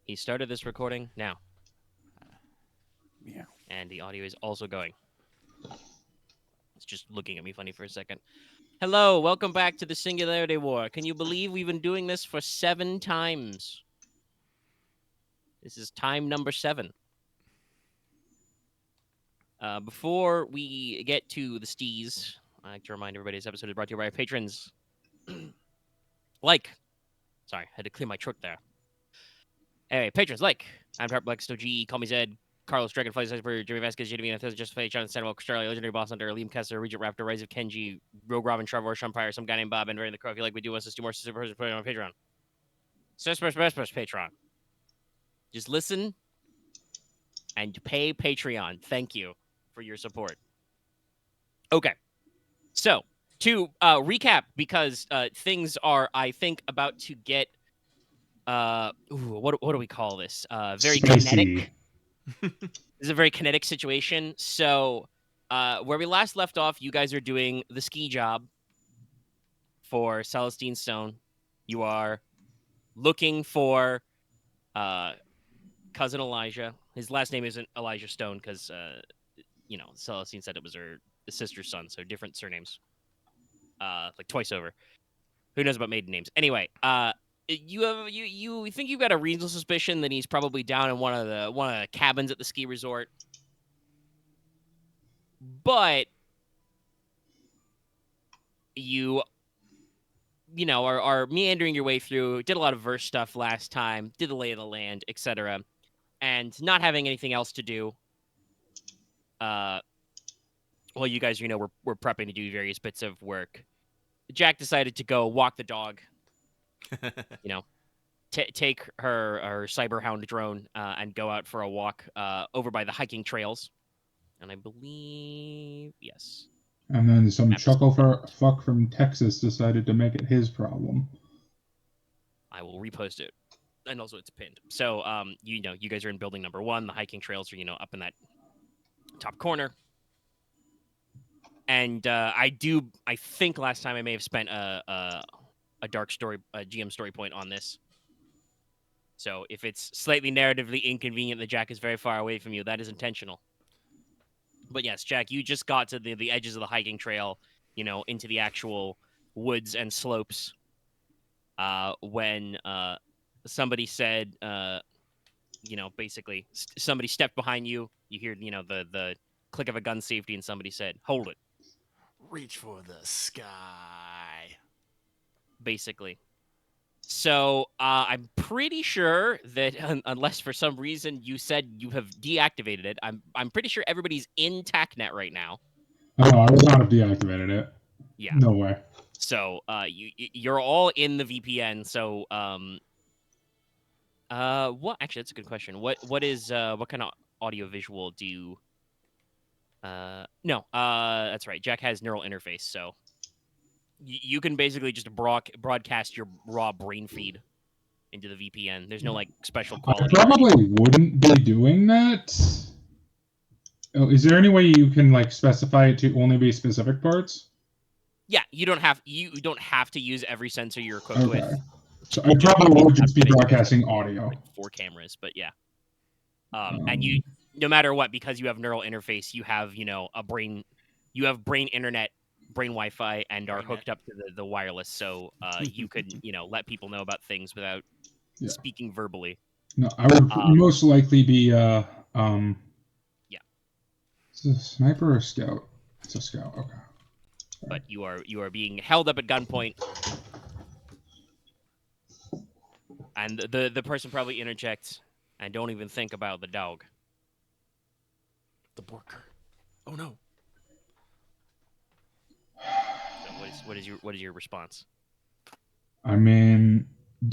He started this recording now. Yeah. And the audio is also going. It's just looking at me funny for a second. Hello, welcome back to the Singularity War. Can you believe we've been doing this for 7 times? This is time number 7. Before we get to the stees, I'd like to remind everybody this episode is brought to you by our patrons. Sorry, I had to clear my throat there. Anyway, patrons like I'm Tarp Black, Snow G, Call Me Zed, Carlos Dragonfly, Cyborg, Jimmy Vasquez, Jimmy Anthony, Just Fay, John Stanwell, Australia, Legendary Boss Hunter, Liam Kessler, Regent Raptor, Rise of Kenji, Rogue Robin, Trevor, Shumpire, some guy named Bob, and Ray the Crow. If you like we do, wants us to do more super put it on Patreon. Patreon. Just listen and pay Patreon. Thank you for your support. Okay, so to recap, because things are, I think, about to get what do we call this? Very Spicy. kinetic. This is a very kinetic situation. So, where we last left off, you guys are doing the ski job for Celestine Stone. You are looking for cousin Elijah. His last name isn't Elijah Stone because, Celestine said it was her sister's son, so different surnames. Like twice over. Who knows about maiden names? Anyway, you think you've got a reasonable suspicion that he's probably down in one of the cabins at the ski resort. But you are meandering your way through, did a lot of verse stuff last time, did the lay of the land, etc. And not having anything else to do, well, you guys, we're prepping to do various bits of work. Jack decided to go walk the dog, take her cyber hound drone and go out for a walk over by the hiking trails. And I believe, yes. And then some fuck from Texas decided to make it his problem. I will repost it. And also it's pinned. So, you guys are in building number 1. The hiking trails are, up in that top corner. And I think last time I may have spent a dark story, a GM story point on this. So if it's slightly narratively inconvenient that Jack is very far away from you, that is intentional. But yes, Jack, you just got to the edges of the hiking trail, into the actual woods and slopes. When somebody said, basically somebody stepped behind you. You hear, the click of a gun safety, and somebody said, "Hold it." Reach for the sky. Basically. So I'm pretty sure that unless for some reason you said you have deactivated it, I'm pretty sure everybody's in TACnet right now. Oh, I would not have deactivated it. Yeah. No way. So you're all in the VPN. So what? Actually, that's a good question. What kind of audio visual do you? No. That's right. Jack has neural interface, so you can basically just broadcast your raw brain feed into the VPN. There's no special quality. I probably wouldn't be doing that. Oh, is there any way you can specify it to only be specific parts? Yeah, you don't have to use every sensor you're equipped with. So I probably would just be broadcasting audio. 4 cameras, but yeah. And you, no matter what, because you have neural interface, you have you have brain internet, brain Wi-Fi, and are hooked up to the wireless, so you could let people know about things without speaking verbally. No, I would most likely be yeah. Is it a sniper or a scout? It's a scout. Okay. But you are being held up at gunpoint, and the person probably interjects, and don't even think about the dog. The worker. Oh no. So what is your response? I mean,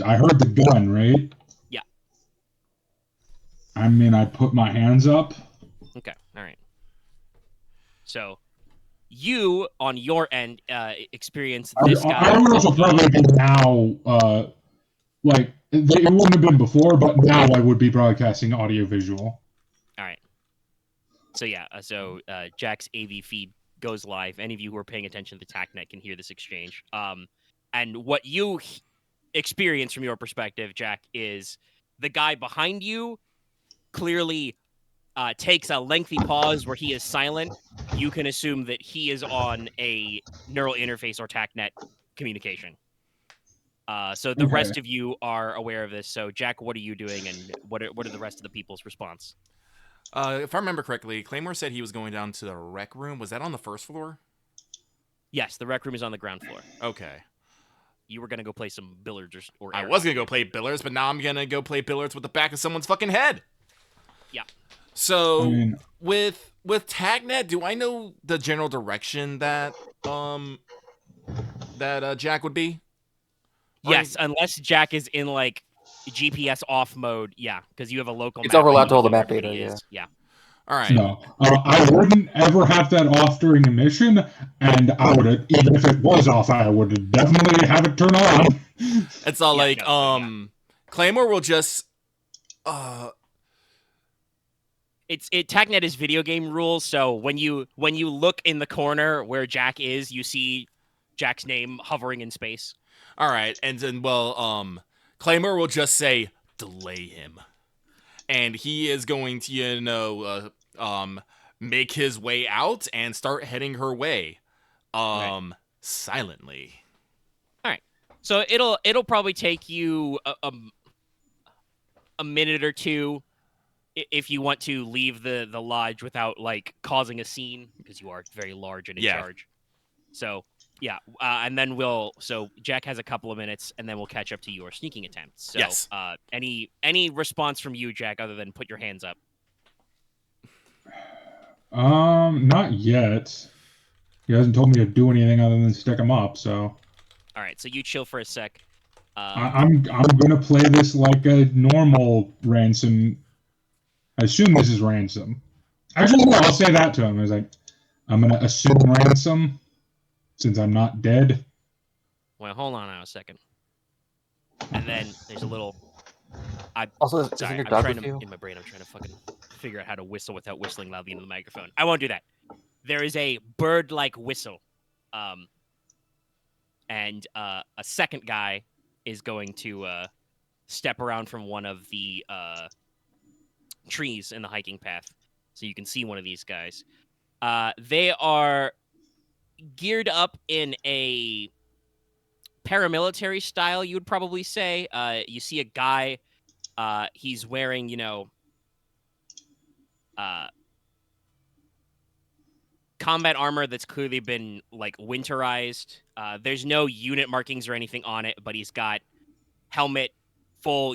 I heard the gun, right? Yeah. I mean, I put my hands up. Okay. All right. So you, on your end, experience this guy. I would also probably be now, it wouldn't have been before, but now I would be broadcasting audio-visual. All right. So yeah, Jack's AV feed goes live. Any of you who are paying attention to the TACnet can hear this exchange. And what you experience from your perspective, Jack, is The guy behind you clearly takes a lengthy pause where he is silent. You can assume that he is on a neural interface or TACnet communication. So the rest of you are aware of this. So Jack, what are you doing, and what are the rest of the people's response? If I remember correctly, Claymore said he was going down to the rec room. Was that on the first floor? Yes, the rec room is on the ground floor. Okay. You were gonna go play some billiards or I air was gonna hockey. go play billiards, but now I'm gonna go play billiards with the back of someone's fucking head. Yeah. So I mean, with TACnet, do I know the general direction that Jack would be? Or Yes, unless Jack is in like GPS off mode. Yeah, because you have a local. It's map overlapped and you all the know where map data, everybody yeah. is. Yeah. All right. no. I wouldn't ever have that off during a mission, and I would have, even if it was off, I would definitely have it turn on. It's all Yeah, like no, so, yeah. Claymore will just TACnet is video game rules. So when you look in the corner where Jack is, you see Jack's name hovering in space. all right, and then Claymore will just say delay him, and he is going to make his way out and start heading her way silently. All right. So it'll probably take you a minute or two if you want to leave the lodge without like causing a scene, because you are very large and in charge. So yeah, and then so Jack has a couple of minutes, and then we'll catch up to your sneaking attempts. So Yes. Any response from you, Jack, other than put your hands up? Not yet. He hasn't told me to do anything other than stick him up, so. All right, so you chill for a sec. I'm gonna play this like a normal ransom. I assume this is ransom. Actually, no, I'll say that to him. It's like, I'm gonna assume ransom since I'm not dead. Well, hold on now a second. And then there's a little. Also, Sorry, isn't your I'm dog trying with to you? in my brain. I'm trying to fucking figure out how to whistle without whistling loudly into the microphone. I won't do that. There is a bird-like whistle, and a second guy is going to step around from one of the trees in the hiking path, so you can see one of these guys. They are geared up in a paramilitary style, you would probably say. You see a guy. He's wearing, combat armor that's clearly been like winterized. There's no unit markings or anything on it, but he's got helmet, full,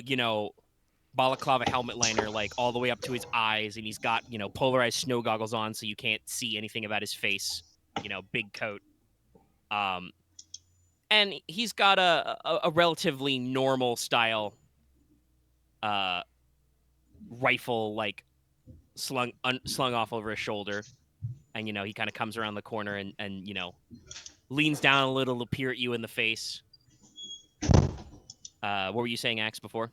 balaclava helmet liner, like all the way up to his eyes, and he's got, polarized snow goggles on, so you can't see anything about his face. Big coat. And he's got a relatively normal style rifle, like slung off over his shoulder, and he kind of comes around the corner and leans down a little to peer at you in the face. What were you saying, Axe, before?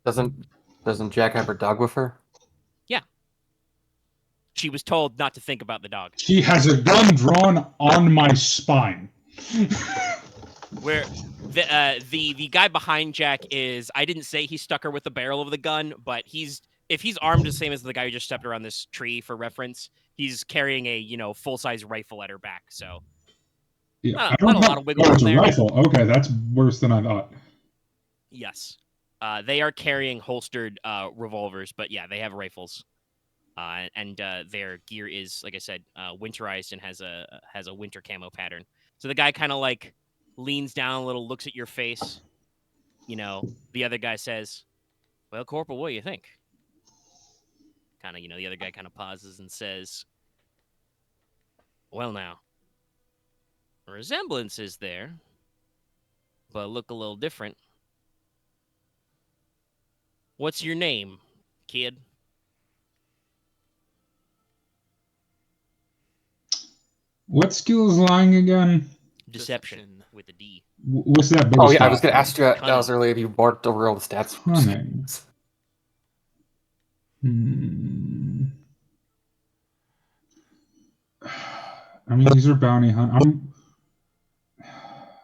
Doesn't Jack have her dog with her? Yeah. She was told not to think about the dog. He has a gun drawn on my spine. Where the guy behind Jack is, I didn't say he stuck her with the barrel of the gun, but if he's armed the same as the guy who just stepped around this tree for reference, he's carrying a full-size rifle at her back. So Yeah, not a lot of wiggle room it's a there. rifle. Okay, that's worse than I thought. Yes. They are carrying holstered revolvers, but yeah, they have rifles. And their gear is, like I said, winterized and has a winter camo pattern. So the guy kind of like leans down a little, looks at your face. The other guy says, "Well, Corporal, what do you think?" Kind of, the other guy kind of pauses and says, "Well, now, resemblance is there, but look a little different. What's your name, kid?" What skill is lying again? Deception with a D. What's that base Oh yeah, I was stat? gonna ask you that Cunning. was earlier if you marked over all the stats. Cunning. I mean, these are bounty hunt.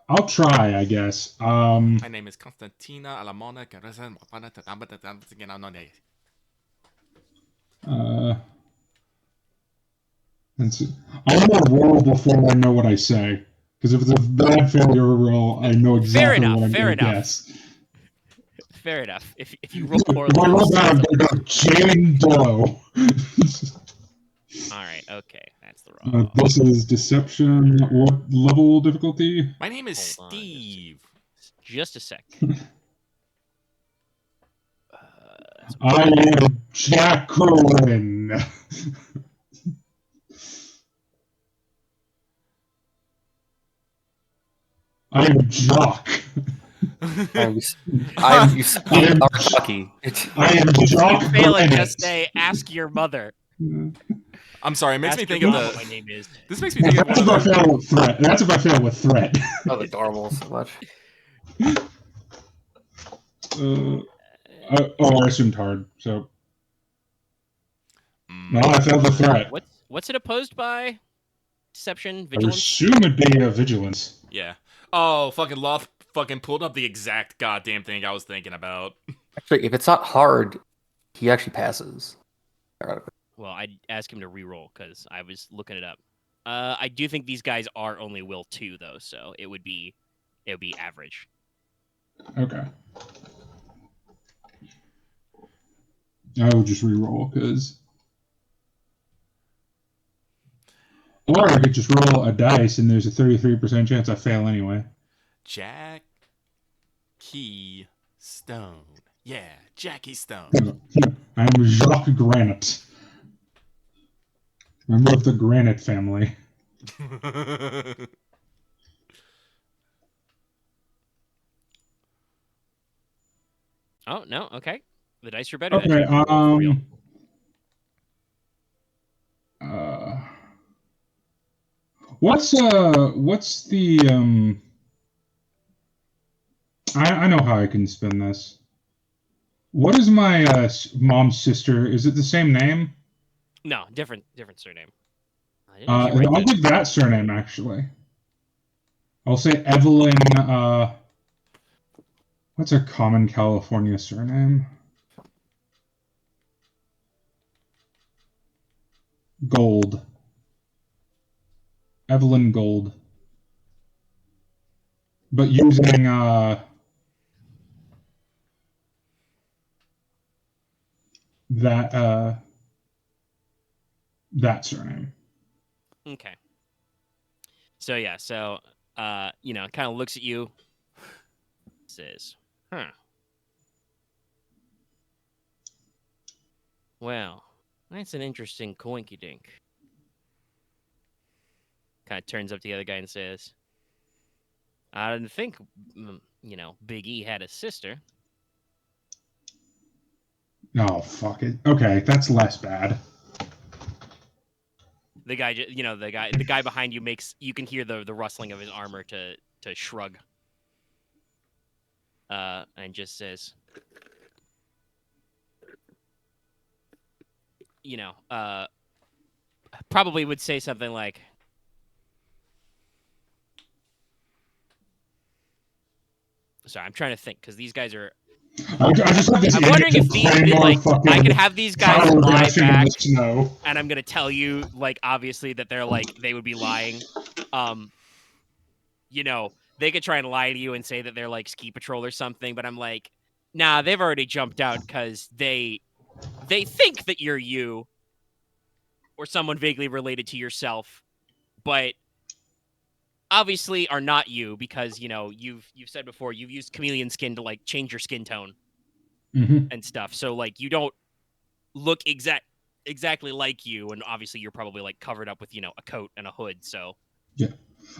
I'll try, I guess. My name is Constantina Alamona. Let's see. I want to roll before I know what I say. Because if it's a bad failure roll, I know exactly what I'm going to guess. Fair enough. If you roll poorly, If I roll bad, I'm going to go Jane Doe. All right. Okay, that's the wrong. This is deception. What level difficulty? My name is Hold on, Steve. Just a sec. I am Jacqueline. I am Jock. I'm Jockey. I am Jock. You fail it, just say, ask your mother. I'm sorry, it makes me Ask think your of mom the. what my name is. This makes me think of That's one of if I the. fail with threat. That's if I fail with threat. Oh, adorable so much. I assumed hard, so. No, I failed the threat. What's it opposed by? Deception, I vigilance. assume it'd be a vigilance. Yeah. Oh, fucking Loth fucking pulled up the exact goddamn thing I was thinking about. Actually, if it's not hard, he actually passes. Well, I'd ask him to re-roll because I was looking it up. I do think these guys are only will 2 though, so it would be average. Okay. I will just re-roll because. Or I could just roll a dice and there's a 33% chance I fail anyway. Jackie Stone. Yeah, Jackie Stone. I'm Jacques Granite. Member of the Granite family. Oh no, okay. The dice are better. Okay, then. What's the I know how I can spin this. What is my mom's sister? Is it the same name? No, different surname. I'll give that surname actually. I'll say Evelyn. What's a common California surname? Gold. Evelyn Gold. But using that surname. Okay. So yeah, kind of looks at you, says, "Huh. Well, that's an interesting coinkydink." Kind of turns up to the other guy and says, "I didn't think, Big E had a sister." Oh, fuck it. Okay, that's less bad. The guy, the guy behind you you can hear the rustling of his armor to shrug. And just says, probably would say something like, sorry, I'm trying to think because these guys are. I just have this I'm wondering if I could have these guys lie back, and I'm gonna tell you, obviously that they're they would be lying. They could try and lie to you and say that they're ski patrol or something, but I'm like, nah, they've already jumped out because they think that you're you or someone vaguely related to yourself, but obviously are not you because you've said before you've used chameleon skin to change your skin tone and stuff. So you don't look exactly like you, and obviously you're probably covered up with a coat and a hood. So yeah.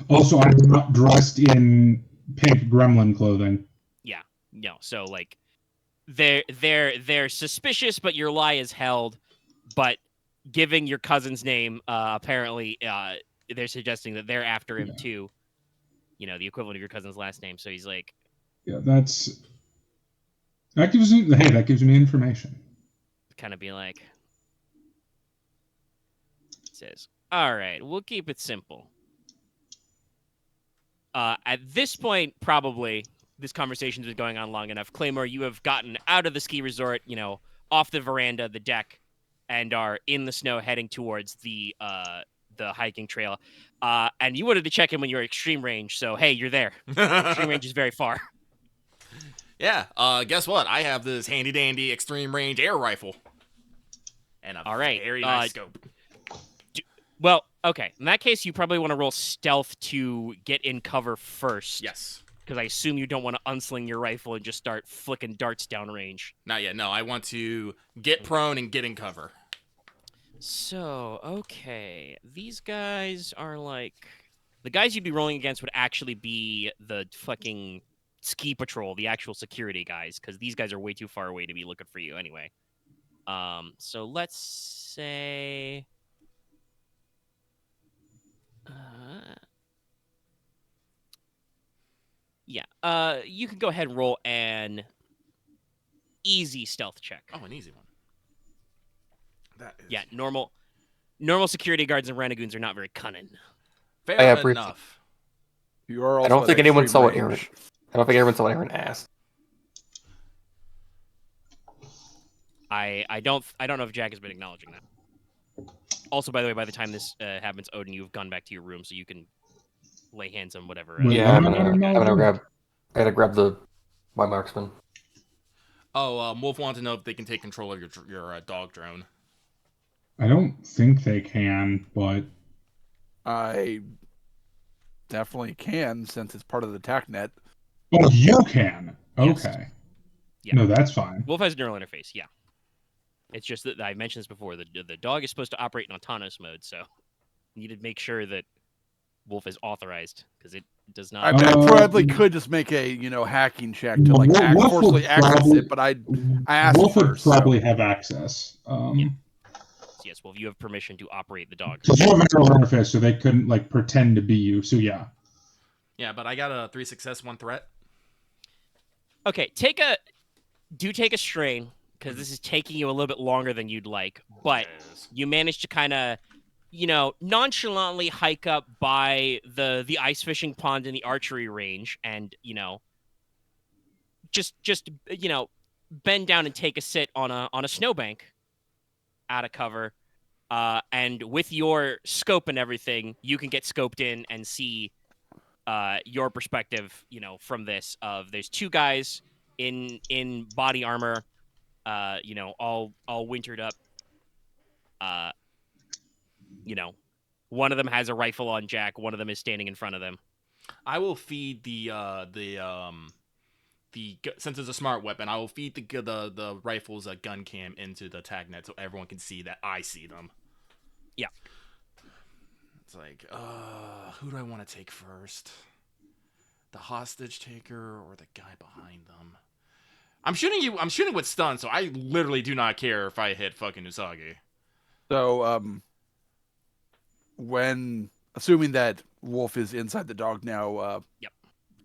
Also, I'm not dressed in pink gremlin clothing. Yeah, no. So they're suspicious, but your lie is held. But giving your cousin's name, apparently, they're suggesting that they're after him too. The equivalent of your cousin's last name. So he's like, yeah, that gives me information. Kind of be like, says, all right, we'll keep it simple. At this point, probably this conversation's been going on long enough. Claymore, you have gotten out of the ski resort, off the veranda, the deck, and are in the snow heading towards the hiking trail. And you wanted to check in when you're at extreme range, so hey, you're there. Extreme range is very far. Yeah. Guess what? I have this handy dandy extreme range air rifle. And a All right. very nice scope. Well, okay. In that case, you probably want to roll stealth to get in cover first. Yes. Because I assume you don't want to unsling your rifle and just start flicking darts downrange. Not yet. No, I want to get prone and get in cover. So, okay. These guys are like... The guys you'd be rolling against would actually be the fucking ski patrol, the actual security guys, because these guys are way too far away to be looking for you anyway. So let's say... yeah. You can go ahead and roll an easy stealth check. Oh, an easy one. That is... Yeah, normal security guards and renegoons are not very cunning. Fair enough. You are also I don't think anyone saw what range. Aren. I don't think anyone saw what Aren asked. I don't know if Jack has been acknowledging that. Also, by the way, by the time this happens, Odin, you've gone back to your room, so you can lay hands on whatever. Yeah, I'm gonna I gotta grab the white marksman. Oh, Wolf wants to know if they can take control of your dog drone. I don't think they can, but I definitely can, since it's part of the TAC net. oh, you can. Yes. Okay. Yeah. No, that's fine. Wolf has neural interface. Yeah. It's just that I mentioned this before. The dog is supposed to operate in autonomous mode, so you need to make sure that Wolf is authorized because it does not. I probably could just make a hacking check to like forcibly access it, but I asked Wolf first. would probably have access. Yes, Wolf, you have permission to operate the dog. Because you have a neural interface, so they couldn't like pretend to be you. So yeah. Yeah, but I got a 3 success, 1 threat. Okay, take a strain because this is taking you a little bit longer than you'd like, but you managed to kind of, nonchalantly hike up by the ice fishing pond in the archery range, and just bend down and take a sit on a snowbank out of cover, and with your scope and everything, you can get scoped in and see your perspective, from this. Of there's 2 guys in body armor, all wintered up. One of them has a rifle on Jack. One of them is standing in front of them. I will feed since it's a smart weapon, I will feed the rifle's gun cam into the tag net so everyone can see that I see them. Yeah. It's like, who do I want to take first? The hostage taker or the guy behind them? I'm shooting with stun, so I literally do not care if I hit fucking Usagi. So, when assuming that Wolf is inside the dog now, Yep.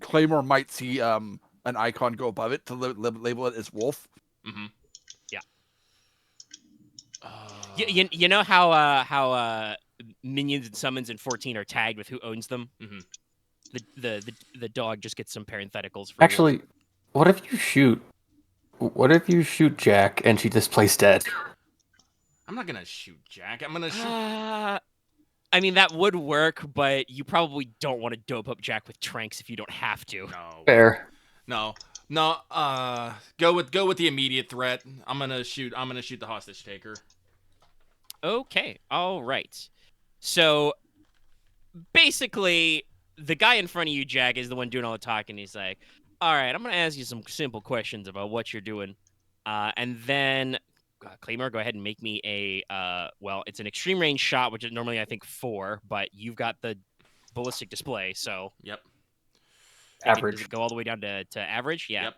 Claymore might see an icon go above it to label it as Wolf. Mm-hmm. Yeah. You know how minions and summons in 14 are tagged with who owns them? Mm-hmm. The dog just gets some parentheticals. For Actually, what if you shoot Jack and she just plays dead? I'm not gonna shoot Jack. I'm gonna shoot. I mean, that would work, but you probably don't want to dope up Jack with tranks if you don't have to. No. Fair. No. Go with the immediate threat. I'm gonna shoot the hostage taker. Okay. All right. So basically, the guy in front of you, Jack, is the one doing all the talking. He's like, "All right, I'm gonna ask you some simple questions about what you're doing, and then." Claymore, go ahead and make me a, it's an extreme range shot, which is normally, I think, 4, but you've got the ballistic display, so... Yep. Average. Does it go all the way down to average? Yeah.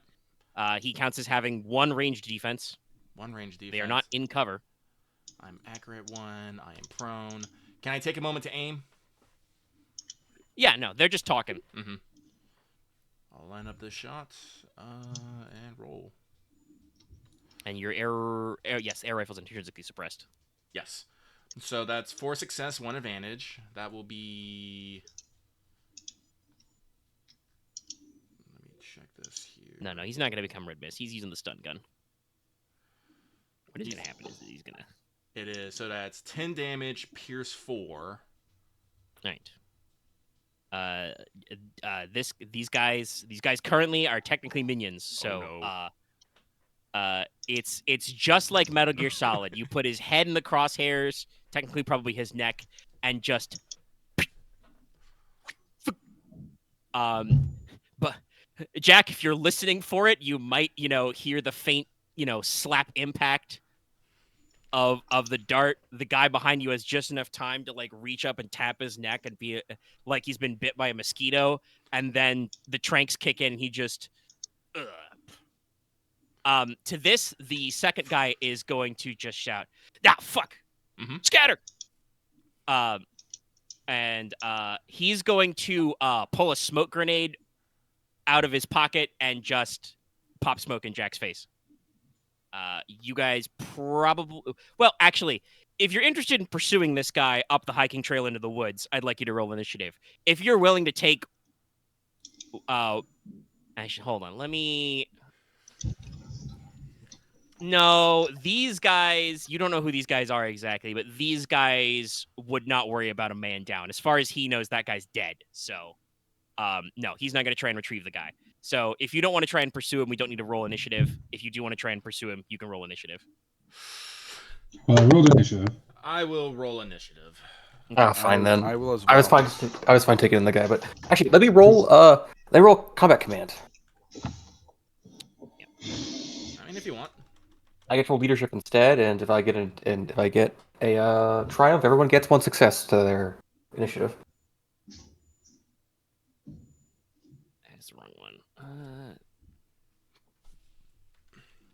Yep. He counts as having 1 ranged defense. 1 ranged defense. They are not in cover. I'm accurate 1. I am prone. Can I take a moment to aim? Yeah, no, they're just talking. Mm-hmm. I'll line up the shot, and roll. And your air rifle's intrinsically suppressed. Yes. So that's 4 success, 1 advantage. That will be No, he's not gonna become Red Mist. He's using the stun gun. What is gonna happen is that he's gonna. It is, so that's 10 damage, Pierce 4. Right. These guys currently are technically minions. So, it's just like Metal Gear Solid. You put his head in the crosshairs, technically probably his neck, and just. But Jack, if you're listening for it, you might, hear the faint, slap impact of the dart. The guy behind you has just enough time to like reach up and tap his neck and be like he's been bit by a mosquito, and then the tranks kick in and he just to this, the second guy is going to just shout, fuck. Scatter. And he's going to pull a smoke grenade out of his pocket and just pop smoke in Jack's face. You guys probably... Well, actually, if you're interested in pursuing this guy up the hiking trail into the woods, I'd like you to roll initiative. If you're willing to take... Actually, hold on. Let me... No, these guys... You don't know who these guys are exactly, but these guys would not worry about a man down. As far as he knows, that guy's dead. So, no, he's not going to try and retrieve the guy. So if you don't want to try and pursue him, we don't need to roll initiative. If you do want to try and pursue him, you can roll initiative. Well, I rolled initiative. I will roll initiative. Fine then. I will as well. I was fine taking in the guy, but actually, let me roll combat command. I mean, if you want. I get to roll leadership instead, and if I get a triumph, everyone gets 1 success to their initiative. That's the wrong one.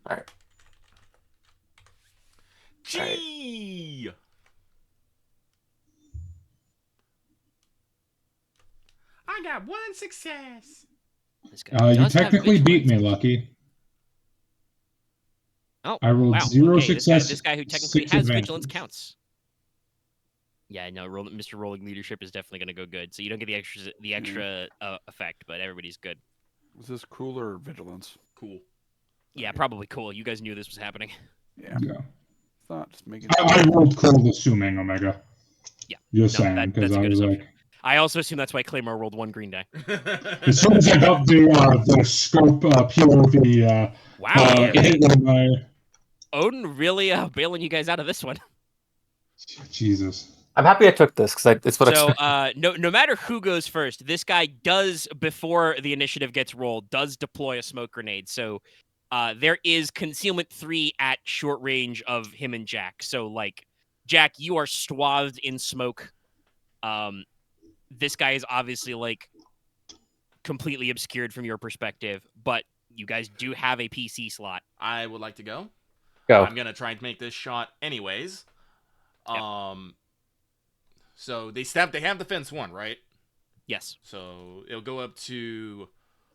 All right. Gee! I got 1 success. This guy You does have technically beat me, vigilance. Lucky. Oh, I rolled wow. 0 Okay, success. This guy who technically 6 has advantage. vigilance counts. Yeah, no, Mr. Rolling Leadership is definitely going to go good. So you don't get the extra effect, but everybody's good. Was this cool or vigilance? Cool. Yeah, probably cool. You guys knew this was happening. Yeah. Yeah. Thought just making. I rolled cold, assuming Omega. Yeah. Just No, saying, because that's a I good was assumption. like, I also assume that's why Claymore rolled 1 green die. as soon as I got the scope POV, Wow. hit with my Odin really bailing you guys out of this one. Jesus. I'm happy I took this because it's what So, I no matter who goes first, this guy does, before the initiative gets rolled, does deploy a smoke grenade. So, there is concealment 3 at short range of him and Jack. So, like, Jack, you are swathed in smoke. This guy is obviously, like, completely obscured from your perspective, but you guys do have a PC slot. I would like to go. go. I'm gonna try and make this shot anyways. Yep. So they have the fence 1, right? Yes. So it'll go up to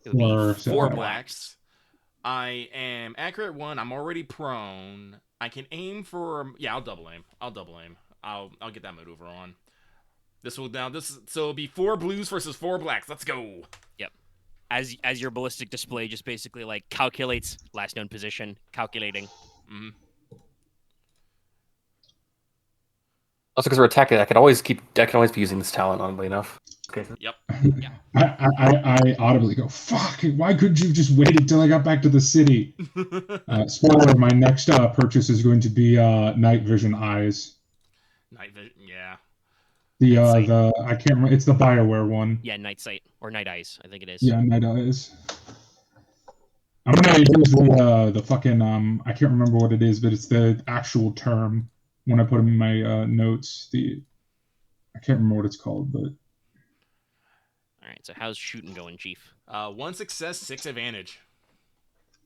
It would Or be 4 blacks. blacks. I am accurate 1. I'm already prone. I can aim for I'll double aim. I'll get that maneuver on. So it'll be 4 blues versus 4 blacks. Let's go. Yep. As your ballistic display just basically like calculates last known position, calculating. Mm-hmm. Also, because we're attacking, I can always be using this talent, oddly enough. Okay. Yep. Yeah. I audibly go, fuck, why couldn't you just wait until I got back to the city? Spoiler, my next purchase is going to be night vision eyes. Night vision, yeah. The Night I can't remember, it's the BioWare one. Yeah, night sight or night eyes, I think it is. Yeah, night eyes. I'm gonna use the fucking I can't remember what it is, but it's the actual term when I put them in my notes. I can't remember what it's called, but All right. So how's shooting going, Chief? 1 success, 6 advantage.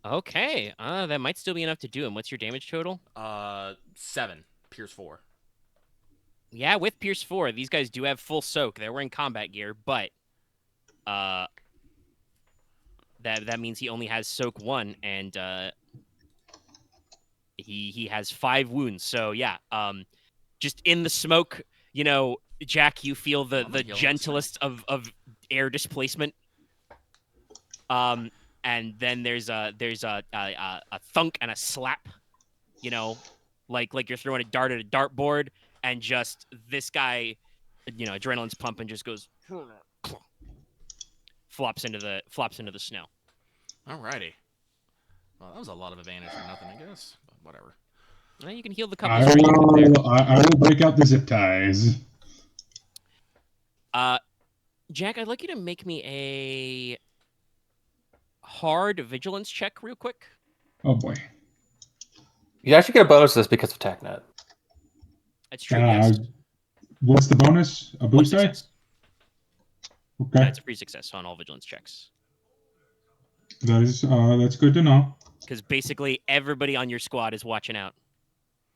Okay. That might still be enough to do him. What's your damage total? 7. Pierce 4. Yeah, with Pierce 4, these guys do have full soak. They're wearing combat gear, but that means he only has soak 1, and he has 5 wounds. So yeah, just in the smoke, Jack, you feel the gentlest of air displacement. and then there's a thunk and a slap, like you're throwing a dart at a dartboard, and just this guy, adrenaline's pumping, just goes flops into the snow. Alrighty. Well, that was a lot of advantage for nothing, I guess. But whatever. Well, you can heal the I couple strength there. will break out the zip ties. Jack, I'd like you to make me a hard vigilance check real quick. Oh boy. You actually get a bonus to this because of TACnet. That's true, yes. What's the bonus? A One boost die? success. Okay. That's a free success on all vigilance checks. That's good to know. Because basically everybody on your squad is watching out.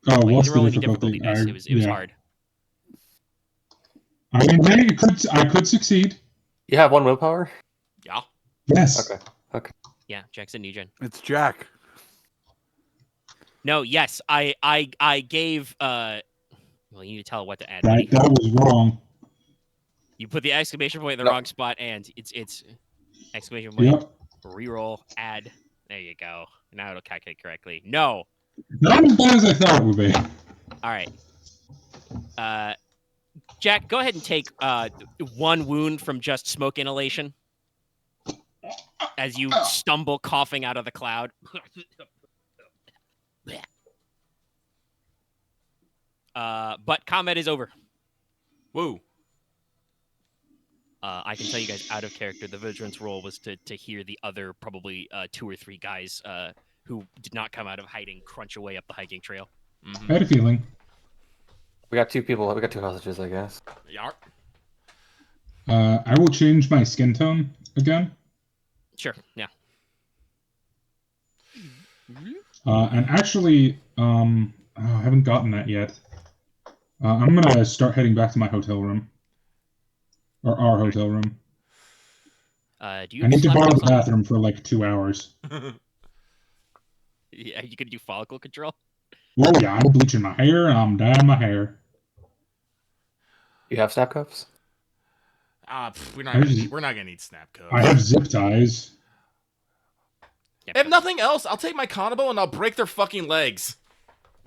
Oh, Like, what's you the roll any difficulty? difficulty dice. It was hard. I mean, maybe I could succeed. You have 1 willpower? Yeah. Yes. Okay. Yeah, Jack's a Newgen. It's Jack. No, yes, I gave well, you need to tell her what to add. That was wrong. You put the exclamation point in the No. wrong spot, and it's exclamation point, Yep. reroll, add. There you go. Now it'll calculate correctly. No. Not as bad as I thought it would be. All right. Jack, go ahead and take 1 wound from just smoke inhalation as you stumble coughing out of the cloud. But combat is over. Woo. I can tell you guys out of character, the vigilance roll was to hear the other probably 2 or 3 guys who did not come out of hiding crunch away up the hiking trail. I had a feeling. We got 2 people. We got 2 hostages, I guess. Yeah. I will change my skin tone again. Sure, yeah. And actually, I haven't gotten that yet. I'm gonna start heading back to my hotel room. Or our hotel room. Do you I need to slap borrow the cups on? bathroom for like 2 hours. Yeah, you could do follicle control. Well, yeah, I'm bleaching my hair and I'm dyeing my hair. You have snap cuffs? We're not gonna need snap codes. I have zip ties. Yeah, If nothing else, I'll take my Conable and I'll break their fucking legs.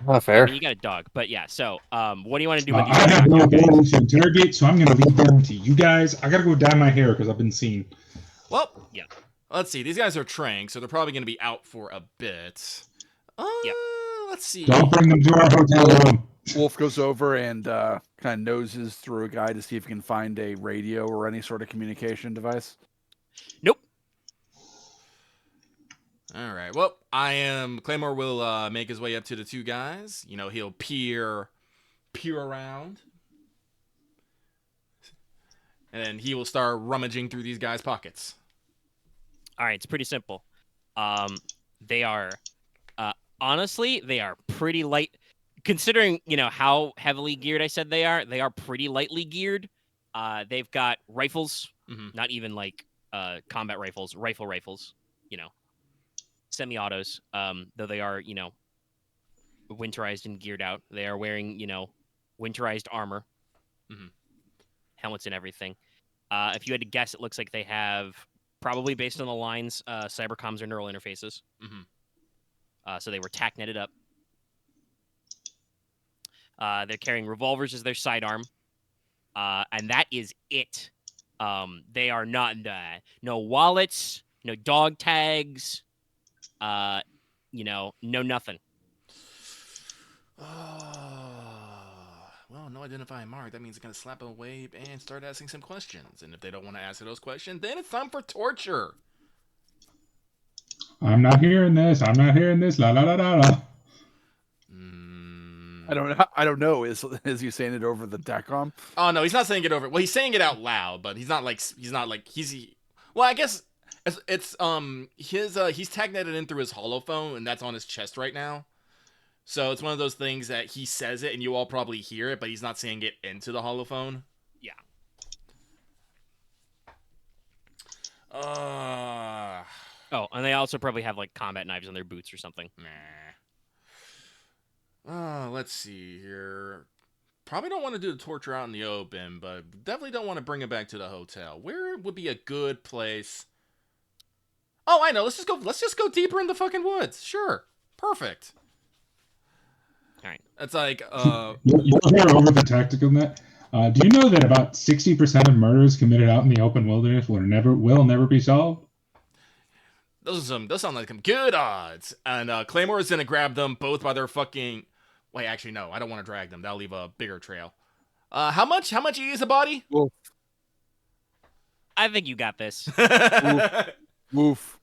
Not I fair. mean, you got a dog, but yeah. So, what do you want to do? I With these have no guys? ability to interrogate, so I'm gonna leave them to you guys. I gotta go dye my hair because I've been seen. Well, Yeah. Let's see. These guys are trained, so they're probably gonna be out for a bit. Yep. Let's see. Don't bring them to our hotel room. Wolf goes over and kind of noses through a guy to see if he can find a radio or any sort of communication device. Nope. All right. Well, Claymore will make his way up to the 2 guys. He'll peer around, and then he will start rummaging through these guys' pockets. All right, it's pretty simple. They are, honestly, they are pretty light, considering how heavily geared I said they are. They are pretty lightly geared. They've got rifles, not even like combat rifles, rifles. Semi-autos. Though they are winterized and geared out. They are wearing winterized armor, helmets and everything. If you had to guess, it looks like they have, probably based on the lines, cybercoms or neural interfaces. So they were TACnetted up. They're carrying revolvers as their sidearm. And that is it. They are not, no wallets, no dog tags, no nothing. Well, no identifying mark. That means it's going to slap a wave and start asking some questions. And if they don't want to answer those questions, then it's time for torture. I'm not hearing this. I'm not hearing this. La la la la la. I don't know. Is he saying it over the DECOM? Oh no, he's not saying it over. Well, he's saying it out loud, but he's not like well, I guess it's he's tagnetted in through his holophone, and that's on his chest right now. So it's one of those things that he says it, and you all probably hear it, but he's not saying it into the holophone. Yeah. Oh, and they also probably have like combat knives on their boots or something. Let's see here. Probably don't want to do the torture out in the open, but definitely don't want to bring it back to the hotel. Where would be a good place? Oh, I know. Let's just go deeper in the fucking woods. Sure. Perfect. All right. It's like, You'll hear over the tactical net. Do you know that about 60% of murders committed out in the open wilderness will never be solved? those sound like some good odds. And Claymore is gonna grab them both by their fucking. Wait, actually, no. I don't want to drag them. That'll leave a bigger trail. How much E is a body? Woof. I think you got this. Woof.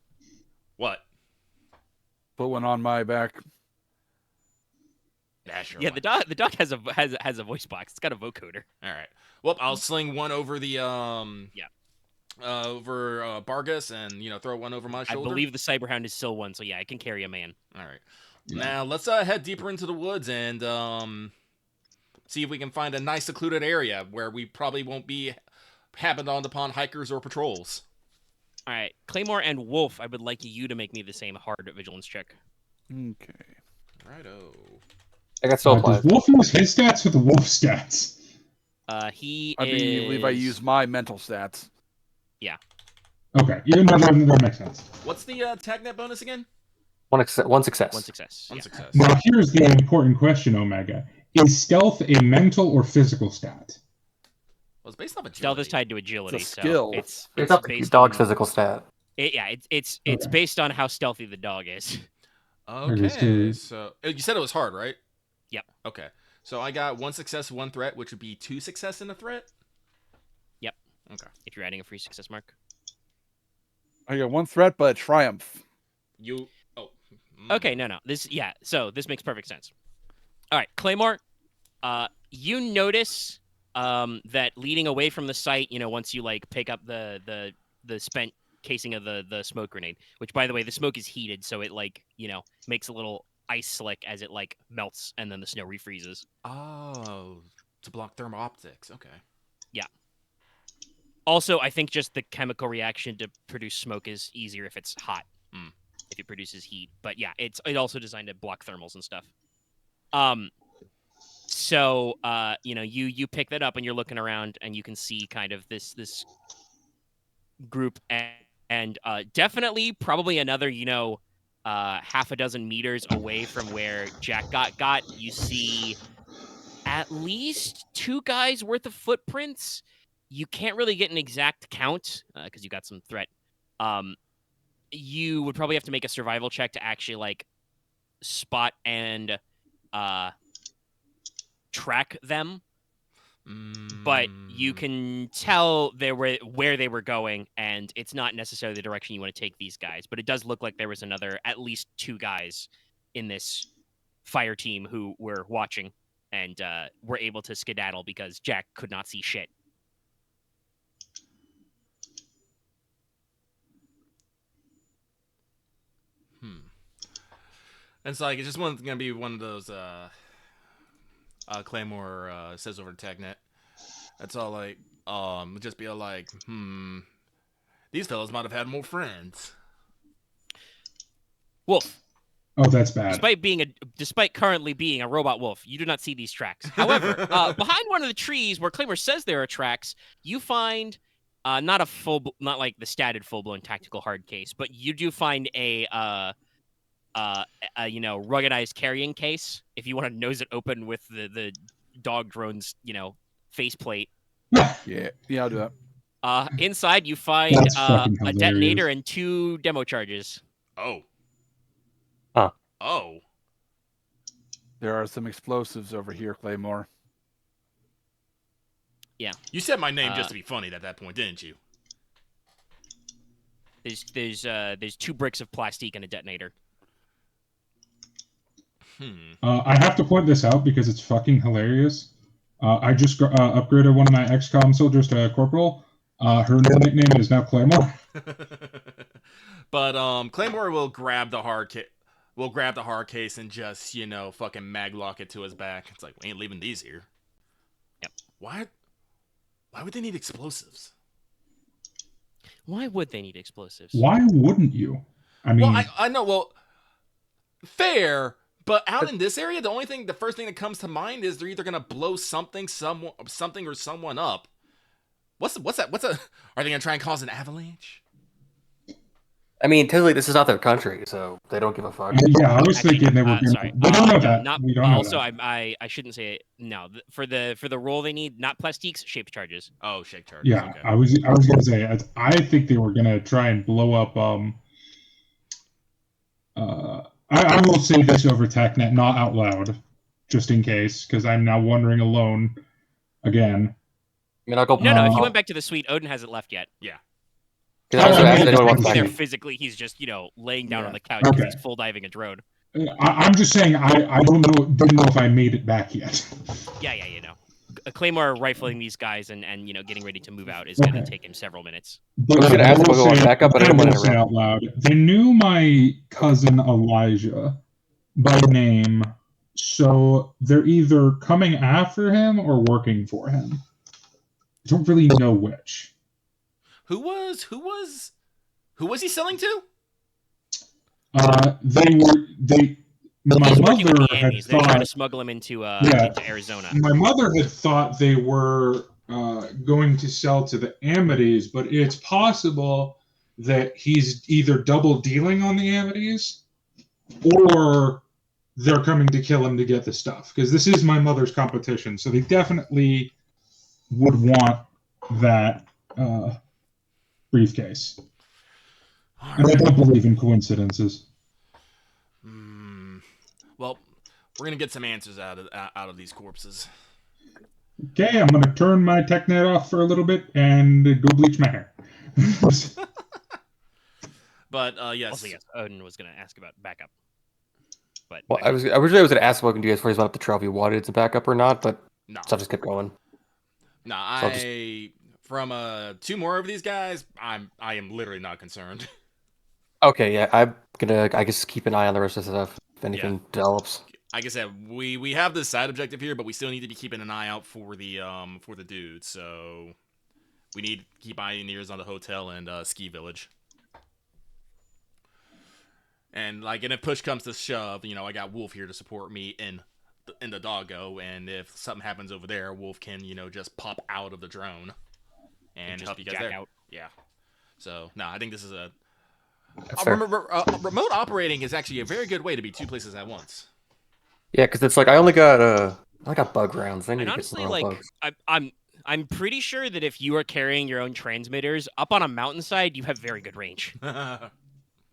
What? Put one on my back. Yeah, sure. Yeah, why the dog has a voice box. It's got a vocoder. All right. Well, I'll sling one over the over Bargus, and throw one over my I shoulder. believe the Cyberhound is still one, so yeah, it can carry a man. All right. Yeah. Now let's head deeper into the woods and see if we can find a nice secluded area where we probably won't be happened upon hikers or patrols. All right, Claymore and Wolf, I would like you to make me the same hard vigilance check. Okay. Righto. I got still Does applied. Wolf use his stats or the wolf stats? He I believe I is- use my mental stats. Okay, that makes sense. What's the tagnet bonus again? One success. one success. One Yeah. success. Now here's the important question, Omega. Is stealth a mental or physical stat? Well, it's based off agility. Stealth is tied to agility, It's a skill. so it's It's up to the based dog's on, physical stat. It's Okay. based on how stealthy the dog is. Okay, so you said it was hard, right? Yep. Okay, so I got one success, one threat, which would be 2 success in a threat. Yep. Okay. If you're adding a free success mark. I got one threat, but a triumph. You. Oh. Okay, no. So this makes perfect sense. All right, Claymore, you notice that leading away from the site, once you pick up the spent casing of the smoke grenade, which by the way, the smoke is heated, so it makes a little ice slick as it melts and then the snow refreezes. Oh, to block thermal optics. Okay. Also, I think just the chemical reaction to produce smoke is easier if it's hot. Mm. If it produces heat. But yeah, it's also designed to block thermals and stuff. So you pick that up and you're looking around and you can see kind of this group and definitely probably another half a dozen meters away from where Jack got you see at least 2 guys worth of footprints. You can't really get an exact count because you got some threat. You would probably have to make a survival check to actually spot and track them. But you can tell where they were going, and it's not necessarily the direction you want to take these guys. But it does look like there was at least 2 guys in this fire team who were watching and were able to skedaddle because Jack could not see shit. And it's it's just gonna be one of those Claymore says over to TagNet. That's all just be these fellas might have had more friends. Wolf, Oh, that's bad. despite currently being a robot wolf, you do not see these tracks. However, behind one of the trees where Claymore says there are tracks, you find not like the statted full-blown tactical hard case, but you do find a ruggedized carrying case. If you want to nose it open with the dog drone's faceplate. Yeah, I'll do that. Inside you find That's a fucking detonator hilarious. and 2 demo charges. Oh. Huh. Oh. There are some explosives over here, Claymore. You said my name just to be funny at that point, didn't you? There's 2 bricks of plastique and a detonator. I have to point this out because it's fucking hilarious. I just upgraded one of my XCOM soldiers to Corporal. Her new nickname is now Claymore. But Claymore will grab the hard case and just fucking maglock it to his back. It's like, we ain't leaving these here. Yep. Why would they need explosives? Why would they need explosives? Why wouldn't you? I mean, Well, I know. Well, fair, but out in this area, the first thing that comes to mind is they're either gonna blow something or someone up. What's that? Are they gonna try and cause an avalanche? I mean, technically, this is not their country, so they don't give a fuck. Yeah, I was Actually, thinking they were going sorry. to... We don't know No, that. not, we don't know also, that. I shouldn't say it. No, for the role they need, not plastiques, shaped charges. Oh, shake charges. Yeah, Okay. I was going to say, I think they were going to try and blow up... I will say this over TechNet, not out loud, just in case, because I'm now wandering alone again. I mean, I'll go. No, if you went back to the suite, Odin hasn't left yet. Yeah. Because I was gonna ask if anyone wants He's back. there physically. He's just laying down Yeah. on the couch because Okay. he's full diving a drone. I'm just saying, I didn't know if I made it back yet. Yeah, a Claymore rifling these guys and getting ready to move out is going to Okay. take him several minutes. But I was gonna ask if will we'll go on say- backup, but I didn't will want to say interrupt. out loud. They knew my cousin Elijah by name, so they're either coming after him or working for him. I don't really know which. Who was he selling to? My He's working with mother the had Andes. They're trying to thought. smuggle him into Yeah. Arizona. My mother had thought they were going to sell to the Amities, but it's possible that he's either double dealing on the Amities or they're coming to kill him to get the stuff. Because this is my mother's competition, so they definitely would want that briefcase. And I don't believe in coincidences. Well, we're gonna get some answers out of these corpses. Okay, I'm gonna turn my TechNet off for a little bit and go bleach my hair. But yes. Also, yes, Odin was going to ask about backup. But Well, I originally was gonna ask what we can do as far as about the travel if you wanted to back up or not, but No. stuff just kept going. No, So I'll just- from 2 more of these guys, I am literally not concerned. Okay, yeah, I'm gonna, I guess, keep an eye on the rest of the stuff if anything develops. Like I said, we have this side objective here, but we still need to be keeping an eye out for the dude. So we need to keep eyes and ears on the hotel and ski village. And if push comes to shove, I got Wolf here to support me in the doggo, and if something happens over there, Wolf can just pop out of the drone and help you guys there. Out. Yeah. So no, I think this is That's fair. remote operating is actually a very good way to be 2 places at once. Yeah, because it's like I only got bug rounds. I need And to get some honestly, more like bugs. I'm pretty sure that if you are carrying your own transmitters up on a mountainside, you have very good range.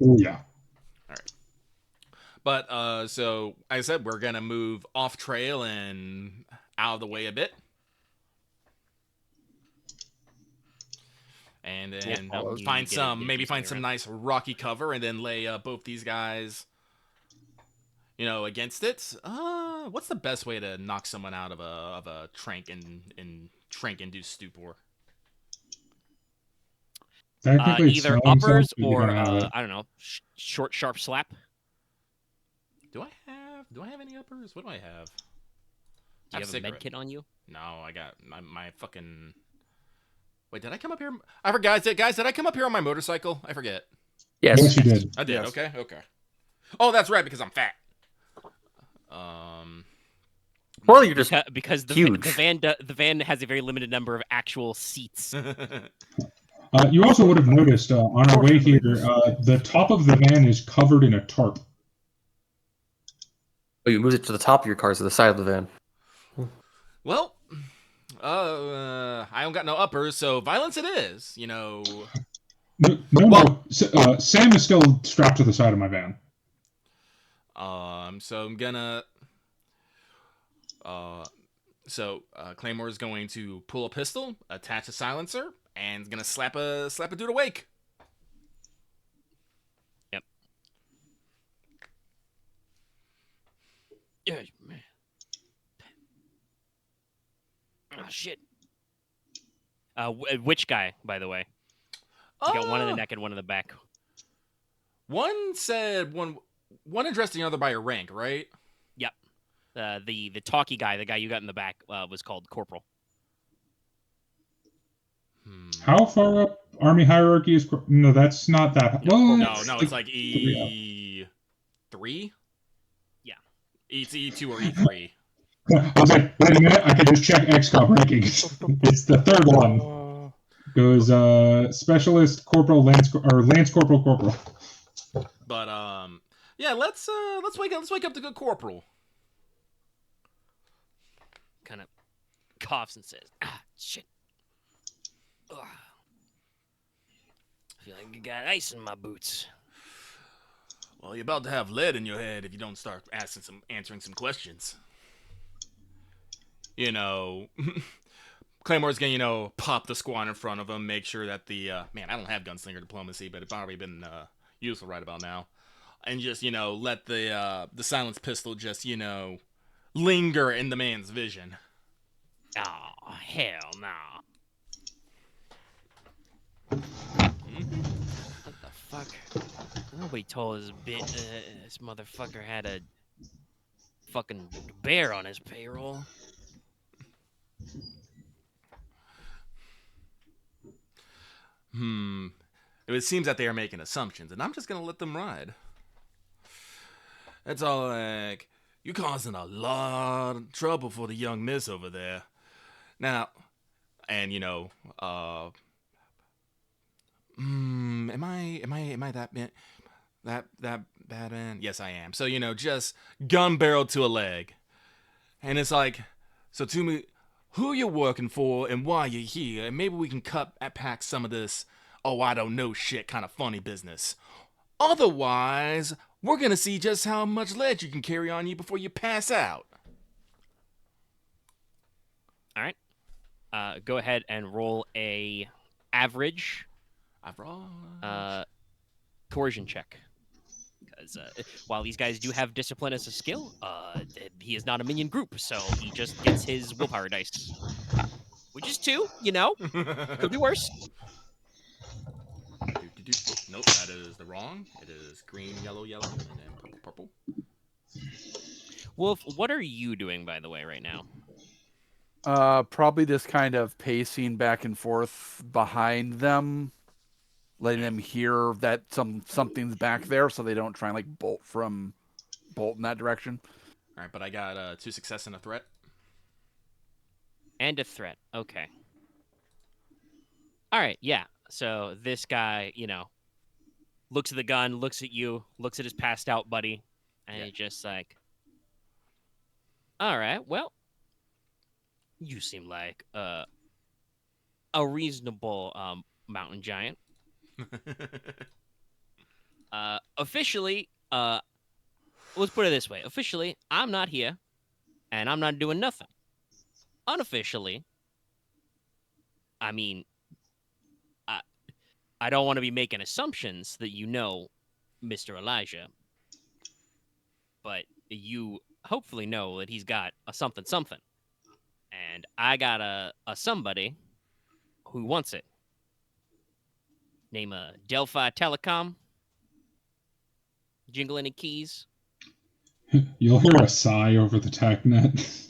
Yeah. But so like I said, we're gonna move off trail and out of the way a bit, and then I'll need find to get a maybe decent find some around. nice rocky cover, and then lay both these guys, against it. What's the best way to knock someone out of a trank and trank induced stupor? Technically, it's Either selling uppers something, you or don't have it. I don't know, short sharp slap. Do I have any uppers? What do I have? Do you have a cigarette. med kit on you? No, I got my fucking. Wait, did I come up here? I forgot, guys. Did I come up here on my motorcycle? I forget. Yes, Yes. you did. I did. Yes. Okay. Oh, that's right, because I'm fat. Well, you're just Because the huge. the van has a very limited number of actual seats. You also would have noticed on our way here, the top of the van is covered in a tarp. Oh, you moved it to the top of your car, to the side of the van. Well, I don't got no uppers, so violence it is. No. Well- Sam is still strapped to the side of my van. So I'm gonna. Claymore is going to pull a pistol, attach a silencer, and is gonna slap a dude awake. Yeah, man. Oh shit. Which guy, by the way? You got one in the neck and one in the back. One said one addressed the other by a rank, right? Yep. The talky guy, the guy you got in the back, was called Corporal. How far up army hierarchy is? No, that's not that. Well, No, it's like E3. Yeah. It's E2 or E3. I was like, wait a minute, I can just check XCOM rankings. It's the third one. It was Specialist Corporal Lance Corporal. But yeah, let's wake up the good corporal. Kind of coughs and says, "Ah, shit. Ugh. I feel like I got ice in my boots." Well, you're about to have lead in your head if you don't start answering some questions. You know, Claymore's gonna, pop the squad in front of him, make sure that the man, I don't have gunslinger diplomacy, but it's already been useful right about now, and just let the silenced pistol just linger in the man's vision. Oh, hell no. What the fuck? Nobody told us this motherfucker had a fucking bear on his payroll. It seems that they are making assumptions, and I'm just gonna let them ride. It's all like, you're causing a lot of trouble for the young miss over there. Now, and am I that bad man? Yes, I am. So just gun barrel to a leg, and it's like, so to me, who you're working for and why you're here, and maybe we can pack some of this, oh, I don't know shit kind of funny business. Otherwise, we're gonna see just how much lead you can carry on you before you pass out. All right. Go ahead and roll a average coercion check. Because while these guys do have discipline as a skill, he is not a minion group, so he just gets his willpower dice. Which is 2, Could be worse. Nope, that is the wrong. It is green, yellow, and then purple. Wolf, what are you doing, by the way, right now? Probably just kind of pacing back and forth behind them, letting them hear that something's back there, so they don't try and like bolt in that direction. All right, but I got 2 success and a threat. And a threat. Okay. All right. Yeah. So this guy, looks at the gun, looks at you, looks at his passed out buddy, and he's just like, "All right. Well, you seem like a reasonable mountain giant. Officially, let's put it this way. Officially, I'm not here, and I'm not doing nothing. Unofficially, I mean, I don't want to be making assumptions that Mr. Elijah, but you hopefully know that he's got a something. And I got a somebody who wants it. Name Delphi Telecom. Jingle any keys? You'll hear a sigh over the TACnet.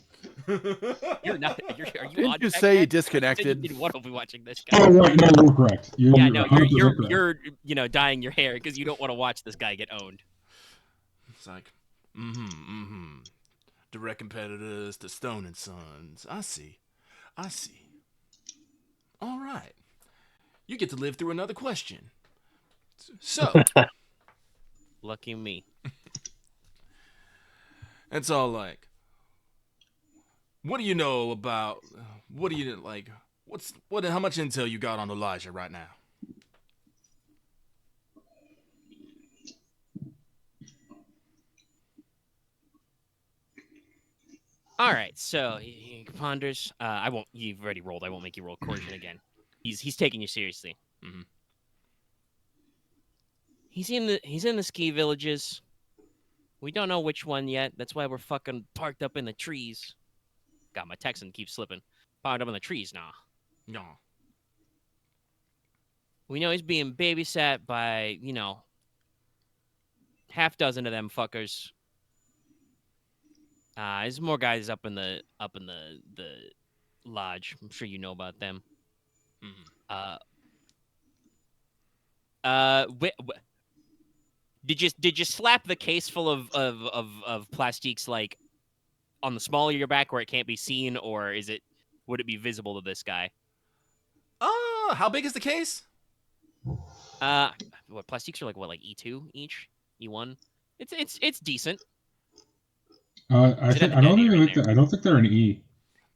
You're not. Are you Didn't on you TACnet? say you You disconnected? didn't want to be watching this guy. Oh, right, no, you're correct. Yeah, no, 100% correct. you're dyeing your hair because you don't want to watch this guy get owned. It's like, direct competitors to Stone and Sons. I see. All right. You get to live through another question. So, Lucky me. it's all like, what do you know about? What do you like? How much intel you got on Elijah right now? All right, so he ponders. I won't. You've already rolled. I won't make you roll coercion again. He's taking you seriously. Mm-hmm. He's in the ski villages. We don't know which one yet. That's why we're fucking parked up in the trees. God, my Texan keeps slipping. Parked up in the trees now. No. We know he's being babysat by, half dozen of them fuckers. There's more guys up in the lodge. I'm sure you know about them. Mm-hmm. Did you slap the case full of plastiques like on the small of your back where it can't be seen, or would it be visible to this guy? How big is the case? What plastiques are like E2 each, E1. It's decent. I Should have think a I don't detonator in think there. I don't think they're an E.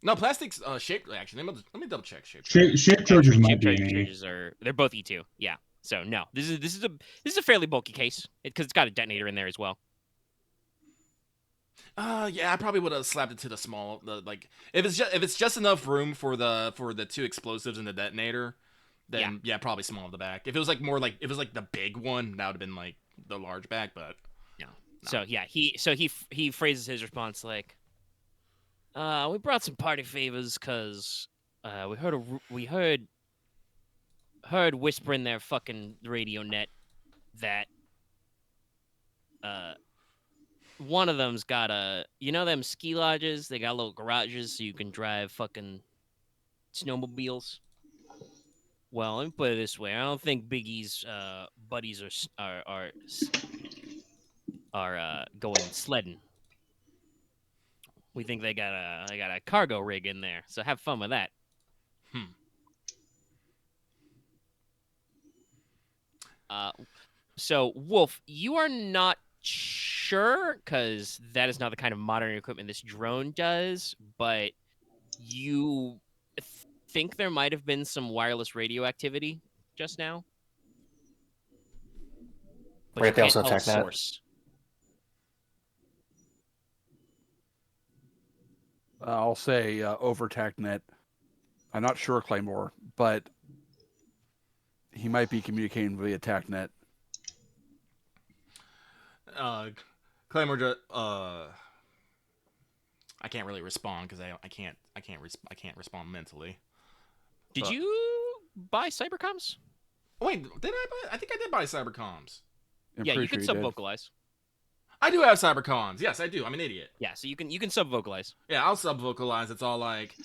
No, plastics shaped. Actually, let me double check shape. Shape chargers Shape might be charge an E. charges they're both E2. Yeah. So no, this is a fairly bulky case because it's got a detonator in there as well. Yeah, I probably would have slapped it to the small. Like if it's just enough room for the two explosives and the detonator, then yeah, probably small of the back. If it was like more like if it was like the big one, that would have been like the large back. But No. So yeah, he phrases his response like, we brought some party favors because we heard whisper in their fucking radio net that one of them's got them ski lodges, they got little garages so you can drive fucking snowmobiles. Well, let me put it this way: I don't think Big E's buddies are going sledding. We think they got a cargo rig in there, so have fun with that. So Wolf, you are not sure because that is not the kind of modern equipment this drone does, but you think there might have been some wireless radio activity just now. But Right, you they can't also tell a attack that. source. I'll say over TACnet. I'm not sure, Claymore, but he might be communicating via TACnet. Claymore, I can't really respond because I can't respond mentally. Did But- you buy Cybercoms? Wait, did I buy? I think I did buy Cybercoms. I'm Yeah, pretty you can sure did. sub-vocalize. I do have Cybercoms. Yes, I do. I'm an idiot. Yeah, so you can sub-vocalize. Yeah, I'll sub-vocalize. It's all like,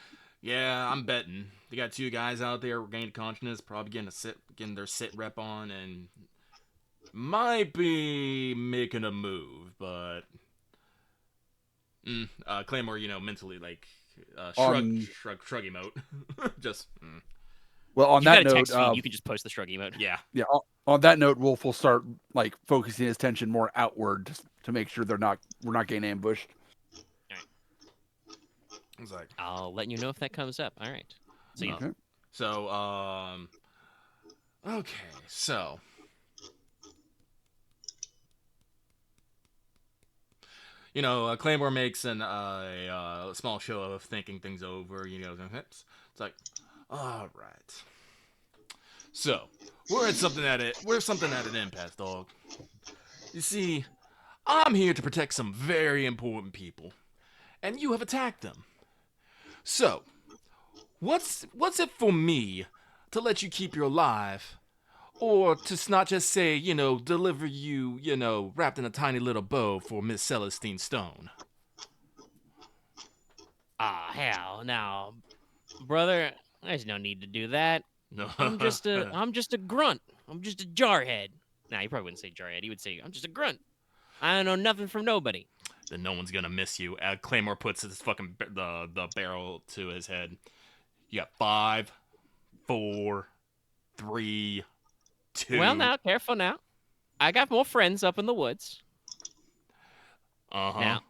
yeah, I'm betting. They got two guys out there gained consciousness, probably getting their sit rep on, and might be making a move, but Claymore, mentally like shrug emote. Just Well, on You got that a text note, feed, you can just post the shrug emote. yeah. yeah. On that note, Wolf will start like focusing his attention more outward to make sure we're not getting ambushed. It's like I'll let you know if that comes up. All right. So No. Okay. so. Okay, so. Claymore makes a small show of thinking things over. It's like, all right. So we're something at an impasse, dog. You see, I'm here to protect some very important people, and you have attacked them. So, what's it for me to let you keep your life? Or to not just say, deliver you, wrapped in a tiny little bow for Miss Celestine Stone. Ah, hell, now, brother, there's no need to do that. No. I'm just a grunt. I'm just a jarhead. Nah, he probably wouldn't say jarhead. He would say, I'm just a grunt. I don't know nothing from nobody. Then no one's gonna miss you. Claymore puts his fucking the barrel to his head. You got 5, 4, 3, 2. Well, now, careful now. I got more friends up in the woods. Now,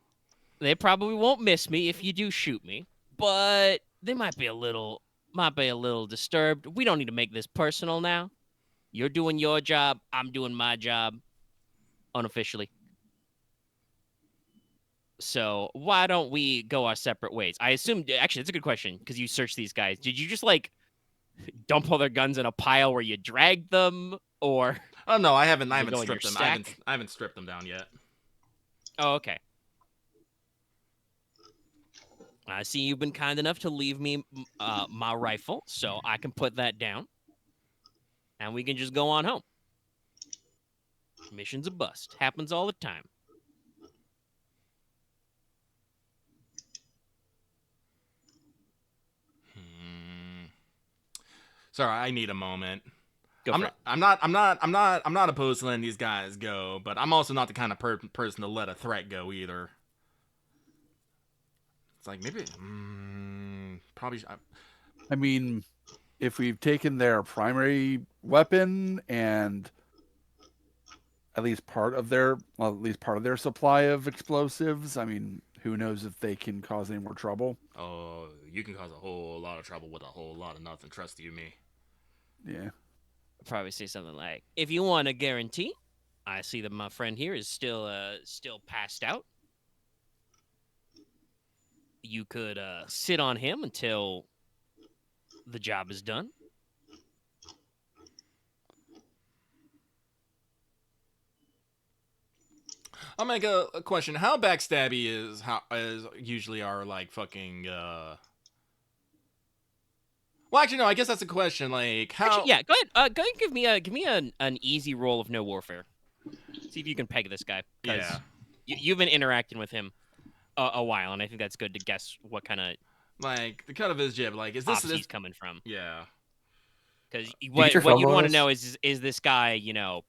they probably won't miss me if you do shoot me, but they might be a little disturbed. We don't need to make this personal now. You're doing your job. I'm doing my job unofficially. So why don't we go our separate ways? I assume, actually, that's a good question because you searched these guys. Did you just dump all their guns in a pile where you dragged them, or? Oh no, I haven't go in your stripped them. stack? I haven't stripped them down yet. Oh, okay. I see you've been kind enough to leave me my rifle, so I can put that down, and we can just go on home. Mission's a bust. Happens all the time. Sorry, I need a moment. Go for it. I'm not opposed to letting these guys go, but I'm also not the kind of person to let a threat go either. It's like maybe probably. I mean, if we've taken their primary weapon and at least part of their supply of explosives, I mean, who knows if they can cause any more trouble? Oh, you can cause a whole lot of trouble with a whole lot of nothing. Trust you me. Yeah. Probably say something like, "If you want a guarantee, I see that my friend here is still passed out. You could sit on him until the job is done." I'll make a question. How backstabby is usually our like fucking Well, actually, no. I guess that's a question. Like, how? Actually, yeah, go ahead. Go ahead and give me an easy roll of no warfare. See if you can peg this guy. 'Cause Yeah. you've been interacting with him a while, and I think that's good to guess what kind of Like the cut of his jib. Like, is ops this? he's coming from. Yeah. Because get what your you'd phone want to bonus? know is this guy,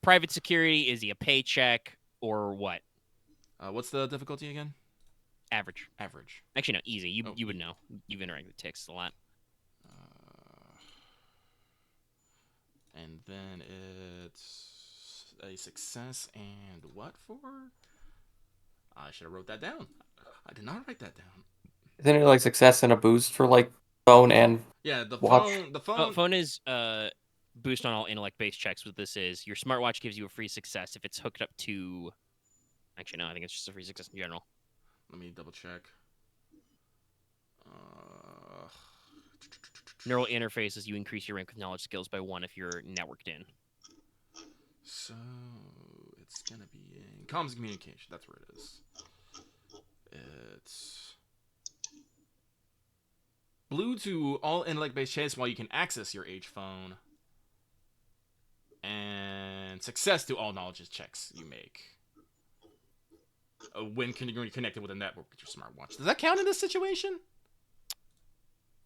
private security? Is he a paycheck or what? What's the difficulty again? Average. Average. Actually, no, easy. You Oh. you would know. You've interacted with ticks a lot. And then it's a success and what for? I should have wrote that down. I did not write that down. Isn't it like success and a boost for like phone and Yeah, the watch? phone. The phone. Phone is boost on all intellect-based checks. What this is, your smartwatch gives you a free success if it's hooked up to. Actually, no. I think it's just a free success in general. Let me double check. Neural interfaces, you increase your rank with knowledge skills by 1 if you're networked in. So it's gonna be in comms and communication. That's where it is. It's blue to all intellect-based checks while you can access your H phone, and success to all knowledge checks you make when you're connected with a network with your smartwatch. Does that count in this situation?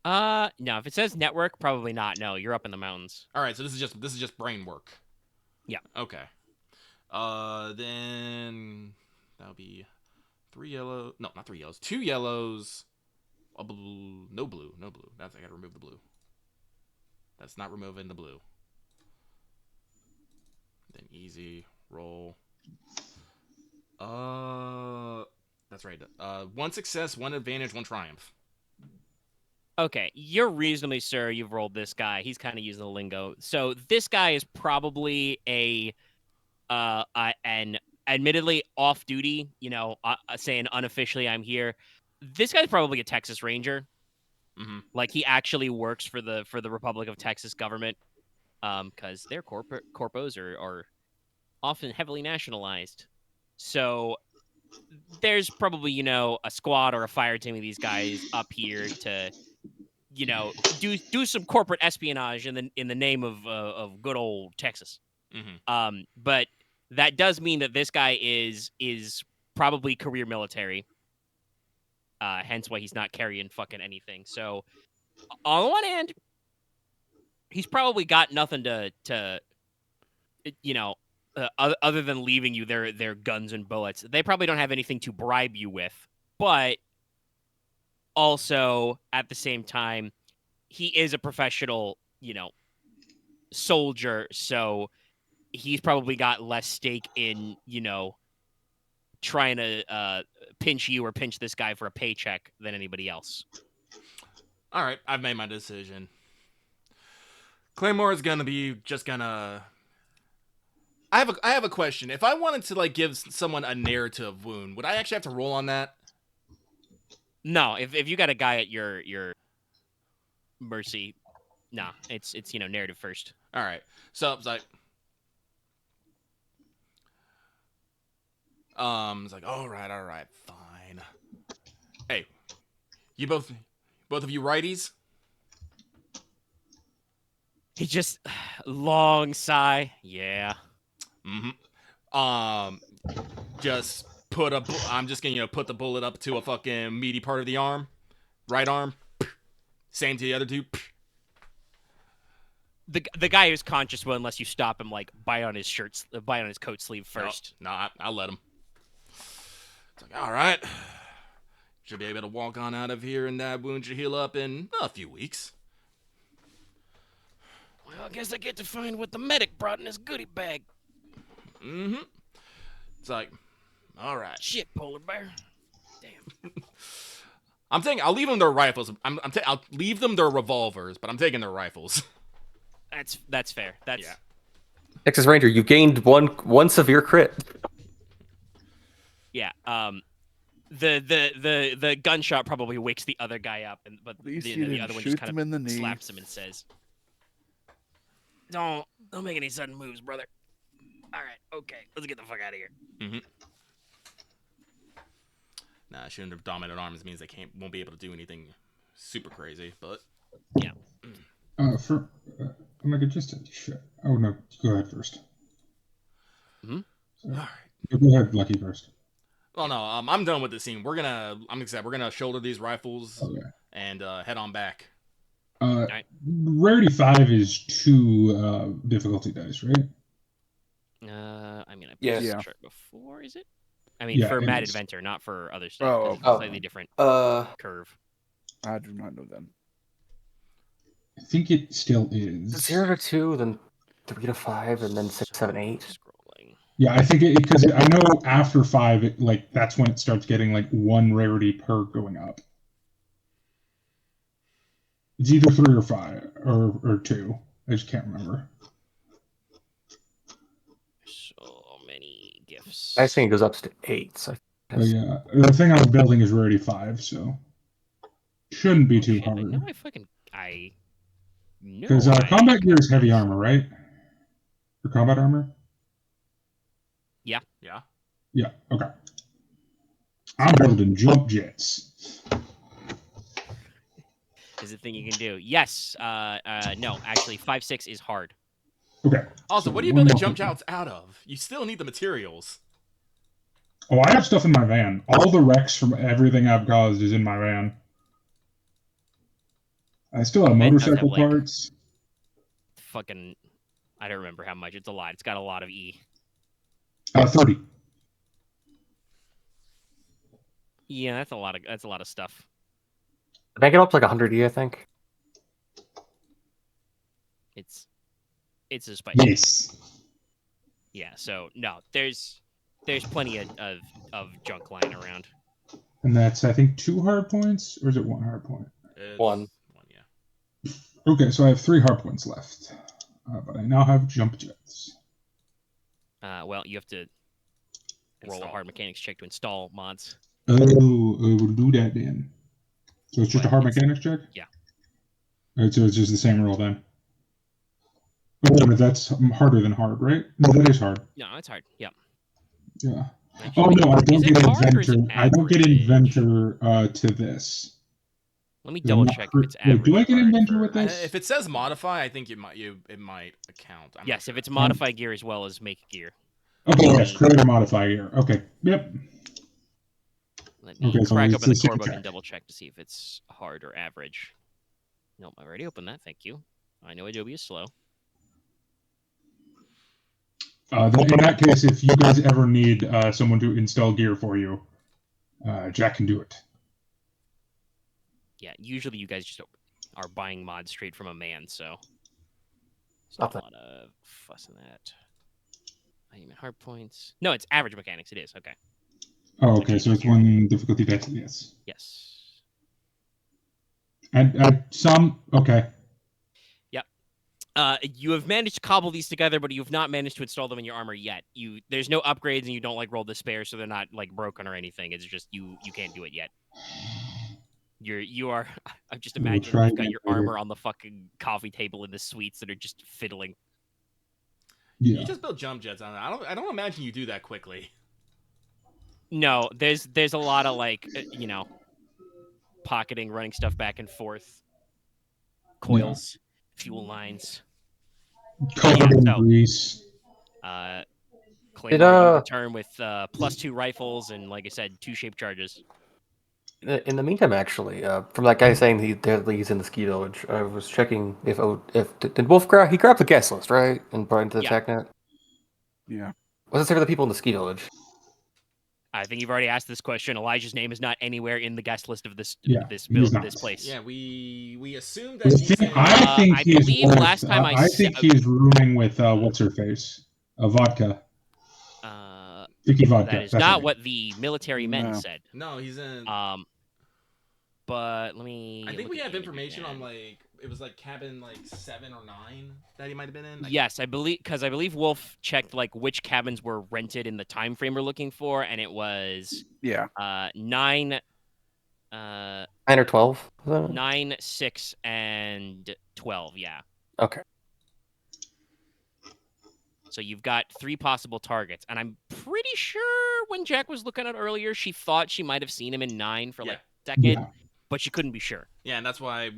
No. If it says network, probably not. No, you're up in the mountains. All right, so this is just brain work. Yeah. Okay. Then that'll be 3 yellow. No, not 3 yellows. 2 yellows. A blue. No blue. No blue. I gotta remove the blue. That's not removing the blue. Then easy roll. That's right. 1 success, 1 advantage, 1 triumph. Okay, you're reasonably sure you've rolled this guy. He's kind of using the lingo. So this guy is probably an admittedly off duty, saying unofficially I'm here. This guy's probably a Texas Ranger. Mm-hmm. Like he actually works for the Republic of Texas government. Because their corpos are often heavily nationalized. So there's probably, a squad or a fire team of these guys up here to do some corporate espionage in the name of good old Texas. Mm-hmm. But that does mean that this guy is probably career military. Hence why he's not carrying fucking anything. So on the one hand, he's probably got nothing to other than leaving you their guns and bullets. They probably don't have anything to bribe you with, but also at the same time, he is a professional, soldier, so he's probably got less stake in, trying to pinch you or pinch this guy for a paycheck than anybody else. All right, I've made my decision. Claymore is gonna. I have a question. If I wanted to like give someone a narrative wound, would I actually have to roll on that? No, if you got a guy at your mercy, nah, it's narrative first. All right, so it's like, it's like, all right, fine. Hey, you both of you righties? He just long sigh. Yeah. Mm-hmm. Just I'm just gonna put the bullet up to a fucking meaty part of the arm, right arm. Same to the other two. The guy who's conscious will, unless you stop him, like bite on his coat sleeve first. No, I'll let him. It's like, all right, should be able to walk on out of here, and that wound should heal up in a few weeks. Well, I guess I get to find what the medic brought in his goodie bag. Mm-hmm. It's like, all right. Shit, polar bear. Damn. I'm saying I'll leave them their rifles. I'll leave them their revolvers, but I'm taking their rifles. That's fair. That's Yeah. Texas Ranger, you gained one severe crit. yeah. The gunshot probably wakes the other guy up, but At least the you other didn't one shoot just kind them in the of knee. slaps him and says, "Don't make any sudden moves, brother. All right, okay, let's get the fuck out of here." Mm-hmm. Nah, shooting their dominant arms means they won't be able to do anything super crazy, but yeah. For Omega, just shit. Oh no, go ahead first. Mm-hmm. So, all right. go ahead, Lucky first. Well, no, I'm done with the scene. We're gonna shoulder these rifles Okay. and head on back. Right. Rarity 5 is 2 difficulty dice, right? I mean, I put Yes. this Yeah. chart before, is it? I mean, Yeah, for it Mad is. Adventure, not for other stuff. Oh, 'cause it's okay. a slightly different curve. I do not know then. I think it still is. 0 to 2, then 3 to 5, and then 6, 7, 8. Scrolling. Yeah, I think because I know after 5, that's when it starts getting 1 rarity per going up. It's either 3 or 5 or 2. I just can't remember. So many gifts. I think it goes up to 8. So But yeah, the thing I was building is rarity 5, so shouldn't be too Shit, I know hard. I know. Because combat gear is heavy armor, right? For combat armor? Yeah. Yeah, okay. I'm building jump jets. Is a thing you can do. Yes. No, actually, 5.6 is hard. Okay. Also, so what are you one building more jump thing. jouts out of? You still need the materials. Oh, I have stuff in my van. All the wrecks from everything I've caused is in my van. I still have Van does have, motorcycle parts. Fucking, I don't remember how much. It's a lot. It's got a lot of E. 30. Yeah, that's a lot of stuff. Did I get up to 100 I think? It's a spice. Yes. Yeah. So no, there's plenty of junk lying around. And that's, I think, 2 hard points? Or is it 1 hard point? It's One. yeah. Okay, so I have 3 hard points left. But I now have jump jets. Well, you have to roll a Install. hard mechanics check to install mods. Oh, we'll do that then. So it's just a hard mechanics check? Yeah. Alright, so it's just the same roll then. Oh, but that's harder than hard, right? No, that is hard. No, it's hard. Yeah. Yeah. Actually, Oh no, I is don't it get hard or is it inventor. I don't get average? inventor to this. Let me I'm double not check sure- if it's wait, average. do I or get hard inventor for- with this? If it says modify, I think it might account. I'm not Yes, sure. if it's modify gear as well as make gear. Okay, yes, create or modify here. Okay, yep. Let me Okay, so crack it's open the the same core book check. and double check to see if it's hard or average. Nope, I already opened that. Thank you. I know Adobe is slow. Then in that case, if you guys ever need someone to install gear for you, Jack can do it. Yeah, usually you guys just are buying mods straight from a man, so there's not a lot of fuss in that. I mean, hard points. No, it's average mechanics. It is okay. Oh, okay, so it's 1 difficulty dice. Yes. Yes. And some okay. You have managed to cobble these together, but you have not managed to install them in your armor yet. There's no upgrades, and you don't roll the spare, so they're not broken or anything. It's just you can't do it yet. You are. I'm just We'll imagining try you've got again your later. armor on the fucking coffee table in the suites that are just fiddling. Yeah. You just build jump jets on it. I don't imagine you do that quickly. No, there's a lot of pocketing, running stuff back and forth, coils, fuel lines. Covered in so- grease. Claymore, you return with +2 rifles and, like I said, 2 shape charges. In the meantime, actually, from that guy saying he's in the ski village, I was checking if did Wolf grab the guest list, right, and brought into the Yeah. TechNet. Yeah. What does it say for the people in the ski village? I think you've already asked this question. Elijah's name is not anywhere in the guest list of this Yeah, this he is build not. this place. Yeah, we assumed I that he's think, I think I he's believe with, last time I think he's rooming with what's her face, vodka, Vicky Vodka. that is That's not right. what the military men No. said. no, he's in. But let me. I think look we at have the image information on again. like it was like cabin like 7 or 9 that he might have been in. Yes, I believe Wolf checked like which cabins were rented in the time frame we're looking for, and it was Yeah. 9, 9 or 12. 9, 6, and 12. Yeah. Okay. So you've got 3 possible targets, and I'm pretty sure when Jack was looking at it earlier, she thought she might have seen him in 9 for like a decade, Yeah. but she couldn't be sure. Yeah, and that's why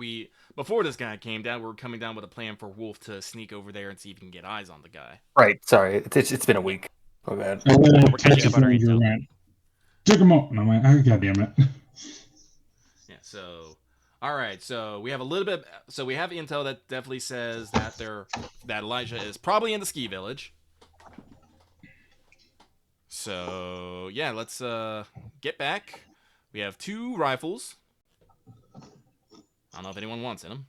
before this guy came down, we were coming down with a plan for Wolf to sneak over there and see if he can get eyes on the guy. Right. Sorry. It's been a week. Oh bad. And then We're catching up Texas on our Ranger intel. went, took him out, and I'm like, oh, God damn it. Yeah, so all right, so we have a little bit. So we have intel that definitely says that that Elijah is probably in the ski village. So yeah, let's get back. We have 2 rifles. I don't know if anyone wants in them.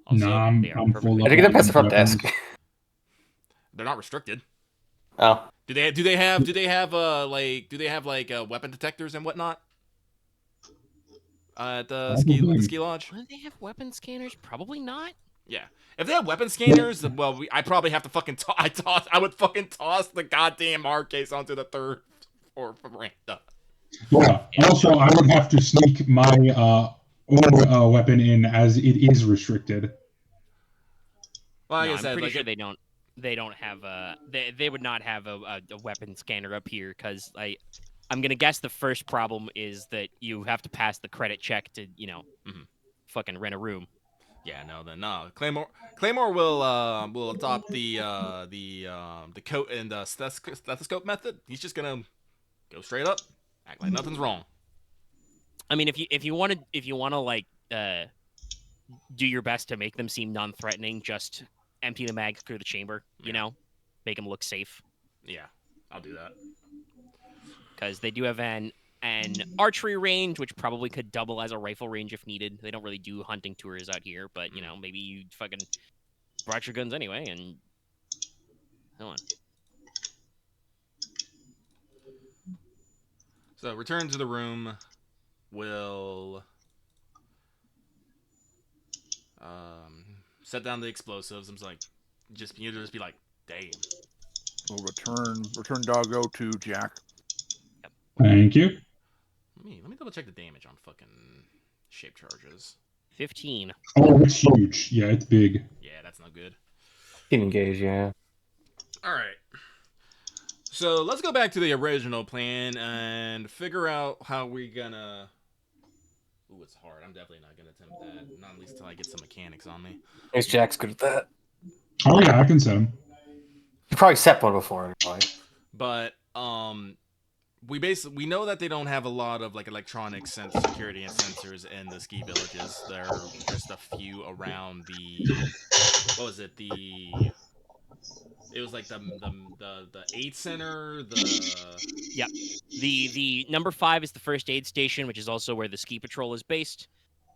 Also, No, I'm they are full perfectly up. I think they're on past the front weapons. desk. They're not restricted. Oh. Do they have weapon detectors and whatnot? At the ski lodge? Do they have weapon scanners? Probably not. Yeah. If they have weapon scanners, then, well, I probably have to fucking I would fucking toss the goddamn hard case onto the 3rd floor veranda. Yeah. Also, I would have to sneak my own weapon in as it is restricted. Well, like No, I I'm said, pretty like sure they don't. They don't have they would not have a weapon scanner up here because I'm gonna guess the first problem is that you have to pass the credit check to fucking rent a room. Yeah, no. Claymore will adopt the coat and stethoscope method. He's just gonna go straight up, act like nothing's wrong. I mean, if you want to like do your best to make them seem non-threatening, just empty the mag through the chamber. You know, make them look safe. Yeah, I'll do that. Because they do have an archery range, which probably could double as a rifle range if needed. They don't really do hunting tours out here, but you know, maybe you fucking brought your guns anyway and hold on. So return to the room. Will set down the explosives. I'm like, you just be like, damn. We'll return doggo to Jack. Thank you. Let me double check the damage on fucking shape charges. 15. Oh, it's huge. Yeah, it's big. Yeah, that's not good. Didn't engage, yeah. All right. So let's go back to the original plan and figure out how we're gonna. Ooh, it's hard. I'm definitely not gonna attempt that. Not at least until I get some mechanics on me. Thanks, Jack's good at that. Oh, yeah, I can set him. You probably set one before. Probably. But we know that they don't have a lot of like electronic security and sensors in the ski villages. There are just a few around the what was it? It was like the aid center. The number 5 is the first aid station, which is also where the ski patrol is based.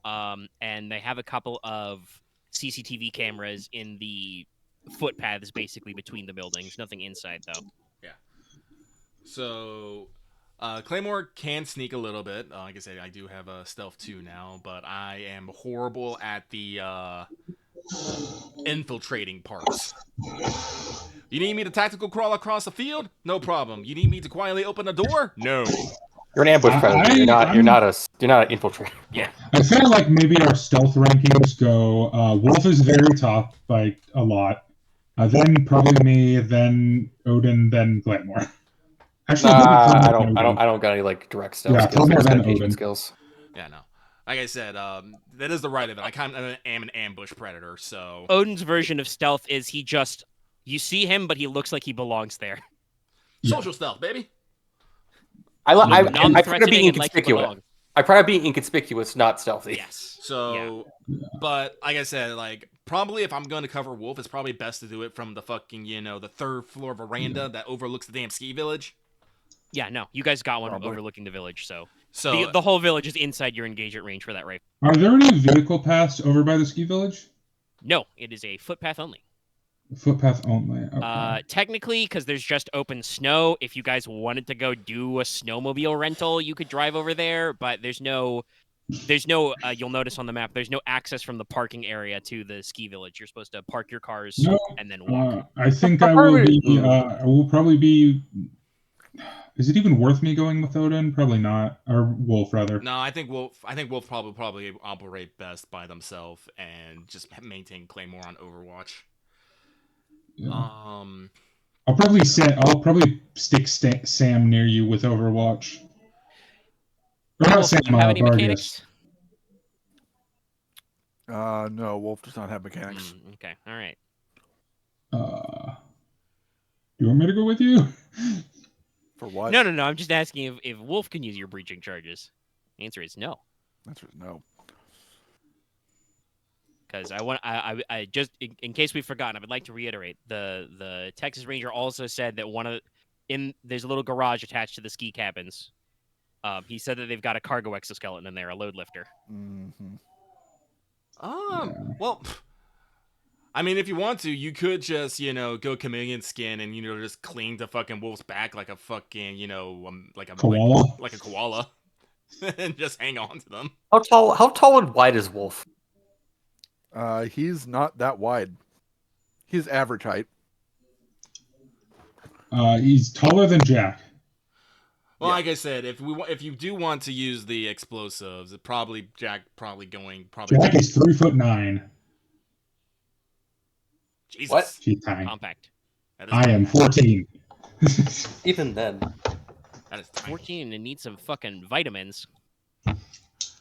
And they have a couple of CCTV cameras in the footpaths, basically between the buildings. Nothing inside though. Yeah. So, Claymore can sneak a little bit. Like I said, I do have a stealth 2 now, but I am horrible at the infiltrating parts. You need me to tactical crawl across the field? No problem. You need me to quietly open the door? No. You're an ambush predator. You're not an infiltrator. Yeah. I feel like maybe our stealth rankings go Wolf is very top by a lot. Then probably me, then Odin, then Claymore. Actually, I don't got any like direct stealth skills. I just got engagement skills. Yeah, no. Like I said, that is the right of it. I kind of am an ambush predator, so. Odin's version of stealth is you see him, but he looks like he belongs there. Social stealth, baby. I try to be and like you inconspicuous. belong. I try to be inconspicuous, not stealthy. Yes. So, but like I said, like probably if I'm going to cover Wolf, it's probably best to do it from the fucking the 3rd floor veranda that overlooks the damn ski village. Yeah, no, you guys got one Probably. overlooking the village, so So the whole village is inside your engagement range for that rifle. Are there any vehicle paths over by the ski village? No, it is a footpath only. Footpath only. Okay. Technically, because there's just open snow. If you guys wanted to go do a snowmobile rental, you could drive over there, but there's no. You'll notice on the map, there's no access from the parking area to the ski village. You're supposed to park your cars No, and then walk. I think I will be. I will probably be. Is it even worth me going with Odin? Probably not. Or Wolf, rather. no, I think Wolf probably operate best by themselves and just maintain Claymore on Overwatch. Yeah. Um, I'll probably stick Sam near you with Overwatch. Or not Wolf, Sam, do you have any Vargas. mechanics? No, Wolf does not have mechanics. Okay, all right. Do you want me to go with you? For what? No. I'm just asking if Wolf can use your breaching charges. The answer is no. That's no. Because I just in case we've forgotten, I would like to reiterate the Texas Ranger also said that there's a little garage attached to the ski cabins. He said that they've got a cargo exoskeleton in there, a load lifter. Mm-hmm. Well, I mean, if you want to, you could just, go chameleon skin and, just cling the fucking wolf's back like a fucking, like a Koala? like a koala, and just hang on to them. How tall and wide is Wolf? He's not that wide. He's average height. He's taller than Jack. Well, Yeah. like I said, if you do want to use the explosives, Jack Jack is 3'9". Jesus. What? She's tiny. Compact. That is I am 14. Even then. That is tiny. 14 and needs some fucking vitamins.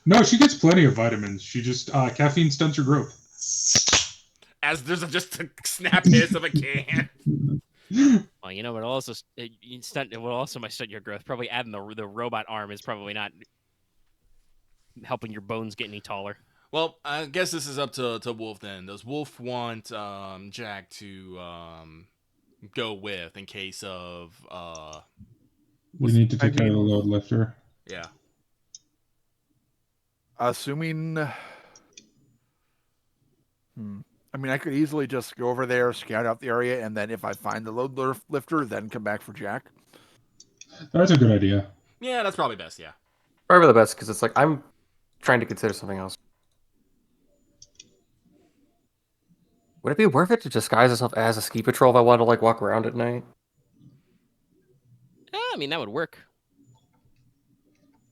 No, she gets plenty of vitamins. She just caffeine stunts her growth. As there's just a snap hiss of a can. Well, it will also might stunt your growth. Probably adding the robot arm is probably not helping your bones get any taller. Well, I guess this is up to Wolf then. Does Wolf want Jack to go with in case of We need to take care of the load lifter. yeah. Assuming. I mean, I could easily just go over there, scout out the area, and then if I find the load lifter, then come back for Jack. That's a good idea. Yeah, that's probably best, yeah. Probably the best, because it's like, I'm trying to consider something else. Would it be worth it to disguise myself as a ski patrol if I wanted to, walk around at night? I mean, that would work.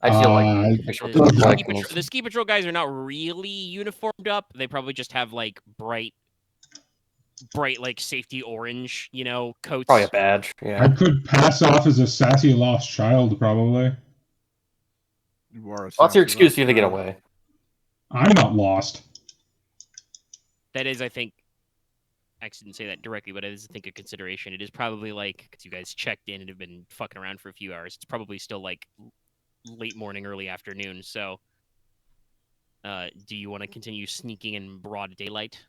I feel like The ski patrol guys are not really uniformed up. They probably just have bright safety orange, coats. probably a badge. Yeah. I could pass off as a sassy lost child, probably. You are a What's your sassy excuse for you to get child. away? I'm not lost. That is, I think, I didn't say that directly, but it is, I think, a consideration. It is probably because you guys checked in and have been fucking around for a few hours. It's probably still late morning, early afternoon. So, do you want to continue sneaking in broad daylight?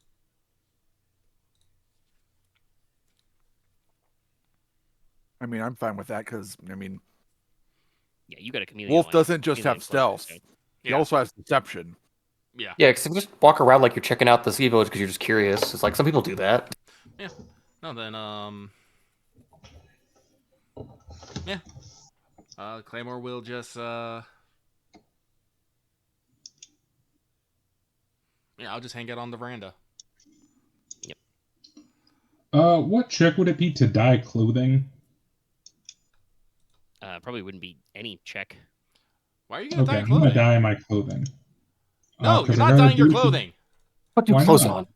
I mean, I'm fine with that because, Yeah, you got a chameleon. Wolf doesn't just have chameleon cloak, stealth. so- He Yeah. also has deception. Yeah. Yeah, because if you just walk around like you're checking out the ski village because you're just curious, it's like some people do that. No, then yeah. Claymore will just yeah, I'll just hang out on the veranda. What check would it be to dye clothing? Probably wouldn't be any check. Why are you gonna Okay, dye I'm gonna clothing? dye my clothing. No, 'Cause you're I not gotta dyeing your do- clothing. Put new Why clothes not? on.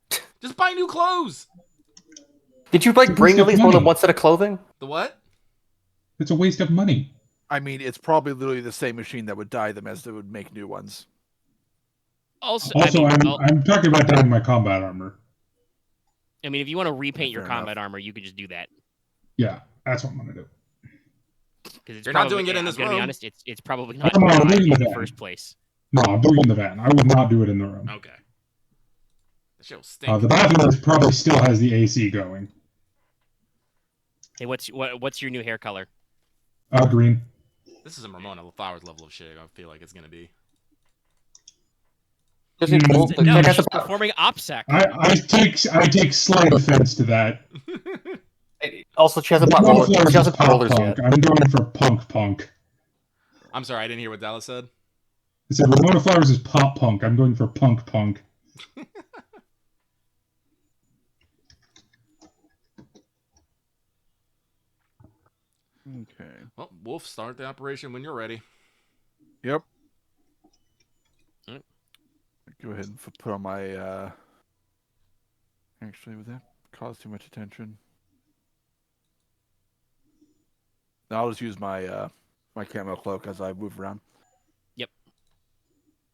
Just buy new clothes. Did you It's a bring waste at of least more than money. one set of clothing? The what? It's a waste of money. I mean, it's probably literally the same machine that would dye them as that would make new ones. Also, Also, I'm talking about dyeing my combat armor. if you want to repaint your Fair combat armor, you could just do that. Yeah, that's what I'm gonna do. Because it's You're not probably- doing it in this I'm gonna be room. honest, it's probably not No, I'm dyed doing in the the van. first place. No, I'm doing it in the van. I would not do it in the room. Okay. The shit'll stink. The bathroom probably still has the AC going. Hey, what's your new hair color? Green. This is a Ramona Flowers level of shit. I feel like it's gonna be. Just need Mm, full, No, check out she's the power. performing OPSEC. I take slight offense to that. Also, she hasn't Ramona bought Flowers she is hasn't bought pop rollers punk. yet. I'm going for punk. I'm sorry, I didn't hear what Dallas said. I said Ramona Flowers is pop punk. I'm going for punk. Okay. Well, Wolf, start the operation when you're ready. Yep. Alright. Go ahead and put on my. Actually, would that cause too much attention? No, I'll just use my my camo cloak as I move around. Yep.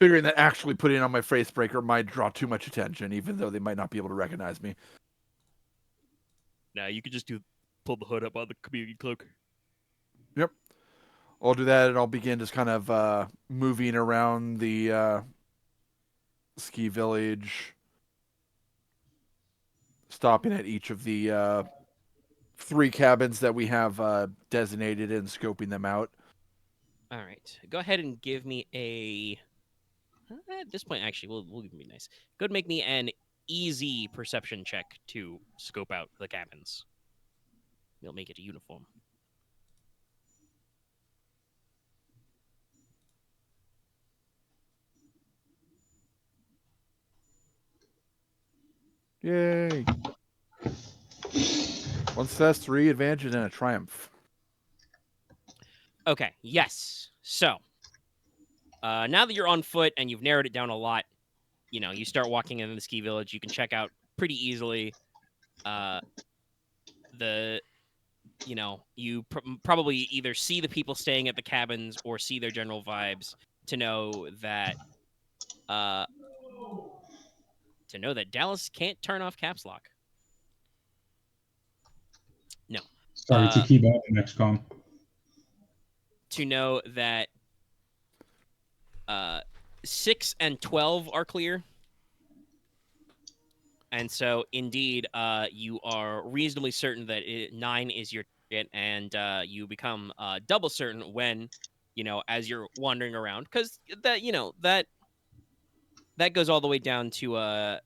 Figuring that actually putting on my face breaker might draw too much attention, even though they might not be able to recognize me. No, you could just pull the hood up on the community cloak. Yep. I'll do that, and I'll begin just kind of moving around the ski village, stopping at each of the 3 cabins that we have designated and scoping them out. All right. Go ahead and give me a. At this point, actually, we'll be nice. Go ahead and make me an easy perception check to scope out the cabins. We'll make it a uniform. Yay! 1 success, 3 advantages, and a triumph. Okay. Yes. So, now that you're on foot and you've narrowed it down a lot, you start walking into the ski village. You can check out pretty easily. You probably either see the people staying at the cabins or see their general vibes to know that Dallas can't turn off caps lock. No. Sorry, it's a keyboard in XCOM. To know that 6 and 12 are clear. And so, indeed, you are reasonably certain that 9 is your target, and you become double certain when, as you're wandering around, because that goes all the way down to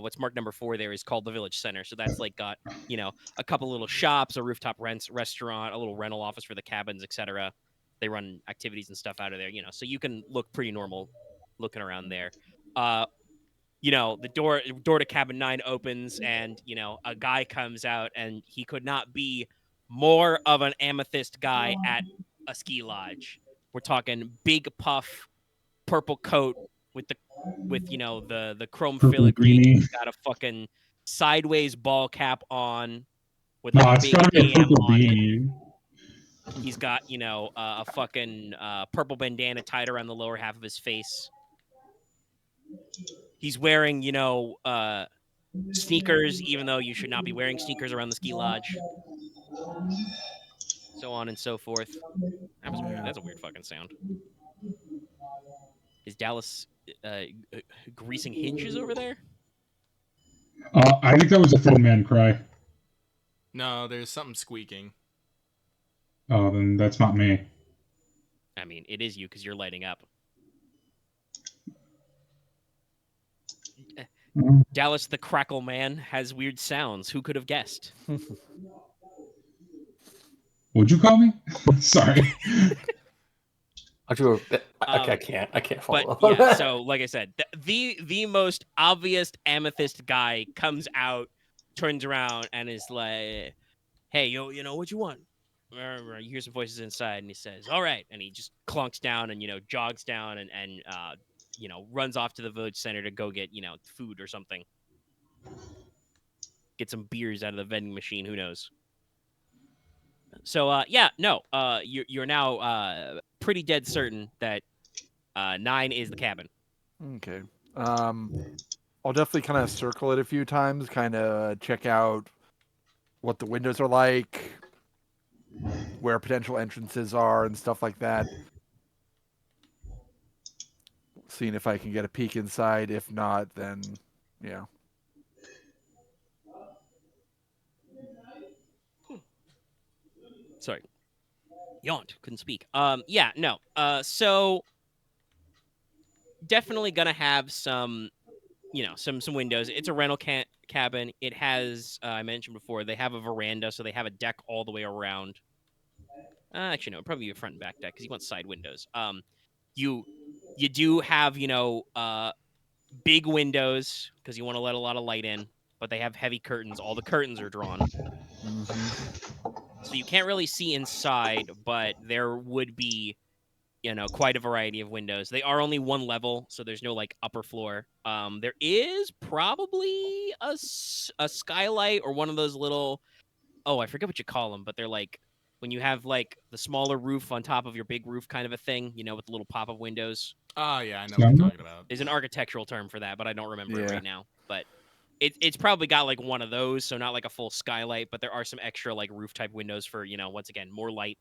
what's marked number 4 there is called the Village Center. So that's like got, a couple little shops, a rooftop restaurant, a little rental office for the cabins, etc. They run activities and stuff out of there, so you can look pretty normal looking around there. The door to cabin 9 opens, and a guy comes out, and he could not be more of an amethyst guy at a ski lodge. We're talking big puff, purple coat with the chrome Purple filigree. beanie. He's got a fucking sideways ball cap on with No, like a it's big gotta be a AM purple on it. beanie. He's got a fucking purple bandana tied around the lower half of his face. He's wearing, sneakers, even though you should not be wearing sneakers around the ski lodge. So on and so forth. That was weird. That's a weird fucking sound. Is Dallas greasing hinges over there? I think that was a Thin Man cry. No, there's something squeaking. Oh, then that's not me. I mean, it is you because you're lighting up. Dallas the Crackle Man has weird sounds. Who could have guessed? What'd you call me? Sorry. I can't follow. But yeah, so like I said, the most obvious amethyst guy comes out, turns around, and is like, "Hey, what you want?" You hear some voices inside, and he says, "All right," and he just clunks down and jogs down and runs off to the village center to go get food or something, get some beers out of the vending machine. Who knows? So you're now pretty dead certain that 9 is the cabin. Okay. I'll definitely kind of circle it a few times, kind of check out what the windows are like, where potential entrances are, and stuff like that. Seeing if I can get a peek inside. If not, then yeah. Sorry. Yawned, couldn't speak. Yeah, no. So definitely gonna have some, some windows. It's a rental cabin. It has, I mentioned before, they have a veranda, so they have a deck all the way around. Actually, no, probably a front and back deck because you want side windows. You do have, big windows because you want to let a lot of light in, but they have heavy curtains. All the curtains are drawn. So you can't really see inside, but there would be, quite a variety of windows. They are only one level, so there's no like upper floor. There is probably a skylight or one of those little, oh, I forget what you call them, but they're like when you have like the smaller roof on top of your big roof kind of a thing, with the little pop-up windows. Oh, yeah, I know what you're talking about. There's an architectural term for that, but I don't remember it Yeah. right now. But it's probably got like one of those, so not like a full skylight, but there are some extra like roof type windows for, once again, more light.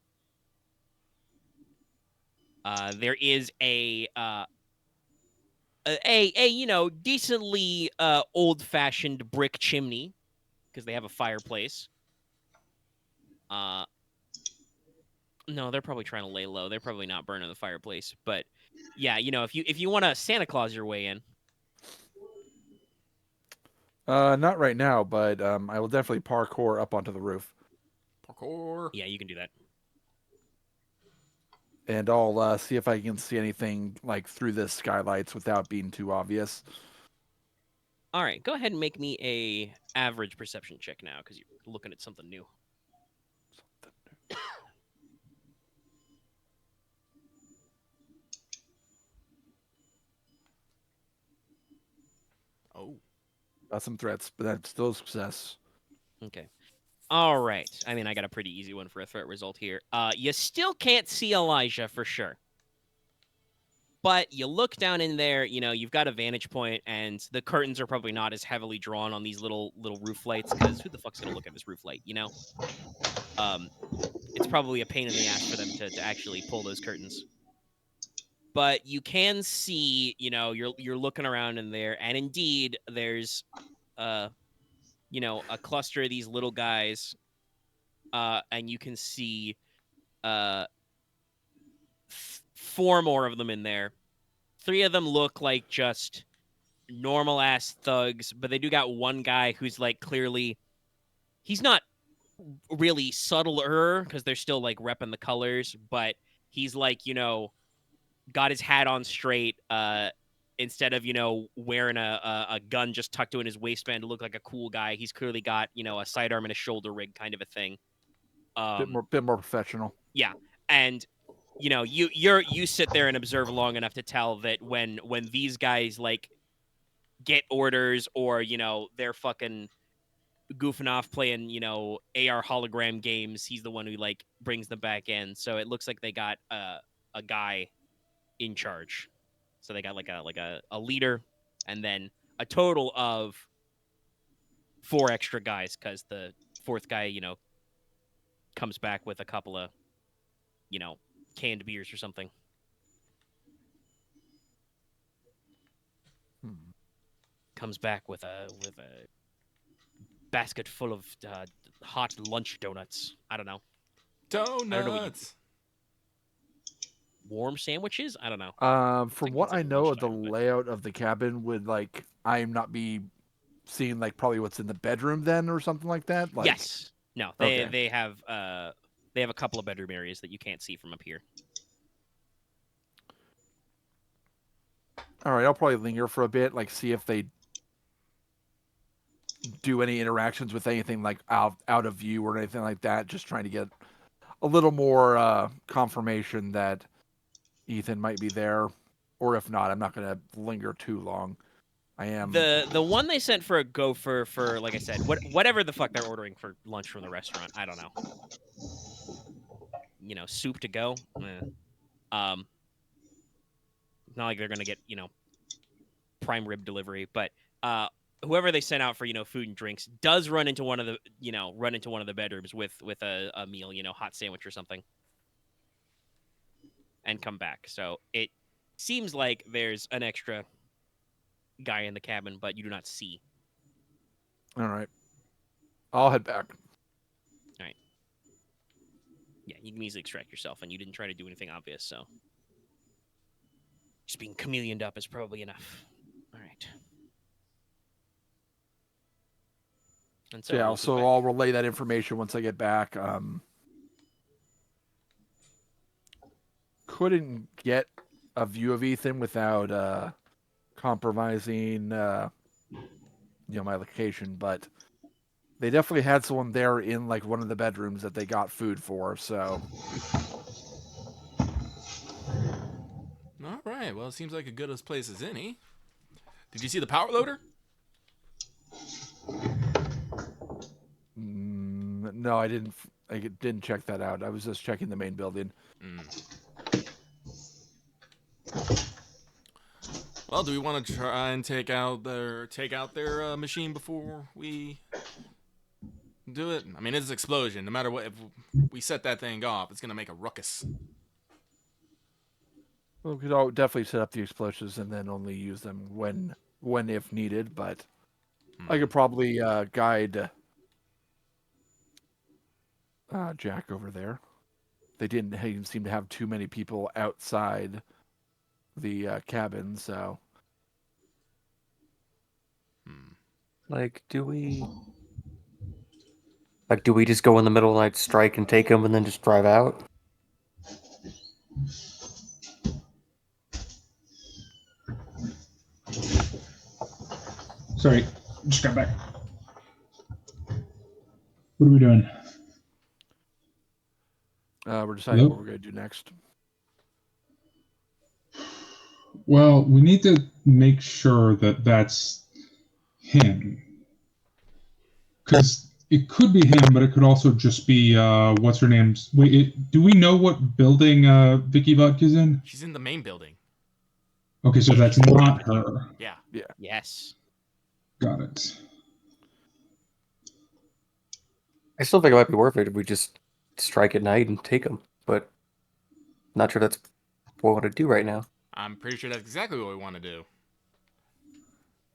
There is a decently old fashioned brick chimney because they have a fireplace. No, they're probably trying to lay low. They're probably not burning the fireplace, but yeah, if you want to Santa Claus your way in. Not right now, but I will definitely parkour up onto the roof, Parkour. Yeah, you can do that. and I'll see if I can see anything like through the skylights without being too obvious. All right, go ahead and make me a average perception check now because you're looking at something new. Oh. Got some threats, but that's still a success. Okay. All right. I mean, I got a pretty easy one for a threat result here. You still can't see Elijah for sure. But you look down in there, you've got a vantage point, and the curtains are probably not as heavily drawn on these little roof lights, because who the fuck's going to look at this roof light, It's probably a pain in the ass for them to actually pull those curtains. But you can see, you're looking around in there, and indeed, there's, a cluster of these little guys, and you can see, 4 more of them in there. 3 of them look like just normal ass thugs, but they do got one guy who's like clearly, he's not really subtler because they're still like repping the colors, but he's like, got his hat on straight, instead of, wearing a gun just tucked in his waistband to look like a cool guy. He's clearly got, a sidearm and a shoulder rig kind of a thing. Bit more professional. Yeah. And you sit there and observe long enough to tell that when these guys like get orders or they're fucking goofing off playing AR hologram games, he's the one who like brings them back in. So it looks like they got a guy in charge. So they got like a leader and then a total of 4 extra guys because the 4th guy comes back with a couple of canned beers or something. Comes back with a basket full of hot lunch donuts. I don't know. Donuts. Warm sandwiches? I don't know. From Like, what it's like I a know of the lunchtime, but- layout of the cabin, would like I'm not be seeing like probably what's in the bedroom then or something like that. Like, Yes. No. They have a couple of bedroom areas that you can't see from up here. All right, I'll probably linger for a bit, like see if they do any interactions with anything like out of view or anything like that. Just trying to get a little more confirmation that Ethan might be there, or if not, I'm not going to linger too long. I am The one they sent for a gopher for, like I said, whatever the fuck they're ordering for lunch from the restaurant. I don't know. Soup to go. Not like they're gonna get prime rib delivery, but whoever they sent out for food and drinks does run into one of the bedrooms with a meal, hot sandwich or something, and come back. So it seems like there's an extra guy in the cabin, but you do not see. all right. I'll head back. Yeah, you can easily extract yourself, and you didn't try to do anything obvious, so just being chameleoned up is probably enough. All right. And so, Yeah, Wolf is so back. I'll relay that information once I get back. Couldn't get a view of Ethan without compromising, my location, but they definitely had someone there in like one of the bedrooms that they got food for. So, All right. Well, it seems like a good as place as any. Did you see the power loader? no, I didn't. I didn't check that out. I was just checking the main building. Well, do we want to try and take out their machine before we do it? I mean, it's an explosion. No matter what, if we set that thing off, it's gonna make a ruckus. Well, we could all definitely set up the explosives and then only use them when if needed. But I could probably guide Jack over there. They didn't seem to have too many people outside the cabin, so. Like, do we just go in the middle of the night, strike and take them, and then just drive out? Sorry, just got back. What are we doing? We're deciding what we're going to do next. Well, we need to make sure that that's him. Because it could be him, but it could also just be, what's her name's... Wait, do we know what building Vicky Vodka's in? She's in the main building. Okay, so that's not her. Yeah. Yes. Got it. I still think it might be worth it if we just strike at night and take them, but not sure that's what we want to do right now. I'm pretty sure that's exactly what we want to do.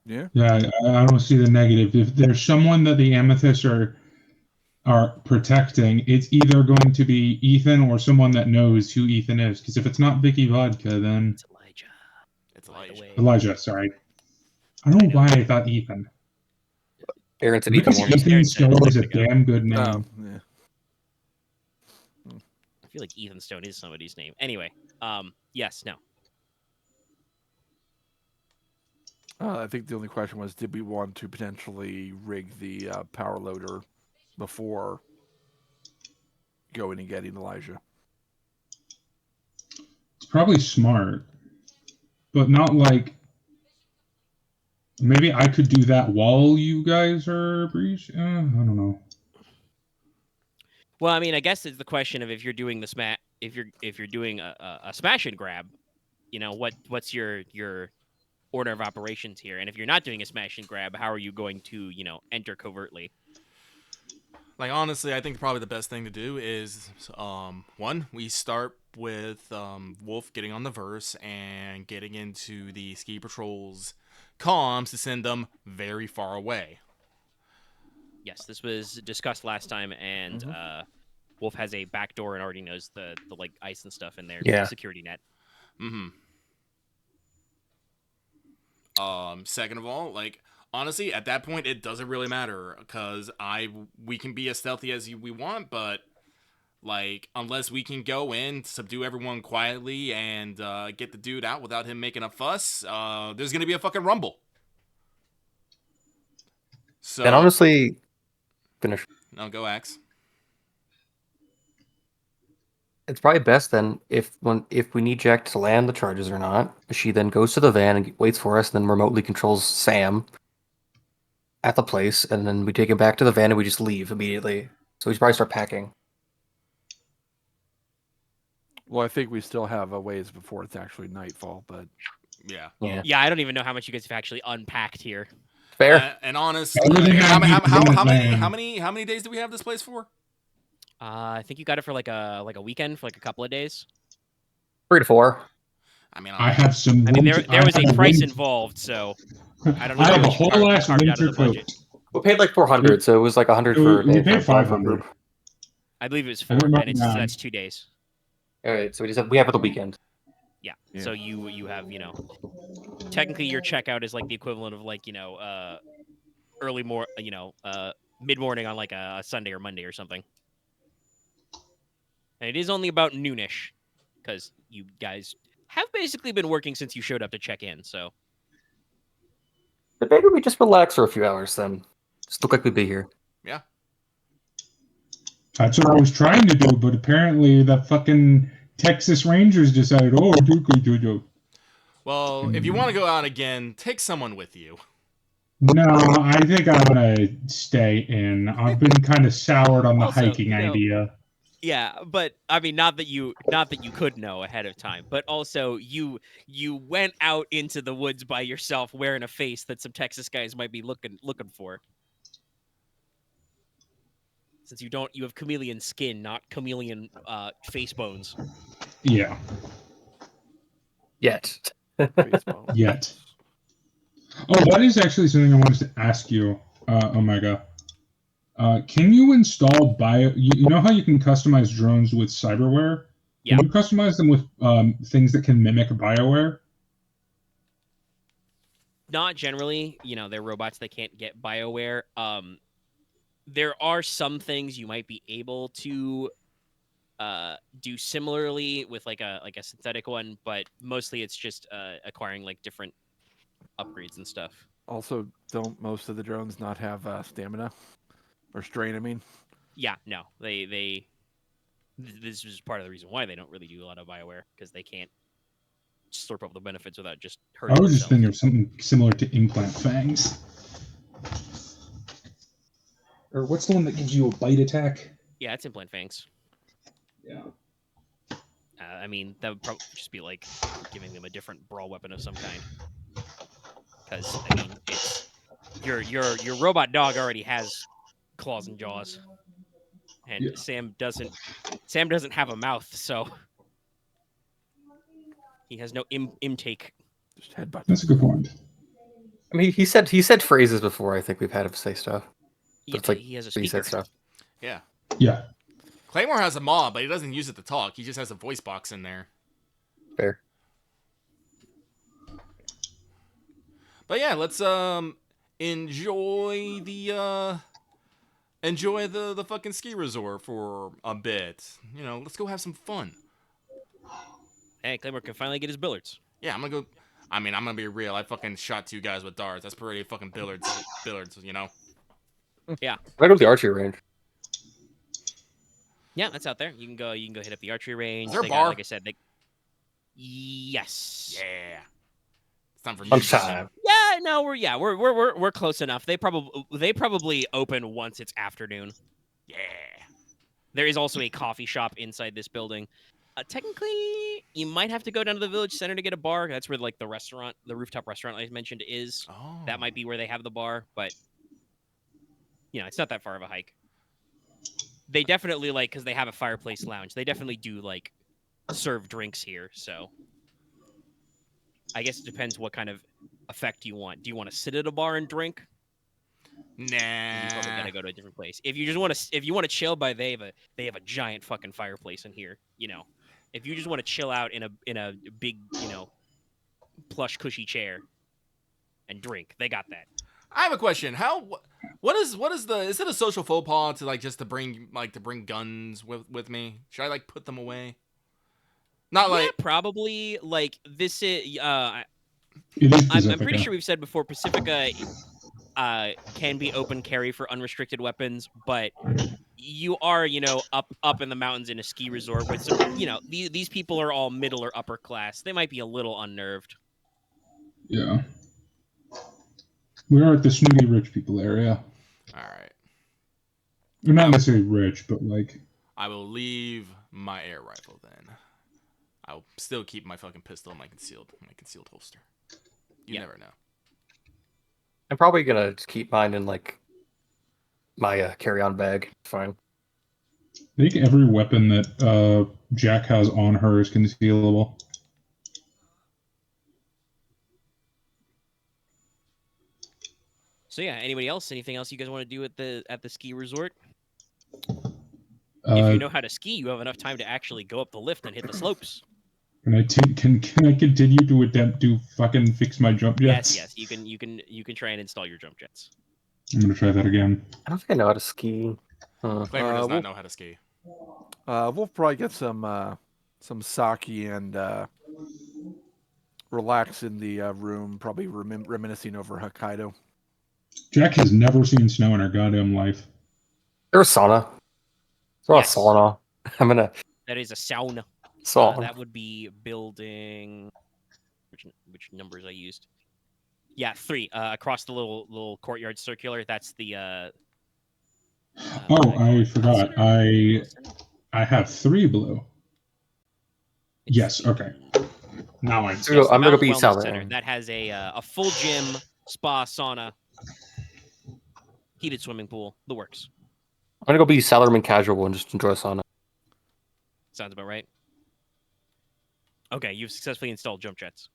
Yeah. Yeah, I don't see the negative. If there's someone that the Amethysts are protecting, it's either going to be Ethan or someone that knows who Ethan is. Because if it's not Vicky Vodka, then It's Elijah. It's By the Elijah. way. Elijah. Sorry, I don't know why I thought Ethan. Aaron said Ethan Because wants Ethan Stone is a damn good name. Yeah. I feel like Ethan Stone is somebody's name. Anyway, yes, no. I think the only question was, did we want to potentially rig the power loader before going and getting Elijah? It's probably smart, but not like. Maybe I could do that while you guys are breach. I don't know. Well, I mean, I guess it's the question of if you're doing the if you're doing a smash and grab, what's your order of operations here? And if you're not doing a smash and grab, how are you going to, enter covertly? Like, honestly, I think probably the best thing to do is, one, we start with Wolf getting on the verse and getting into the ski patrol's comms to send them very far away. Yes, this was discussed last time, and Wolf has a back door and already knows the like ice and stuff in there. Yeah. Security net. Second of all, like, honestly, at that point, it doesn't really matter because we can be as stealthy as we want, but like, unless we can go in, subdue everyone quietly, and get the dude out without him making a fuss, there's gonna be a fucking rumble. So, And honestly, finish. no, go Axe. It's probably best then if we need Jack to land the charges or not, she then goes to the van and waits for us, and then remotely controls Sam at the place, and then we take him back to the van and we just leave immediately. So we should probably start packing. Well, I think we still have a ways before it's actually nightfall, but Yeah. Yeah, I don't even know how much you guys have actually unpacked here. Fair. And honestly, Everything how I many days do we have this place for? I think you got it for like a weekend, for like a couple of days. 3 to 4. I mean, I have some. I mean, there was a price winter- involved, so I don't know. I how have a much you whole ass carved out of winter the budget. coat. We paid like 400, so it was like 100 for a We day. paid for a 500. I believe it was I 4, remember and now. that's 2 days. All right, so we have it the weekend. Yeah. Yeah. So you have technically your checkout is like the equivalent of like early mid morning on like a Sunday or Monday or something. And it is only about noonish, because you guys have basically been working since you showed up to check in. So But maybe we just relax for a few hours then. Just look like we'd be here. Yeah. That's what I was trying to do, but apparently the fucking Texas Rangers decided, oh, do. Well, if you want to go out again, take someone with you. No, I think I'm gonna stay in. I've been kind of soured on the Also, hiking idea. yeah, but I mean, not that you could know ahead of time, but also you went out into the woods by yourself wearing a face that some Texas guys might be looking for. Since you have chameleon skin, not chameleon face bones. Yeah, Yet. Baseball. yet. Oh, that is actually something I wanted to ask you, Omega. Can you install You know how you can customize drones with cyberware? Yeah. Can you customize them with things that can mimic Bioware? Not generally, they're robots that can't get BioWare. There are some things you might be able to do similarly with like a synthetic one, but mostly it's just acquiring like different upgrades and stuff. Also, don't most of the drones not have stamina or strain? I mean, Yeah, no, this is part of the reason why they don't really do a lot of BioWare, because they can't slurp up the benefits without just hurting I was just themselves. thinking of something similar to implant fangs. Or what's the one that gives you a bite attack? Yeah, it's implant fangs. Yeah. I mean, that would probably just be like giving them a different brawl weapon of some kind. Because I mean, it's your robot dog already has claws and jaws, and Yeah. Sam doesn't have a mouth, so he has no intake. just headbutt. That's a good point. I mean, he said phrases before. I think we've had him say stuff. Yeah, It's like he has a he speaker. said stuff. Yeah. Yeah. Claymore has a maw, but he doesn't use it to talk. He just has a voice box in there. Fair. But yeah, let's enjoy the fucking ski resort for a bit. Let's go have some fun. Hey, Claymore can finally get his billiards. Yeah, I'm gonna go. I mean, I'm gonna be real. I fucking shot 2 guys with darts. That's pretty fucking billiards, Yeah, Right over the archery range. yeah, that's out there. You can go hit up the archery range. Is there a They bar? got, like I said, yes. Yeah. It's time for Lunchtime. Yeah, no, we're close enough. They probably open once it's afternoon. Yeah. There is also a coffee shop inside this building. Technically, you might have to go down to the village center to get a bar. That's where like the rooftop restaurant I mentioned is. Oh. That might be where they have the bar, but it's not that far of a hike. They definitely because they have a fireplace lounge. They definitely do serve drinks here. So I guess it depends what kind of effect you want. Do you want to sit at a bar and drink? You probably Nah. gotta go to a different place. If you want to chill, they have a giant fucking fireplace in here. If you just want to chill out in a big plush cushy chair and drink, they got that. I have a question. What is is it a social faux pas to bring guns with me? Should I put them away? Not Yeah, probably. This is. It is I'm pretty sure we've said before. Pacifica can be open carry for unrestricted weapons, but you are up in the mountains in a ski resort with some these people are all middle or upper class. They might be a little unnerved. Yeah. We are at the snooty rich people area. All right. We're not necessarily rich, but I will leave my air rifle then. I'll still keep my fucking pistol in my concealed holster. You never know. I'm probably gonna just keep mine in my carry-on bag. Fine. I think every weapon that Jack has on her is concealable. So yeah, anybody else? Anything else you guys want to do at the ski resort? If you know how to ski, you have enough time to actually go up the lift and hit the slopes. Can I continue to attempt to fucking fix my jump jets? Yes, you can try and install your jump jets. I'm gonna try that again. I don't think I know how to ski. Claymore does not know how to ski. We'll probably get some sake and relax in the room, probably reminiscing over Hokkaido. Jack has never seen snow in her goddamn life. There's sauna. There's Yes. a sauna. I'm gonna That is a sauna. sauna. That would be building. Which numbers I used? Yeah, 3. Across the little courtyard circular. That's the. I forgot. I have 3 blue. Yes. Okay. Now I'm. I'm gonna Mountain be Wellness south. Center. That has a full gym, spa, sauna, heated swimming pool, the works. I'm gonna go be Sailorman casual and just enjoy sauna. Sounds about right. Okay, you've successfully installed jump jets.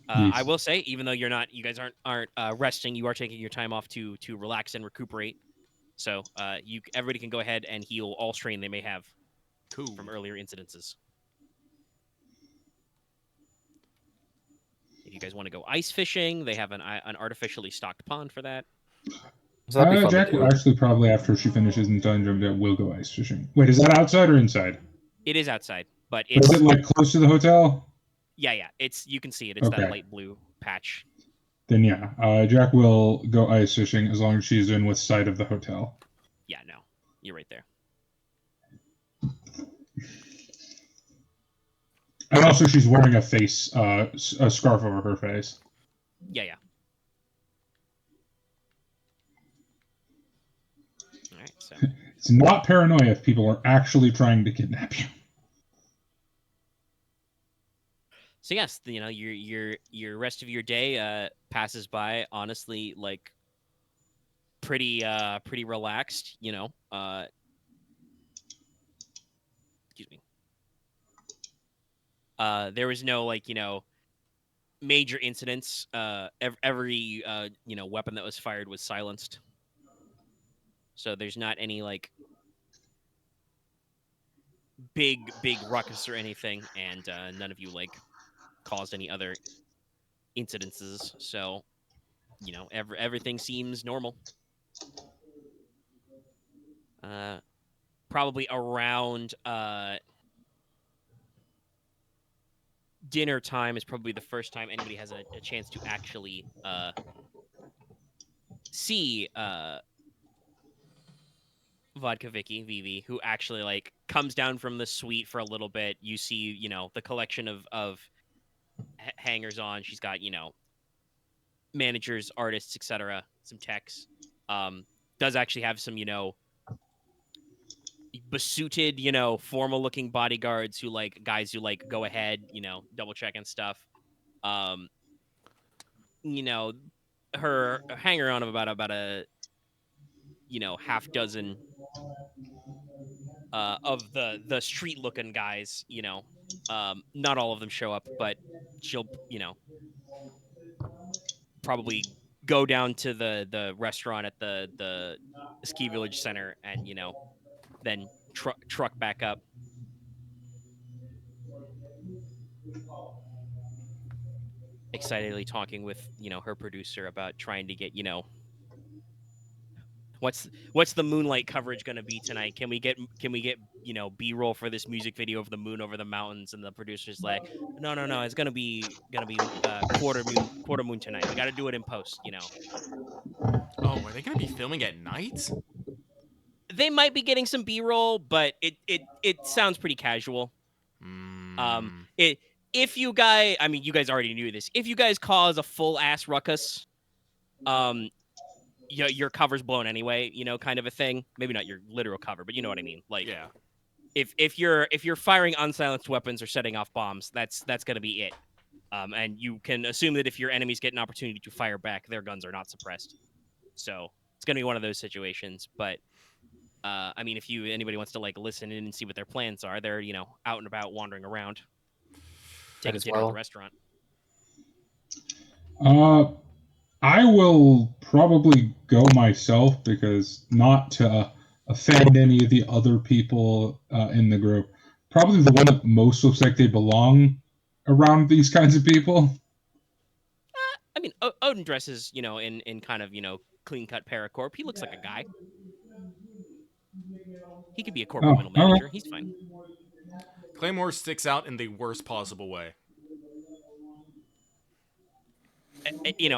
Yes. I will say, even though you guys aren't resting, you are taking your time off to relax and recuperate. So everybody can go ahead and heal all strain they may have from earlier incidences. If you guys want to go ice fishing, they have an artificially stocked pond for that. So that'd be fun to Jack do. will actually probably after she finishes and done jump jet will go ice fishing. Wait, is that outside or inside? It is outside, but Is it like close to the hotel? Yeah. You can see it. It's that light blue patch. Then yeah, Jack will go ice fishing as long as she's in with sight of the hotel. Yeah, no, you're right there. And also, she's wearing a scarf over her face. Yeah. All right, so it's not paranoia if people are actually trying to kidnap you. So yes, your rest of your day passes by honestly like pretty relaxed. Excuse me. There was no major incidents. Every weapon that was fired was silenced. So there's not any big ruckus or anything, and none of you caused any other incidences. So everything seems normal. Probably around dinner time is probably the first time anybody has a chance to actually see Vodka Vivi, who actually comes down from the suite for a little bit. You see, the collection of hangers on. She's got, managers, artists, etc., some techs. Does actually have some, besuited, formal-looking bodyguards who guys who go ahead, double check and stuff. Her hanger on of about a half dozen of the street-looking guys. Not all of them show up, but she'll probably go down to the restaurant at the ski village center and then truck back up. Excitedly talking with her producer about trying to get what's the moonlight coverage going to be tonight? Can we get B-roll for this music video of the moon over the mountains? And the producer's like, no, it's gonna be quarter moon tonight. We got to do it in post. Oh, are they gonna be filming at night? They might be getting some B-roll, but it sounds pretty casual. If you guys, I mean, you guys already knew this. If you guys cause a full ass ruckus, your cover's blown anyway, kind of a thing. Maybe not your literal cover, but you know what I mean. Yeah. If you're firing unsilenced weapons or setting off bombs, that's gonna be it. And you can assume that if your enemies get an opportunity to fire back, their guns are not suppressed. So it's gonna be one of those situations. But I mean, if anybody wants to listen in and see what their plans are, they're out and about wandering around, taking dinner at the restaurant. I will probably go myself because not to offend any of the other people in the group. Probably the one that most looks like they belong around these kinds of people. I mean, Odin dresses, in kind of, clean cut paracorp. He looks like a guy. He could be a corporate middle manager. He's fine. Claymore sticks out in the worst possible way.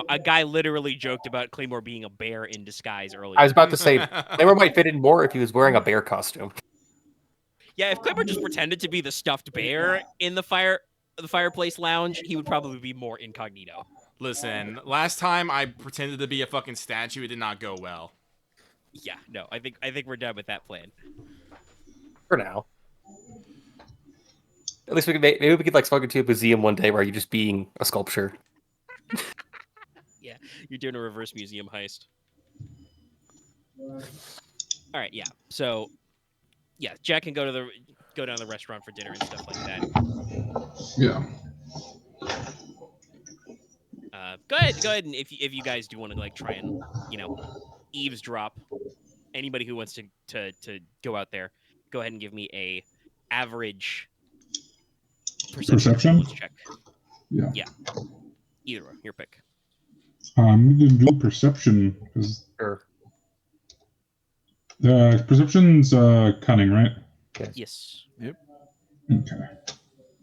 A guy literally joked about Claymore being a bear in disguise earlier. I was about to say Claymore might fit in more if he was wearing a bear costume. Yeah, if Claymore just pretended to be the stuffed bear in the fireplace lounge, he would probably be more incognito. Listen, last time I pretended to be a fucking statue, it did not go well. Yeah, no, I think we're done with that plan. For now. At least maybe we could like smoke into a museum one day where you're just being a sculpture. Yeah, you're doing a reverse museum heist. All right, yeah. So, yeah, Jack can go down to the restaurant for dinner and stuff like that. Yeah. Go ahead, and if you guys do want to like try and eavesdrop, anybody who wants to go out there, go ahead and give me a average perception check. Yeah. Yeah. Either one, your pick. I'm gonna do perception because Sure. Perception's cunning, right? Yes. Yep. Okay.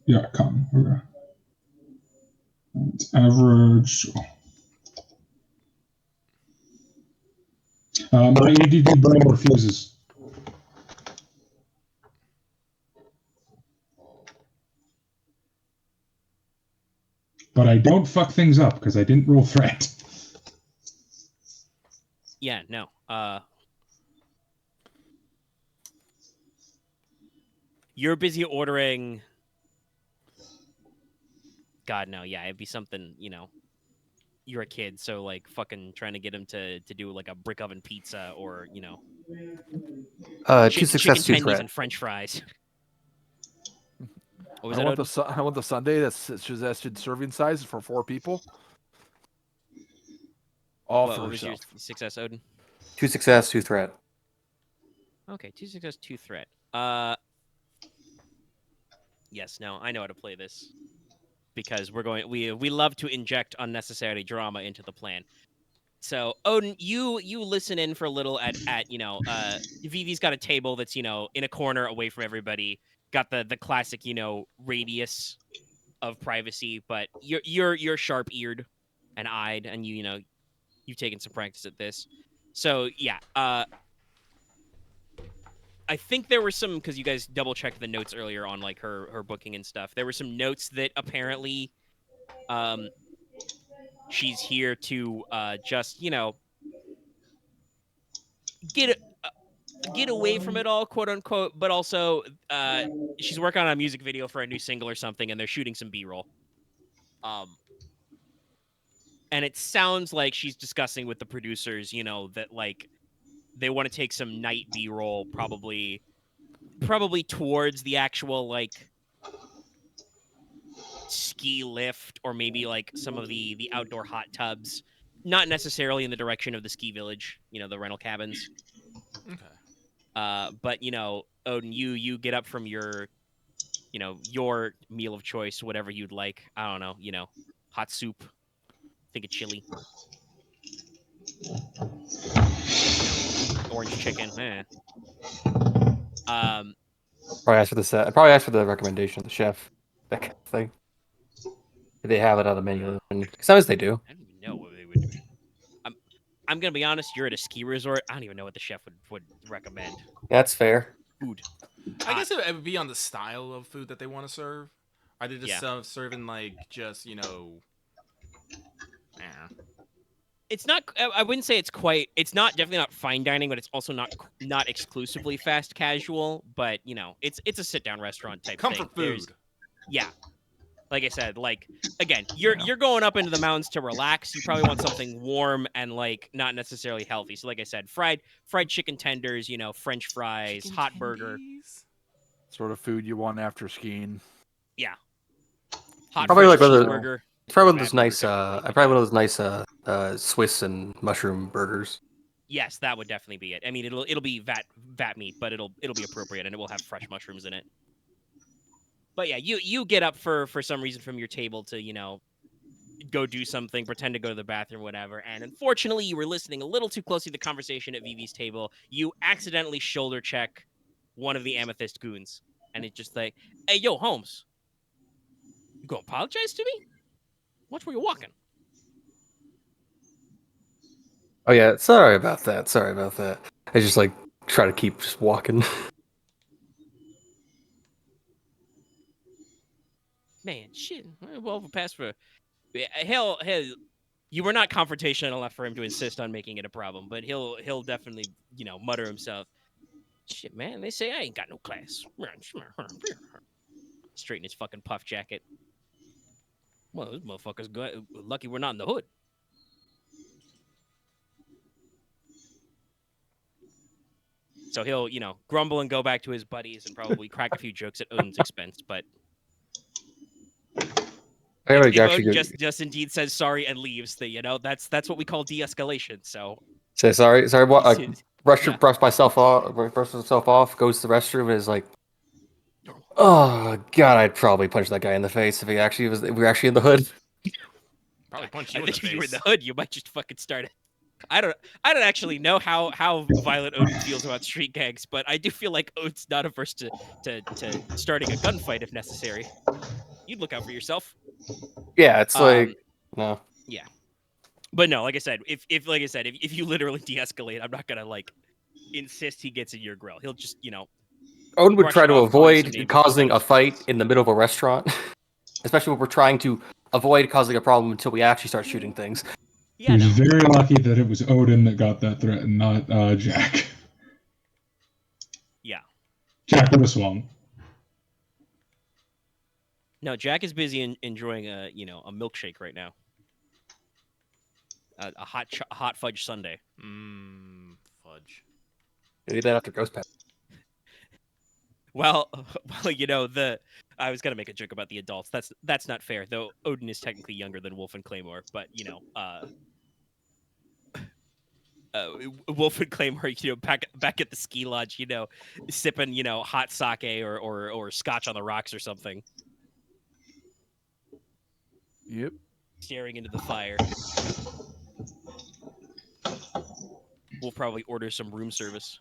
Yeah, cunning. Okay. And average. My ADD brain refuses. But I don't fuck things up because I didn't roll threat. Yeah, no. You're busy ordering. God, no, yeah, it'd be something, you're a kid, so like fucking trying to get him to do like a brick oven pizza or, 2 success, 2 chicken tendies threat. and French fries. What was I that? want the sundae that's suggested serving size for 4 people. All What for was your yourself. success, Odin? 2 success, 2 threat. Okay, 2 success, 2 threat. Yes, no, I know how to play this. Because we love to inject unnecessary drama into the plan. So Odin, you listen in for a little at Vivi's got a table that's in a corner away from everybody. Got the classic radius of privacy, but you're sharp eared and eyed, and you've taken some practice at this. So yeah, I think there were some, because you guys double checked the notes earlier on like her booking and stuff. There were some notes that apparently, she's here to just get away from it all, quote unquote. But also, she's working on a music video for a new single or something, and they're shooting some B-roll. And it sounds like she's discussing with the producers, that like they want to take some night B-roll, probably towards the actual like ski lift, or maybe like some of the outdoor hot tubs, not necessarily in the direction of the ski village, the rental cabins. Okay. But Odin, you get up from your your meal of choice, whatever you'd like. I don't know, hot soup, think of chili, orange chicken. Probably ask for the set. I probably ask for the recommendation of the chef. That kind of thing. If they have it on the menu, and sometimes they do. I don't even know what they would do. I'm gonna be honest. You're at a ski resort. I don't even know what the chef would recommend. That's fair. Food. I guess it would be on the style of food that they want to serve. Are they just serving like just It's not. I wouldn't say it's quite. It's not definitely not fine dining, but it's also not exclusively fast casual. But it's a sit down restaurant type comfort thing. food. Yeah, like I said, like again, you're going up into the mountains to relax. You probably want something warm and like not necessarily healthy. So like I said, fried chicken tenders, French fries, Chicken hot burger. tendies? Sort of food you want after skiing. Yeah, hot Probably French like one of the- cheeseburger. It's probably one of those Bad burger, nice. technically, Probably one of those nice Swiss and mushroom burgers. Yes, that would definitely be it. I mean, it'll be vat meat, but it'll be appropriate and it will have fresh mushrooms in it. But yeah, you get up for some reason from your table to go do something, pretend to go to the bathroom, whatever. And unfortunately, you were listening a little too closely to the conversation at Vivi's table. You accidentally shoulder check one of the Amethyst goons, and it's just like, "Hey, yo, Holmes, you gonna apologize to me? Watch where you're walking." Oh yeah, sorry about that. Sorry about that. I just like try to keep just walking. Man, shit. Well, overpassed for hell. You were not confrontational enough for him to insist on making it a problem, but he'll definitely mutter himself. Shit, man, they say I ain't got no class. Straighten his fucking puff jacket. Well, this motherfucker's good. Lucky we're not in the hood. So he'll, grumble and go back to his buddies and probably crack a few jokes at Odin's expense. But if Odin just indeed says sorry and leaves, that's what we call de-escalation. So say sorry. What? Brush myself off. Goes to the restroom and is like, oh god, I'd probably punch that guy in the face if we were actually in the hood. Probably punch you in the face. If you were in the hood, you might just fucking start it. I don't actually know how violent Odin feels about street gangs, but I do feel like Odin's not averse to starting a gunfight if necessary. You'd look out for yourself. Yeah, it's like no. Yeah, but no, like I said, if you literally de-escalate, I'm not gonna insist he gets in your grill. He'll just Odin would try to avoid causing a fight in the middle of a restaurant, especially when we're trying to avoid causing a problem until we actually start shooting things. Yeah, he was very lucky that it was Odin that got that threat and not Jack. Yeah. Jack would have swung. No, Jack is busy enjoying a milkshake right now. A hot fudge sundae. Fudge. Maybe that after Ghost Pet. Well, I was gonna make a joke about the adults. That's not fair, though. Odin is technically younger than Wolf and Claymore, but Wolf and Claymore, back at the ski lodge, sipping, hot sake or scotch on the rocks or something. Yep. Staring into the fire. We'll probably order some room service.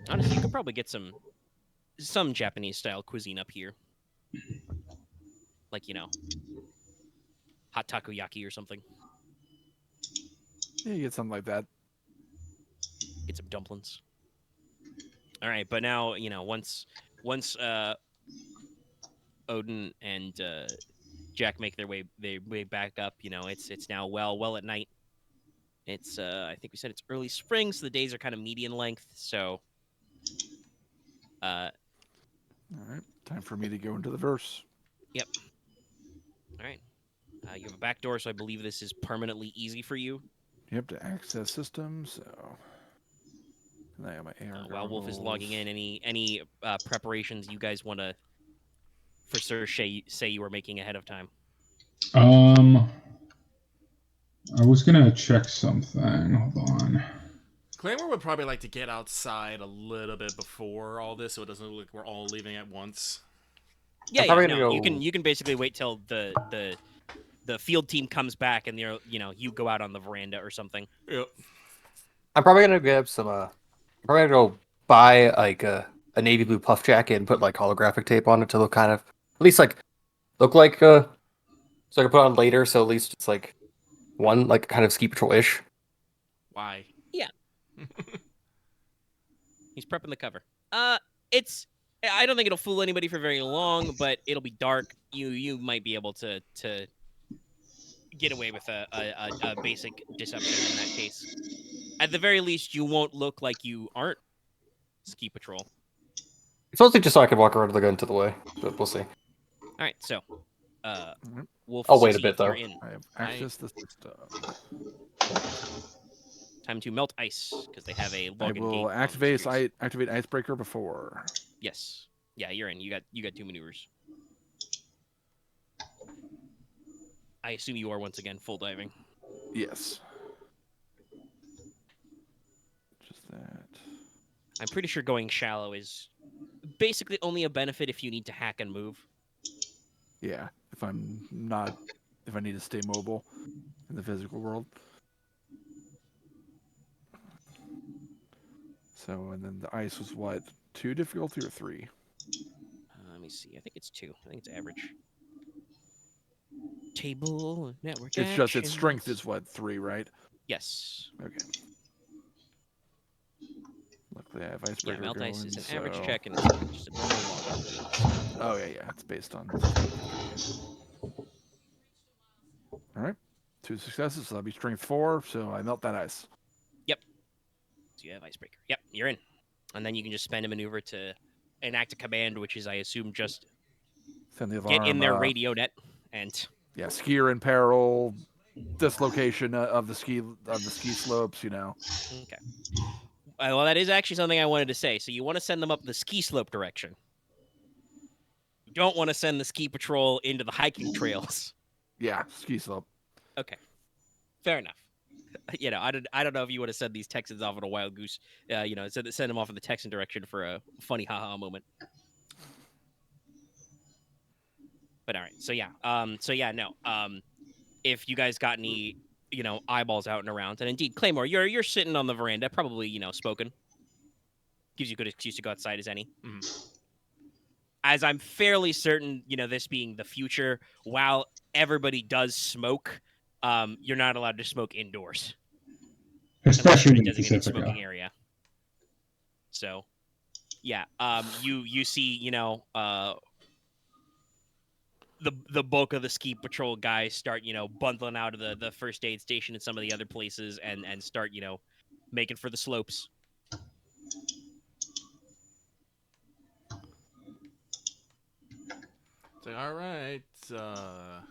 Honestly, you could probably get some Japanese style cuisine up here. Like, hot takoyaki or something. Yeah, you get something like that. Get some dumplings. All right, but now, once Odin and Jack make their way back up, it's now well at night. It's I think we said it's early spring, so the days are kind of median length, so all right, time for me to go into the verse. Yep. All right. You have a back door, so I believe this is permanently easy for you. Yep, to access systems. So, and I have my AR. While Wolf is logging in, any preparations you guys want to, for sure, say you were making ahead of time? I was gonna check something. Hold on. Claymore would probably like to get outside a little bit before all this, so it doesn't look like we're all leaving at once. Yeah, you can basically wait till the field team comes back and you go out on the veranda or something. Yep. I'm probably gonna grab some. I'm probably gonna go buy like a navy blue puff jacket and put like holographic tape on it to look kind of at least look like so I can put on later. So at least it's like one like kind of ski patrol-ish. Why? Yeah. He's prepping the cover. I don't think it'll fool anybody for very long, but it'll be dark. You might be able to get away with a basic deception in that case. At the very least, you won't look like you aren't ski patrol. It's mostly just so I can walk around with the gun to the way, but we'll see. All right, so Wolf. I'll wait a bit though. I have access to the system. Time to melt ice because they have a login I will gate. activate icebreaker before. Yes. Yeah, you're in. You got 2 maneuvers. I assume you are once again full diving. Yes. Just that. I'm pretty sure going shallow is basically only a benefit if you need to hack and move. Yeah. If I need to stay mobile in the physical world. So, and then the ice was what? 2 difficulty or 3? Let me see. I think it's 2. I think it's average. Table network. It's just its actions. strength is what, 3, right? Yes. Okay. Luckily, I have Yeah, icebreaker melt going. ice is an so... average check, and it's just a normal log. Oh yeah, it's based on. All right, 2 successes, so that'll be strength 4. So I melt that ice. So you have icebreaker. Yep, you're in. And then you can just spend a maneuver to enact a command, which is, I assume, just Send the alarm. get in their radio net and Yeah, skier in peril, dislocation of the ski slopes. okay. Well, that is actually something I wanted to say. So you want to send them up the ski slope direction. You don't want to send the ski patrol into the hiking trails. Yeah, ski slope. Okay, fair enough. I don't know if you would have sent these Texans off on a wild goose. Send them off in the Texan direction for a funny haha moment. But all right, so yeah, if you guys got any, eyeballs out and around, and indeed, Claymore, you're sitting on the veranda, probably, smoking. Gives you a good excuse to go outside as any. Mhm. As I'm fairly certain, this being the future, while everybody does smoke, you're not allowed to smoke indoors. Especially in a the designated Pacifica. smoking area. So, yeah, you see, the bulk of the ski patrol guys start, bundling out of the first aid station and some of the other places and start, making for the slopes. So, all right, the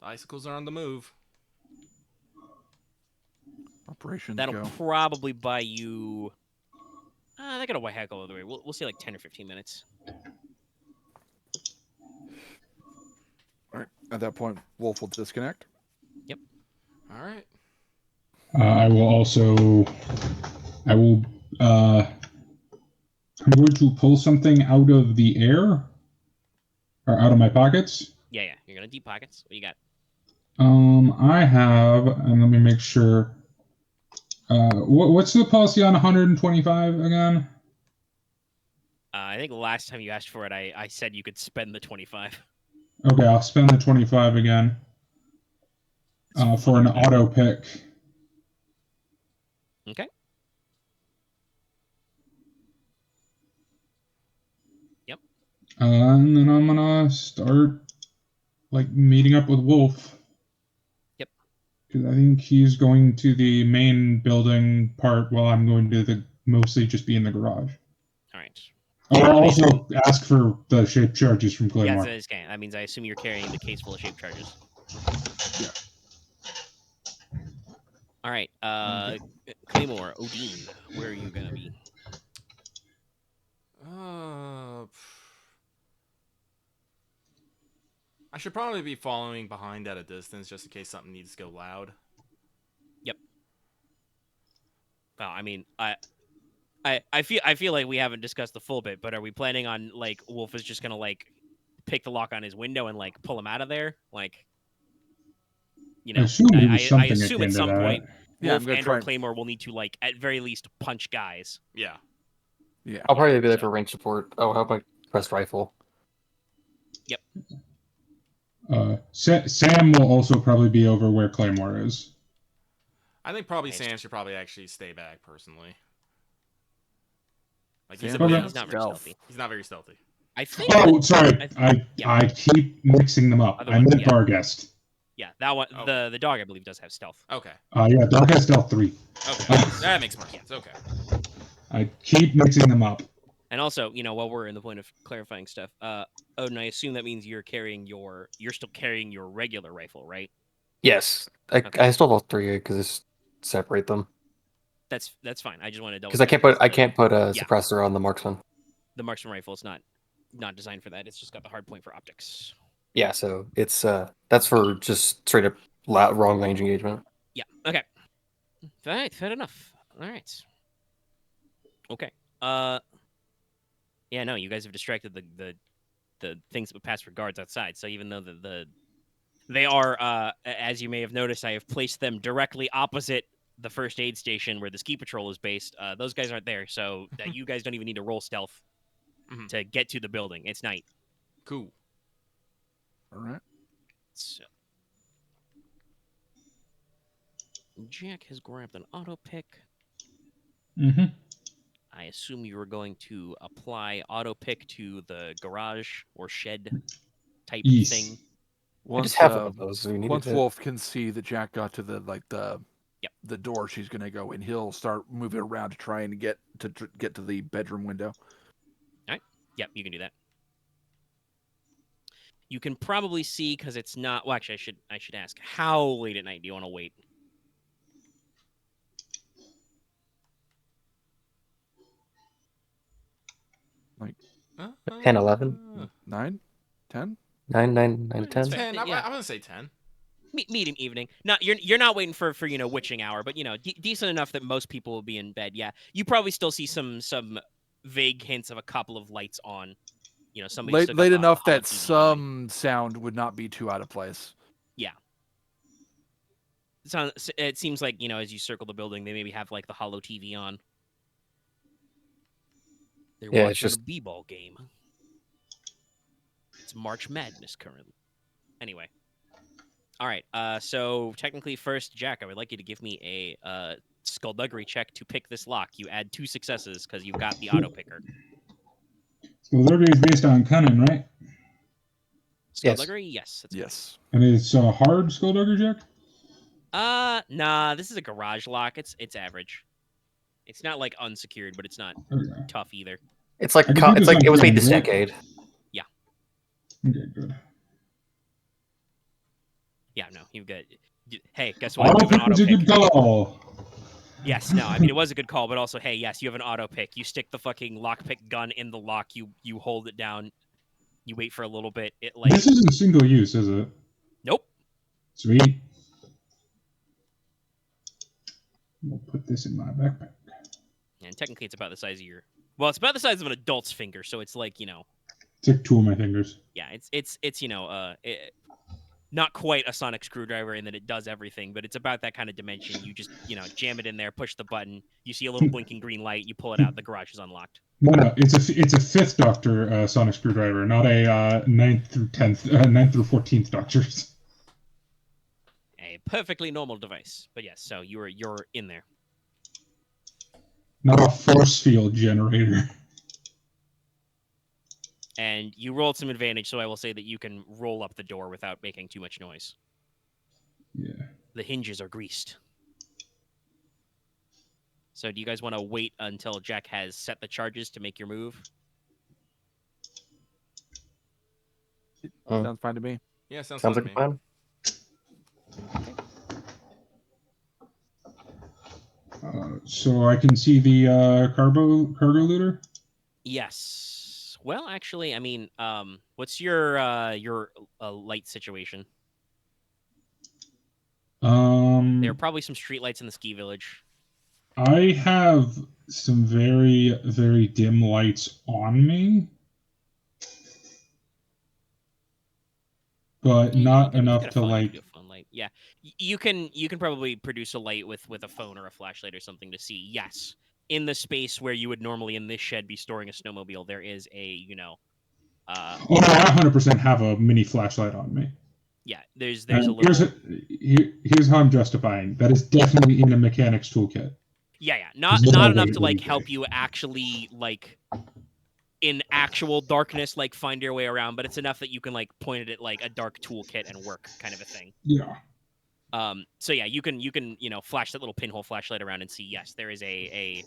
icicles are on the move. Operations That'll go. probably buy you. They got a heck all the way. We'll say like 10 or 15 minutes. All right. At that point, Wolf will disconnect. Yep. All right. I will. I'm going to pull something out of the air, or out of my pockets. Yeah. You're gonna deep pockets. What you got? I have, and let me make sure. What's the policy on 125 again? I think last time you asked for it, I said you could spend the 25. Okay, I'll spend the 25 again. For an auto pick. Okay. Yep. And then I'm gonna start meeting up with Wolf. Yep. Because I think he's going to the main building part while I'm going to mostly just be in the garage. All right. I'll also ask for the shape charges from Claymore. Yeah, that means I assume you're carrying the case full of shape charges. Yeah. All right. Claymore, Odin, where are you gonna be? I should probably be following behind at a distance just in case something needs to go loud. Yep. Well, I mean, I feel like we haven't discussed the full bit, but are we planning on Wolf is just gonna pick the lock on his window and pull him out of there? I assume at some point Wolf or Claymore will need to at very least punch guys. Yeah. Yeah. I'll probably be there for range support. Oh, how about pressed rifle? Yep. Sam will also probably be over where Claymore is. I think probably Sam should probably actually stay back personally. He's not very stealthy. He's not very stealthy. I think. Oh, sorry. I keep mixing them up. I meant Dargest. Yeah, that one. Okay. The dog, I believe, does have stealth. Okay. Yeah, dog has stealth 3. Okay, that makes more sense. Okay. I keep mixing them up. And also, while we're in the point of clarifying stuff, Odin, I assume that means you're still carrying your regular rifle, right? Yes, I still have 3 because it's separate them. That's fine. I just want to double. Because I can't put a suppressor on the marksman. The marksman rifle is not designed for that. It's just got the hard point for optics. Yeah, so it's that's for just straight up wrong range engagement. Yeah. Okay. All right. Fair enough. All right. Okay. Yeah. No, you guys have distracted the things that would pass for guards outside. So even though they are, as you may have noticed, I have placed them directly opposite the first aid station where the ski patrol is based. Those guys aren't there, so you guys don't even need to roll stealth to get to the building. It's night. Cool. All right. So Jack has grabbed an auto pick. Mm-hmm. I assume you were going to apply auto pick to the garage or shed type Yes. thing. I just have one of those. So we needed Once it. Wolf can see that Jack got to the Yep. the door, she's gonna go and he'll start moving around to try and get to the bedroom window. Yep, you can do that. You can probably see because it's not. Well, actually, I should ask. How late at night do you want to wait? Like 10, 11? 9, 10. 9, 9, 9, That's 10. fair. 10. Yeah. I'm gonna say 10. Medium evening. Not you're not waiting for witching hour, but decent enough that most people will be in bed. Yeah, you probably still see some vague hints of a couple of lights on. Somebody Late enough that TV some sound would not be too out of place. it seems like as you circle the building, they maybe have like the hollow TV on. They're Yeah, watching it's just a b-ball game. It's March Madness currently. Anyway. All right. So technically, first, Jack, I would like you to give me a skullduggery check to pick this lock. You add 2 successes because you've got the auto picker. Skullduggery is based on cunning, right? Skullduggery, yes. That's Yes. And it's a hard skullduggery check? Nah. This is a garage lock. It's average. It's not like unsecured, but it's not Okay. tough either. it's like I can do this on it was made this command, decade. Okay, good. Yeah, no, you've got. Hey, guess what? Auto You have an pick was auto a good pick. call. Yes, no, I mean it was a good call, but also, hey, yes, you have an auto pick. You stick the fucking lockpick gun in the lock. You hold it down. You wait for a little bit. It like This isn't single use, is it? nope. Sweet. We'll put this in my backpack. And technically, it's about the size of your. Well, it's about the size of an adult's finger, so it's like It's like 2 of my fingers. yeah, it's not quite a sonic screwdriver in that it does everything, but it's about that kind of dimension. You just jam it in there, push the button. You see a little blinking green light. You pull it out. The garage is unlocked. No, it's a 5th Doctor sonic screwdriver, not a 9th through 14th Doctors. A perfectly normal device, but yes. So you're in there. Not a force field generator. And you rolled some advantage, so I will say that you can roll up the door without making too much noise. Yeah. The hinges are greased. So do you guys want to wait until Jack has set the charges to make your move? Sounds fine to me. Yeah, sounds Sounds fun like to a me. plan. So I can see the cargo looter? Yes. Well, actually, I mean, what's your light situation? There are probably some streetlights in the ski village. I have some very, very dim lights on me, but not enough to like. Do a phone light. Yeah, you can probably produce a light with a phone or a flashlight or something to see. Yes, in the space where you would normally in this shed be storing a snowmobile, there is a Oh, no, I 100% have a mini flashlight on me. yeah. There's And a little. Here's how I'm justifying. That is definitely in a mechanic's toolkit. Yeah. Not There's no enough way to it like wouldn't help be. you actually like in actual darkness like find your way around, but it's enough that you can like point it at like a dark toolkit and work kind of a thing. Yeah. So yeah, you can flash that little pinhole flashlight around and see. Yes, there is a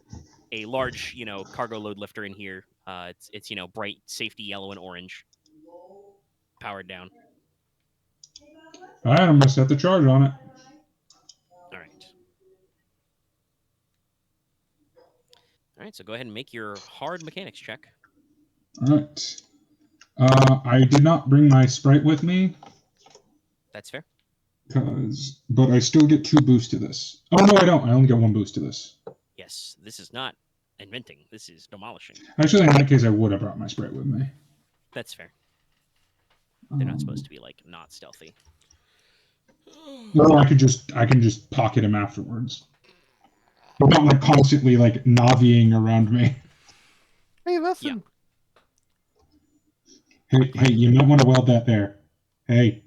large cargo load lifter in here. It's bright safety yellow and orange, powered down. All right, I'm gonna set the charge on it. All right. So go ahead and make your hard mechanics check. All right. I did not bring my sprite with me, That's fair. but I still get 2 boosts to this. Oh no, I don't. I only get 1 boost to this. Yes, this is not inventing. This is demolishing. Actually, in that case, I would have brought my sprite with me. That's fair. They're not supposed to be like not stealthy. Or I can just pocket him afterwards. They're not like constantly like naviing around me. Hey, listen. Hey, you might want to weld that there. Hey.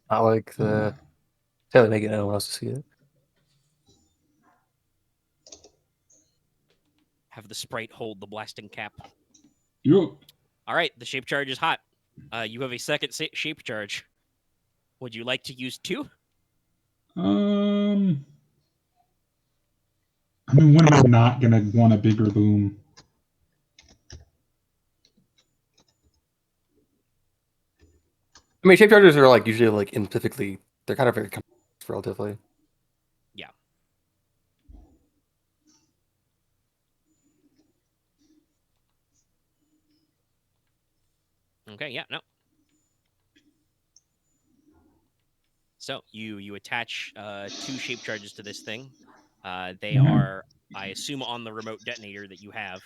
I like the. Tell make it anyone else to see it. Have the sprite hold the blasting cap. You. All right, the shape charge is hot. You have a second shape charge. Would you like to use 2? I mean, when am I not gonna want a bigger boom? I mean, shape chargers are like usually like typically they're kind of very relatively. Yeah. Okay. Yeah. No. So you attach 2 shape charges to this thing. They are, I assume, on the remote detonator that you have.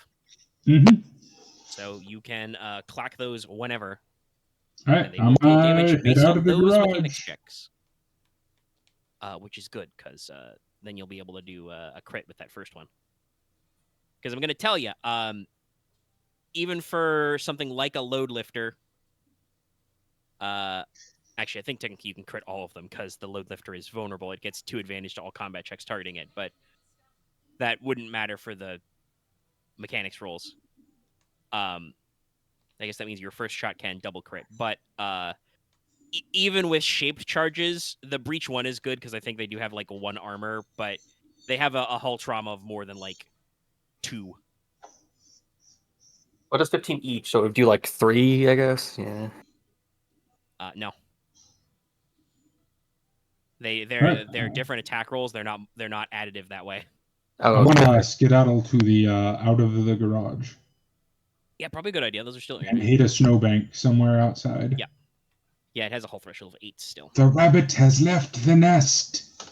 Mm-hmm. So you can clack those whenever. All right, And they will deal damage head based out on of the those garage. mechanics checks. Which is good, because then you'll be able to do a crit with that first one. Because I'm going to tell you, even for something like a load lifter, actually, I think technically you can crit all of them, because the load lifter is vulnerable. It gets 2 advantage to all combat checks targeting it, but that wouldn't matter for the mechanics rolls. I guess that means your first shot can double crit, but even with shaped charges, the breach one is good, because I think they do have like 1 armor, but they have a hull trauma of more than like 2. What is 15 each? So it would do like 3, I guess. Yeah. No. They're Right. different attack rolls. They're not additive that way. Oh, I want okay. to skedaddle to the out of the garage Yeah, probably a good idea. Those are still and hit a snowbank somewhere outside. Yeah. Yeah, it has a hull threshold of 8 still. The rabbit has left the nest.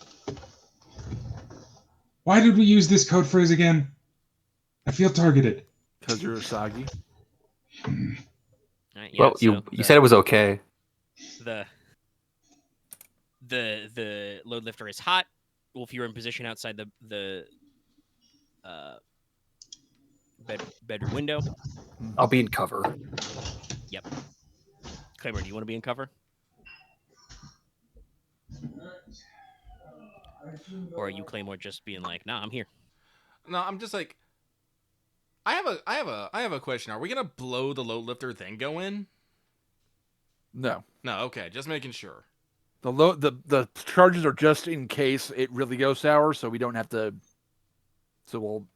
Why did we use this code phrase again? I feel targeted. Because you're Usagi. Right, yeah, Well, you said it was okay. The load lifter is hot. Wolf, you're in position outside the bedroom window. I'll be in cover. Yep. Claymore, do you want to be in cover? Or are you, Claymore, just being like, nah, I'm here? No, I'm just like, I have a question. Are we gonna blow the load lifter then go in? No. No, okay, just making sure. The charges are just in case it really goes sour, so we don't have to. So we'll.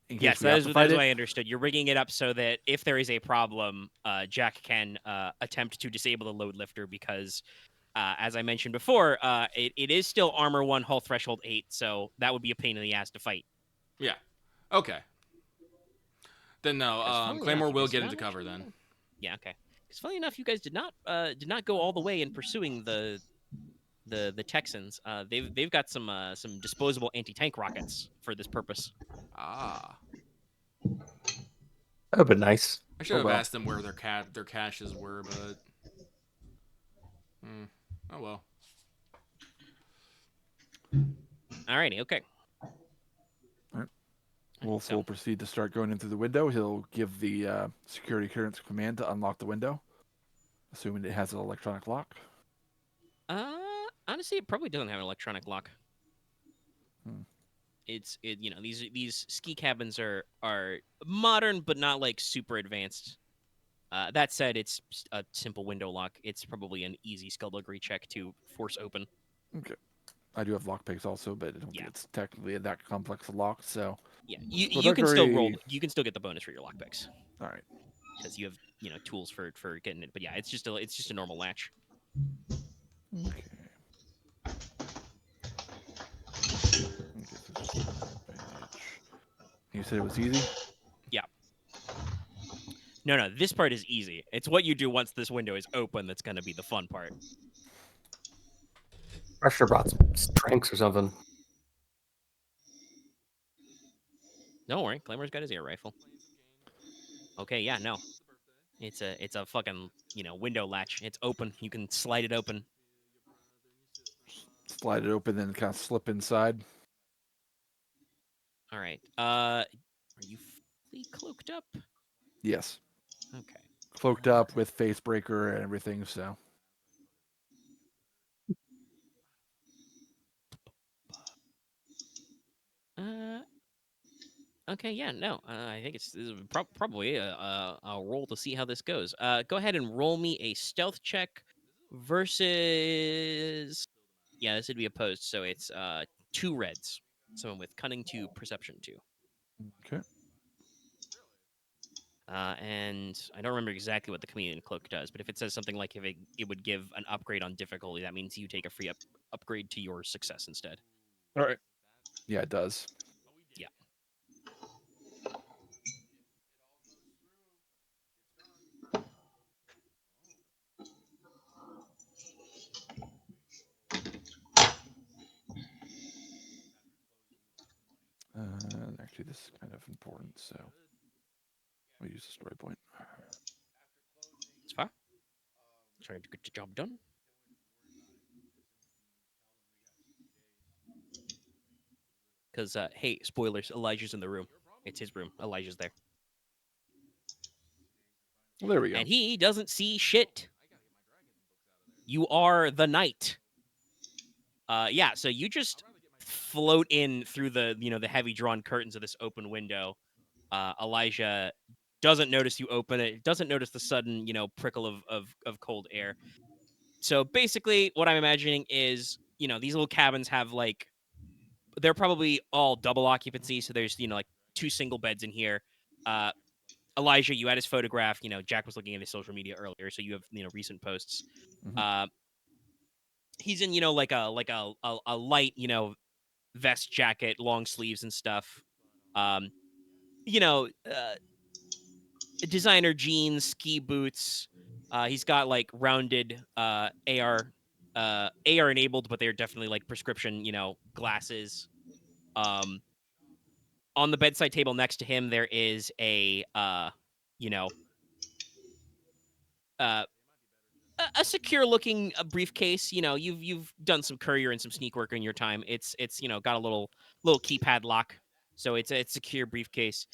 In case Yes, we that have is to what fight it. I understood. You're rigging it up so that if there is a problem, Jack can attempt to disable the load lifter, because, as I mentioned before, it is still armor 1, hull threshold 8, so that would be a pain in the ass to fight. Yeah. Okay. Then no, Claymore will get into cover then. Yeah, okay. Because funny enough, you guys did not go all the way in pursuing the Texans. They've got some disposable anti-tank rockets for this purpose. Ah. That would be nice. I should have asked them where their caches were, but oh well. Alrighty, okay. Wolf will proceed to start going in through the window. He'll give the security clearance command to unlock the window, assuming it has an electronic lock. Honestly, it probably doesn't have an electronic lock. Hmm. These ski cabins are modern, but not like super advanced. That said, it's a simple window lock. It's probably an easy skullduggery check to force open. Okay. I do have lockpicks also, but I don't think it's technically that complex a lock. So yeah, you can still roll. You can still get the bonus for your lockpicks. All right, because you have tools for getting it. But yeah, it's just a normal latch. Okay. You said it was easy? Yeah. No, this part is easy. It's what you do once this window is open that's going to be the fun part. I should have brought some drinks or something. Don't worry, Claymore's got his air rifle. Okay, yeah, no. It's a fucking, window latch. It's open. You can slide it open. Slide it open, then kind of slip inside. All right. Are you fully cloaked up? Yes. Okay. Cloaked up with face breaker and everything, so. Okay, yeah, no. I think this is probably a roll to see how this goes. Go ahead and roll me a stealth check versus. Yeah, this would be opposed, so it's 2 reds. Someone with cunning 2, perception 2. Okay. And I don't remember exactly what the chameleon cloak does, but if it says something like if it would give an upgrade on difficulty, that means you take a free upgrade to your success instead. All right. Yeah, it does. Yeah. Actually, this is kind of important, so we'll use the story point. It's fine. Trying to get the job done. Because, hey, spoilers, Elijah's in the room. It's his room. Elijah's there. Well, there we go. And he doesn't see shit. You are the knight. Yeah, so you just float in through the, the heavy drawn curtains of this open window. Elijah doesn't notice you open it, doesn't notice the sudden, prickle of cold air. So basically, what I'm imagining is, these little cabins have they're probably all double occupancy. So there's, 2 single beds in here. Elijah, you had his photograph. Jack was looking at his social media earlier, so you have, recent posts. Mhm. He's in, like a light, vest jacket, long sleeves and stuff. You know, designer jeans, ski boots. He's got rounded AR enabled, but they're definitely prescription, glasses. On the bedside table next to him, there is a you know, uh, a secure looking briefcase. You've done some courier and some sneak work in your time. It's got a little keypad lock, so it's a secure briefcase.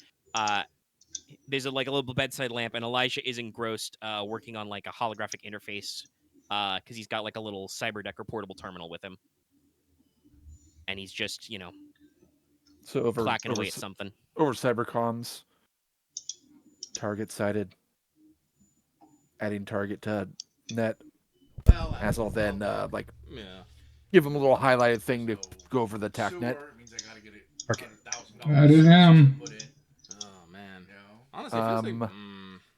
There's a little bedside lamp, and Elijah is engrossed working on a holographic interface because he's got a little cyberdecker portable terminal with him, and he's just So over clacking away at something. over cybercomms, target sighted, adding target to net. Well, As I'll then yeah. give him a little highlighted thing to go over the TAC net. Okay. That is him. Oh man. Honestly, it feels like.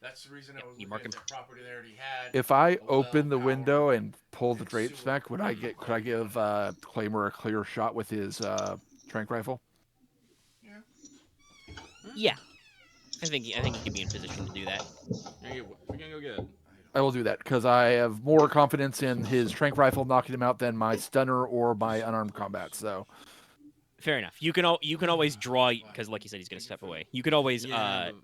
That's the reason I was You looking mark at him. the property they already had. If I a open the well window power and pull the and drapes sewer. back, could I give Claymore a clear shot with his trank rifle? Yeah, I think he could be in position to do that. We're gonna go get it. I will do that because I have more confidence in his trank rifle knocking him out than my stunner or my unarmed combat. So Fair enough. You can always draw because, like you said, he's going to step away. You could always But like I said,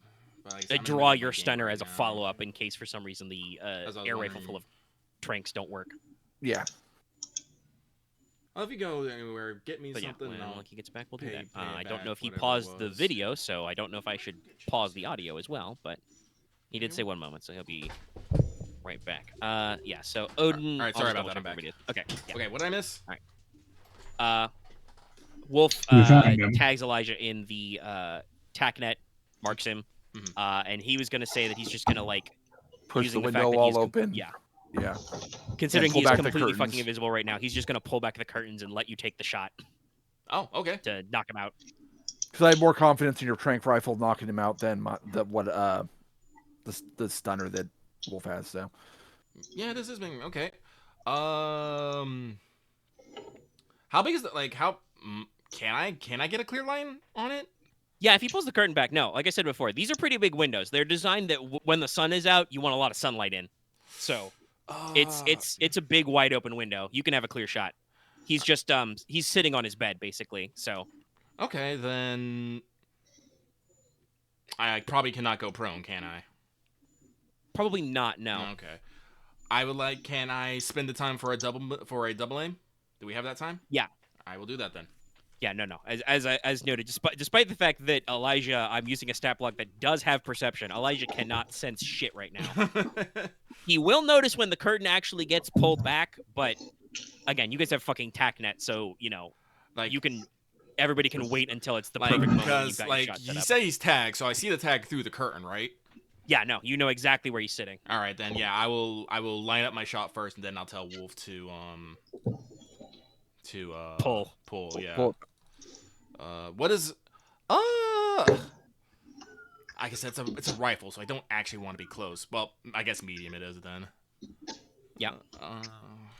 I'm in the draw middle of your my game stunner right as a now. follow up in case for some reason the As I was air rifle wondering. full of tranks don't work. yeah, Well, if you go anywhere, get me But yeah, something. when and I'll he gets back, we'll do pay that. it I don't back, know if he whatever it paused the was. video, so I don't know if I should pause the audio as well. But he did say 1 moment, so he'll be right back. Yeah. So Odin. All right, I'll sorry just about that, I'm double-check back. what it is. Okay. Yeah. Okay, what did I miss? Wolf We found him. tags Elijah in the TACnet, marks him, Mhm. and he was going to say that he's just going to push using the the fact window that all he's open. yeah, Yeah, considering pull he's back the completely curtains. fucking invisible right now, he's just going to pull back the curtains and let you take the shot Oh, okay. to knock him out. because I have more confidence in your trank rifle knocking him out than the stunner that Wolf has. So Yeah, this has been okay. How big is it? Can I get a clear line on it? Yeah, if he pulls the curtain back, no. Like I said before, these are pretty big windows. They're designed that when the sun is out, you want a lot of sunlight in. So it's a big wide open window. You can have a clear shot. He's just he's sitting on his bed basically. So Okay, then I probably cannot go prone, can I? probably not. No. Okay. Can I spend the time for a double aim? Do we have that time? Yeah. I will do that then. Yeah, no. As noted, despite the fact that Elijah, I'm using a stat block that does have perception. Elijah cannot sense shit right now. He will notice when the curtain actually gets pulled back, but again, you guys have fucking TACnet, so like everybody can wait until it's the perfect moment. Because You've got your shot set you up. say he's tagged, so I see the tag through the curtain, right? Yeah, no, you know exactly where he's sitting. All right, then I will line up my shot first, and then I'll tell Wolf to Pull. Yeah. Pull. What is I guess it's a rifle, so I don't actually want to be close. Well, I guess medium it is then. Yeah.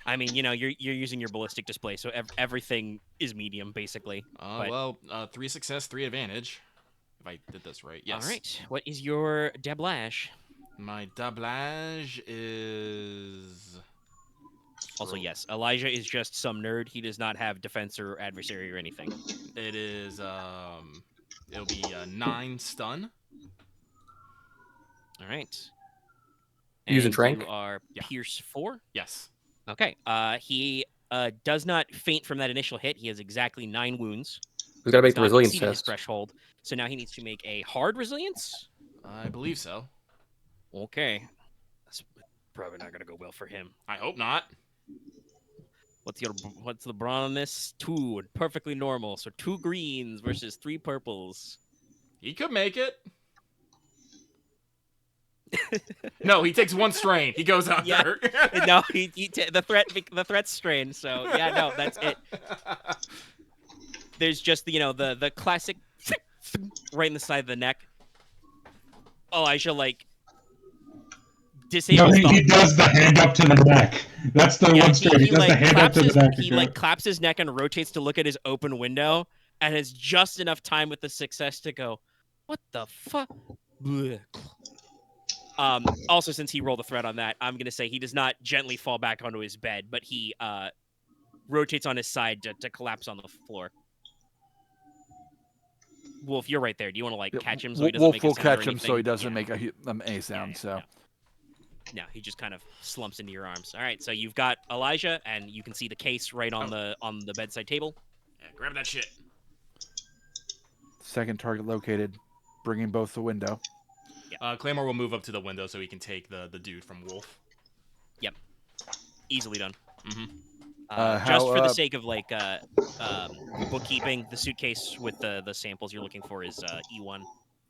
I mean, you're using your ballistic display, so everything is medium basically. Well, 3 success, 3 advantage. If I did this right, yes. All right. What is your doublage? My doublage is Also, yes, Elijah is just some nerd. He does not have defense or adversary or anything. It is it'll be 9 stun. All right. Using And Trank? You are Pierce 4. Yes. Okay. He does not faint from that initial hit. He has exactly 9 wounds. He's got to make He's the not resilience exceeded his test. threshold. So now he needs to make a hard resilience. I believe so. Okay. That's probably not gonna go well for him. I hope not. What's the brawn on this? 2, perfectly normal. So 2 greens versus 3 purples. He could make it. No, he takes 1 strain. He goes out Yeah. there. No, the threat's strained. So yeah, no, that's it. There's just the classic right in the side of the neck. Elijah No, disables. he does the hand up to the neck. That's the one straight. He does the hand up to the neck. He claps his neck and rotates to look at his open window, and has just enough time with the success to go, "What the fuck?" Also, since he rolled a threat on that, I'm gonna say he does not gently fall back onto his bed, but he rotates on his side to collapse on the floor. Wolf, you're right there. Do you want to catch him so he doesn't Wolf make a will sound or catch him so he anything? doesn't Yeah. make a sound. So No, he just kind of slumps into your arms. All right, so you've got Elijah, and you can see the case right on the bedside table. Yeah, grab that shit. second target located, bringing both the window. Claymore will move up to the window so he can take the dude from Wolf. Yep, easily done. Mm-hmm. Just for the sake of bookkeeping, the suitcase with the samples you're looking for is E1.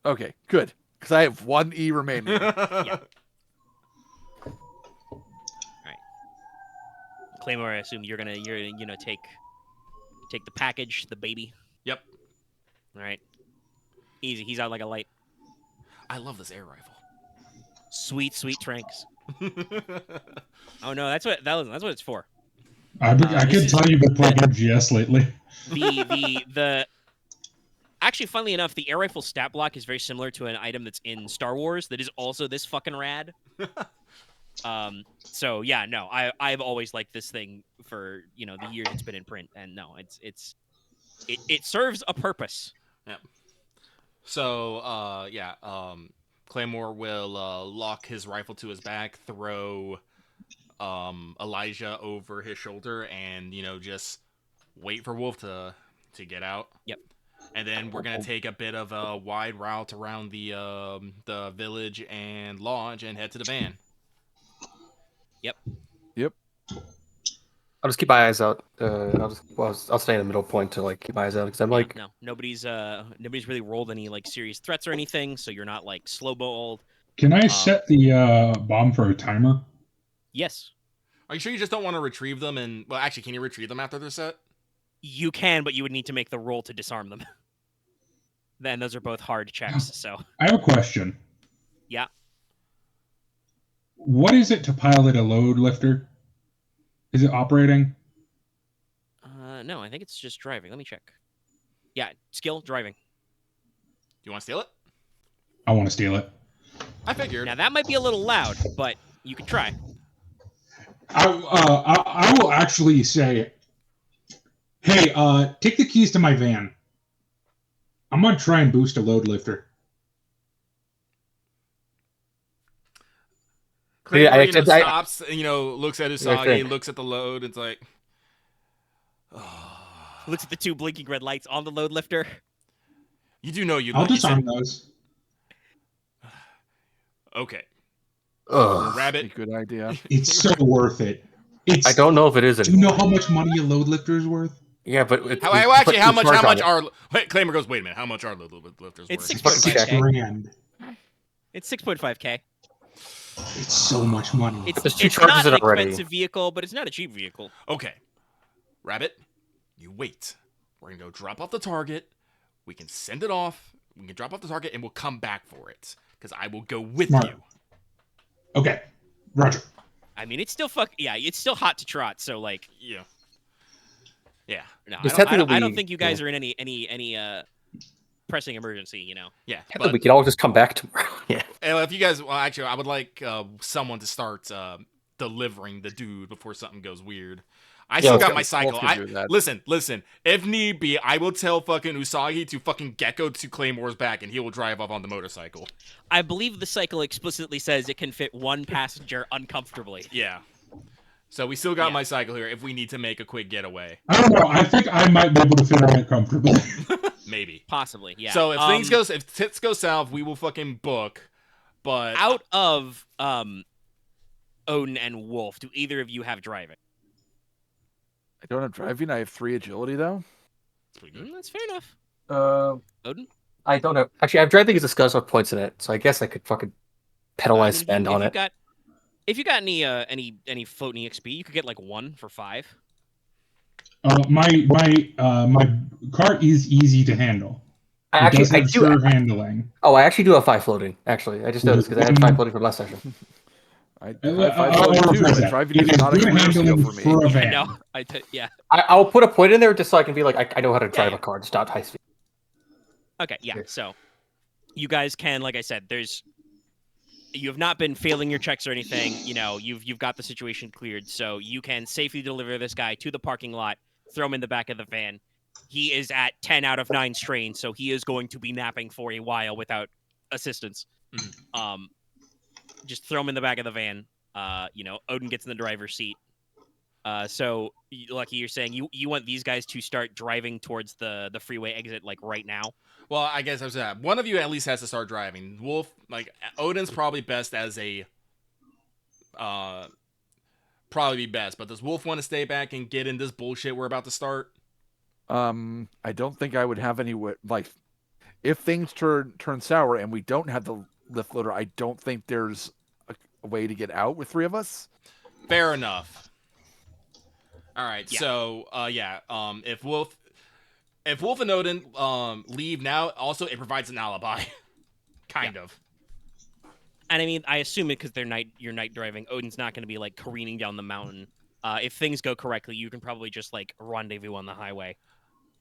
Okay, good, because I have 1 E remaining. Yeah. All right. Claymore, I assume you're gonna take the package, the baby. Yep. All right. Easy. He's out like a light. I love this air rifle. Sweet tranks. Oh no, that's what it's for. I can tell you've been playing MGS lately. Actually, funnily enough, the air rifle stat block is very similar to an item that's in Star Wars that is also this fucking rad. So yeah, no, I've always liked this thing for the years it's been in print, and no, it serves a purpose. Yeah. So Claymore will lock his rifle to his back, throw Elijah over his shoulder, and just wait for Wolf to get out. Yep. And then we're gonna take a bit of a wide route around the village and lodge and head to the van. Yep. I'll just keep my eyes out. I'll stay in the middle point to keep my eyes out because I'm no, nobody's really rolled any serious threats or anything, so you're not slow balled. Can I set the bomb for a timer? Yes. Are you sure you just don't want to retrieve them? And well, actually, can you retrieve them after they're set? You can, but you would need to make the roll to disarm them. Then those are both hard checks. So I have a question. Yeah. What is it to pilot a load lifter? Is it operating? No, I think it's just driving. Let me check. Yeah, skill driving. You want to steal it? I want to steal it. I figured. Now that might be a little loud, but you can try. I will actually say, hey, take the keys to my van. I'm gonna try and boost a load lifter. Claymore, Yeah, stops, and, looks at Usagi, looks at the load, and it's like, Looks at the two blinking red lights on the load lifter. you do know you. I'll you disarm said- those. Okay. Ugh. Rabbit. Good idea. It's so worth it. I don't know if it is Do you anymore. know how much money a load lifter is worth? Yeah, but How much are? Wait, Claymore goes. Wait a minute. How much are load lifters It's worth? 6.5K. $6,000. It's 6.5K. It's so much money. It's, There's two it's charges not in an it already. expensive vehicle, but it's not a cheap vehicle. Okay. Rabbit, you wait. We're gonna go drop off the target. We can send it off. We can drop off the target, and we'll come back for it. Because I will go with Smart. you. Okay, Roger. I mean, it's still it's still hot to trot. So like, Yeah. Yeah. no, Just I don't technically- think you guys are in any pressing emergency. Yeah. we can all just come back tomorrow. Yeah. If you guys, well, actually, I would like someone to start delivering the dude before something goes weird. I still got my cycle. Wolf can do that. Listen. If need be, I will tell fucking Usagi to fucking gecko to Claymore's back, and he will drive off on the motorcycle. I believe the cycle explicitly says it can fit one passenger uncomfortably. Yeah. So we still got Yeah. my cycle here if we need to make a quick getaway. I don't know. I think I might be able to fit on it comfortably. Maybe. Possibly, yeah. So if tits go south, we will fucking book. But out of Odin and Wolf, do either of you have driving? I don't have driving. I have 3 agility though. it's pretty good. That's fair enough. Odin? I don't know. Actually, I have driving as a skill with points in it, so I guess I could fucking penalize spend on it. If you got any floating EXP, you could get like 1 for 5. My car is easy to handle. I It does have do. sure handling. Oh, I actually do have 5 floating. Actually, I just noticed because I had 5 floating from last session. I I'll floating too, rephrase but that. driving It is not a good career skill handling for me. for a I van. know. Yeah. I'll put a point in there just so I can be like, I know how to drive Yeah. a car, just not high speed. Okay, yeah. Okay. So you guys can, like I said, you have not been failing your checks or anything. You've got the situation cleared, so you can safely deliver this guy to the parking lot, throw him in the back of the van. He is at 10 out of 9 strain, so he is going to be napping for a while without assistance. Just throw him in the back of the van. Odin gets in the driver's seat. So, Lucky, you're saying you want these guys to start driving towards the freeway exit, like, right now? Well, I guess I was one of you at least has to start driving. Wolf, like Odin's probably best as a probably be best, but does Wolf want to stay back and get in this bullshit we're about to start? I don't think I would have any like if things turn sour and we don't have the lift loader. I don't think there's a way to get out with 3 of us. Fair enough. All right, Yeah. so if Wolf and Odin leave now, also it provides an alibi, kind of. And I mean, I assume it because you're night driving. Odin's not going to be like careening down the mountain. If things go correctly, you can probably just like rendezvous on the highway.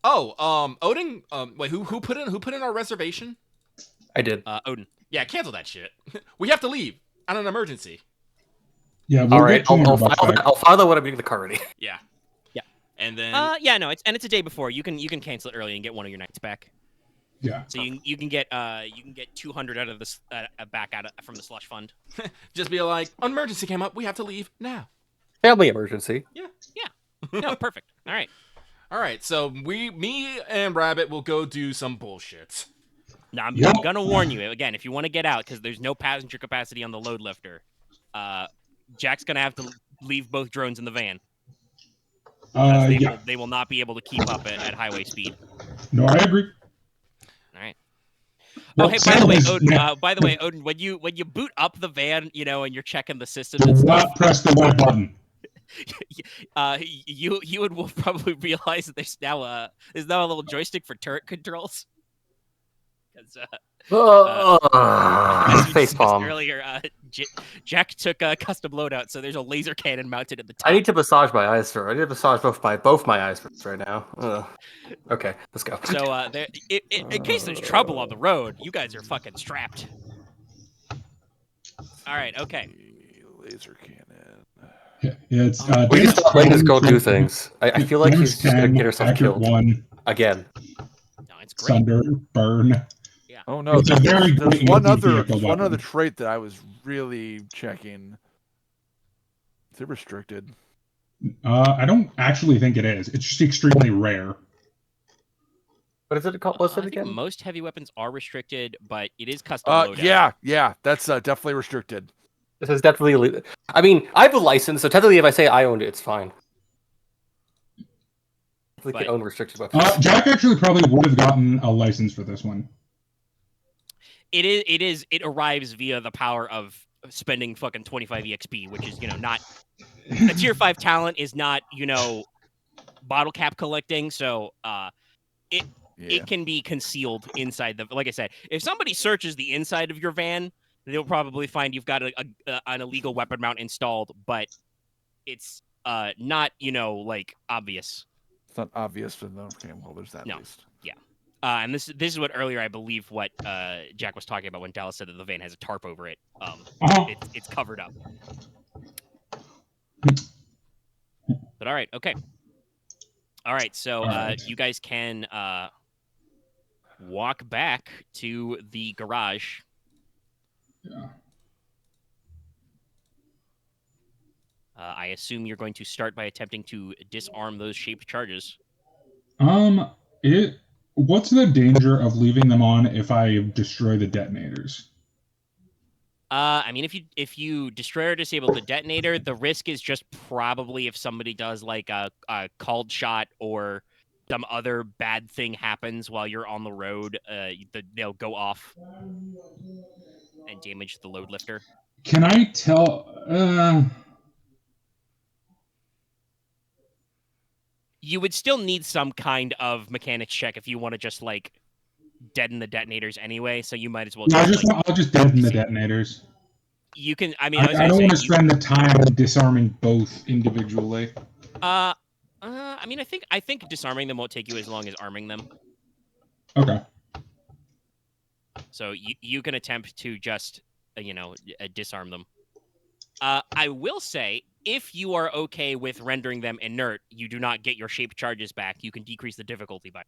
Oh, Odin. Wait, who put in our reservation? I did. Odin. Yeah, cancel that shit. We have to leave on an emergency. Yeah, we'll All right, get 200 I'll bucks file back. that. I'll file that when I'm getting the car ready. Yeah. Yeah. And then No, it's a day before. You can cancel it early and get one of your nights back. Yeah. So you can get 200 out of this from the slush fund. just be like, an emergency came up. We have to leave now. Family emergency. No, perfect. All right. All right. So me and Rabbit will go do some bullshit. Now I'm Yep. gonna warn you again if you want to get out because there's no passenger capacity on the load lifter. Jack's gonna have to leave both drones in the van. They will not be able to keep up at highway speed. No, I agree. All right. Well, Oh, hey, by the way, Sam is- Odin. Odin, when you boot up the van, and you're checking the system Do and stuff, not press the red button. you and Wolf probably realize that there's now a little joystick for turret controls. Because as we discussed Facepalm. earlier, Jack took a custom loadout, so there's a laser cannon mounted at the top. I need to massage my eyes first. I need to massage both my eyes first right now. Okay, let's go. So in case there's trouble on the road, you guys are fucking strapped. All right, okay. Laser cannon. Yeah, it's. We can stop letting this girl do things. I feel like she's just gonna get herself accurate killed one. again. No, it's great. Thunder, burn. Oh no, It's a very there's good one anti-vehicle other weapon. trait that I was really checking. Is it restricted? I don't actually think it is. It's just extremely rare. What is it called? What's I it think again? most heavy weapons are restricted, but it is custom loadout. Yeah, that's definitely restricted. This is definitely illegal. I mean, I have a license, so technically, if I say I owned it, it's fine. We can own restricted weapons. Jack actually probably would have gotten a license for this one. It arrives via the power of spending fucking 25 EXP, which is, not a tier 5 talent is not, bottle cap collecting, so it can be concealed inside the, like I said, if somebody searches the inside of your van, they'll probably find you've got an illegal weapon mount installed, but it's not, obvious. It's not obvious to them. Okay, well, there's that at least. Yeah. And this is what earlier I believe what Jack was talking about when Dallas said that the van has a tarp over it. It's covered up. But all right, okay. All right, so you guys can walk back to the garage. Yeah. I assume you're going to start by attempting to disarm those shaped charges. What's the danger of leaving them on if I destroy the detonators? I mean, if you destroy or disable the detonator, the risk is just probably if somebody does like a called shot or some other bad thing happens while you're on the road, they'll go off and damage the load lifter. Can I tell? You would still need some kind of mechanics check if you want to just like deaden the detonators anyway. So you might as well. I'll just deaden the detonators. You can. I mean, I don't want to spend the time disarming both individually. I mean, I think disarming them won't take you as long as arming them. Okay. So you can attempt to just disarm them. I will say, if you are okay with rendering them inert, you do not get your shaped charges back. You can decrease the difficulty by,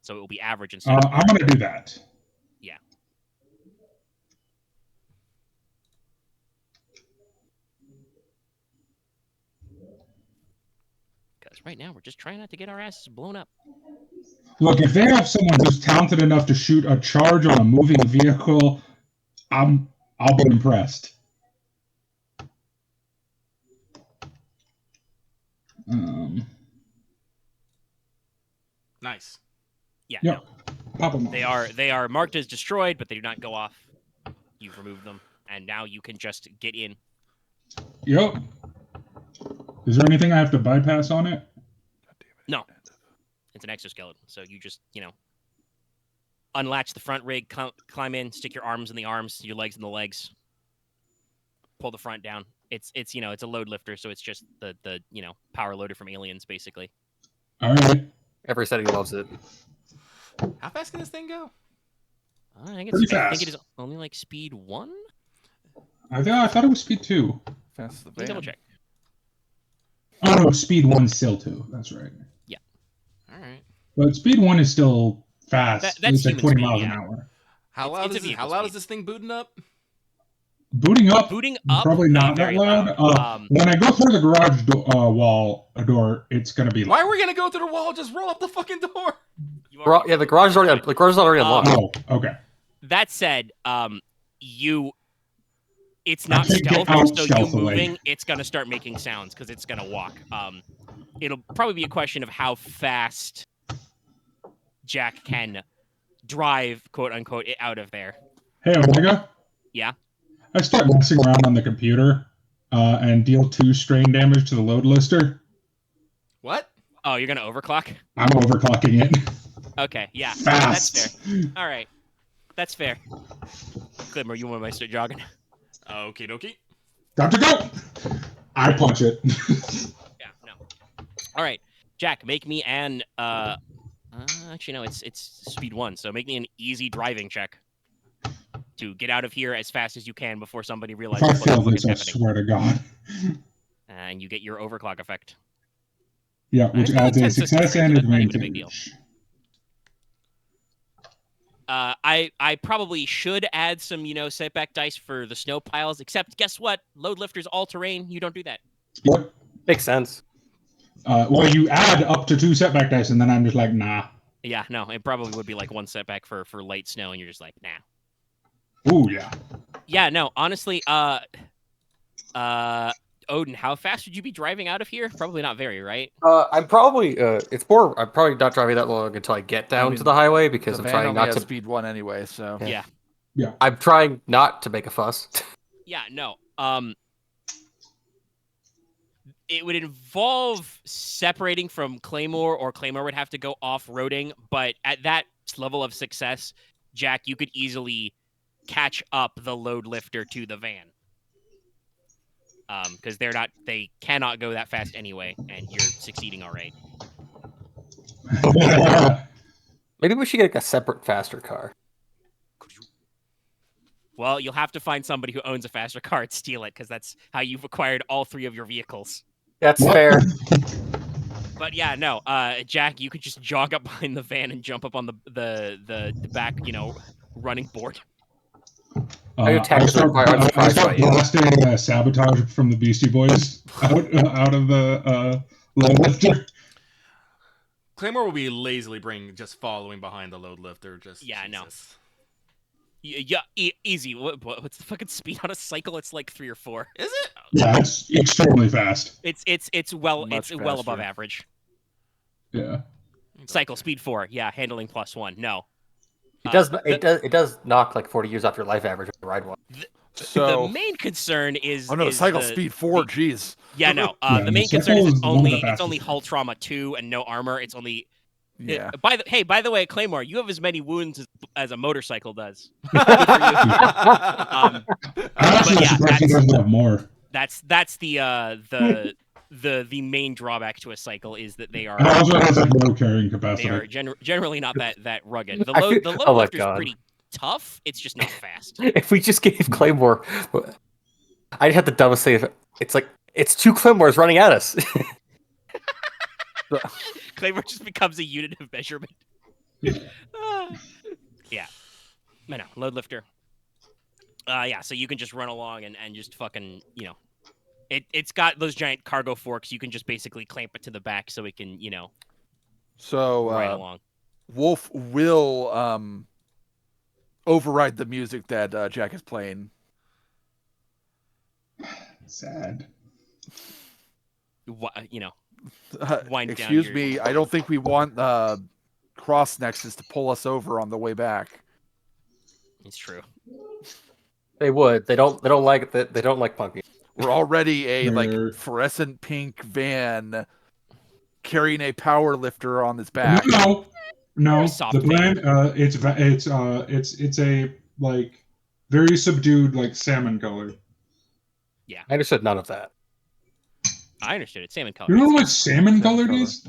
so it will be average instead. I'm going to do that. Yeah. Because right now we're just trying not to get our asses blown up. Look, if they have someone who's talented enough to shoot a charge on a moving vehicle, I'll be impressed. Nice. Yeah. Yep. No. Pop them off. They are marked as destroyed, but they do not go off. You've removed them, and now you can just get in. Yep. Is there anything I have to bypass on it? No. It's an exoskeleton, so you just, unlatch the front rig, climb in, stick your arms in the arms, your legs in the legs, pull the front down. It's it's a load lifter, so it's just the power loader from Aliens, basically. All right. Every setting loves it. How fast can this thing go? I think it is only like speed 1. I thought it was speed 2. Fast the Let me van. double check. Oh no, speed 1's still 2. That's right. Yeah. All right. But speed 1 is still fast. That's it's like human 20 speed, miles yeah. an hour. How It's loud a is this? vehicle How loud speed. is this thing booting up? Booting up, not probably not that very loud. loud. When I go through the garage door, it's gonna be. Why are we gonna go through the wall? Just roll up the fucking door. Yeah, the garage is already unlocked. Oh, okay. That said, it's not can't get stealth, out so you stealthily. moving, it's gonna start making sounds because it's gonna walk. It'll probably be a question of how fast Jack can drive, quote unquote, it out of there. Hey, Omega. Yeah. I start messing around on the computer and deal 2 strain damage to the load lister. What? Oh, you're gonna overclock? I'm overclocking it. Okay, yeah, Fast. that's fair. All right. That's fair. Claymore, you want to start jogging? Okie dokie. Got to go. I punch it. Yeah, no. All right, Jack, make me an actually no, it's speed 1, so make me an easy driving check to get out of here as fast as you can before somebody If realizes I what the fail fuck this, is I happening. swear to God. And you get your overclock effect. Yeah, which It's only adds a 10 systems success strength, and so that's not even a big deal. advantage. I probably should add some, setback dice for the snow piles, except guess what? Load lifters all terrain, you don't do that. Yep. Makes sense. Well, you add up to 2 setback dice, and then I'm just like, nah. Yeah, no, it probably would be like 1 setback for light snow, and you're just like, nah. Ooh, yeah. Yeah, no, honestly, Odin, how fast would you be driving out of here? Probably not very, right? I'm probably I'm probably not driving that long until I get down to mean, the highway because The I'm van trying only not has to. speed 1 anyway, so. Yeah. Yeah. I'm trying not to make a fuss. Yeah, no. It would involve separating from Claymore, or Claymore would have to go off-roading, but at that level of success, Jack, you could easily catch up the load lifter to the van. Because they cannot go that fast anyway, and you're succeeding all right. Maybe we should get like a separate, faster car. Well, you'll have to find somebody who owns a faster car and steal it, because that's how you've acquired all 3 of your vehicles. That's What? fair. But yeah, no, Jack, you could just jog up behind the van and jump up on the back, running board. I start blasting Sabotage from the Beastie Boys out of the load lifter. Claymore will be lazily just following behind the load lifter. Yeah, no. Jesus. Yeah, easy. What's the fucking speed on a cycle? It's like 3 or 4. Is it? Yeah, it's extremely fast. It's well Much well above faster. average. Yeah. Cycle speed 4. Yeah, handling +1. No. It does knock like 40 years off your life average if you ride one. So. The main concern is Oh no, is cycle the- speed 4. Jeez. Yeah, no. Yeah, The the main concern is cycle it's is one of the only fastest hull ones. trauma 2 and no armor. It's only Yeah. By the way, Claymore, you have as many wounds as a motorcycle does. I'm actually yeah, surprised he doesn't have more. That's the main drawback to a cycle is that they are And also has a low carrying they capacity. are generally not that rugged. I feel- The load oh my lifter's God. pretty tough. It's just not fast. If we just gave Claymore, I'd have the dumbest thing. It's like it's 2 Claymores running at us. Claymore just becomes a unit of measurement. Yeah. No, load lifter. Yeah, so you can just run along and just fucking, it's got those giant cargo forks. You can just basically clamp it to the back so it can, So ride along. Wolf will override the music that Jack is playing. Sad. Wind down Excuse your- me, I don't think we want Cross Nexus to pull us over on the way back. It's true. They would. They don't like that. They don't like punky. We're already a They're- fluorescent pink van carrying a power lifter on its back. No. Soft The brand, it's a like very subdued like salmon color. I understood none of that. I understood it. Salmon color. You know what salmon colored color. is?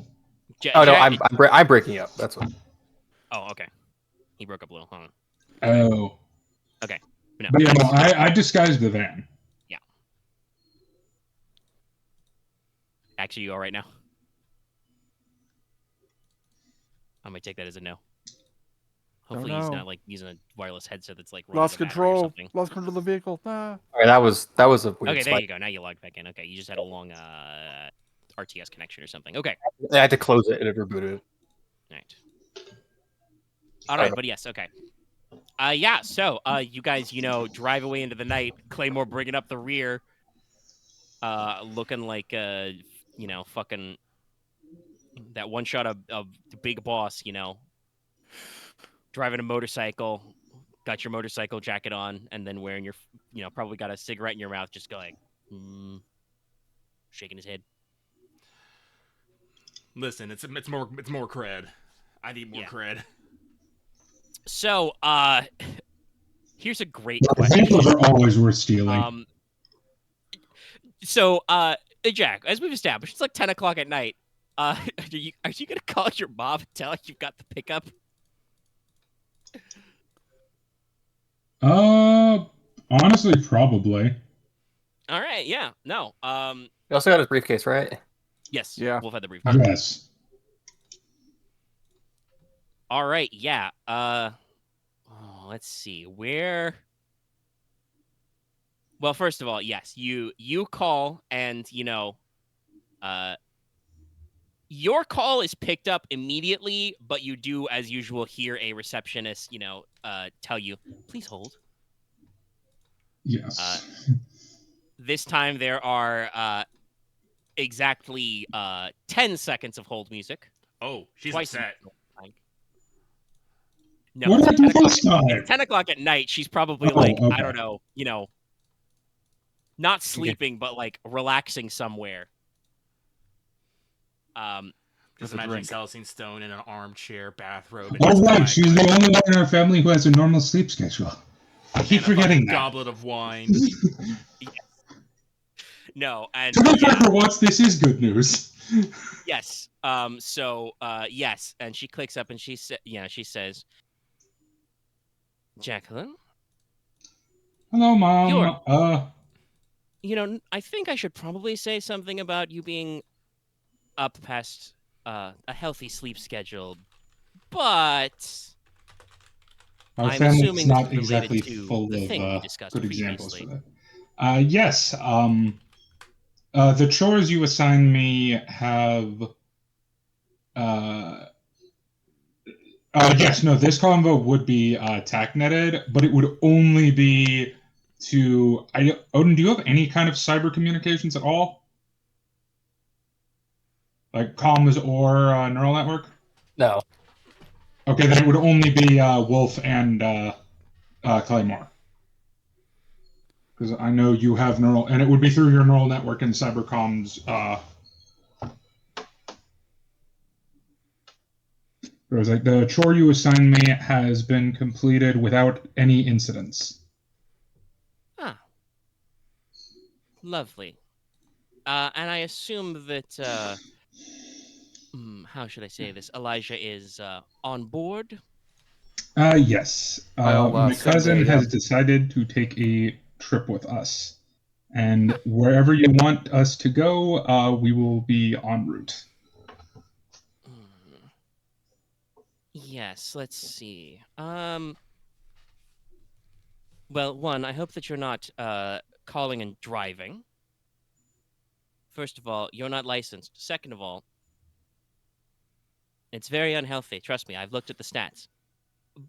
Oh no, I'm breaking up. That's what. Oh, okay. He broke up a little. Hold on. Oh. Okay. No. But yeah, no, I disguised the van. Actually, you all right now? I might take that as a no. Hopefully he's no. not like using a wireless headset that's like Lost running a battery or control. something. Lost control of the vehicle. Ah. All right, that was a weird Okay, there spike. you go. Now you logged back in. Okay, you just had a long RTS connection or something. Okay. I had to close it and it rebooted. All right, but yes, okay. Yeah, so you guys, drive away into the night. Claymore bringing up the rear, looking like fucking that one shot of the big boss, driving a motorcycle, got your motorcycle jacket on, and then wearing your, probably got a cigarette in your mouth, just going, shaking his head. Listen, it's more cred. I need more Yeah. cred. So, Here's a great question. Examples are always worth stealing. So, Jack, as we've established, it's like 10 o'clock at night. Are you gonna call your mom and tell her you've got the pickup? Honestly, probably. All right, yeah, no. You also got his briefcase, right? Yes, Yeah. Wolf had the briefcase. Yes. All right, yeah. Let's see where. Well, first of all, yes, you call, and your call is picked up immediately, but you do, as usual, hear a receptionist, tell you, please hold. Yes. This time there are exactly 10 seconds of hold music. Oh, she's Twice upset. No, What it's did I do 10 o'clock, this time? it's 10 o'clock at night. She's probably Oh, like, I okay. don't know, not sleeping, but like relaxing somewhere. Just With a imagine drink. Celestine Stone in an armchair, bathrobe. And Oh, just right. like- She's the only one in our family who has a normal sleep schedule. I keep and a forgetting fucking that. goblet of wine. No, and To be fair, yeah, for once, this is good news. yes. Yes, and she clicks up and she says, Jacqueline, Hello, Mom. You're- I think I should probably say something about you being up past a healthy sleep schedule, but our I'm family's assuming not this is related exactly to full the thing we of discussed good examples previously. for that. Yes. The chores you assign me have. Yes, no, this combo would be tack netted, but it would only be to. Odin, do you have any kind of cyber communications at all? Like comms or neural network? No. Okay, then it would only be Wolf and Claymore. Because I know you have neural, and it would be through your neural network and cyber comms. It was like the chore you assigned me has been completed without any incidents. Ah, lovely. And I assume that how should I say this? Elijah is on board. Yes. I'll My send cousin a, has decided to take a trip with us. And wherever you want us to go, we will be en route. Yes, let's see. Well, one, I hope that you're not calling and driving. First of all, you're not licensed. Second of all, it's very unhealthy. Trust me, I've looked at the stats.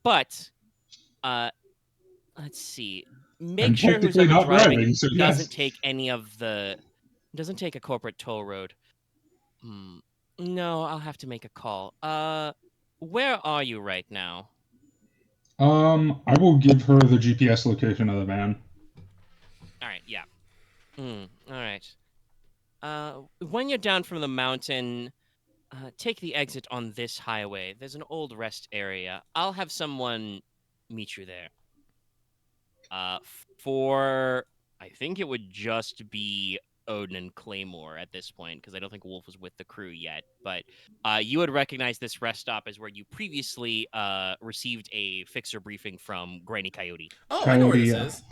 But let's see. Make I'm sure technically who's ever not driving driving, so doesn't yes. take any of the doesn't take a corporate toll road. No, I'll have to make a call. Where are you right now? I will give her the GPS location of the van. All right, yeah. All right. When you're down from the mountain, take the exit on this highway. There's an old rest area. I'll have someone meet you there. I think it would just be Odin and Claymore at this point, because I don't think Wolf was with the crew yet. But you would recognize this rest stop as where you previously received a fixer briefing from Granny Coyote. Oh, I know where this Coyote, is.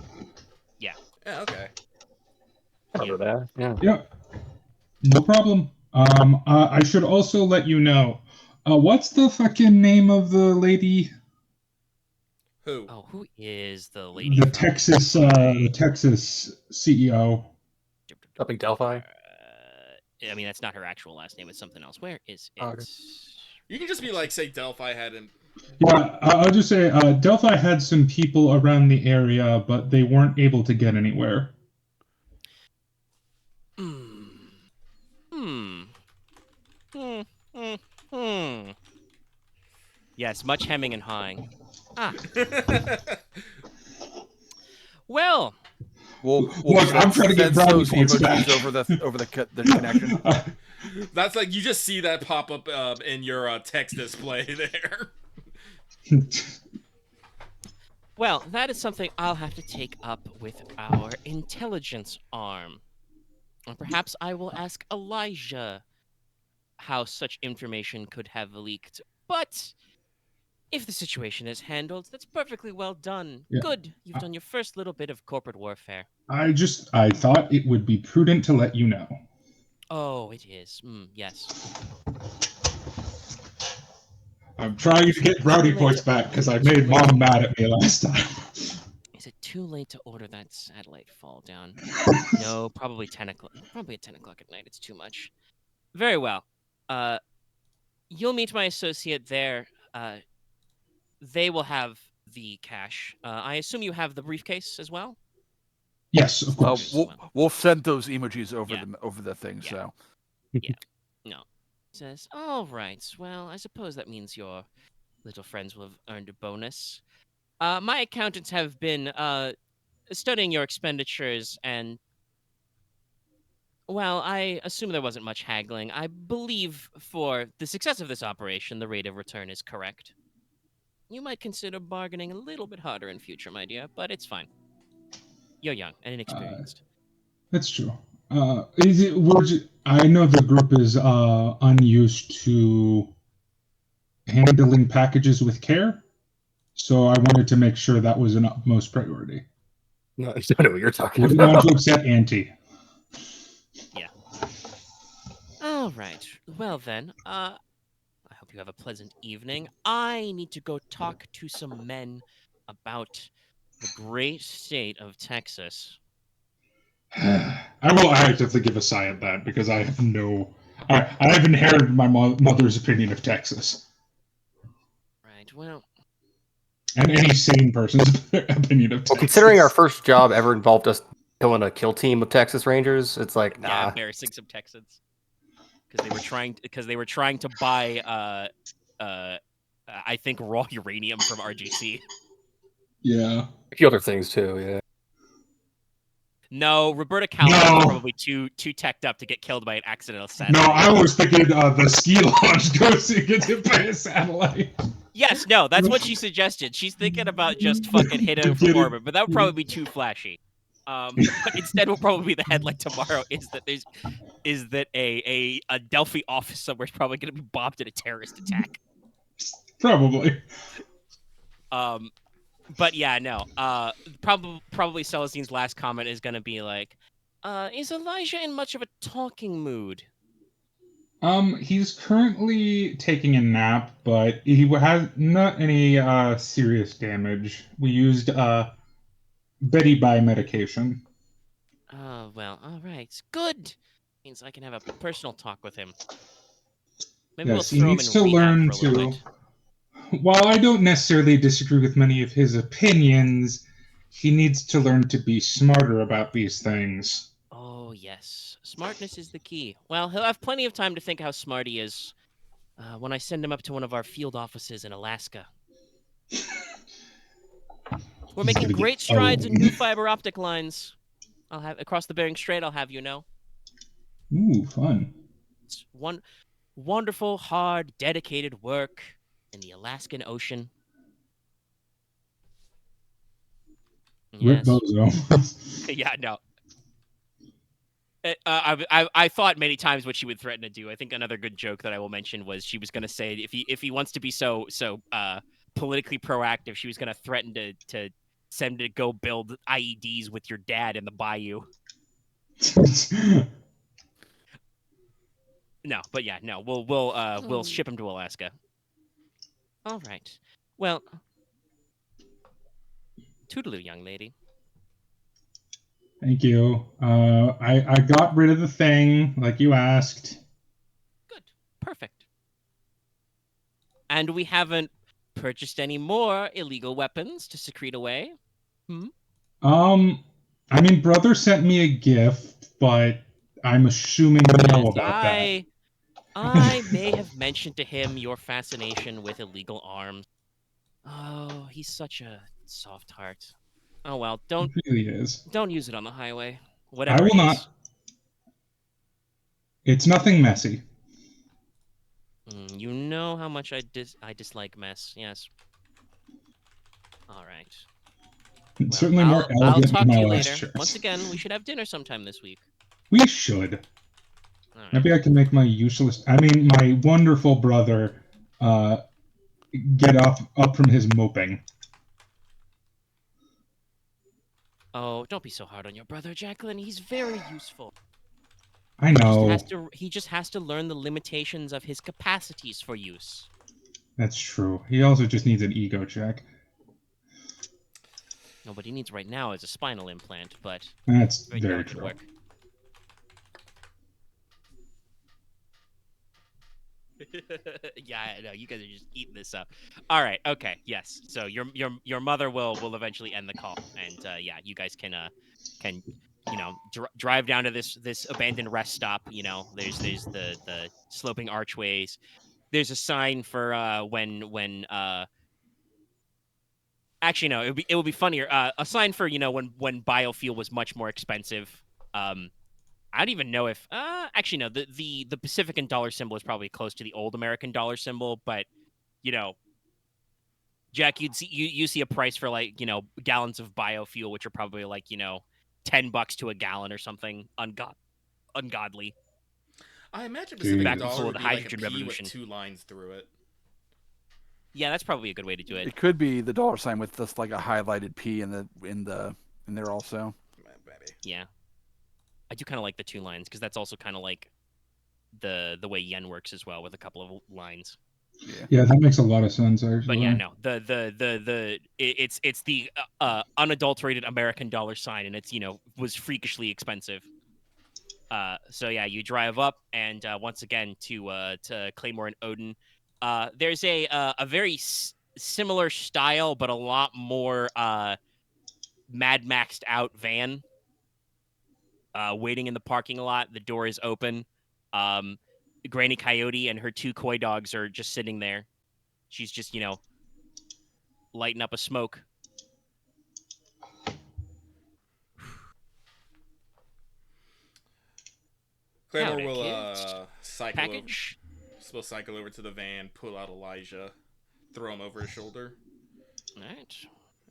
Yeah. Yeah, okay. Remember that? Yeah. Yeah. No problem. I should also let you know. What's the fucking name of the lady? Who? Oh, who is the lady? The from Texas CEO. Upping Delphi? I mean, that's not her actual last name. It's something else. Where is it? Oh, okay. You can just be like, say Delphi had him. Yeah, I'll just say Delphi had some people around the area, but they weren't able to get anywhere. Yes, much hemming and hawing. Well, we'll Look, I'm trying to get send brownie those points emojis back. over the connection. That's like, you just see that pop up in your text display there. Well, that is something I'll have to take up with our intelligence arm. Or perhaps I will ask Elijah how such information could have leaked. But if the situation is handled, that's perfectly well done. Yeah. Good. You've done your first little bit of corporate warfare. I thought it would be prudent to let you know. Oh, it is. Yes. I'm trying to get brownie points back because I made Mom mad at me last time. Is it too late to order that satellite fall down? No, probably 10 o'clock. Probably at 10 o'clock at night. It's too much. Very well. You'll meet my associate there. They will have the cash. I assume you have the briefcase as well? Yes, of course. We'll send those emojis over Yeah. over the thing. Yeah. So No. Says, all right. Well, I suppose that means your little friends will have earned a bonus. My accountants have been studying your expenditures, and well, I assume there wasn't much haggling. I believe for the success of this operation, the rate of return is correct. You might consider bargaining a little bit harder in future, my dear, but it's fine. You're young and inexperienced. That's true. I know the group is unused to handling packages with care, so I wanted to make sure that was an utmost priority. No, I don't know what you're talking I didn't want about. to upset Auntie. All right. Well then, I hope you have a pleasant evening. I need to go talk to some men about the great state of Texas. I will actively give a sigh at that because I have I have inherited my mother's opinion of Texas. Right. Well, And any sane person's opinion of Texas. Well, considering our first job ever involved us killing a kill team of Texas Rangers, it's like, yeah, nah. embarrassing some Texans because they were trying to buy I think raw uranium from RGC. Yeah. A few other things too, yeah. No, Roberta Callahan was probably too teched up to get killed by an accidental satellite. No, I was thinking the ski launch goes and gets hit by a satellite. Yes, no, that's what she suggested. She's thinking about just fucking hitting it from orbit, but that would probably be too flashy. But instead, will probably be the headline tomorrow is that a Delphi office somewhere is probably going to be bombed in a terrorist attack. Probably. But yeah, no. Probably Celestine's last comment is going to be like, is Elijah in much of a talking mood? He's currently taking a nap, but he has not any serious damage. We used Betty Bye medication. Oh, well, all right. Good. Means I can have a personal talk with him. Maybe Yes, we'll he throw him needs in to rehab learn for a little to. bit. While I don't necessarily disagree with many of his opinions, he needs to learn to be smarter about these things. Oh, yes. Smartness is the key. Well, he'll have plenty of time to think how smart he is when I send him up to one of our field offices in Alaska. We're He's making gonna get great strides in owned. new fiber optic lines. I'll have across the Bering Strait, I'll have you know. Ooh, fun. It's wonderful, hard, dedicated work in the Alaskan Ocean. Rip Yes. Bozo. Yeah, no. I thought many times what she would threaten to do. I think another good joke that I will mention was she was going to say if he wants to be so politically proactive, she was going to threaten to send him to go build IEDs with your dad in the bayou. No, but yeah, no, we'll ship him to Alaska. All right. Well, toodaloo, young lady. Thank you. I got rid of the thing like you asked. Good. Perfect. And we haven't purchased any more illegal weapons to secrete away. I mean, brother sent me a gift, but I'm assuming you know about that. I may have mentioned to him your fascination with illegal arms. Oh, he's such a soft heart. Oh well, It really is. don't use it on the highway. I Whatever will it is. not. It's nothing messy. You know how much I dislike mess. Yes. All right. It's certainly more I'll elegant talk than to my you last later. shirt. Once again, we should have dinner sometime this week. We should. All right. Maybe I can make my my wonderful brother, get up from his moping. Oh, don't be so hard on your brother, Jacqueline. He's very useful. I know. He just has to learn the limitations of his capacities for use. That's true. He also just needs an ego check. No, what he needs right now is a spinal implant, but That's that very could true. work. Yeah, I know. You guys are just eating this up. All right. Okay. Yes. So your mother will eventually end the call, and yeah, you guys can drive down to this abandoned rest stop. There's the sloping archways. There's a sign for when actually no, it would be funnier. A sign for when biofuel was much more expensive. I don't even know if actually no, the Pacifican dollar symbol is probably close to the old American dollar symbol, but Jack, you see a price for gallons of biofuel, which are probably like $10 to a gallon or something ungodly. I imagine Back Pacific before Dollar would the be like a hydrogen P revolution. with 2 lines through it. Yeah, that's probably a good way to do it. It could be the dollar sign with just like a highlighted P in there also. Maybe. Yeah, I do kind of like the 2 lines because that's also kind of like the way yen works as well, with a couple of lines. Yeah, that makes a lot of sense actually. But yeah, no, it's the unadulterated American dollar sign, and it's was freakishly expensive. So yeah, you drive up, and once again to Claymore and Odin. There's a very similar style, but a lot more Mad Maxed out van waiting in the parking lot. The door is open. Granny Coyote and her 2 koi dogs are just sitting there. She's just lighting up a smoke. Claymore Howdy, will kids. cycle Package. will cycle over to the van, pull out Elijah, throw him over his shoulder. All right.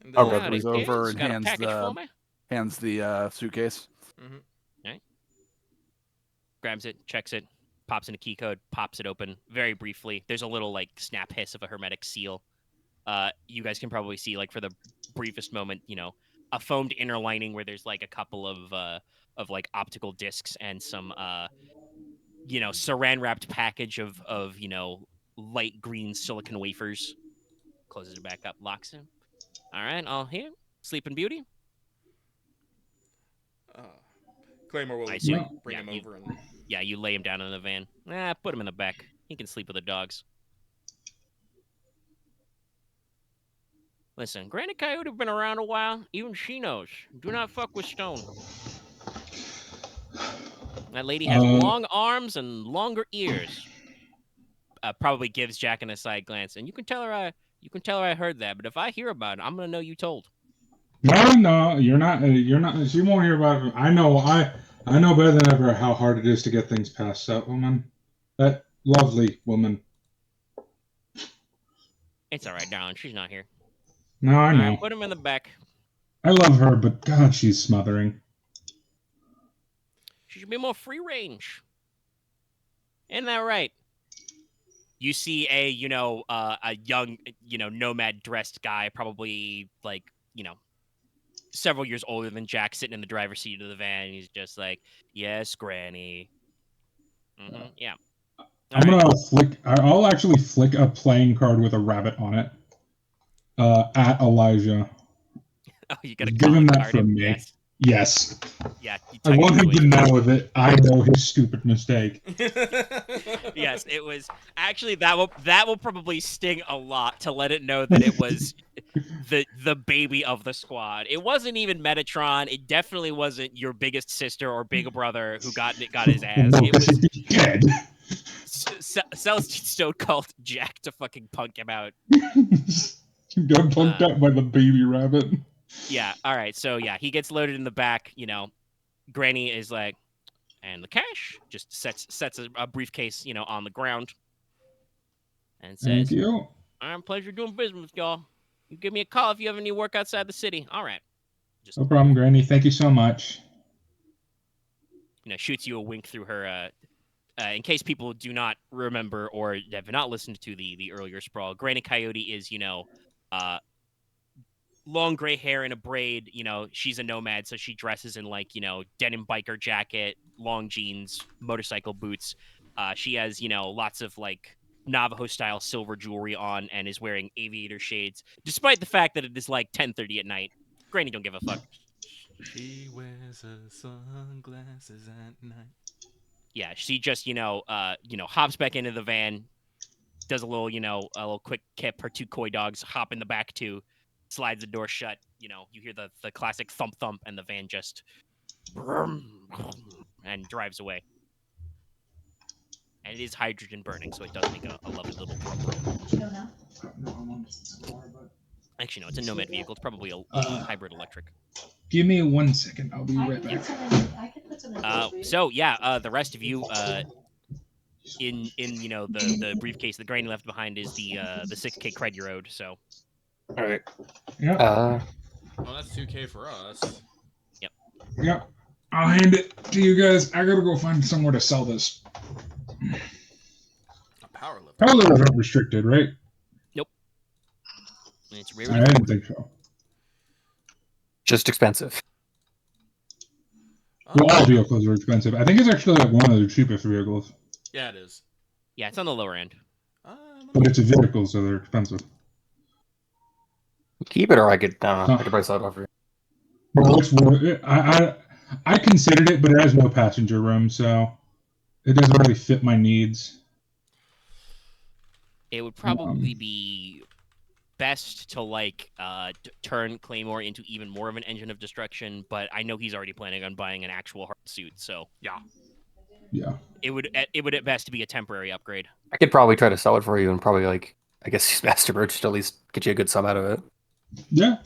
And Our then, brother goes over and Got a hands package for me? the suitcase. Grabs it, checks it, pops in a key code, pops it open very briefly. There's a little snap hiss of a hermetic seal. You guys can probably see for the briefest moment, a foamed inner lining where there's a couple of optical discs and some saran wrapped package of light green silicon wafers. Closes it back up, locks him. All right, all here. Sleeping Beauty. Claymore will I assume. bring him over and Yeah, you lay him down in the van. Put him in the back. He can sleep with the dogs. Listen, Granny Coyote been around a while. Even she knows. Do not fuck with Stone. That lady has long arms and longer ears. Probably gives Jack an aside glance, and you can tell her I heard that. But if I hear about it, I'm gonna know you told. No, you're not. She won't hear about it. I know better than ever how hard it is to get things past that woman. That lovely woman. It's all right, darling. She's not here. No, I know. All right, put him in the back. I love her, but God, she's smothering. She should be more free range. Isn't that right? You see a young nomad dressed guy, probably several years older than Jack, sitting in the driver's seat of the van. And he's just like, "Yes, Granny." Mm-hmm. Yeah. I'll actually flick a playing card with a rabbit on it at Elijah. Oh, you gotta Give call him a that card from in. me. Yes. Yes. Yeah. I want him to know that I know his stupid mistake. Yes, it was actually that will probably sting a lot to let it know that it was the baby of the squad. It wasn't even Metatron. It definitely wasn't your biggest sister or big brother who got his ass. No, It was he'd be dead. Celestine Stone called Jack to fucking punk him out. You got punked out by the baby rabbit. Yeah. All right. So yeah, he gets loaded in the back. Granny is like, and the cash, just sets a briefcase, on the ground, and says, Thank you. "All right, pleasure doing business with y'all. You give me a call if you have any work outside the city." All right. just No problem, Granny. Thank you so much. shoots you a wink through her. In case people do not remember or have not listened to the earlier sprawl, Granny Coyote is long gray hair in a braid. She's a nomad, so she dresses in like denim biker jacket, long jeans, motorcycle boots. She has lots of like Navajo style silver jewelry on and is wearing aviator shades, despite the fact that it is like 10:30 at night. Granny don't give a fuck. She wears her sunglasses at night. Yeah, she just hops back into the van, does a little quick kip. Her two coy dogs hop in the back too, slides the door shut. You hear the classic thump thump, and the van just and drives away. And it is hydrogen burning, so it does make a lovely little brum. Actually, no, it's a nomad vehicle. It's probably a hybrid electric. Give me 1 second. I'll be right back. The rest of you, in the briefcase that Granny left behind is the 6K cred you owed. So. All right. Yep. Well, that's 2K for us. Yep. I'll hand it to you guys. I gotta go find somewhere to sell this. A power lift. Power lifters aren't restricted, right? Nope. It's rare. I didn't think so. Just expensive. Well, all vehicles are expensive. I think it's actually like one of the cheapest vehicles. Yeah, it is. Yeah, it's on the lower end. But it's a vehicle, so they're expensive. Keep it, or I could probably sell it off for you. Well, it's worth it. I considered it, but it has no passenger room, so it doesn't really fit my needs. It would probably be best to turn Claymore into even more of an engine of destruction, but I know he's already planning on buying an actual hard suit, so yeah. It would at best be a temporary upgrade. I could probably try to sell it for you and probably I guess use Master Merch to at least get you a good sum out of it. Yeah.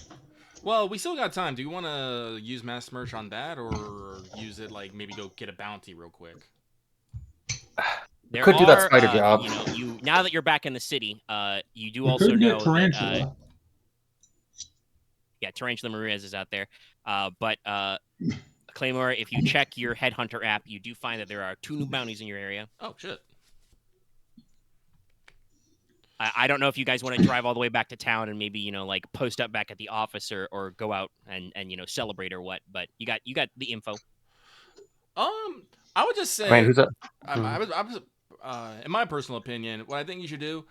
Well, we still got time. Do you want to use Master Merch on that, or use it maybe go get a bounty real quick? Could do that spider job. Now that you're back in the city, you do also know that Tarantula Maria's is out there. But Claymore, if you check your Headhunter app, you do find that there are 2 new bounties in your area. Oh shit. I don't know if you guys want to drive all the way back to town and maybe post up back at the office or go out and celebrate or what, but you got the info. I would just say, Man, who's that? I was in my personal opinion, what I think you should do,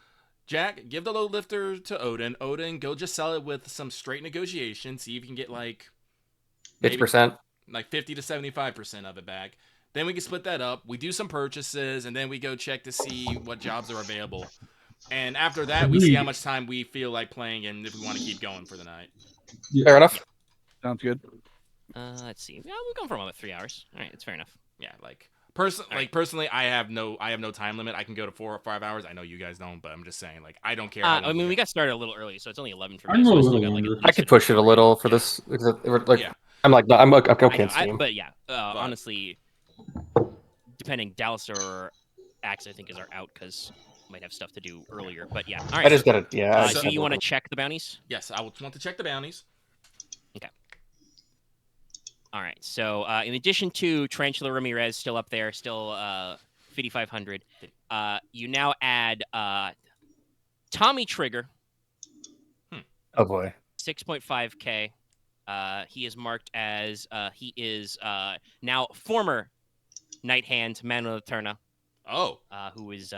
Jack, give the load lifter to Odin. Odin, go just sell it with some straight negotiation. See if you can get 50%, 50 to 75% of it back. Then we can split that up. We do some purchases, and then we go check to see what jobs are available. And after that, we see how much time we feel like playing and if we want to keep going for the night. Yeah. Fair enough. Sounds good. Let's see. Yeah, we're going for about 3 hours. All right, it's fair enough. Yeah, personally, I have no time limit. I can go to 4 or 5 hours. I know you guys don't, but I'm just saying, I don't care. I mean, we got started a little early, so it's only 11 for me. I So go I a still little got longer. I could push it a little for this. Yeah. I'm okay. But yeah, honestly, depending, Dallas or Axe, I think, are out because might have stuff to do earlier. But yeah, all right. I just gotta. Yeah. Do you want to check the bounties? Yes, I want to check the bounties. Okay. All right. So in addition to Tarantula Ramirez still up there, still 5,500, you now add Tommy Trigger. Oh boy. 6.5K. He is marked as he is now former Night Hand Manuel Eterna. Oh. Who is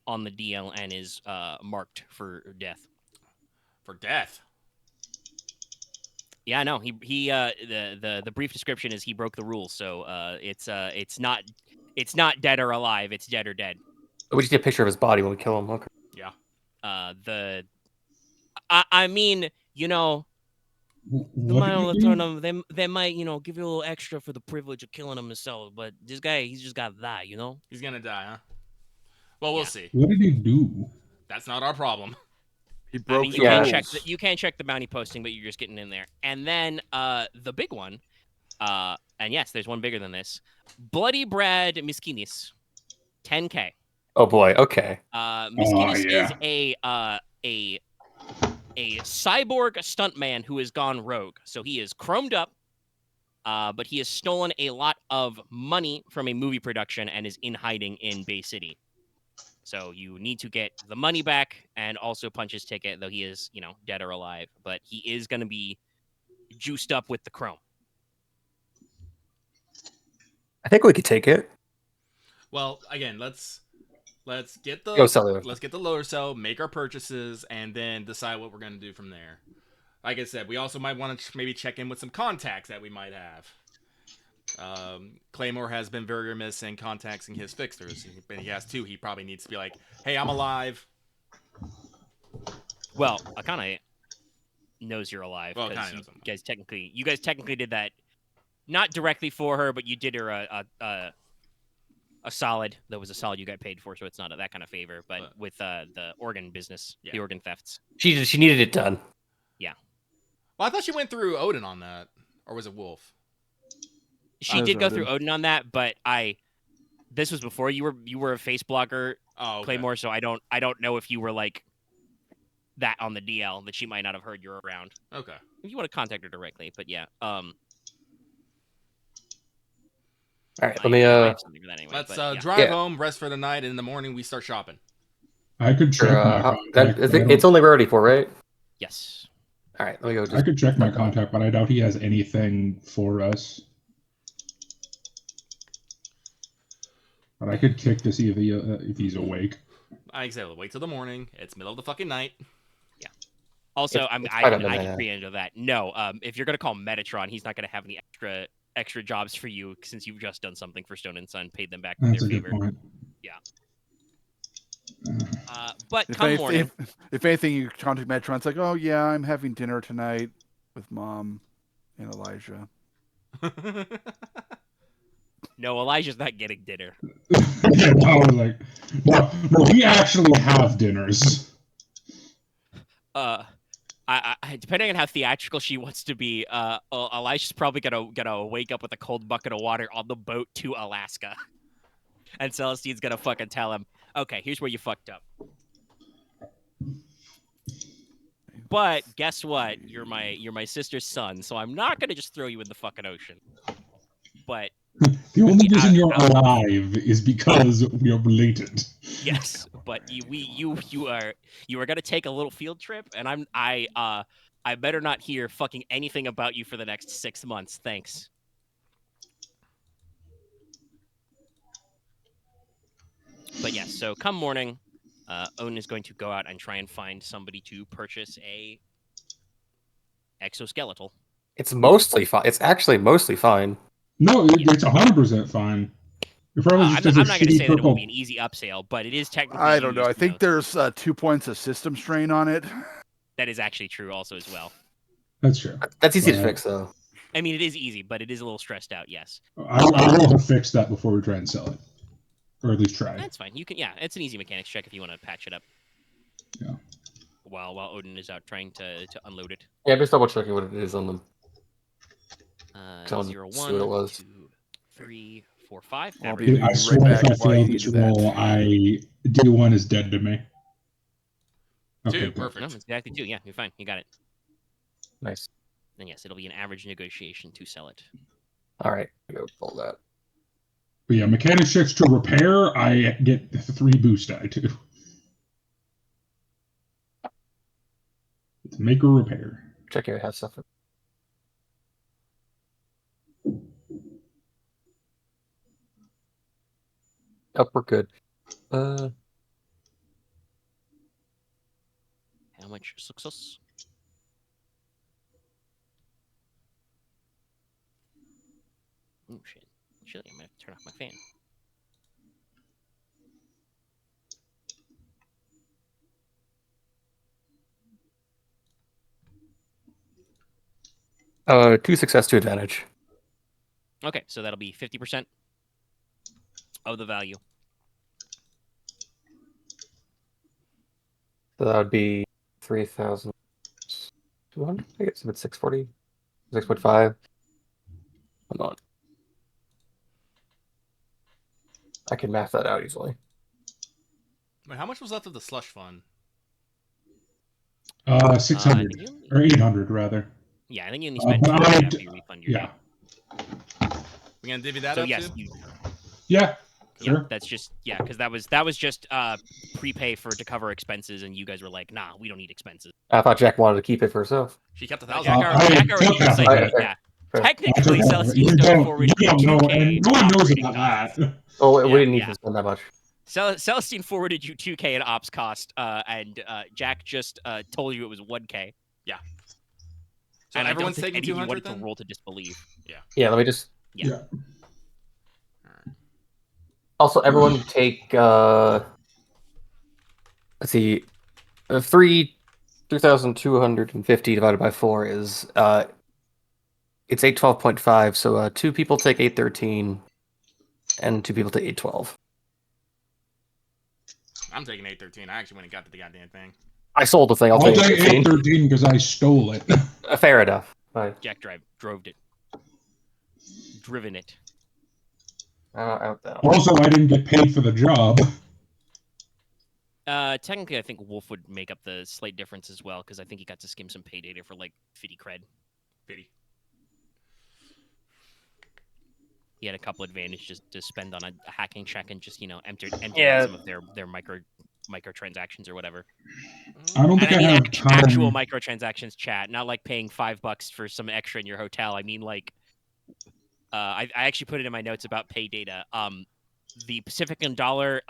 on the DL and is marked for death. For death. Yeah, no, he the brief description is he broke the rules, so it's not dead or alive, it's dead or dead. We just get a picture of his body when we kill him. Okay. Yeah. I mean, the Manuel Eterna, they might, give you a little extra for the privilege of killing him himself, but this guy, he's just got to die, He's gonna die, huh? Well, we'll see. What did he do? That's not our problem. He broke you the rules. you can't check the bounty posting, but you're just getting in there. And then the big one, and yes, there's one bigger than this. Bloody Brad Miskinis, 10K. Oh boy. Okay. Miskinis is a a cyborg stuntman who has gone rogue. So he is chromed up, but he has stolen a lot of money from a movie production and is in hiding in Bay City. So you need to get the money back and also punch his ticket, though he is, dead or alive. But he is going to be juiced up with the chrome. I think we could take it. Well, again, let's get the Go sell it. let's get the lower sell, make our purchases, and then decide what we're gonna do from there. Like I said, we also might want to maybe check in with some contacts that we might have. Claymore has been very remiss in contacting his fixers, and he has two. He probably needs to be like, "Hey, I'm alive." Well, Akane knows you're alive. Well, because Akane knows I'm you guys technically did that, not directly for her, but you did her a solid. That was a solid you got paid for, so it's not that kind of favor. But with the organ business, Yeah. the organ thefts. She needed it done. Well, I thought she went through Odin on that, or was it Wolf? She did go through Odin on that, but this was before you were a face blocker, Oh, okay. Claymore. So I don't know if you were like that on the DL, that she might not have heard you're around. Okay. If you want to contact her directly, but yeah. All right, let me Something for that anyway, Let's but, yeah. drive home, rest for the night, and in the morning we start shopping. I could check my contact. it's only rarity 4, right? Yes. All right, let me go. I could check my contact, but I doubt he has anything for us. But I could kick to see if he's awake. I exactly. Wait till the morning. It's middle of the fucking night. Also, It's I right on the can minute. pre into that. No, if you're gonna call Metatron, he's not gonna have any extra jobs for you since you've just done something for Stone and Son, paid them back with That's their a good favor. point. Yeah. But come morning, If anything, you contact Metron. It's like, oh yeah, I'm having dinner tonight with Mom and Elijah. no, Elijah's not getting dinner. Yeah, I was like, no, we actually have dinners. I depending on how theatrical she wants to be, Elijah's probably gonna wake up with a cold bucket of water on the boat to Alaska, and Celestine's gonna fucking tell him, okay, here's where you fucked up. But guess what? You're my sister's son, so I'm not gonna just throw you in the fucking ocean. But The only reason you're alive is because we are related. yes, but you are gonna take a little field trip, and I better not hear fucking anything about you for the next 6 months. Thanks. But yes, so come morning, Odin is going to go out and try and find somebody to purchase a exoskeletal. It's mostly fine. It's actually mostly fine. No, it's 100% fine. It probably just I'm does a not going to shitty say that it purple. won't be an easy upsale, but it is technically. I don't know. used, I think there's 2 points of system strain on it. that is actually true also as well. That's true. That's easy to fix, though. I mean, it is easy, but it is a little stressed out. Yes. I will fix that before we try and sell it, or at least try. That's fine. You can. Yeah, it's an easy mechanics check if you want to patch it up. Yeah. While Odin is out trying to unload it. Yeah, just double checking what it is on them. 0, see what it 1, was. 2, 3, 4, 5. I'll There we be go. I right swear back if I while you failed this do that. roll, D1 is dead to me. Okay, 2, good. perfect. No, it's exactly 2. Yeah, you're fine. You got it. Nice. Then yes, it'll be an average negotiation to sell it. All right, go pull that. But yeah, mechanics checks to repair, I get 3 boost die too. It's make or repair. Check your have stuff. Oh, we're good. How much success? Oh shit! Chilly. I'm gonna have to turn off my fan. Two success, 2 advantage. Okay, so that'll be 50% of the value. So that would be 3,200. I guess if it's 640, 6.5. Hold on. I can math that out easily. Wait, how much was left of the slush fund? 600 or 800 rather. Yeah, I think you only spent but 200 I- after you refund your Yeah, We gonna divvy that So up yes, too? yeah, yeah, sure. that's just because that was just prepay to cover expenses, and you guys were like, nah, we don't need expenses. I thought Jack wanted to keep it for herself. She kept Jack 1,000. already took half of like, it. yeah. Fair. Technically, Celestine you started don't forwarding you know, 2K. and no one knows operating about costs. that. Oh, Yeah, we didn't need yeah. to spend that much. Celestine forwarded you 2K in ops cost, and Jack just told you it was 1K. So And I don't everyone's think taking any of you 200 wanted to then? roll to disbelieve. Yeah, let me just. Yeah. Also, everyone take. Let's see, 3,250 divided by 4 is it's 812.5. So 2 people take 813, and 2 people take 812. I'm taking 813. I actually went and got to the goddamn thing. I sold the thing. I'll I'll take take 813. 813 because I stole it. Fair enough. Fine. Jack drove it. Driven it. Out there. Also, I didn't get paid for the job. Technically, I think Wolf would make up the slight difference as well, because I think he got to skim some pay data for like 50 cred. 50. He had a couple advantages to spend on a hacking check and just empty Yeah. some of their microtransactions or whatever. I don't And think I I mean have time. actual microtransactions, chat, not like paying $5 for some extra in your hotel. I mean like, I actually put it in my notes about pay data. The Pacifican dollar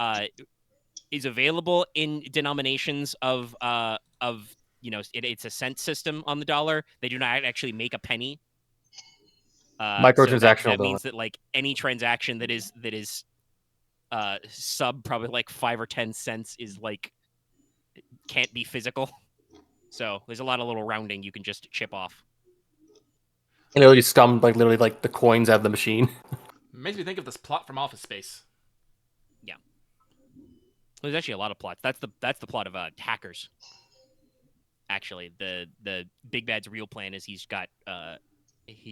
is available in denominations of it's a cent system on the dollar. They do not actually make a penny. Microtransactional So that dollar. means that like any transaction that is sub probably like 5 or 10 cents is like can't be physical. So there's a lot of little rounding you can just chip off. And literally scummed literally the coins out of the machine. Makes me think of this plot from Office Space. There's actually a lot of plots. That's the plot of Hackers. Actually, the Big Bad's real plan is he's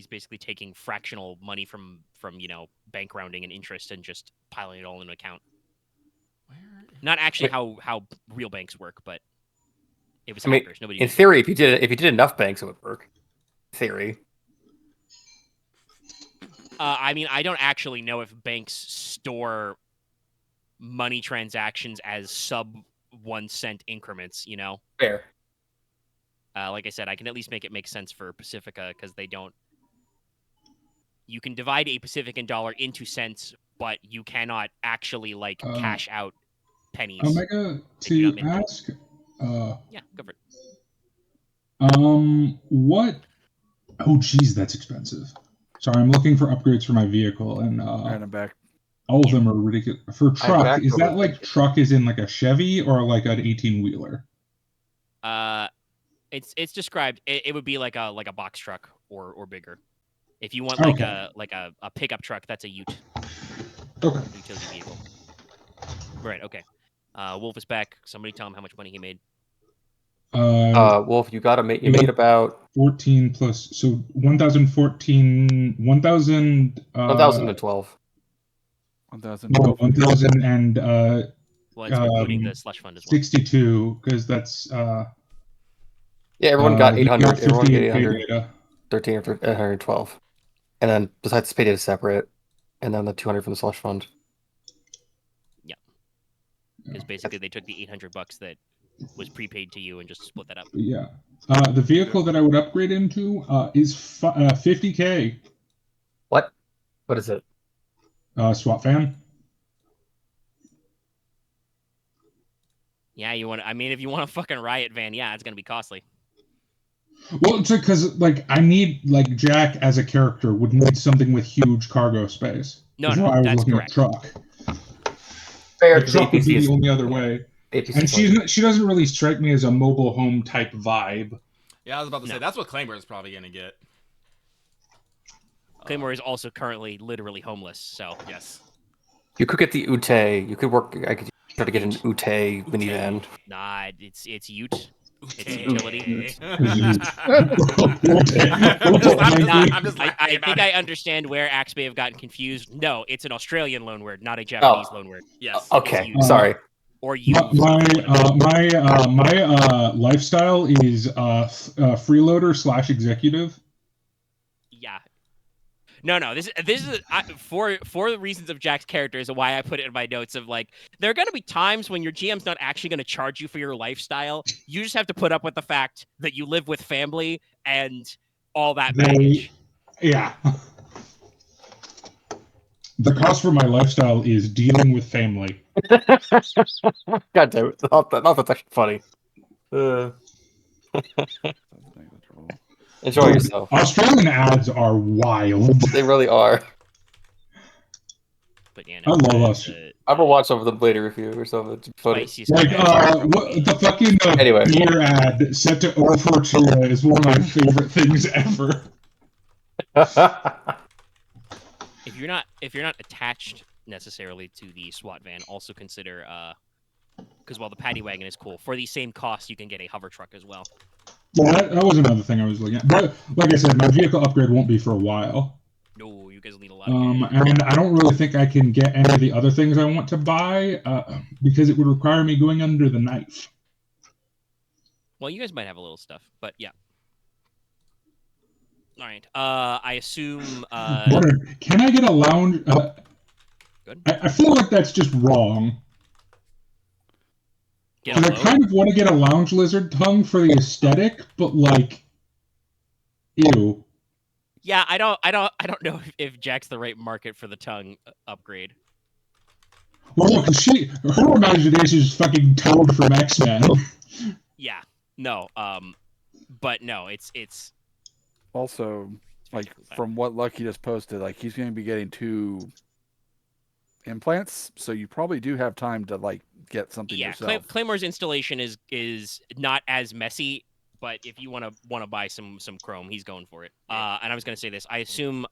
basically taking fractional money from bank rounding and interest and just piling it all in an account. Not actually how real banks work, but it was hackers. Nobody. In theory, if you did enough banks, it would work. In theory. I mean, I don't actually know if banks store money transactions as sub 1 cent increments. Fair. Like I said, I can at least make it make sense for Pacifica because they don't. You can divide a Pacifican dollar into cents, but you cannot actually cash out pennies. Omega, to ask. Yeah, go for it. What? Oh, geez, that's expensive. Sorry, I'm looking for upgrades for my vehicle, and And I'm back. all of them are ridiculous. For truck, backed is that over like truck is in like a Chevy or like an 18-wheeler? It's described. It would be like a box truck or bigger. If you want like a pickup truck, that's a ute. Okay. Utility vehicle. Right. Okay. Wolf is back. Somebody tell him how much money he made. Wolf, you made about 14 plus, so 1,014, 1,000. 1,012. 1,000. No, 1,000 and Well, it's including the slush fund as well. 62 because that's. Yeah, everyone got we 800. Everyone got 58 pay 800. data. 13 or 112. And then besides pay data separate, and then the 200 from the slush fund. Because basically they took the $800 that was prepaid to you and just split that up. Yeah. The vehicle that I would upgrade into is 50K. What? What is it? SWAT fan. Yeah, you want. I mean, if you want a fucking riot van, yeah, it's gonna be costly. Well, it's because I need Jack as a character would need something with huge cargo space. No, That's why I was that's looking correct. at truck. Fair. The truck would be the only other way. And she doesn't really strike me as a mobile home type vibe. Yeah, I was about to say, that's what Claymore is probably going to get. Claymore is also currently literally homeless, so. Yes. You could get the Ute. You could work. I could try to get an Ute minivan. Nah, it's Ute. It's utility. I think I understand where Axe may have gotten confused. No, it's an Australian loanword, not a Japanese loanword. Yes. Okay, It's sorry. or you. My lifestyle is freeloader / executive. Yeah. No. This is for the reasons of Jack's character is why I put it in my notes of like there are going to be times when your GM's not actually going to charge you for your lifestyle. You just have to put up with the fact that you live with family and all that baggage. Yeah. The cost for my lifestyle is dealing with family. God damn it! Not that's actually funny. Enjoy yourself. Australian ads are wild. They really are. But yeah, I love us. I'm gonna watch some of the later review or something. It's funny. Like the fucking Anyway. beer ad set to O Fortuna is one of my favorite things ever. If you're not attached necessarily to the SWAT van, also consider because while the paddy wagon is cool, for the same cost you can get a hover truck as well. Well, that was another thing I was looking at. But like I said, my vehicle upgrade won't be for a while. No, you guys need a lot. And I don't really think I can get any of the other things I want to buy because it would require me going under the knife. Well, you guys might have a little stuff, but yeah. All right. I assume. Can I get a lounge? Good. I feel like that's just wrong. Get I kind of want to get a lounge lizard tongue for the aesthetic, but like, ew. Yeah, I don't know if Jack's the right market for the tongue upgrade. Well, because her imagination is fucking Toad from X-Men. Yeah. No. But no, it's. Also, like from what Lucky just posted, like he's going to be getting 2 implants, so you probably do have time to like get something yourself. Claymore's installation is not as messy, but if you want to buy some chrome, he's going for it. And I was going to say this. I assume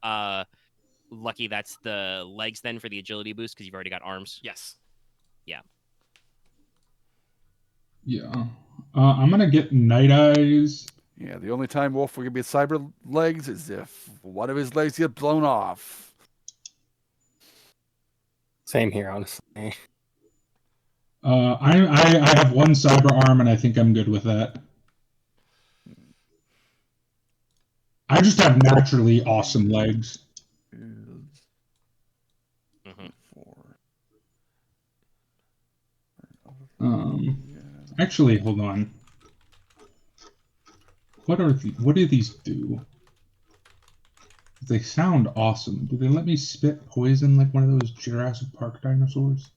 Lucky that's the legs then for the agility boost because you've already got arms. Yes. Yeah. Yeah. I'm gonna get Night Eyes. Yeah, the only time Wolf will be cyber legs is if one of his legs get blown off. Same here, honestly. I have one cyber arm, and I think I'm good with that. I just have naturally awesome legs. Actually, hold on. What do these do? They sound awesome. Do they let me spit poison like one of those Jurassic Park dinosaurs?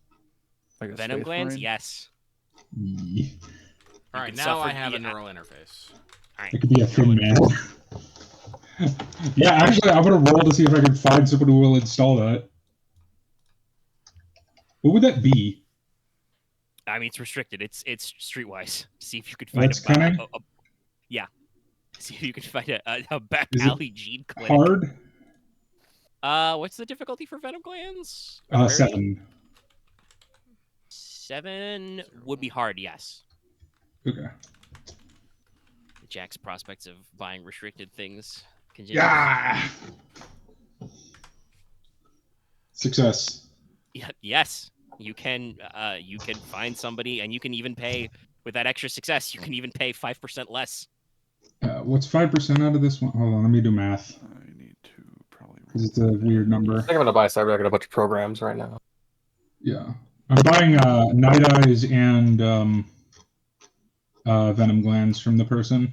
Like Venom glands? Marine? Yes. Yeah. All right, now I have a neural interface. All right. It could be a thin man. Yeah, actually, I'm gonna roll to see if I can find someone who will install that. What would that be? I mean, it's restricted. It's streetwise. See if you could find That's kind of yeah. See if you can find a back Is alley gene clinic. Hard? What's the difficulty for venom glands? 7. 7 would be hard, yes. Okay. Jack's prospects of buying restricted things. Yeah. Success. Yeah. Yes. You can find somebody, and you can even pay with that extra success. You can even pay 5% less. What's 5% out of this one? Hold on, let me do math. I need to probably. Because it's a weird number. I think I'm gonna buy Cyber. I got a bunch of programs right now. Yeah, I'm buying Night Eyes and Venom Glands from the person.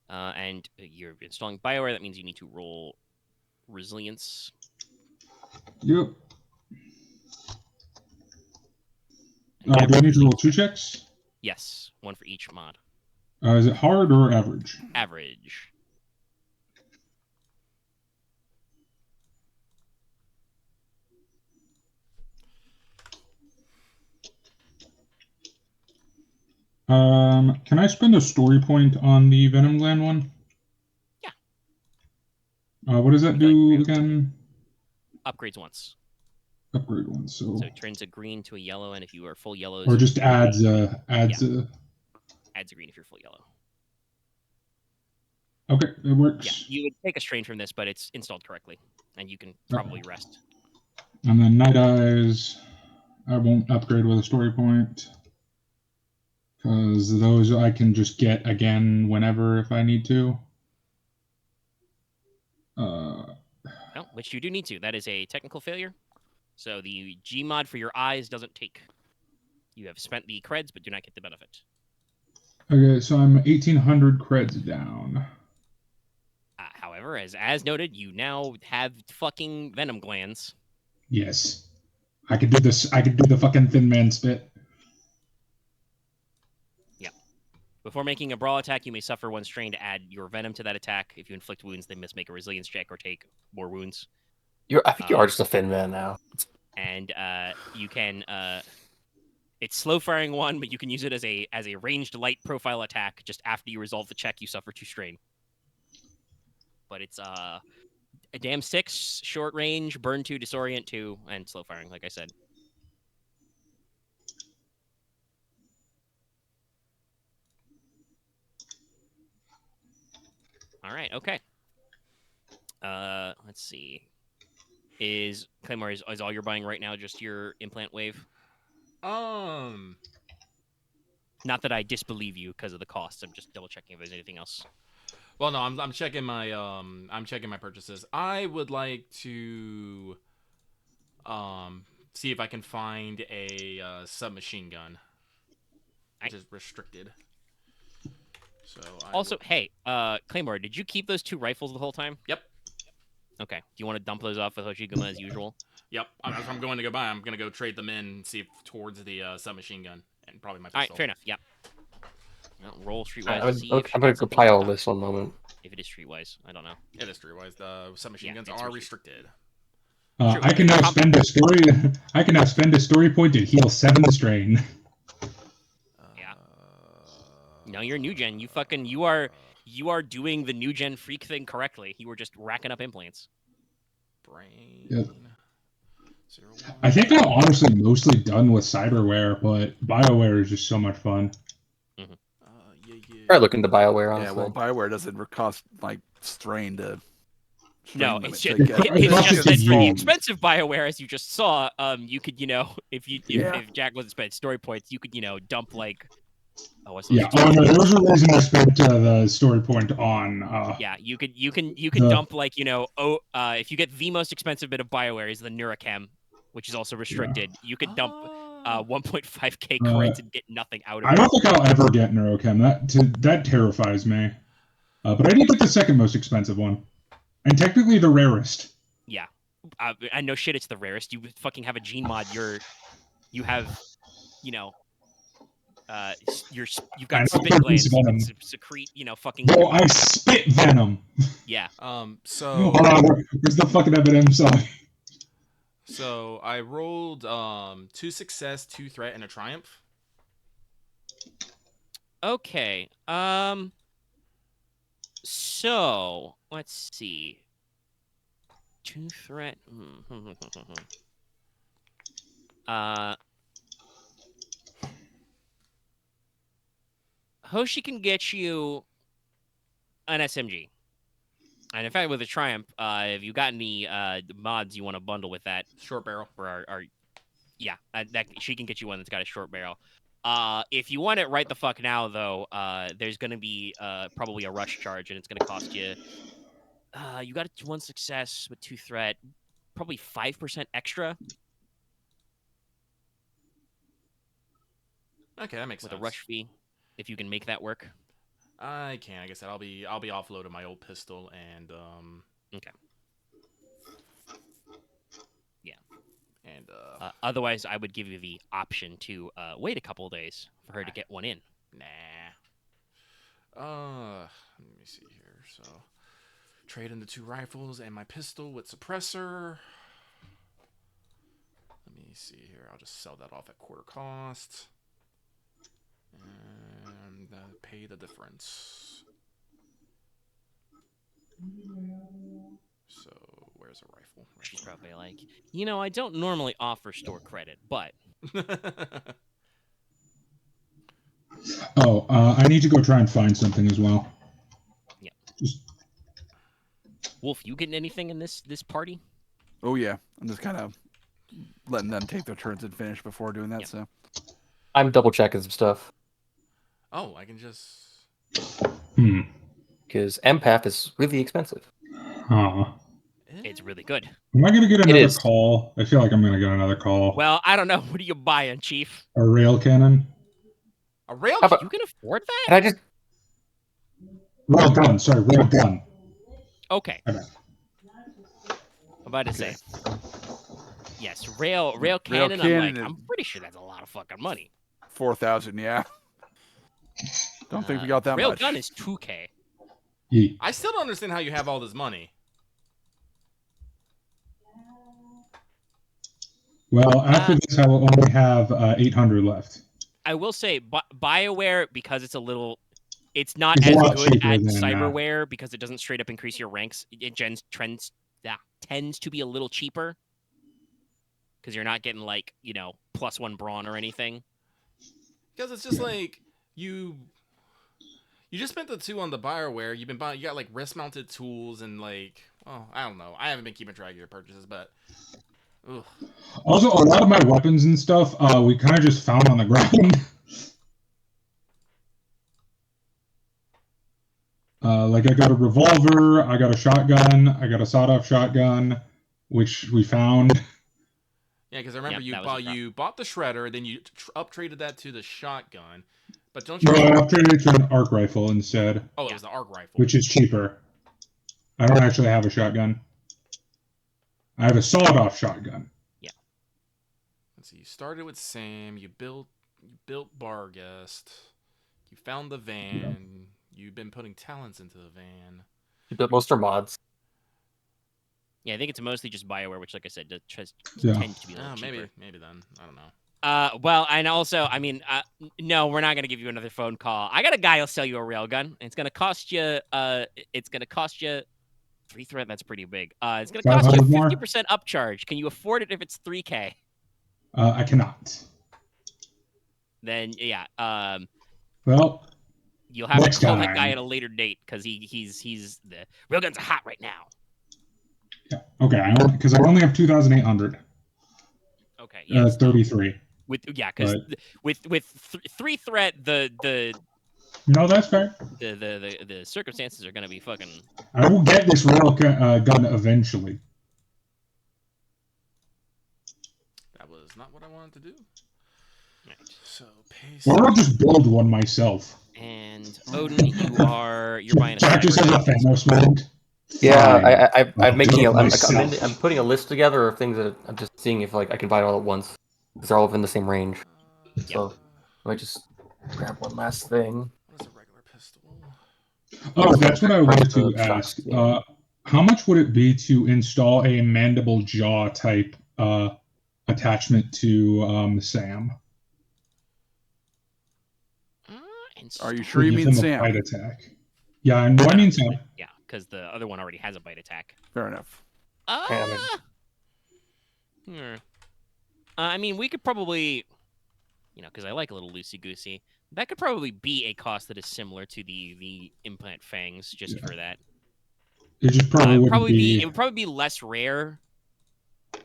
Right. And you're installing Bioware. That means you need to roll resilience. Yep. Do I need to roll 2 checks? Yes, 1 for each mod. Is it hard or average? Average. Can I spend a story point on the Venom Gland one? Yeah. What does that do again? Upgrades once. Upgrade once. So it turns a green to a yellow, and if you are full yellow, or just adds adds a green if you're full yellow. Okay, it works. Yeah, you would take a strain from this, but it's installed correctly, and you can probably rest. And then Night Eyes I won't upgrade with a story point. Because those I can just get again whenever if I need to. No, which you do need to. That is a technical failure. So the Gmod for your eyes doesn't take. You have spent the creds, but do not get the benefit. Okay, so I'm 1,800 creds down. However, as noted, you now have fucking venom glands. Yes. I could do this. I could do the fucking Thin Man spit. Before making a brawl attack, you may suffer 1 strain to add your venom to that attack. If you inflict wounds, they must make a resilience check or take more wounds. I think you are just a Thin Man now. And you can it's slow firing 1, but you can use it as a ranged light profile attack. Just after you resolve the check, you suffer 2 strain. But it's a dam 6, short range, burn 2, disorient 2, and slow firing, like I said. All right, okay. Let's see. Is Claymore, is all you're buying right now just your implant wave? Not that I disbelieve you because of the costs. I'm just double checking if there's anything else. Well, no, I'm checking my purchases. I would like to see if I can find a submachine gun, which is restricted. So also, hey, Claymore, did you keep those 2 rifles the whole time? Yep. Okay. Do you want to dump those off with Hoshiguma as usual? Yep. I'm going to go buy. I'm going to go trade them in and see if towards the submachine gun and probably my pistol. All right, fair enough. Yeah. Well, roll streetwise. I'm going to compile all this one moment. If it is streetwise, I don't know. It is streetwise. The submachine guns are restricted. I can now spend a story. I can now spend a story point to heal 7 strain. Yeah. No, you're new gen. You are doing the new gen freak thing correctly. You were just racking up implants. Brain. Yep. I think I'm honestly mostly done with cyberware, but BioWare is just so much fun. Try looking to BioWare, honestly. Yeah, well, BioWare doesn't cost like strain to. No, strain it's limit just, to get. it's just that for the use. expensive BioWare, as you just saw, you could, if Jack wasn't spending story points, you could, dump like. Oh, what's Yeah. Oh no, there was a reason I spent the story point on. Yeah, you can dump like if you get the most expensive bit of BioWare is the Neurochem, which is also restricted. You could dump 1.5k creds and get nothing out of it. I don't think I'll ever get Neurochem. That terrifies me. But I did get the second most expensive one, and technically the rarest. Yeah, I know shit. It's the rarest. You fucking have a gene mod. You have, you've got spit glands. You can secrete, fucking. Oh, I spit venom. Yeah. So. Where's the fucking M&M song? So I rolled 2 success, 2 threat, and a triumph. Okay. So let's see. 2 threat. Hoshi can get you an SMG. And in fact, with a Triumph, if you got any mods you want to bundle with that, Short barrel. for our that she can get you one that's got a short barrel. If you want it right the fuck now, though, there's gonna be probably a rush charge, and it's gonna cost you. You got 1 success with 2 threat, probably 5% extra. Okay, that makes sense. With a rush fee, if you can make that work. I can. Like I said, I'll be offloading my old pistol and Okay. Yeah. And otherwise, I would give you the option to wait a couple of days for her to get one in. Nah. Let me see here. So, trade in the 2 rifles and my pistol with suppressor. Let me see here. I'll just sell that off at quarter cost. And pay the difference. So, where's a rifle? She's probably like, I don't normally offer store credit, but... I need to go try and find something as well. Yeah. Wolf, you getting anything in this party? Oh yeah, I'm just kind of letting them take their turns and finish before doing that. Yep. So I'm double checking some stuff Oh, I can just. because empath is really expensive. Huh. It's really good. Am I gonna get another is. call? I feel like I'm gonna get another call. Well, I don't know. What are you buying, Chief? A rail cannon. A rail. How about- You can afford that? And I just Rail gun. Sorry, rail gun. Okay. Okay. I'm about to say. Yes, rail cannon. cannon I'm pretty sure that's a lot of fucking money. 4,000, yeah. Don't think we got that rail much. gun is 2K. Yeet. I still don't understand how you have all this money. Well, after this, I will only have 800 left. I will say, BioWare, because it's not It's a as lot good cheaper at than, cyberware because it doesn't straight up increase your ranks. It tends to be a little cheaper because you're not getting like +1 brawn or anything. Because it's just like you just spent the 2 on the BioWare. You've been buying. You got like wrist mounted tools and like. Oh, I don't know. I haven't been keeping track of your purchases, but. Ugh. Also, a lot of my weapons and stuff, we kind of just found on the ground. Like I got a revolver, I got a shotgun, I got a sawed-off shotgun, which we found. Yeah, because I remember Yep, that was a drop. you bought the shredder, then you upgraded that to the shotgun. But don't you? No, I upgraded it to an arc rifle instead, Oh, it was the arc rifle. which is cheaper. I don't actually have a shotgun. I have a sawed-off shotgun. Let's see. You started with Sam. You built Bargest. You found the van. You've been putting talents into the van. you built most are mods. Yeah, I think it's mostly just BioWare, which, like I said, tends to be a little cheaper. Maybe then. I don't know. Well, and also, no, we're not gonna give you another phone call. I got a guy who'll sell you a railgun. It's gonna cost you. It's gonna cost you 3 threat. That's pretty big. It's gonna cost you 500 more? 50% upcharge. Can you afford it if it's 3K? I cannot. Then yeah. Well, You'll have to next call that guy time. at a later date because he's the railguns are hot right now. Yeah. Okay, because I only have 2,800. Okay. Yeah. 33. Because with 3 threat, the No, that's fair. the circumstances are gonna be fucking. I will get this rail gun eventually. That was not what I wanted to do. Right. So paste. Or I'll just build one myself. And Odin, you're buying a Jack just has a sniper. Thanos mode. Yeah, Fine. I'm making I'll I'm, do it I'm, myself. I'm putting a list together of things that I'm just seeing if like I can buy it all at once. Because they're all within the same range. So I might just grab one last thing. What is a regular pistol? Oh, that's what I wanted to Of ask. shots, How much would it be to install a mandible jaw type attachment to Sam? Are you sure you Give mean him a Sam? bite attack. Yeah, I know I mean Sam. Yeah, because the other one already has a bite attack. Fair enough. I mean, we could probably, because I like a little loosey goosey. That could probably be a cost that is similar to the implant fangs, just for that. It just probably would be. It would probably be less rare,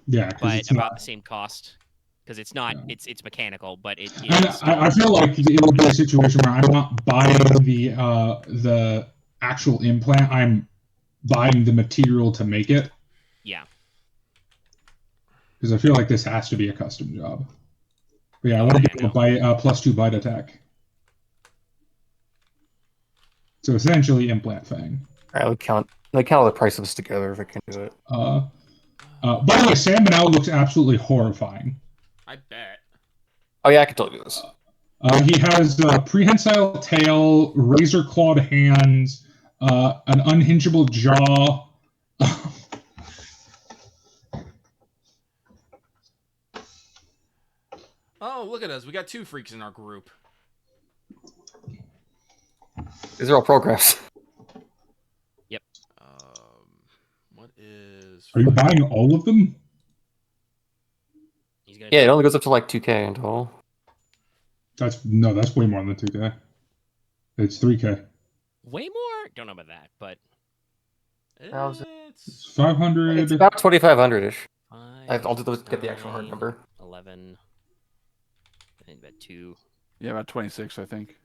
Yeah, because but it's about not. the same cost. Because it's not, it's mechanical, but it And is. I feel like it would be a situation where I'm not buying the actual implant. I'm buying the material to make it. Yeah. Because I feel like this has to be a custom job. But yeah, I want to give him a bite, +2 bite attack. So essentially, implant fang. I would count all the price of this together if I can do it. By the way, Sam Manal looks absolutely horrifying. I bet. Oh yeah, I can totally do this. He has a prehensile tail, razor-clawed hands, an unhingeable jaw. Oh, look at us. We got 2 freaks in our group. These are all programs. What is... Are you buying all of them? Yeah, it only goes up to like 2K in total. That's way more than 2K. It's 3K. Way more? Don't know about that, but It's 500. It's about 2,500 ish. I'll do those to get the actual hard number. 11. And about 2. Yeah, about 26, I think.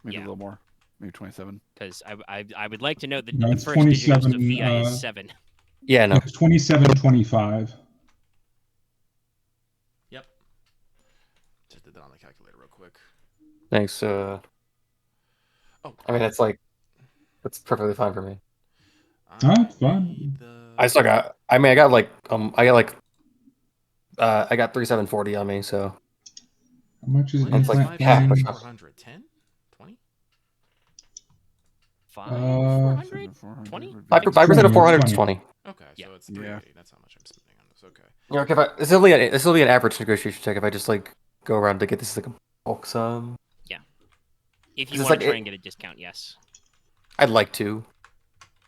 Maybe Yeah. a little more. Maybe 27. Because I would like to note that No, the it's first digit of 27, Sophia is 7. Yeah, no. It's 2725. Yep. Just did that on the calculator real quick. Thanks. Oh, I mean, that's perfectly fine for me. Oh, it's fine. I got 3740 on me, so How much is It's like implant half plan? push. 400, 10, 20. 5, Uh, 400? 20? 5% of 400 is 20. 20. Okay, so Yeah. it's 380. That's how much I'm spending on this. Okay. You know, if this will be an average negotiation check if I just like go around to get this like a bulk sum. If you It's want like to try and get a discount, yes. I'd like to.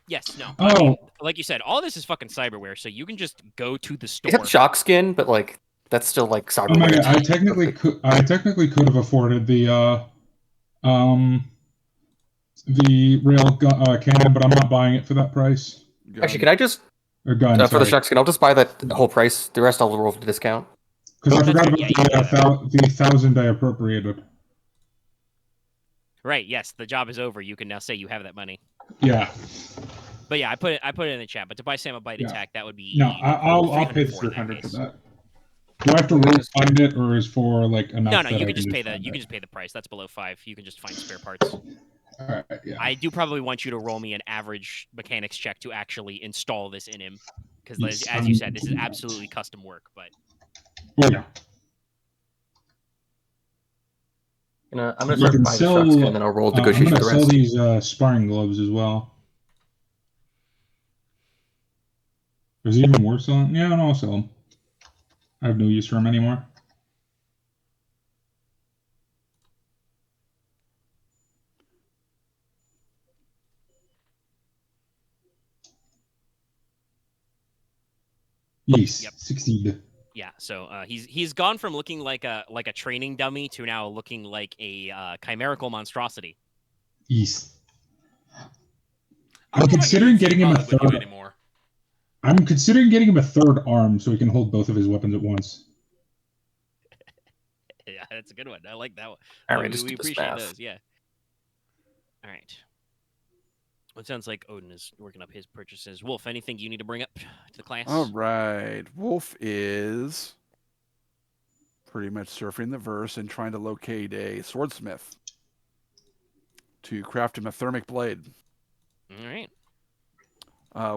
Yes, no. Oh. I mean, like you said, all this is fucking cyberware, so you can just go to the store. It's shock skin, but like that's still like cyberware. Oh my god! I technically could have afforded the rail cannon, but I'm not buying it for that price. Actually, can I just Or gun for the sorry. shock skin? I'll just buy that whole price. The rest I'll roll for the discount. Because I forgot about Yeah, you can do the 1,000 I appropriated. Right, yes, the job is over. You can now say you have that money. Yeah. But yeah, I put it in the chat. But to buy Sam a bite Yeah. attack, that would be No, I'll pay the 304 in 300 for case. that. Do I have to refund it, or is for like enough? No, that you I can just pay fund you it? can just pay the price. That's below 5. You can just find spare parts. All right, yeah. I do probably want you to roll me an average mechanics check to actually install this in him, because Yes, as you said, this is absolutely custom work. But Well, yeah. I'm gonna We start can buying the sell, shock skin, and then I'll roll I'm negotiation gonna for the sell rest. these sparring gloves as well. Is it even worth selling? Yeah, no, I'll sell them. I have no use for them anymore. Yes, Yep. succeed. yeah, so he's gone from looking like a training dummy to now looking like a chimerical monstrosity. Yes. I'm I'm considering getting him a with you third. anymore. I'm considering getting him a third arm so he can hold both of his weapons at once. Yeah, that's a good one. I like that one. All right, we just do this appreciate math. those. Yeah. All right. Well, it sounds like Odin is working up his purchases. Wolf, anything you need to bring up to the class? All right. Wolf is pretty much surfing the verse and trying to locate a swordsmith to craft him a thermic blade All right.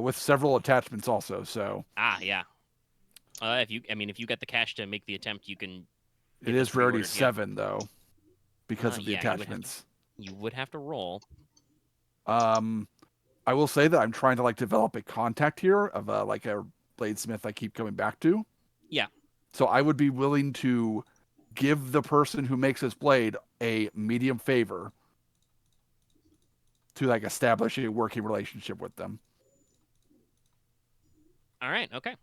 with several attachments also. So Yeah. If you got the cash to make the attempt, you can. it get those is rarity pre-ordered, yeah. 7 though, because of the Yeah, you would have to- attachments. You would have to roll. I will say that I'm trying to like develop a contact here of like a bladesmith I keep coming back to. Yeah. So I would be willing to give the person who makes this blade a medium favor to like establish a working relationship with them. All right. Okay.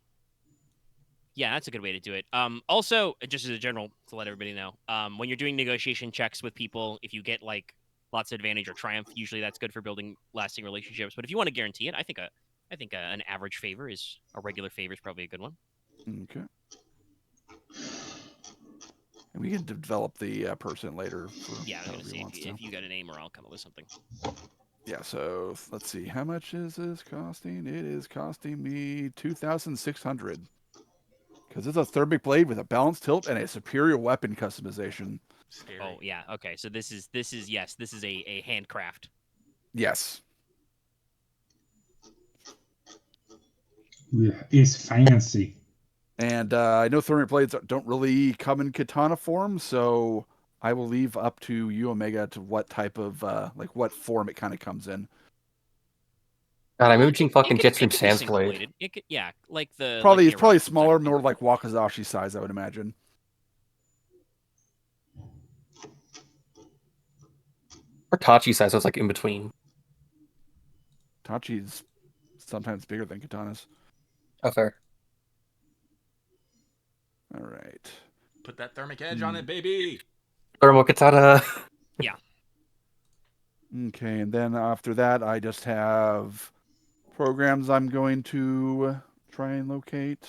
Yeah, that's a good way to do it. Also, just as a general to let everybody know, when you're doing negotiation checks with people, if you get like lots of advantage or triumph, usually that's good for building lasting relationships. But if you want to guarantee it, I think an average favor is a regular favor is probably a good one. Okay. And we can develop the person later. For Yeah, I was however gonna he say wants if to. you got a name, or I'll come up with something. Yeah, so let's see. How much is this costing? It is costing me 2,600. Because it's a thermic blade with a balanced tilt and a superior weapon customization. Scary. Oh yeah, okay. So this is a handcraft. Yes. Yeah, it's fancy. And I know thermic blades don't really come in katana form, so I will leave up to you, Omega, to what type of, like what form it kind of comes in. God, I'm imaging fucking It could Jetstream be Sans single blade. bladed. It could, yeah, like the Probably like it's probably Aren smaller, type more like Wakazashi size, I would imagine. Or Tachi size, so it's like in between. Tachi's sometimes bigger than katanas. Oh, fair. All right. Put that thermic edge on it, baby. Thermal katana. Okay, and then after that, I just have programs I'm going to try and locate.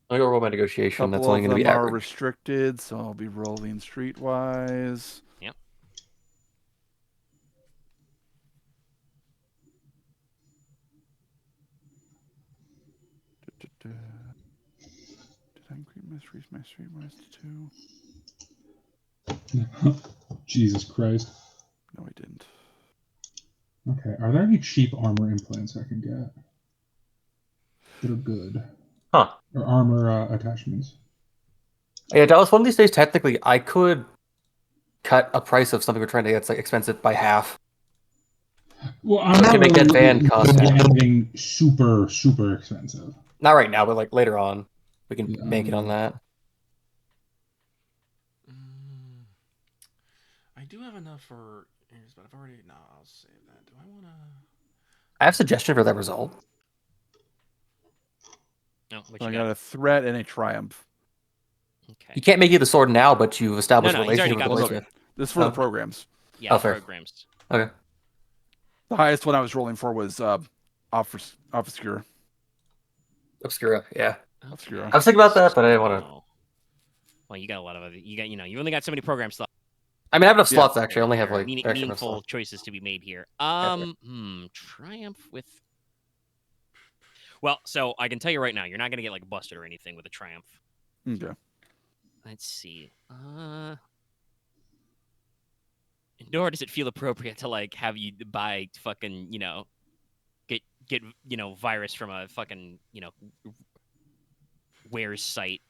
I'll go roll my negotiation. That's Couple only of going to them be are average. restricted, so I'll be rolling streetwise. Yep. Did I increase my streetwise to 2? Jesus Christ. No, I didn't. Okay, are there any cheap armor implants I can get that are good? Huh. Or armor attachments? Yeah, Dallas, one of these days, technically, I could cut a price of something we're trying to get that's like expensive by half. Well, I'm So not can make really that van cost looking at half. anything super, super expensive. Not right now, but like later on, we can Yeah, make it on that. I do have enough for ears, but I've already. No, I'll save that. Do I want to? I have a suggestion for that result. No, what So I you got got? a threat and a triumph. Okay. You can't make you the sword now, but you've established No, a no, he's already relationship got with the the sword. blacksmith. This is for Oh. the programs. Yeah, Oh, fair. programs. Okay. The highest one I was rolling for was Obscure. Obscura, yeah. Obscura. I was thinking about that, but I didn't want to. Well, you got a lot of other. You got, you only got so many program slots. I mean, I have enough Yeah. slots actually. I only have There are like extra enough meaningful slots. choices to be made here. fair. Triumph with. Well, so I can tell you right now, you're not gonna get like busted or anything with a triumph. Okay. Let's see. Nor does it feel appropriate to like have you buy fucking get virus from a fucking wares site.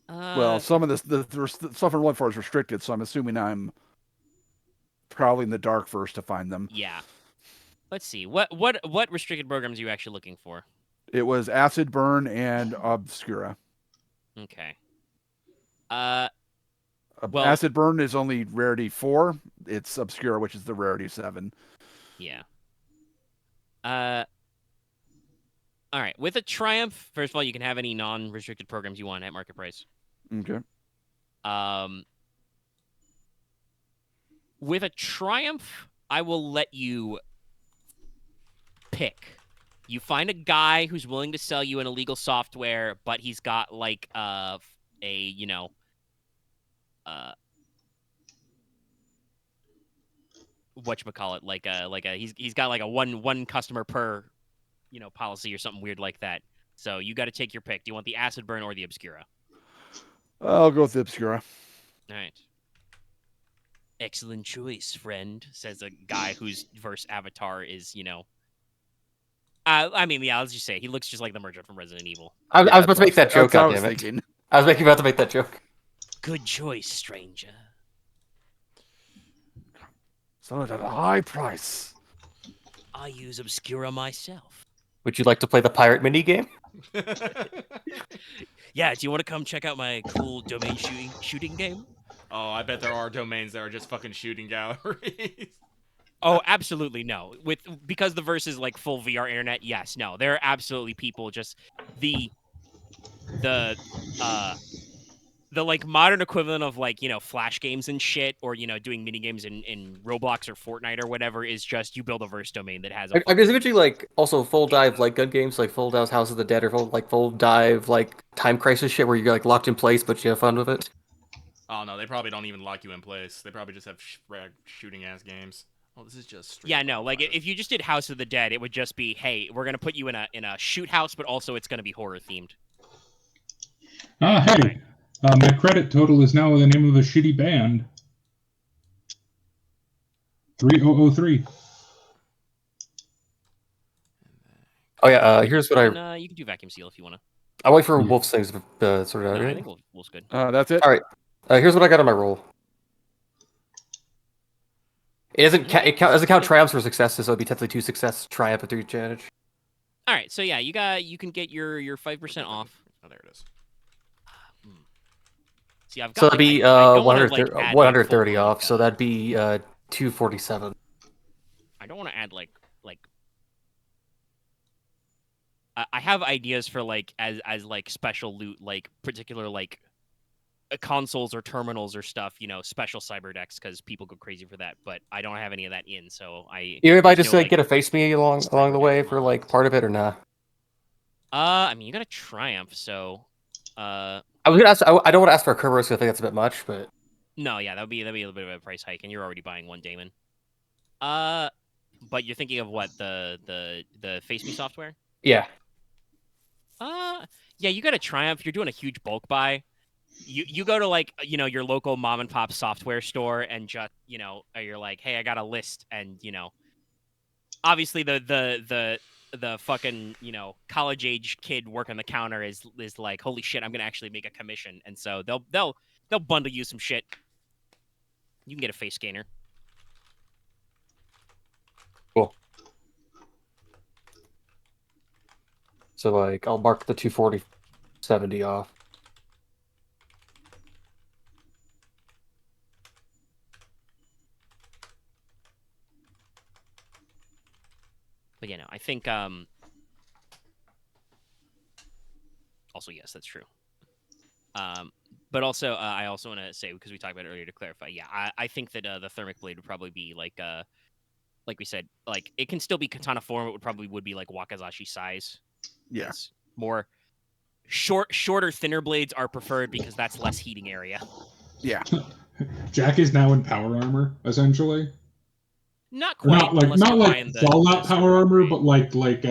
Well, some of the stuff I'm rolling for is restricted, so I'm assuming I'm prowling the dark first to find them. Yeah. Let's see. What restricted programs are you actually looking for? It was Acid Burn and Obscura. Okay. Well- Acid Burn is only rarity 4. It's Obscura, which is the rarity 7. Yeah. All right. With a Triumph, first of all, you can have any non-restricted programs you want at market price. Okay. With a Triumph, I will let you pick. You find a guy who's willing to sell you an illegal software, but he's got like whatchamacallit, he's got like a one customer per policy or something weird like that. So you got to take your pick. Do you want the Acid Burn or the Obscura? I'll go with the Obscura. All right. Excellent choice, friend, says a guy whose verse avatar is, I mean, yeah, let's just say he looks just like the merchant from Resident Evil. I was about to make that joke, That's what I was goddammit. thinking. I was about to make that joke. Good choice, stranger. Sell it at a high price. I use Obscura myself. Would you like to play the pirate mini game? Yeah, do you want to come check out my cool domain shooting game? Oh, I bet there are domains that are just fucking shooting galleries. Oh, absolutely no. Because the verse is like full VR internet, yes, no. There are absolutely people just the like modern equivalent of like, Flash games and shit, or doing mini games in Roblox or Fortnite or whatever is just you build a verse domain that has a I guess eventually like also full dive like gun games like full dive House of the Dead or full dive like Time Crisis shit where you're like locked in place but you have fun with it. Oh no, they probably don't even lock you in place. They probably just have shooting ass games. Oh, this is just straight Yeah, up no, like fire. if you just did House of the Dead, it would just be, hey, we're gonna put you in a shoot house, but also it's gonna be horror themed. Hey, my credit total is now the name of a shitty band. 3003. Oh yeah, here's what You can do vacuum seal if you wanna. I'll wait for Yeah. Wolf's things to sort it out. No, I Right? think Wolf's good. That's it. All right. Here's what I got on my roll. It doesn't count triumphs for successes, so it'd be technically 2 success, triumph, and 3 advantage. All right, so yeah, you can get your 5% off. Oh, there it is. See, I've got. So that'd be I don't wanna, 130, add, 130 full, off. So that'd be 247. I don't want to add like. I have ideas for like as like special loot, like particular like consoles or terminals or stuff, special cyber decks because people go crazy for that. But I don't have any of that in, so I. You might there's just no, like get a face me along the way for like part of it or not. I mean, you got a triumph, so I was gonna ask. I don't want to ask for a Kerberos. I think that's a bit much, but no, yeah, that'd be a little bit of a price hike, and you're already buying one Damon. But you're thinking of what, the Face Me software? yeah. Yeah, you got a triumph. You're doing a huge bulk buy. You go to, like, your local mom and pop software store and just, you're like, hey, I got a list, and obviously the fucking college age kid working the counter is like, holy shit, I'm gonna actually make a commission, and so they'll bundle you some shit. You can get a face scanner. Cool. So like, I'll mark the 240/70 off. But I think also, yes, that's true. But also, I also want to say, because we talked about it earlier, to clarify, yeah, I think that the thermic blade would probably be like we said, like, it can still be katana form. It would be like Wakazashi size. Yeah. It's more shorter, thinner blades are preferred because that's less heating area. Yeah. Jack is now in power armor, essentially. Not Or quite. not like unless not you're like buying the Fallout the power armor, grade. but like more like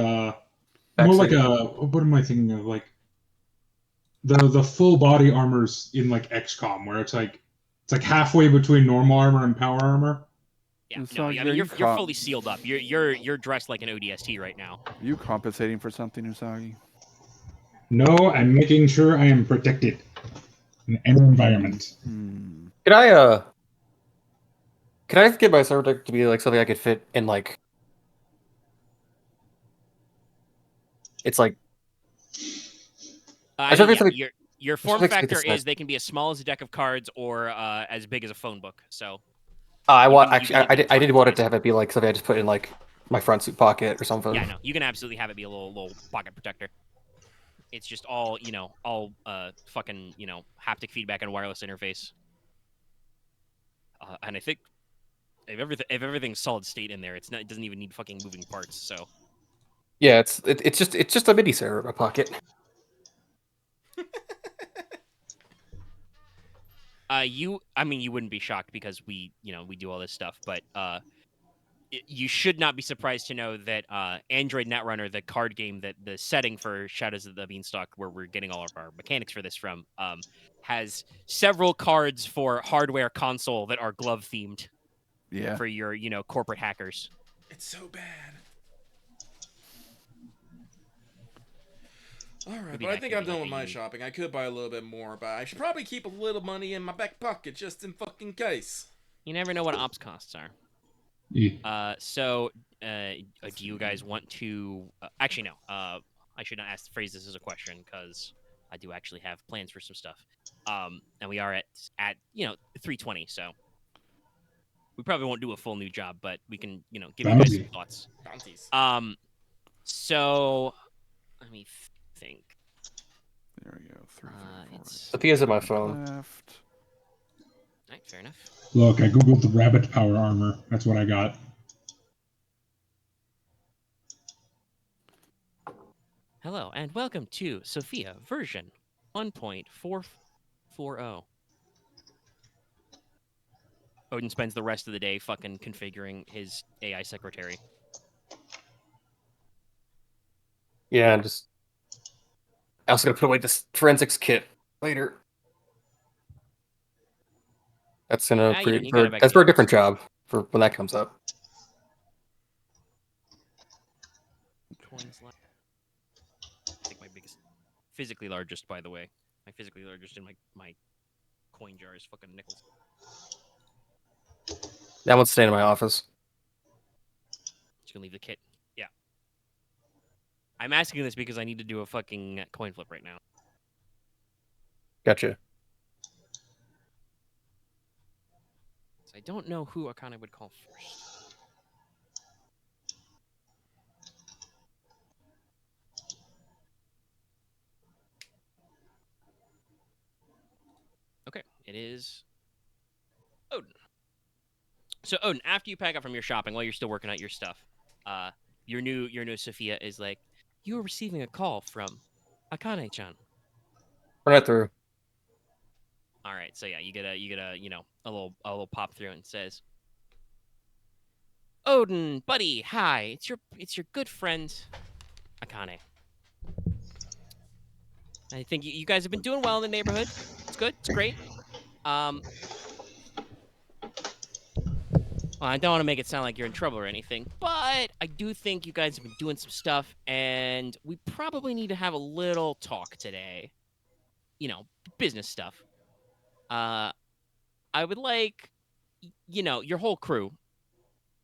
Backside. what am I thinking of? Like the full body armors in like XCOM, where it's like halfway between normal armor and power armor. Yeah, no, Usagi, I are mean, you you're fully sealed up. You're dressed like an ODST right now. Are you compensating for something, Usagi? No, I'm making sure I am protected in any environment. Hmm. Can I get my server deck to be like something I could fit in like? It's like I I mean, think yeah, something. your I form think factor this nice. is they can be as small as a deck of cards or as big as a phone book. So I want you actually. can I did find want it space. to have it be like something I just put in like my front suit pocket or something. Yeah, no, you can absolutely have it be a little pocket protector. It's just all fucking haptic feedback and wireless interface. And I think if everything's solid state in there, it doesn't even need fucking moving parts. So Yeah, it's just a mini server in my pocket. you wouldn't be shocked because we do all this stuff, but you should not be surprised to know that Android Netrunner, the card game, that the setting for Shadows of the Beanstalk, where we're getting all of our mechanics for this from, has several cards for hardware console that are glove themed. Yeah. For your corporate hackers. It's so bad. All right, but I think I'm done with my shopping. I could buy a little bit more, but I should probably keep a little money in my back pocket just in fucking case. You never know what ops costs are. Yeah. So, do you guys want to? Actually, no. I should not phrase this as a question because I do actually have plans for some stuff. And we are at 3:20, so we probably won't do a full new job, but we can give you guys some thoughts. Bounties. So let me think. There we go. 3, 4, Sophia's in my phone. left. All right, fair enough. Look, I googled the rabbit power armor. That's what I got. Hello, and welcome to Sophia version 1.440. Odin spends the rest of the day fucking configuring his AI secretary. Yeah, I also gotta put away this forensics kit later. That's gonna that's for a different job for when that comes up. Coins left. I think my biggest, physically largest, by the way. My physically largest in my coin jar is fucking nickels. That one's staying in my office. Just gonna leave the kit. Yeah. I'm asking this because I need to do a fucking coin flip right now. Gotcha. So I don't know who Akane would call first. Okay, it is Odin. So Odin, after you pack up from your shopping, while you're still working out your stuff, your new Sophia is like, You are receiving a call from Akane-chan. Run it through. All right, so yeah, you get a a little pop through and it says, Odin, buddy, hi. It's your good friend Akane. I think you guys have been doing well in the neighborhood. It's good. It's great. Well, I don't want to make it sound like you're in trouble or anything, but I do think you guys have been doing some stuff, and we probably need to have a little talk today. Business stuff. I would like, your whole crew,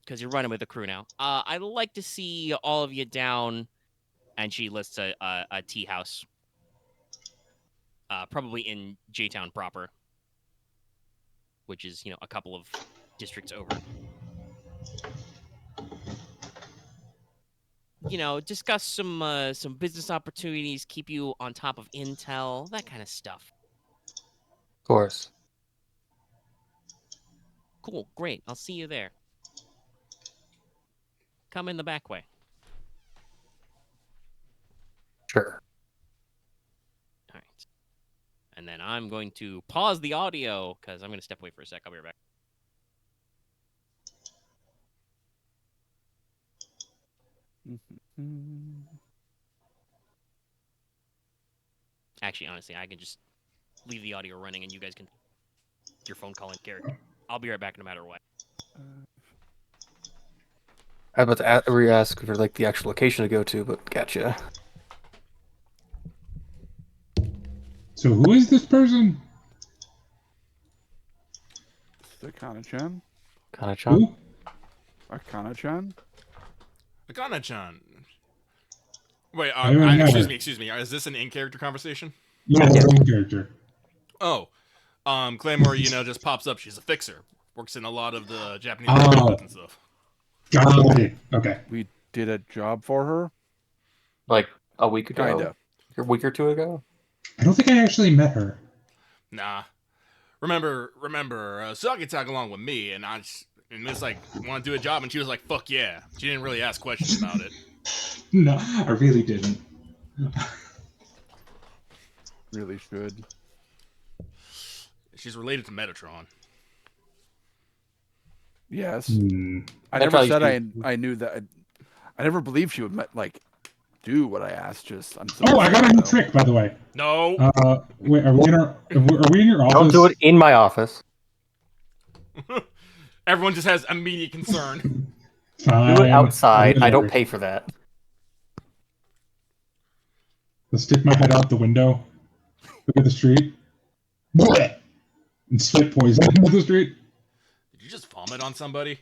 because you're running with a crew now. I'd like to see all of you down, and she lists a tea house. Probably in J-Town proper, which is, a couple of districts over. Discuss some business opportunities, keep you on top of intel, that kind of stuff. Of course. Cool, great. I'll see you there. Come in the back way. Sure. All right. And then I'm going to pause the audio because I'm going to step away for a sec. I'll be right back. Actually, honestly, I can just leave the audio running and you guys can your phone call in character. I'll be right back no matter what. I was about to re-ask for like the actual location to go to, but gotcha. So who is this person? The Akane-chan. Kana-chan? Who? Akane-chan. Akane-chan. Wait, I don't know. excuse me. Is this an in-character conversation? Yeah, it's in character. Oh, Claymore, just pops up. She's a fixer. Works in a lot of the Japanese Oh. neighborhoods and stuff. Got it. Okay. We did a job for her. Like a week ago? Kinda. A week or two ago? I don't think I actually met her. Nah. Remember, Jockey tagged along with me, and and it's like, want to do a job, and she was like, fuck yeah. She didn't really ask questions about it. No, I really didn't. Really should. She's related to Metatron. Yes. Hmm. I That never probably said I knew that. I never believed she would do what I asked. I'm so Oh, I got a new though. trick, by the way. No. Wait, are we in your office? Don't do it in my office. Everyone just has immediate concern. Fine. Do it outside. I don't Whatever. pay for that. Let's stick my head out the window. Look at the street. Blech! And spit poison into the street. Did you just vomit on somebody?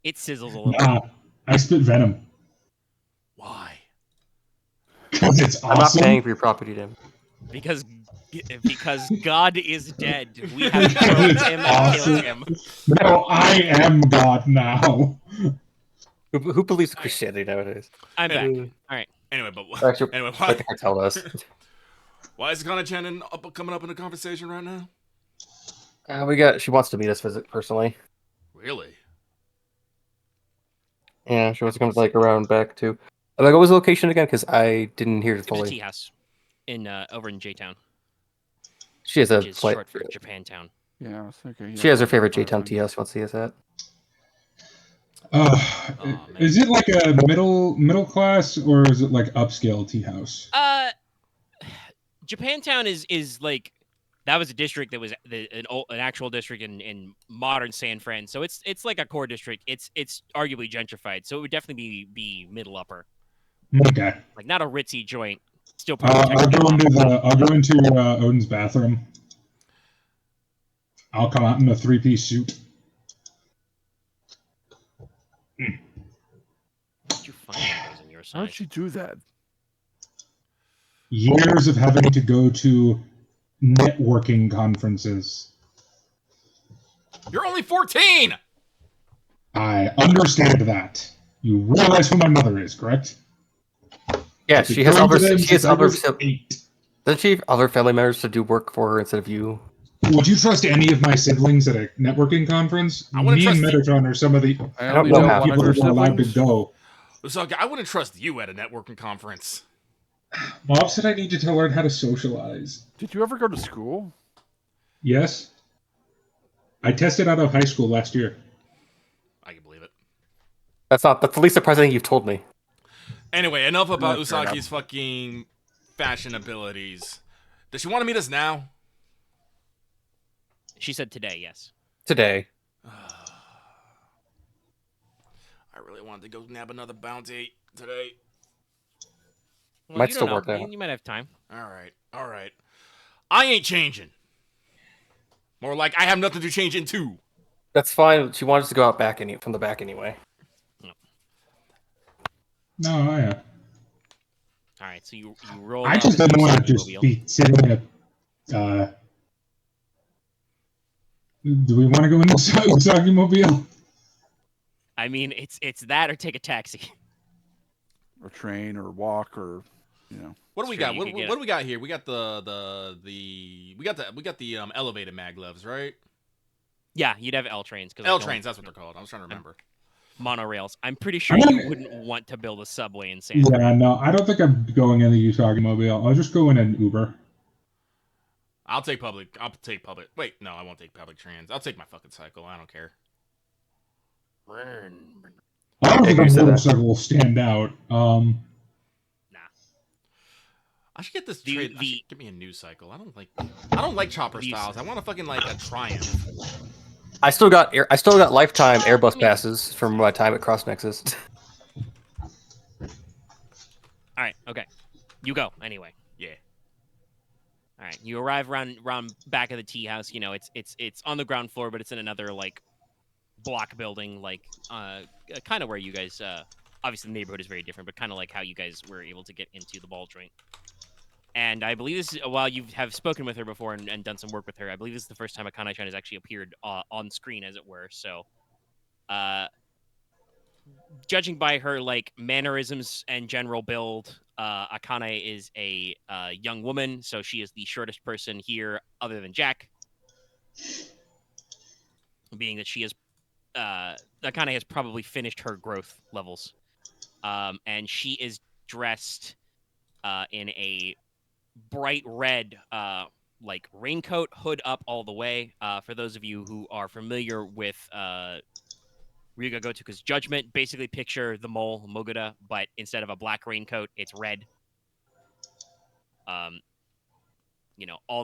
It sizzles a little. Nah, I spit venom. Why? Because it's I'm not awesome. paying for your property, Tim. Because God is dead. We have killed him and killed him. No, I am God now. Who believes in Christianity nowadays? I'm back. Uh, All right. Anyway, Actually, anyway, let the cartel us. why is Akane-chan coming up in a conversation right now? She wants to meet us personally. Really? Yeah, she wants to come around back too. Like, what was the location again? Because I didn't hear it It was a tea fully. house over in J-Town, She has a which is flight. short for Japantown. Yeah, I was thinking. She has her favorite J-Town tea house. She wants to see us at. man. Is it like a middle class or is it like upscale tea house? Japantown is like that was a district that was an actual district in modern San Fran. So it's like a core district. It's arguably gentrified. So it would definitely be middle upper. Okay. Like not a ritzy joint. Still I'll probably go into Odin's bathroom. I'll come out in a 3-piece suit. Did you find those in your How'd size? she do that? Years of having to go to networking conferences. You're only 14! I understand that. You realize who my mother is, correct? Yeah, she has other. According to them, She has since I other. was 8. Doesn't she have other family members to do work for her instead of you? Would you trust any of my siblings at a networking conference? I wouldn't Me and trust Metatron are some of the I don't only know know how. one of people her who are allowed to siblings. go. So I wouldn't trust you at a networking conference. Bob said I needed to learn how to socialize. Did you ever go to school? Yes. I tested out of high school last year. I can believe it. That's the least surprising thing you've told me. Anyway, enough about Fair enough. Usagi's fucking fashion abilities. Does she want to meet us now? She said today, yes. Today. I really wanted to go nab another bounty today. Well, Might you still don't work know. out. You might have time. All right. I ain't changing. More like I have nothing to change into. That's fine. She wanted us to go out back from the back anyway. No, yeah. All right, so you roll. I up just in the didn't want to Usagi just mobile. be sitting in a. Do we want to go in the Usagi mobile? I mean, it's that or take a taxi. Or train or walk or What do we Sure, got? you What, could what, get what do we got here? We got the elevated maglevs, right? Yeah, you'd have L trains because L trains, that's what they're called. I was trying to remember. monorails. I'm pretty sure I'm you gonna- wouldn't want to build a subway in San. Yeah, no, I don't think I'm going in the Usagi mobile. I'll just go in an Uber. I'll take public. Wait, no, I won't take public trans. I'll take my fucking cycle. I don't care. I don't think you a said that. motorcycle will stand out. I should get this The- trade. I the- should get me a new cycle. I don't like chopper the- styles. I want a fucking like a Triumph. I still got lifetime Airbus passes from my time at Cross Nexus. All right, okay, you go anyway. Yeah. All right, you arrive around back of the tea house. You know, it's on the ground floor, but it's in another like block building, like kind of where you guys. Obviously, the neighborhood is very different, but kind of like how you guys were able to get into the ball joint. And I believe this is, while you have spoken with her before and done some work with her, I believe this is the first time Akane-chan has actually appeared on screen, as it were. So, judging by her like mannerisms and general build, Akane is a young woman, so she is the shortest person here, other than Jack. Being that she is, Akane has probably finished her growth levels, and she is dressed in a bright red like raincoat, hood up all the way. For those of you who are familiar with Ryuga Gotoku's Judgment, basically picture the mole Mogura, but instead of a black raincoat, it's red. All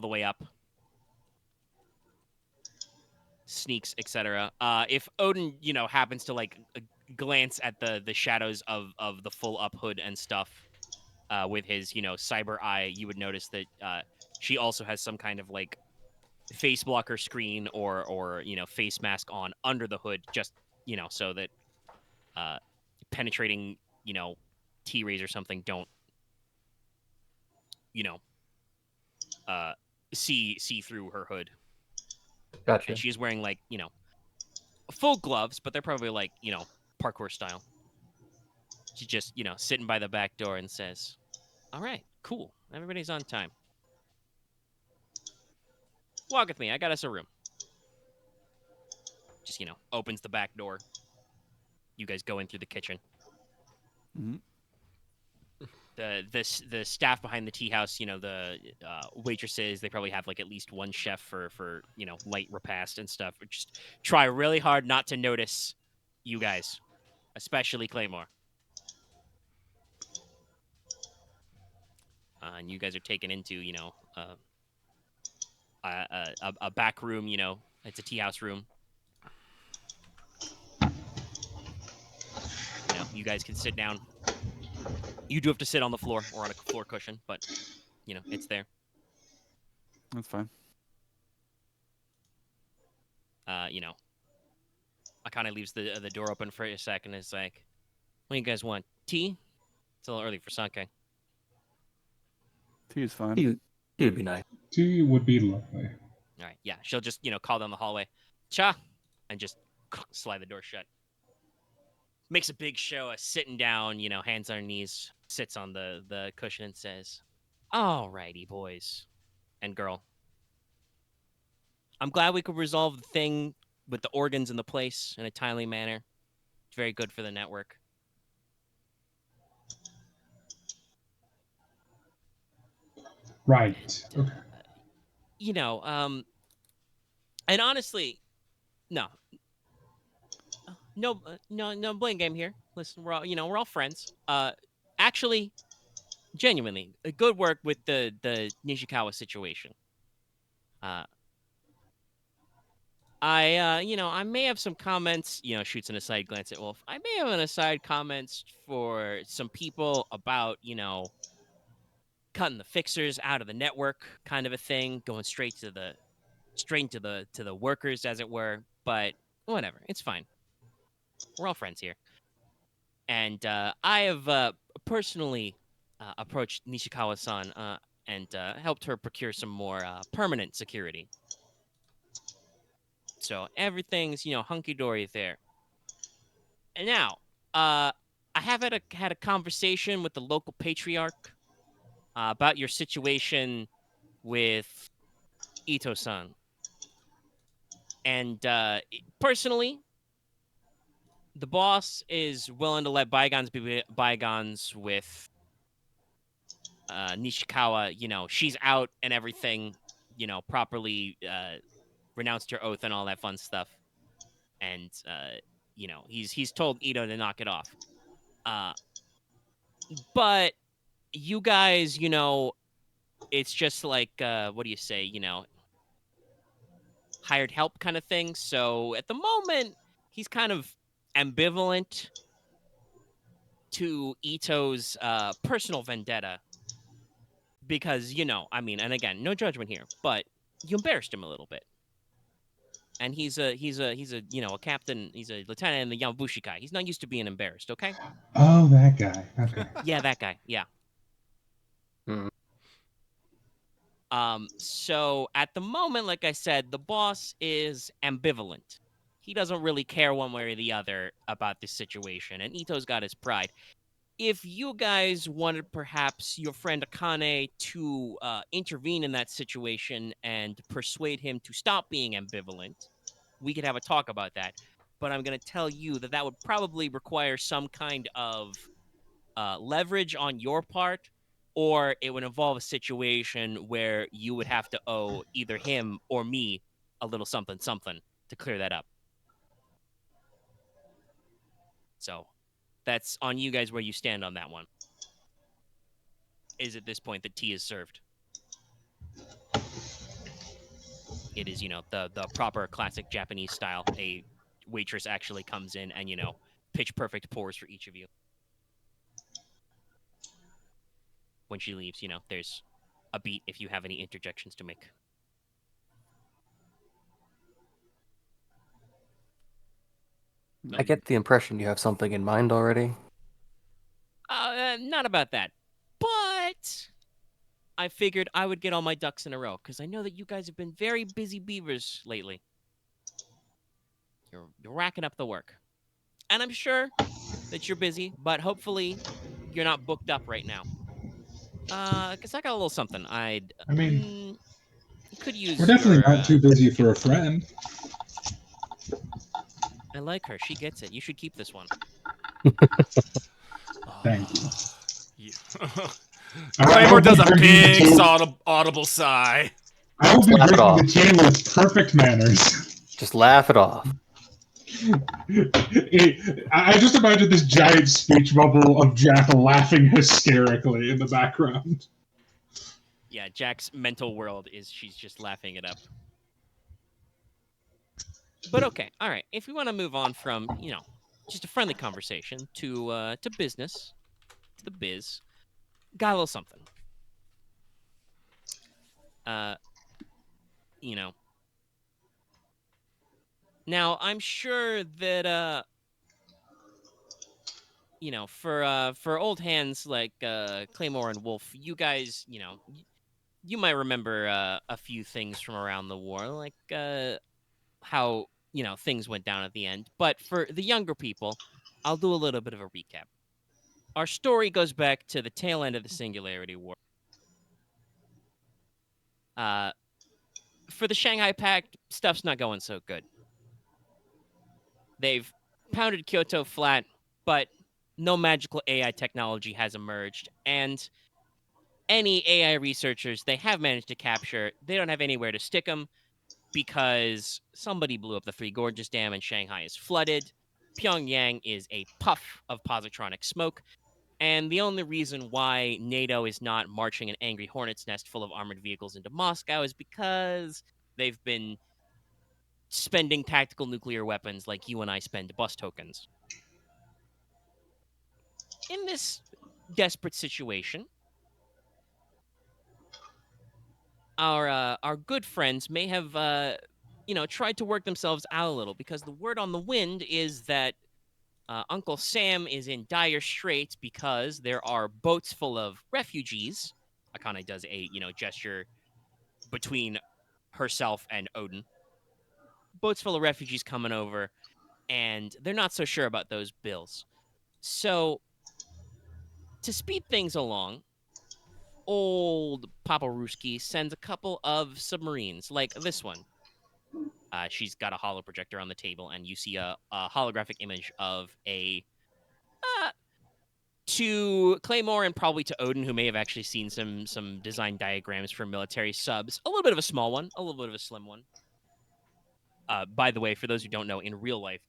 the way up. Sneaks, etc. If Odin, happens to like glance at the shadows of the full up hood and stuff, with his, cyber eye, you would notice that she also has some kind of like face blocker screen or face mask on under the hood, just so that penetrating T-rays or something don't see through her hood. Gotcha. And she's wearing like full gloves, but they're probably like parkour style. She's just sitting by the back door and says, "All right, cool. Everybody's on time. Walk with me. I got us a room." Just, opens the back door. You guys go in through the kitchen. Mm-hmm. The staff behind the tea house, the waitresses, they probably have like at least one chef for light repast and stuff. Just try really hard not to notice you guys, especially Claymore. And you guys are taken into, a back room. It's a tea house room. You guys can sit down. You do have to sit on the floor or on a floor cushion, but it's there. That's fine. Akane leaves the door open for a second and is like, "What do you guys want? Tea? It's a little early for sake." Tea is fine. Tea would be nice. Tea would be lovely. All right, yeah. She'll just, call down the hallway, "Cha," and just slide the door shut. Makes a big show of sitting down, hands on her knees, sits on the cushion and says, "All righty, boys and girl. I'm glad we could resolve the thing with the organs in the place in a timely manner. It's very good for the network. Right. Okay. You know, and honestly, no, no blame game here. Listen, we're all friends. Actually, genuinely, good work with the Nishikawa situation. I may have some comments, shoots an aside glance at Wolf. I may have an aside comments for some people about, cutting the fixers out of the network kind of a thing, going straight to the workers, as it were. But whatever, it's fine. We're all friends here. And I have personally approached Nishikawa-san and helped her procure some more permanent security. So everything's, hunky-dory there. And now, I have had a conversation with the local patriarch about your situation with Ito-san. And personally, the boss is willing to let bygones be bygones with Nishikawa. She's out and everything, properly renounced her oath and all that fun stuff. And, he's told Ito to knock it off. But you guys, it's just like, what do you say, hired help kind of thing. So at the moment, he's kind of ambivalent to Ito's personal vendetta because, and again, no judgment here, but you embarrassed him a little bit. And he's a a captain, he's a lieutenant in the Yamabushikai. He's not used to being embarrassed, okay? Oh, that guy. Okay. Yeah, that guy. Yeah. Hmm. So at the moment, like I said, the boss is ambivalent. He doesn't really care one way or the other about this situation, and Ito's got his pride. If you guys wanted perhaps your friend Akane to intervene in that situation and persuade him to stop being ambivalent, we could have a talk about that. But I'm going to tell you that that would probably require some kind of leverage on your part, or it would involve a situation where you would have to owe either him or me a little something to clear that up. So that's on you guys where you stand on that one. Is at this point the tea is served. It is, the proper classic Japanese style. A waitress actually comes in and, pitch perfect pours for each of you. When she leaves, there's a beat if you have any interjections to make. I get the impression you have something in mind already. Not about that. But I figured I would get all my ducks in a row, because I know that you guys have been very busy beavers lately. You're racking up the work. And I'm sure that you're busy, but hopefully you're not booked up right now. Because I got a little something I mean, could use we're definitely your, not too busy for a friend. I like her. She gets it. You should keep this one. Thank you. Claymore does a I'll be big, drinking the audible sigh. I will be Laugh it drinking off. the tea with perfect manners. Just laugh it off. I just imagine this giant speech bubble of Jack laughing hysterically in the background. Yeah, Jack's mental world is she's just laughing it up. But okay, all right. If we want to move on from, just a friendly conversation to business, to the biz, got a little something. Now I'm sure that for old hands like Claymore and Wolf, you guys, you might remember a few things from around the war, like how things went down at the end. But for the younger people, I'll do a little bit of a recap. Our story goes back to the tail end of the Singularity War. For the Shanghai Pact, stuff's not going so good. They've pounded Kyoto flat, but no magical AI technology has emerged, and any AI researchers they have managed to capture, they don't have anywhere to stick them because somebody blew up the Three Gorges Dam and Shanghai is flooded. Pyongyang is a puff of positronic smoke. And the only reason why NATO is not marching an angry hornet's nest full of armored vehicles into Moscow is because they've been spending tactical nuclear weapons like you and I spend bus tokens. In this desperate situation, our good friends may have tried to work themselves out a little, because the word on the wind is that Uncle Sam is in dire straits because there are boats full of refugees. Akane does a gesture between herself and Odin. Boats full of refugees coming over, and they're not so sure about those bills. So, to speed things along, old Papa Ruski sends a couple of submarines, like this one. She's got a holo projector on the table, and you see a holographic image of to Claymore and probably to Odin, who may have actually seen some design diagrams for military subs. A little bit of a small one, a little bit of a slim one. By the way, for those who don't know, in real life,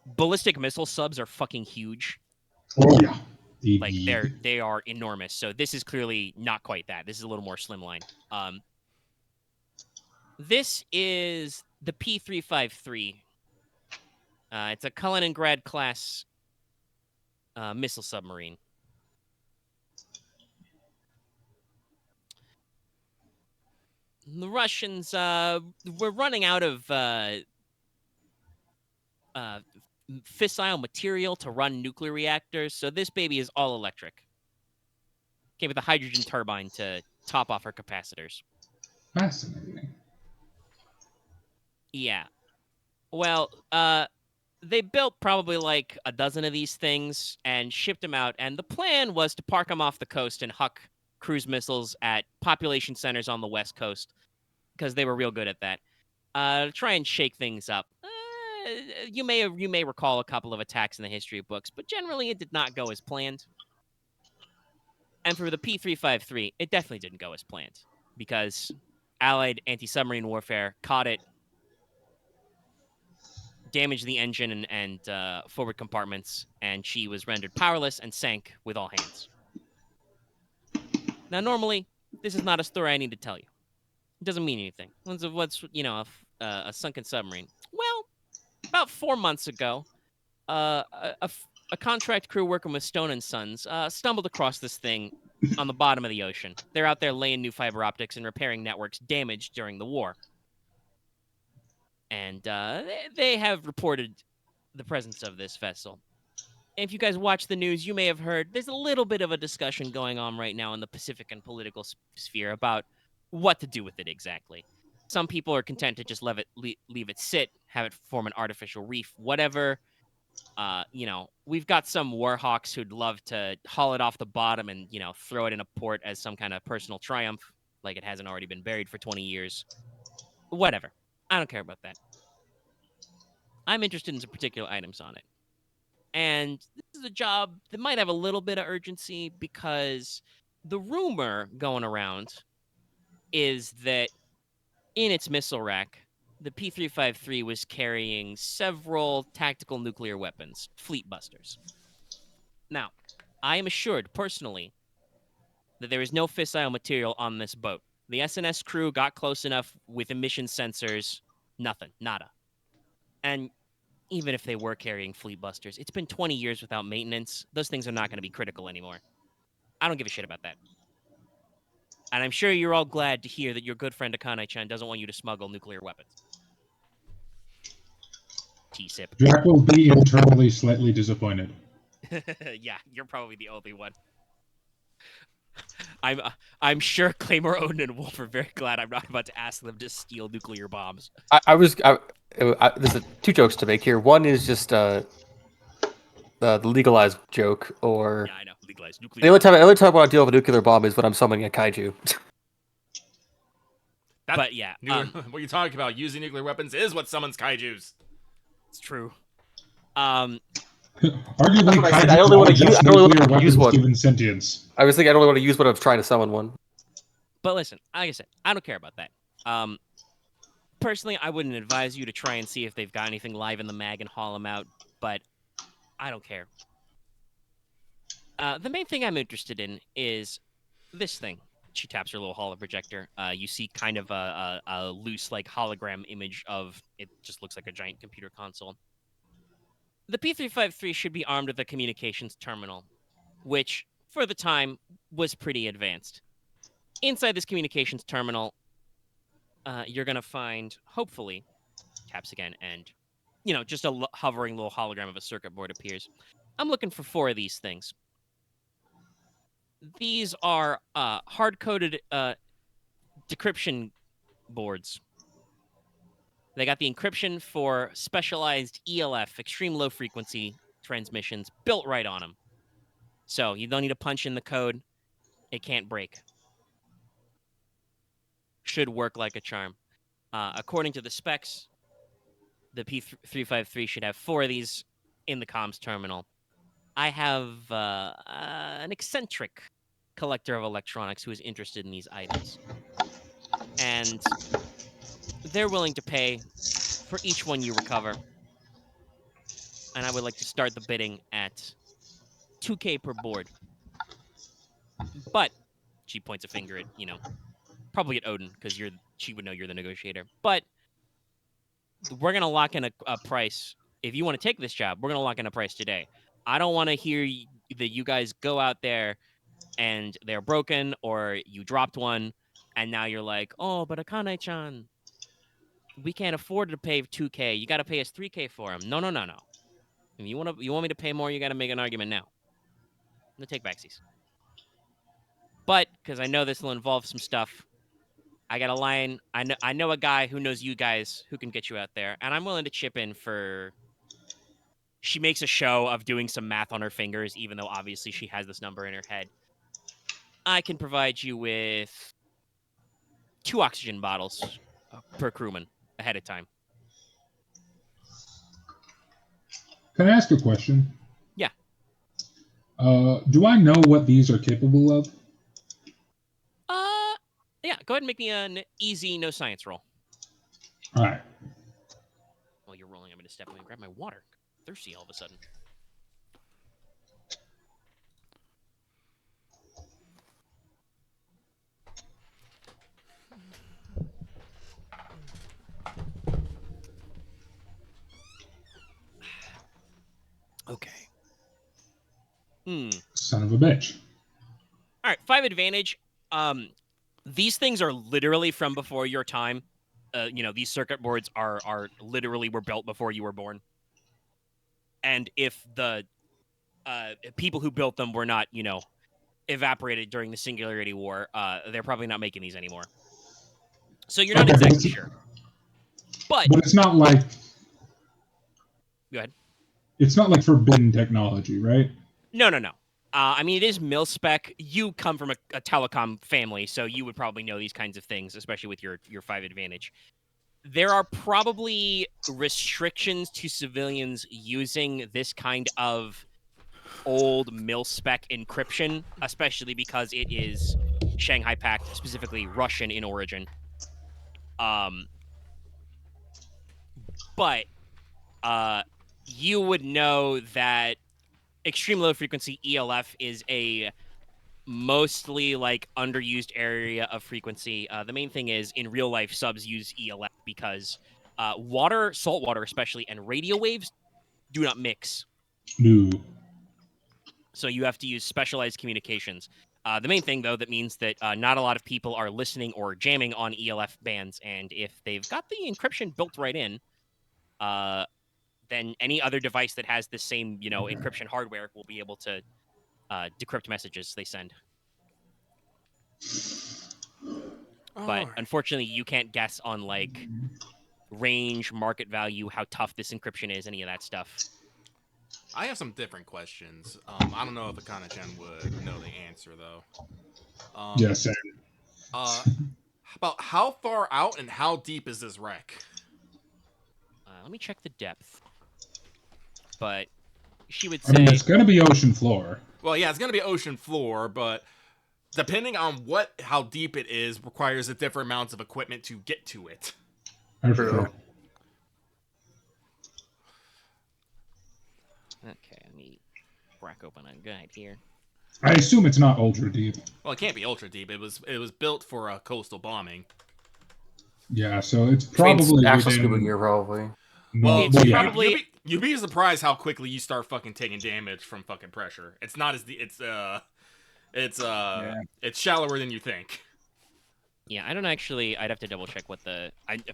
ballistic missile subs are fucking huge. Oh yeah. Like they are enormous. So this is clearly not quite that. This is a little more slimline. This is the P-353. It's a Kaliningrad class missile submarine. The Russians were running out of fissile material to run nuclear reactors, so this baby is all electric. Came with a hydrogen turbine to top off her capacitors. Fascinating. Yeah. Well, they built probably like a dozen of these things and shipped them out, and the plan was to park them off the coast and huck cruise missiles at population centers on the West Coast, because they were real good at that. Try and shake things up. You may recall a couple of attacks in the history books, but generally it did not go as planned. And for the P-353, it definitely didn't go as planned, because Allied anti-submarine warfare caught it, damaged the engine and forward compartments, and she was rendered powerless and sank with all hands. Now, normally, this is not a story I need to tell you. It doesn't mean anything. What's a sunken submarine? Well, about 4 months ago, a contract crew working with Stone & Sons stumbled across this thing on the bottom of the ocean. They're out there laying new fiber optics and repairing networks damaged during the war. And they have reported the presence of this vessel. If you guys watch the news, you may have heard there's a little bit of a discussion going on right now in the Pacific and political sphere about what to do with it exactly. Some people are content to just leave it sit, have it form an artificial reef, whatever. We've got some warhawks who'd love to haul it off the bottom and, throw it in a port as some kind of personal triumph, like it hasn't already been buried for 20 years. Whatever. I don't care about that. I'm interested in some particular items on it. And this is a job that might have a little bit of urgency, because the rumor going around is that in its missile rack, the P-353 was carrying several tactical nuclear weapons, fleet busters. Now, I am assured personally that there is no fissile material on this boat. The SNS crew got close enough with emission sensors, nothing, nada. And even if they were carrying fleet busters, it's been 20 years without maintenance. Those things are not going to be critical anymore. I don't give a shit about that. And I'm sure you're all glad to hear that your good friend Akane-chan doesn't want you to smuggle nuclear weapons. T-sip. Jack will be internally slightly disappointed. Yeah, you're probably the only one. I'm sure Claymore, Odin, and Wolf are very glad I'm not about to ask them to steal nuclear bombs. There's two jokes to make here. One is just the legalized joke, or Yeah, I know. Legalized nuclear. the only time I want to deal with a nuclear bomb is when I'm summoning a kaiju. But yeah, what you're talking about, using nuclear weapons is what summons kaijus. it's true. Arguably, what I said. I Kaiju's only are wanna use- just I only wanna nuclear use weapons one. given sentience. I was thinking I don't want to use one. I was trying to summon one. But listen, like I said, I don't care about that. Personally, I wouldn't advise you to try and see if they've got anything live in the mag and haul them out, but I don't care. The main thing I'm interested in is this thing. She taps her little holo projector. You see kind of a loose, like, hologram image of it. Just looks like a giant computer console. The P353 should be armed with a communications terminal, which, for the time, was pretty advanced. Inside this communications terminal, you're going to find, hopefully, taps again, and, just a hovering little hologram of a circuit board appears. I'm looking for 4 of these things. These are hard-coded decryption boards. They got the encryption for specialized ELF, extreme low frequency transmissions, built right on them. So you don't need to punch in the code. It can't break. Should work like a charm. According to the specs, the P353 should have 4 of these in the comms terminal. I have an eccentric collector of electronics who is interested in these items. And they're willing to pay for each one you recover. And I would like to start the bidding at 2K per board. But she points a finger at, probably at Odin, because she would know you're the negotiator. But we're gonna lock in a price. If you want to take this job, we're gonna lock in a price today. I don't want to hear that you guys go out there and they're broken, or you dropped one, and now you're like, oh, but Akane-chan, we can't afford to pay 2K. You got to pay us 3K for him. No. If you want me to pay more, you got to make an argument now. I'm gonna take backsies. But because I know this will involve some stuff, I got a line. I know a guy who knows you guys who can get you out there, and I'm willing to chip in for. She makes a show of doing some math on her fingers, even though obviously she has this number in her head. I can provide you with 2 oxygen bottles per crewman ahead of time. Can I ask a question? Yeah. Do I know what these are capable of? Yeah, go ahead and make me an easy no science roll. All right. While you're rolling, I'm going to step away and grab my water. I'm thirsty all of a sudden. Okay. Son of a bitch. All right, 5 advantage. These things are literally from before your time. These circuit boards are literally were built before you were born. And if the people who built them were not, evaporated during the Singularity War, they're probably not making these anymore. So you're not exactly sure. But it's not like. Go ahead. It's not like forbidden technology, right? No. I mean, it is mil-spec. You come from a telecom family, so you would probably know these kinds of things, especially with your 5 advantage. There are probably restrictions to civilians using this kind of old mil-spec encryption, especially because it is Shanghai Pact, specifically Russian in origin. But you would know that extreme low frequency ELF is a mostly underused area of frequency. The main thing is in real life subs use ELF because water, salt water especially, and radio waves do not mix. No. So you have to use specialized communications. The main thing, though, that means that not a lot of people are listening or jamming on ELF bands, and if they've got the encryption built right in, then any other device that has the same, encryption hardware will be able to decrypt messages they send. But unfortunately, you can't guess on range, market value, how tough this encryption is, any of that stuff. I have some different questions. I don't know if Akane-chan would know the answer though. Yeah, same. About how far out and how deep is this wreck? Let me check the depth. But she would I mean, say it's going to be ocean floor. Well, yeah, it's gonna be ocean floor, but depending on how deep it is, requires a different amounts of equipment to get to it. True. okay, let me crack open a guide here. I assume it's not ultra deep. Well, it can't be ultra deep. It was built for coastal bombing. Yeah, so it's Which means probably actual within... scuba gear, probably. No, Well, It's yeah. probably- you'd be surprised how quickly you start fucking taking damage from fucking pressure. It's not as it's shallower than you think. Yeah, I don't actually. I'd have to double check what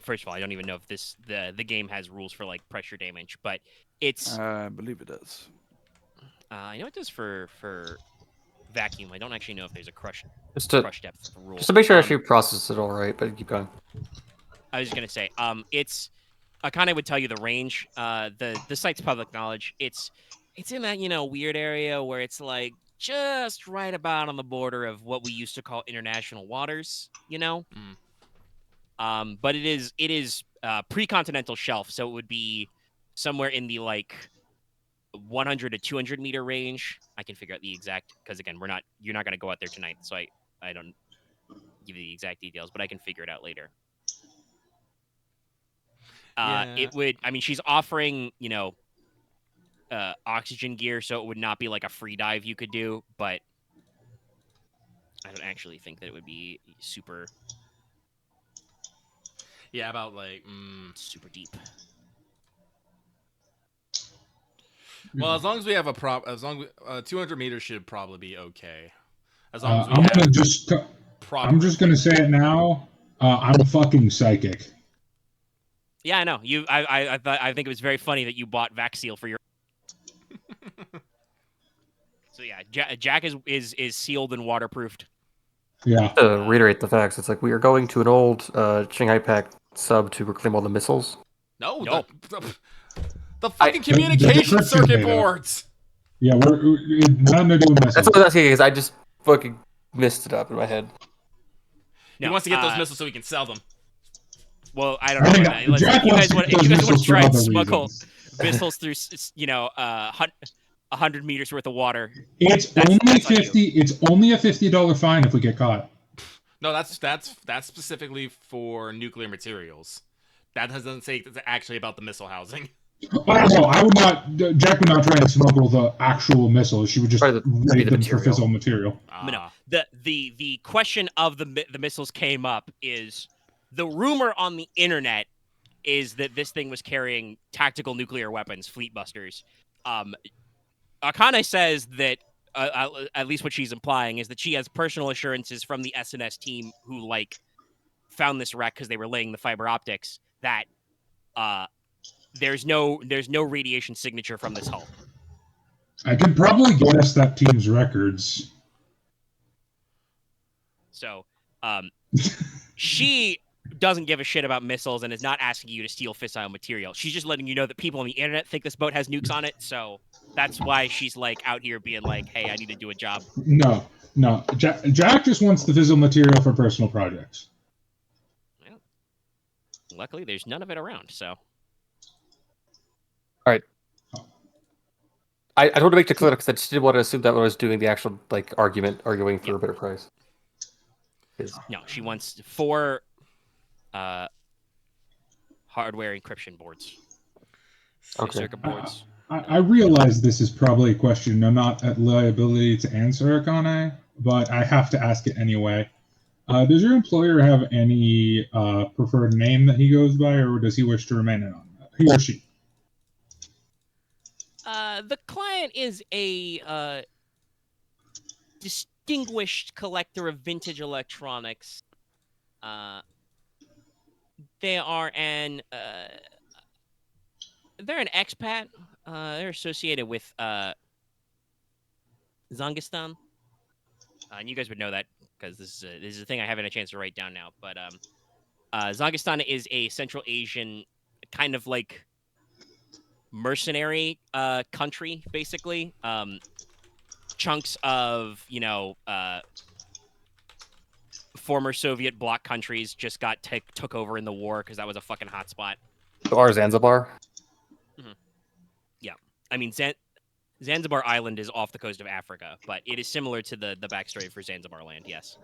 first of all, I don't even know if the game has rules for like pressure damage, but it's. I believe it does. I know it does for vacuum. I don't actually know if there's a crush Just to depth rule. just to make sure I actually process it all right, but keep going. I was gonna say, it's. Akane would tell you the range. The site's public knowledge. It's in that weird area where it's like just right about on the border of what we used to call international waters. But it is pre-continental shelf, so it would be somewhere in the like 100 to 200 meter range. I can figure out the exact because again, you're not gonna go out there tonight, so I don't give you the exact details, but I can figure it out later. It would. I mean, she's offering oxygen gear, so it would not be like a free dive you could do, but I don't actually think that it would be super. Yeah, about like super deep. Well, as long as we have as long as 200 meters should probably be okay. As long as we I'm have gonna just. I'm just gonna say it now. I'm fucking psychic. Yeah, I know. I think it was very funny that you bought Vaxseal for your. So yeah, Jack is sealed and waterproofed. Yeah. To reiterate the facts, it's like we are going to an old Shanghai Pact sub to reclaim all the missiles. No. Nope. The fucking the communication decryption circuit data. boards. Yeah, we're nothing to do with That's missiles. what I was asking, is I just fucking messed it up in my head. No, He wants to get those missiles so he can sell them. Well, I don't know. think About that. Jack If you wants guys to want, get if you those guys want missiles to try for and other smuggle reasons. missiles through 100 meters worth of water, It's That's only on you. 50. It's only a $50 fine if we get caught. No, that's specifically for nuclear materials. That doesn't say it's actually about the missile housing. Oh, no, I would not. Jack would not try and smuggle the actual missiles. She would just Probably raid the them for material. fissile material. But no, the question of the missiles came up is the rumor on the internet is that this thing was carrying tactical nuclear weapons, fleet busters. Akane says that at least what she's implying is that she has personal assurances from the SNS team who found this wreck because they were laying the fiber optics that there's no radiation signature from this hull. I could probably get us that team's records. So, she doesn't give a shit about missiles and is not asking you to steal fissile material. She's just letting you know that people on the internet think this boat has nukes on it. So that's why she's out here being like, "Hey, I need to do a job." No. Jack just wants the fissile material for personal projects. Well, luckily, there's none of it around. So I told to make it clear because I just didn't want to assume that when I was doing the actual arguing for a better price. no, she wants 4 hardware encryption boards. Okay. Circuit boards. I realize this is probably a question I'm not at liability to answer, Akane, but I have to ask it anyway. Does your employer have any preferred name that he goes by, or does he wish to remain anonymous? He or she? The client is a distinguished collector of vintage electronics. They are they're an expat. They're associated with Zangistan. And you guys would know that because this is a thing I haven't a chance to write down now. But Zangistan is a Central Asian kind of mercenary country, basically. Chunks of former Soviet bloc countries just got took over in the war because that was a fucking hotspot. So our Zanzibar. Yeah, I mean Zanzibar Island is off the coast of Africa, but it is similar to the backstory for Zanzibar Land. Yes.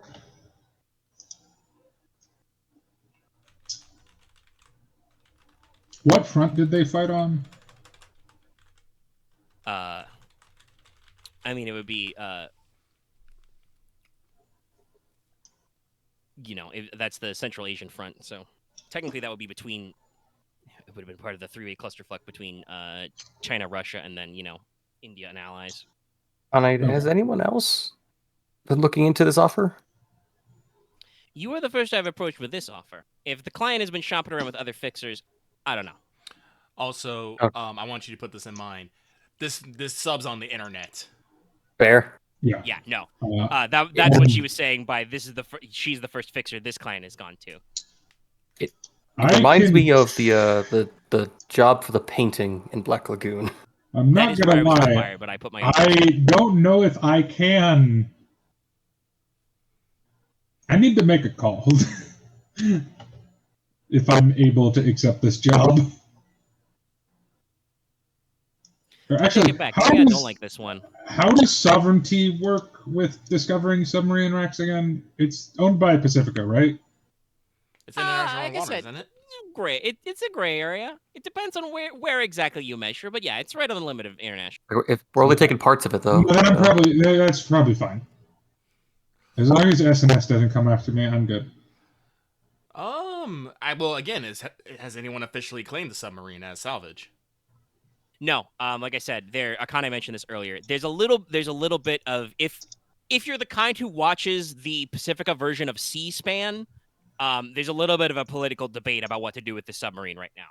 What front did they fight on? I mean, it would be that's the Central Asian front. So technically, that would be between. It would have been part of the three-way clusterfuck between China, Russia, and then India and allies. Has anyone else been looking into this offer? You are the first I've approached with this offer. If the client has been shopping around with other fixers, I don't know. Also, Okay. I want you to put this in mind. This sub's on the internet. Fair. Yeah. Yeah, no. Yeah. That's what she was saying by this is she's the first fixer this client has gone to. It I reminds can- me of the job for the painting in Black Lagoon. I'm That not is where I gonna was lie. inspired, but I put my own. I don't know if I can. I need to make a call if I'm able to accept this job. Or I take actually, it back. how Maybe I does, don't like this one. how does sovereignty work with discovering submarine wrecks again? It's owned by Pacifica, right? It's international like I waters, said, isn't it? Gray. It's a gray area. It depends on where exactly you measure, but yeah, it's right on the limit of international. If we're only taking parts of it, though. Then that's probably fine. As long as S&S doesn't come after me, I'm good. Again, has anyone officially claimed the submarine as salvage? No, like I said, Akane mentioned this earlier. There's a little bit of if you're the kind who watches the Pacifica version of C-SPAN, there's a little bit of a political debate about what to do with the submarine right now.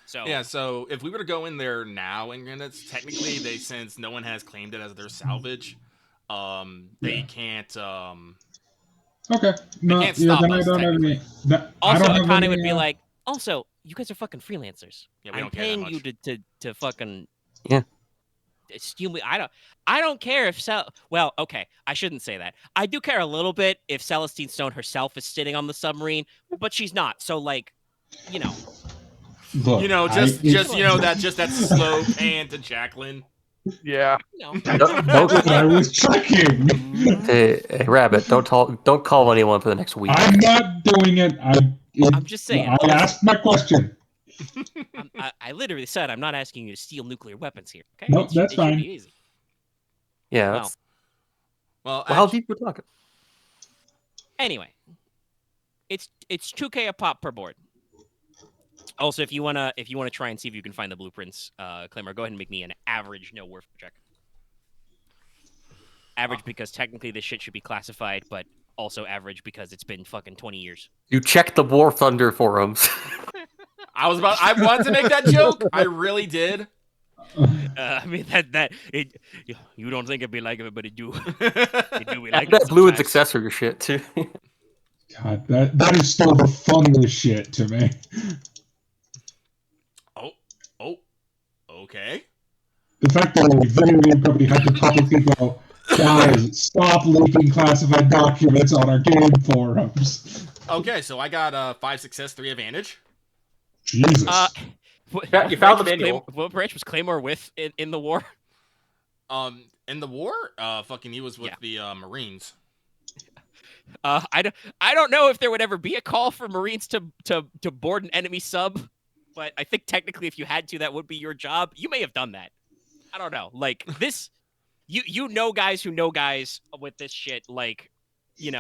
So Yeah, so if we were to go in there now, and it's technically since no one has claimed it as their salvage, they can't. Okay. No, can't yeah, stop then I us, don't have any. also, I don't have Akane any, would be like, also, you guys are fucking freelancers. Yeah, we I'm don't care that paying you much. to fucking Yeah. steal me. I don't care if well, okay, I shouldn't say that. I do care a little bit if Celestine Stone herself is sitting on the submarine, but she's not. So like, Look, just that slow pan to Jacqueline. Yeah. I was checking. Hey, Rabbit, don't call anyone for the next week. I'm not doing it. I'm just saying. I asked my question. I literally said I'm not asking you to steal nuclear weapons here. Okay, Nope, that's it fine. Should be easy. Yeah. Well, Well, how deep we're talking? Anyway, it's $2K a pop per board. Also, if you wanna try and see if you can find the blueprints, Claymore, go ahead and make me an average no worth check. Average because technically this shit should be classified, but also average because it's been fucking 20 years. You checked the War Thunder forums. I wanted to make that joke. I really did. I mean you don't think it'd be like it, but it do. It do be like That it blue and sometimes. successor your shit too. God, that is still the funniest shit to me. Oh, okay. The fact that a video game company had to publicly go, guys, stop leaking classified documents on our game forums. Okay, so I got 5 success, 3 advantage. Jesus. You found the manual. What branch was Claymore with in the war? In the war, he was with the Marines. I don't know if there would ever be a call for Marines to board an enemy sub, but I think technically if you had to, that would be your job. You may have done that. I don't know. Like this, you know guys who know guys with this shit. Like, you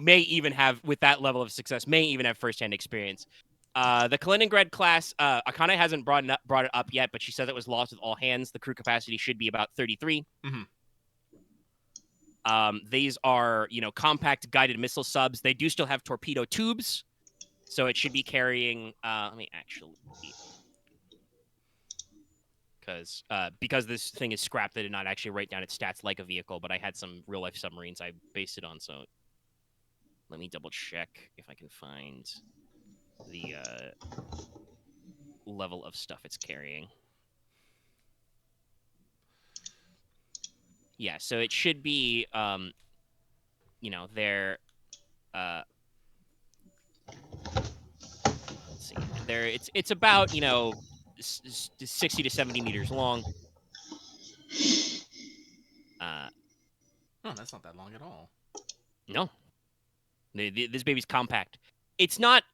may even have with that level of success, may even have firsthand experience. The Kaliningrad class, Akane hasn't brought it up yet, but she says it was lost with all hands. The crew capacity should be about 33. Mm-hmm. These are, compact guided missile subs. They do still have torpedo tubes, so it should be carrying. Let me actually, because this thing is scrapped, they did not actually write down its stats like a vehicle. But I had some real life submarines I based it on, so let me double check if I can find the level of stuff it's carrying. Yeah, so it should be, they're, let's see, it's about, 60 to 70 meters long. Oh, that's not that long at all. No. This baby's compact. It's not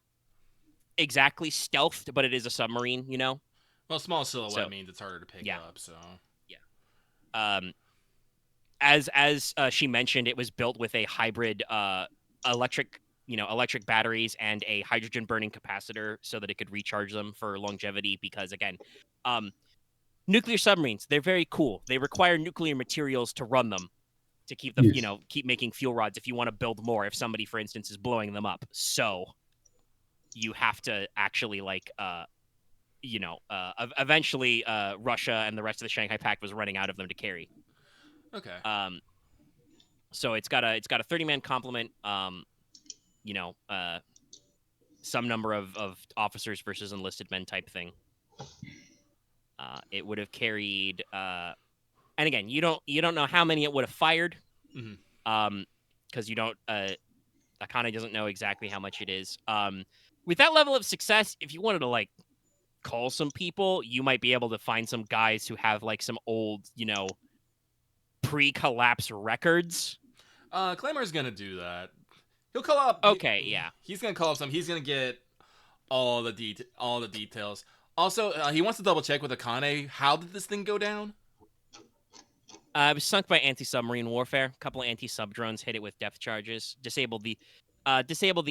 exactly stealthed, but it is a submarine, you know? Well, small silhouette So, means it's harder to pick yeah. up, so... As she mentioned, it was built with a hybrid electric batteries and a hydrogen burning capacitor so that it could recharge them for longevity. Because again, nuclear submarines, they're very cool. They require nuclear materials to run them, to keep the Yes. keep making fuel rods if you want to build more. If somebody, for instance, is blowing them up, so you have to actually eventually Russia and the rest of the Shanghai Pact was running out of them to carry. Okay. So it's got a 30-man complement. Some number of officers versus enlisted men type thing. It would have carried, and again, you don't know how many it would have fired, because you don't. Akane doesn't know exactly how much it is. With that level of success, if you wanted to like call some people, you might be able to find some guys who have like some old, pre-collapse records. Claymore's gonna do that. He'll call up. Okay, yeah. He's gonna call up some. He's gonna get all the details. Also, he wants to double check with Akane. How did this thing go down? It was sunk by anti-submarine warfare. A couple of anti-sub drones hit it with depth charges, disabled the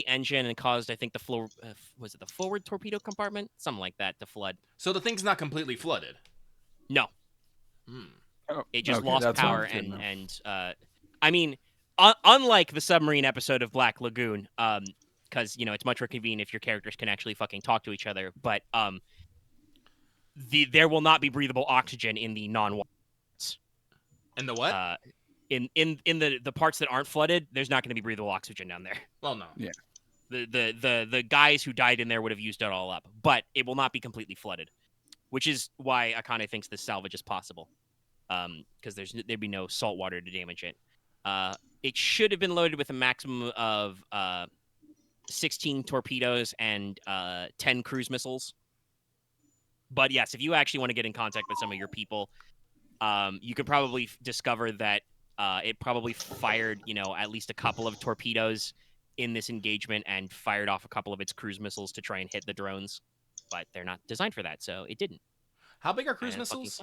engine, and caused, I think, the forward torpedo compartment, something like that, to flood. So the thing's not completely flooded. No. It just lost that power, sounds good and I mean, unlike the submarine episode of Black Lagoon, because it's much more convenient if your characters can actually fucking talk to each other. But there will not be breathable oxygen in the non-water. And the what? In the parts that aren't flooded, there's not going to be breathable oxygen down there. Well, no. Yeah. The guys who died in there would have used it all up, but it will not be completely flooded, which is why Akane thinks this salvage is possible. Because there'd be no salt water to damage it. It should have been loaded with a maximum of 16 torpedoes and 10 cruise missiles. But yes, if you actually want to get in contact with some of your people, you could probably discover that it probably fired, at least a couple of torpedoes in this engagement and fired off a couple of its cruise missiles to try and hit the drones. But they're not designed for that, so it didn't. How big are cruise missiles?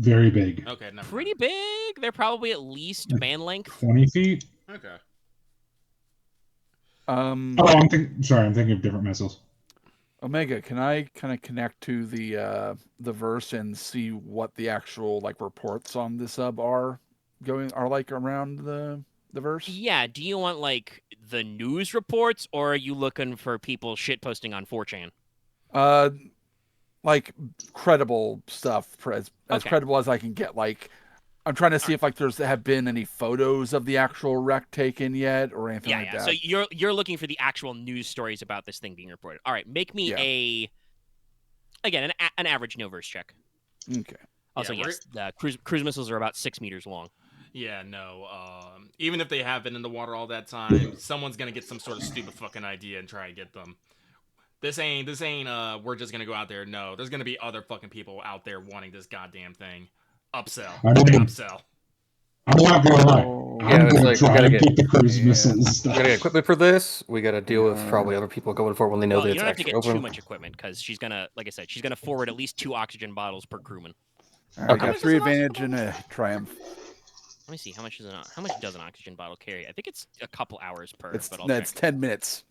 Very big. Okay, never Pretty big. They're probably at least man length. 20 feet? Okay. I'm thinking of different missiles. Omega, can I kind of connect to the verse and see what the actual like reports on the sub are like around the verse? Yeah. Do you want like the news reports, or are you looking for people shitposting on 4chan? Like credible stuff, as credible as I can get. Like, I'm trying to see if like have been any photos of the actual wreck taken yet or anything like that. So you're looking for the actual news stories about this thing being reported. All right, make me an average no-verse check. Okay. Also, yes, the cruise missiles are about 6 meters long. Yeah, no. Even if they have been in the water all that time, someone's gonna get some sort of stupid fucking idea and try and get them. This ain't we're just gonna go out there. No, there's gonna be other fucking people out there wanting this goddamn thing. Upsell. Upsell. I'm not gonna lie. I'm gonna like, try to get the cruise missiles stuff. We gotta get equipment for this. We gotta deal with probably other people going for it when they know that You it's don't have to actually get open. too much equipment because she's gonna, like I said, she's gonna forward at least 2 oxygen bottles per crewman. All right, got 3 advantage and a triumph. Let me see how much does an oxygen bottle carry? I think it's a couple hours per. It's 10 minutes.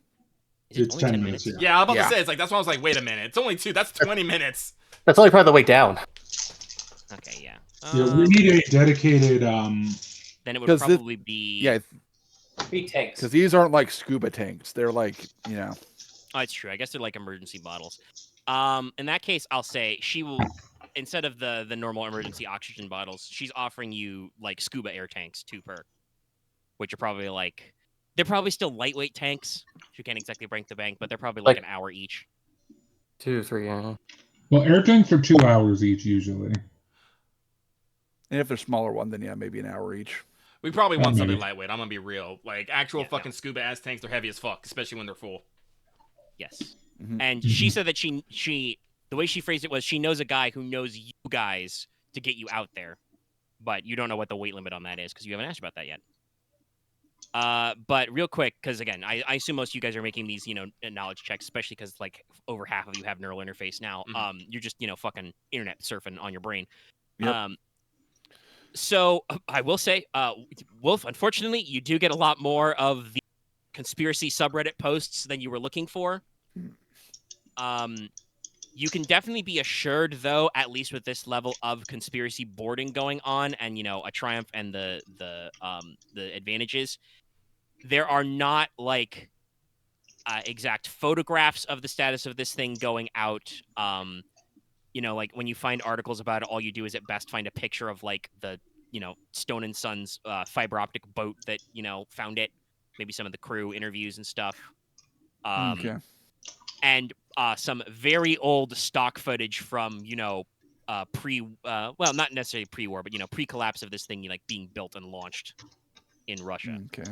Is it It's only 10 10 minutes, minutes? Yeah, I was about to say, it's like, that's why I was like, wait a minute. It's only 2. That's 20 minutes. That's only part of the way down. Okay, yeah. Yeah, we need a dedicated. Then it would probably be. Yeah, 3 tanks. because these aren't like scuba tanks. They're like Oh, it's true. I guess they're like emergency bottles. In that case, I'll say she will, instead of the normal emergency oxygen bottles, she's offering you like scuba air tanks 2 per, which are probably like, they're probably still lightweight tanks. You can't exactly break the bank, but they're probably like an hour each. 2, 3, yeah. Well, air tanks are 2 hours each usually. and if they're smaller one, then yeah, maybe an hour each. We probably want something maybe. lightweight. I'm gonna be real. Like, actual fucking scuba ass tanks, they're heavy as fuck, especially when they're full. Yes. Mhm. And she said that she the way she phrased it was she knows a guy who knows you guys to get you out there, but you don't know what the weight limit on that is because you haven't asked about that yet. But real quick, because again, I assume most of you guys are making these, knowledge checks, especially because like over half of you have neural interface now. You're just, fucking internet surfing on your brain. Yep. So I will say, Wolf, unfortunately, you do get a lot more of the conspiracy subreddit posts than you were looking for. You can definitely be assured, though, at least with this level of conspiracy boarding going on, and a triumph and the advantages, there are not like exact photographs of the status of this thing going out. Like when you find articles about it, all you do is at best find a picture of like the Stone and Sons fiber optic boat that found it, maybe some of the crew interviews and stuff. Okay. And some very old stock footage from well, not necessarily pre-war, but pre-collapse of this thing like being built and launched in Russia. Okay.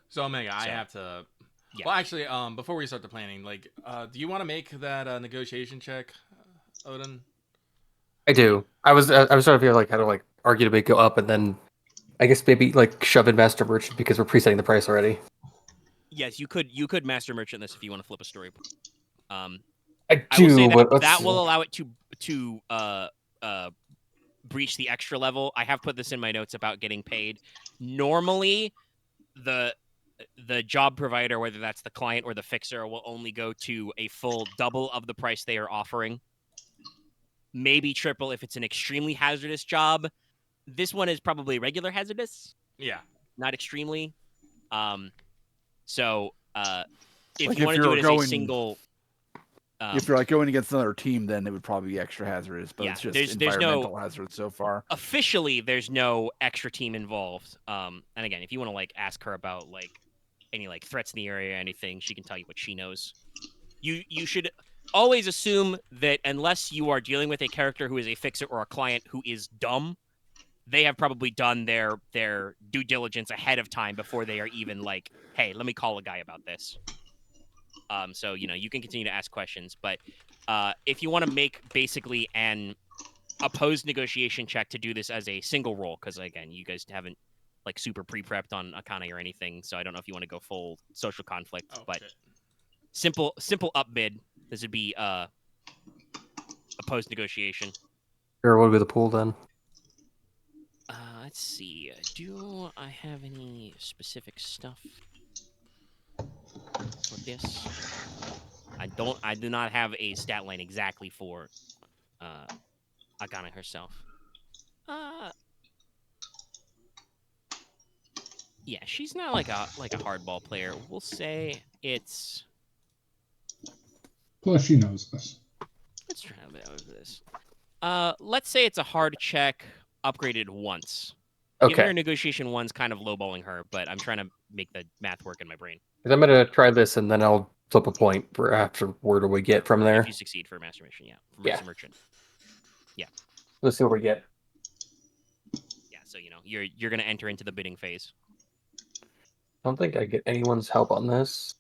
So Omega, I have to. Yeah. Well, actually, before we start the planning, like, do you want to make that negotiation check, Odin? I do. I was trying to figure like how to like argue to make it go up, and then I guess maybe like shove in Master Merchant because we're presetting the price already. Yes, you could Master Merchant this if you want to flip a story. I I will do, say but that will allow it to breach the extra level. I have put this in my notes about getting paid. Normally, the job provider, whether that's the client or the fixer, will only go to a full double of the price they are offering. Maybe triple if it's an extremely hazardous job. This one is probably regular hazardous. Yeah. Not extremely. So if Like you want to do it as a single... if you're like going against another team, then it would probably be extra hazardous, but Yeah, it's just there's environmental no- hazard so far. Officially, there's no extra team involved. And again, if you want to like ask her about like any like threats in the area or anything, she can tell you what she knows. You should always assume that unless you are dealing with a character who is a fixer or a client who is dumb, they have probably done their due diligence ahead of time before they are even like, hey, let me call a guy about this. So you can continue to ask questions, but if you want to make basically an opposed negotiation check to do this as a single roll, because again, you guys haven't like super pre-prepped on Akane or anything, so I don't know if you want to go full social conflict, but shit. simple up bid. This would be opposed negotiation. Sure, what would be the pool then? Let's see. Do I have any specific stuff for this? I do not have a stat line exactly for Akane herself. Yeah, she's not like a hardball player. We'll say it's. Plus, she knows this. Let's try to over this. Let's say it's a hard check, upgraded once. Giving her Okay. negotiation one's kind of lowballing her, but I'm trying to make the math work in my brain. 'Cause I'm gonna try this, and then I'll flip a point for after where do we get from there. If you succeed for Master Mission, yeah. For Master Merchant. Let's see what we get. Yeah, so you're gonna enter into the bidding phase. I don't think I get anyone's help on this.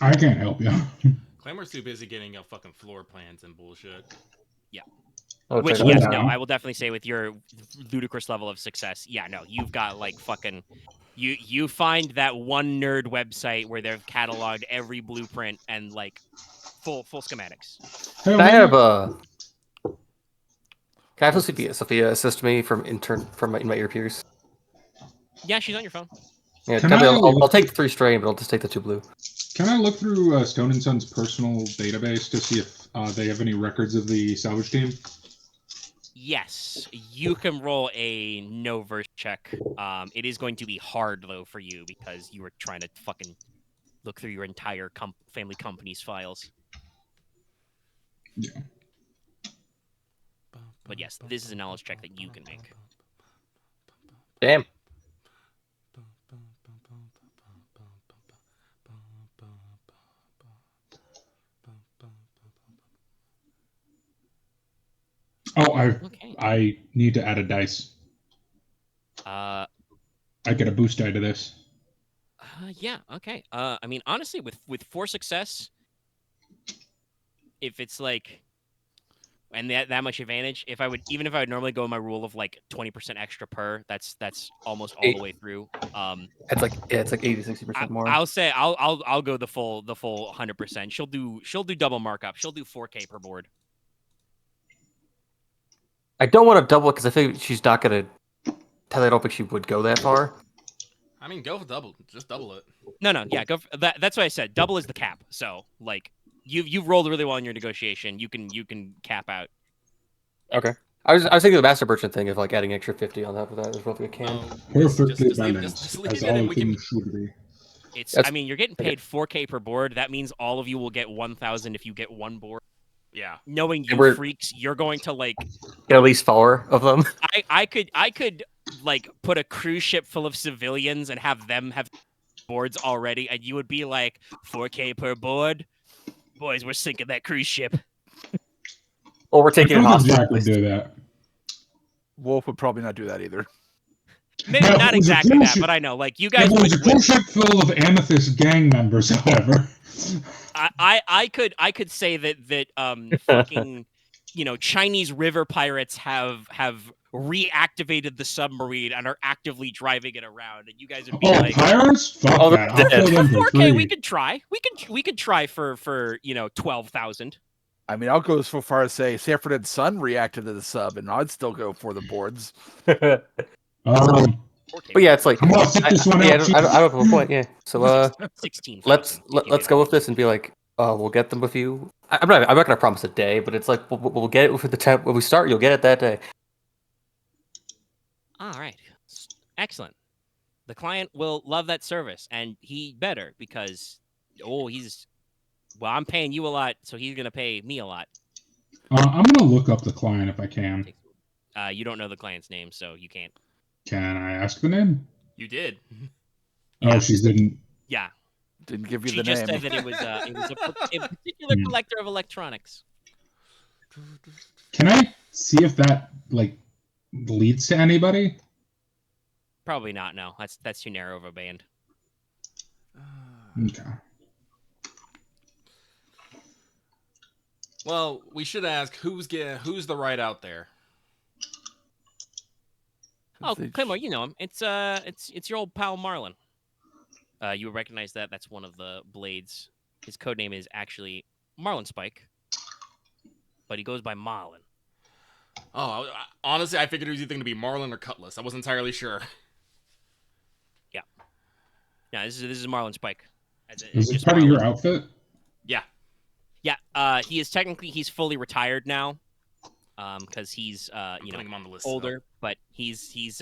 I can't help you. Claymore's too busy getting fucking floor plans and bullshit. Oh, Which, check it yes, out. no, I will definitely say with your ludicrous level of success, yeah, no, you've got like fucking, you find that one nerd website where they've cataloged every blueprint and like full schematics. Hey, Can I Omega, have a? Can I have Sophia assist me from in my ear pierce? Yeah, she's on your phone. Yeah, Can definitely. I I'll take the 3 strain, but I'll just take the 2 blue. Can I look through Stone and Son's personal database to see if they have any records of the salvage team? Yes, you can roll a no verse check. It is going to be hard though for you because you were trying to fucking look through your entire family company's files. Yeah. But yes, this is a knowledge check that you can make. Damn. Oh, Okay. I need to add a dice. I get a boost die to this. Yeah. Okay. I mean, honestly, with 4 success, if it's like, and that much advantage, if I would normally go my rule of like 20% extra per, that's almost all the way through. It's like 80-60% more. I'll say I'll go the full 100%. She'll do double markup. She'll do 4K per board. I don't want to double it because I think she's not gonna. I don't think she would go that far. I mean, go for double. Just double it. No, yeah, go for that. That's what I said. Double is the cap. So like you've rolled really well in your negotiation. You can cap out. Okay. I was thinking the master merchant thing of like adding extra 50 on top of that as well if we can. Perfectly just leave balanced, it as in and all we can. things should be. I mean, you're getting paid 4K per board. That means all of you will get 1,000 if you get one board. Yeah. Knowing you freaks, you're going to like get at least 4 of them. I could like put a cruise ship full of civilians and have them have boards already, and you would be like 4K per board. Boys, we're sinking that cruise ship. Or we're taking Jack would do that. Wolf would probably not do that either. Maybe not exactly that, but I know, like you guys. It was a cruise ship full of Amethyst gang members, however. I could say that fucking Chinese river pirates have reactivated the submarine and are actively driving it around, and you guys would be like, pirates? Fuck that. I'll kill them for 4K, free. we could try. We could try for 12,000. I mean, I'll go so far as say Sanford and Son reacted to the sub, and I'd still go for the boards. But yeah, it's like I don't have a point. Yeah, so 16. Let's go with this and be like, we'll get them with you. I'm not gonna promise a day, but it's like we'll get it for the time when we start. You'll get it that day. All right, excellent. The client will love that service, and he better because I'm paying you a lot, so he's gonna pay me a lot. I'm gonna look up the client if I can. You don't know the client's name, so you can't. Can I ask the name? You did. Oh, she didn't. Yeah. Didn't give you She the just name. said that it was a particular collector of electronics. Can I see if that leads to anybody? Probably not. No, that's too narrow of a band. Okay. Well, we should ask who's the right out there. Oh, Claymore, you know him. It's your old pal Marlin. You would recognize that. That's one of the blades. His code name is actually Marlin Spike, but he goes by Marlin. Oh, honestly, I figured it was either going to be Marlin or Cutlass. I wasn't entirely sure. Yeah. Yeah, this is Marlin Spike. Is it part of your outfit? Yeah. Yeah. He's fully retired now. Because he's him on the list, older, but he was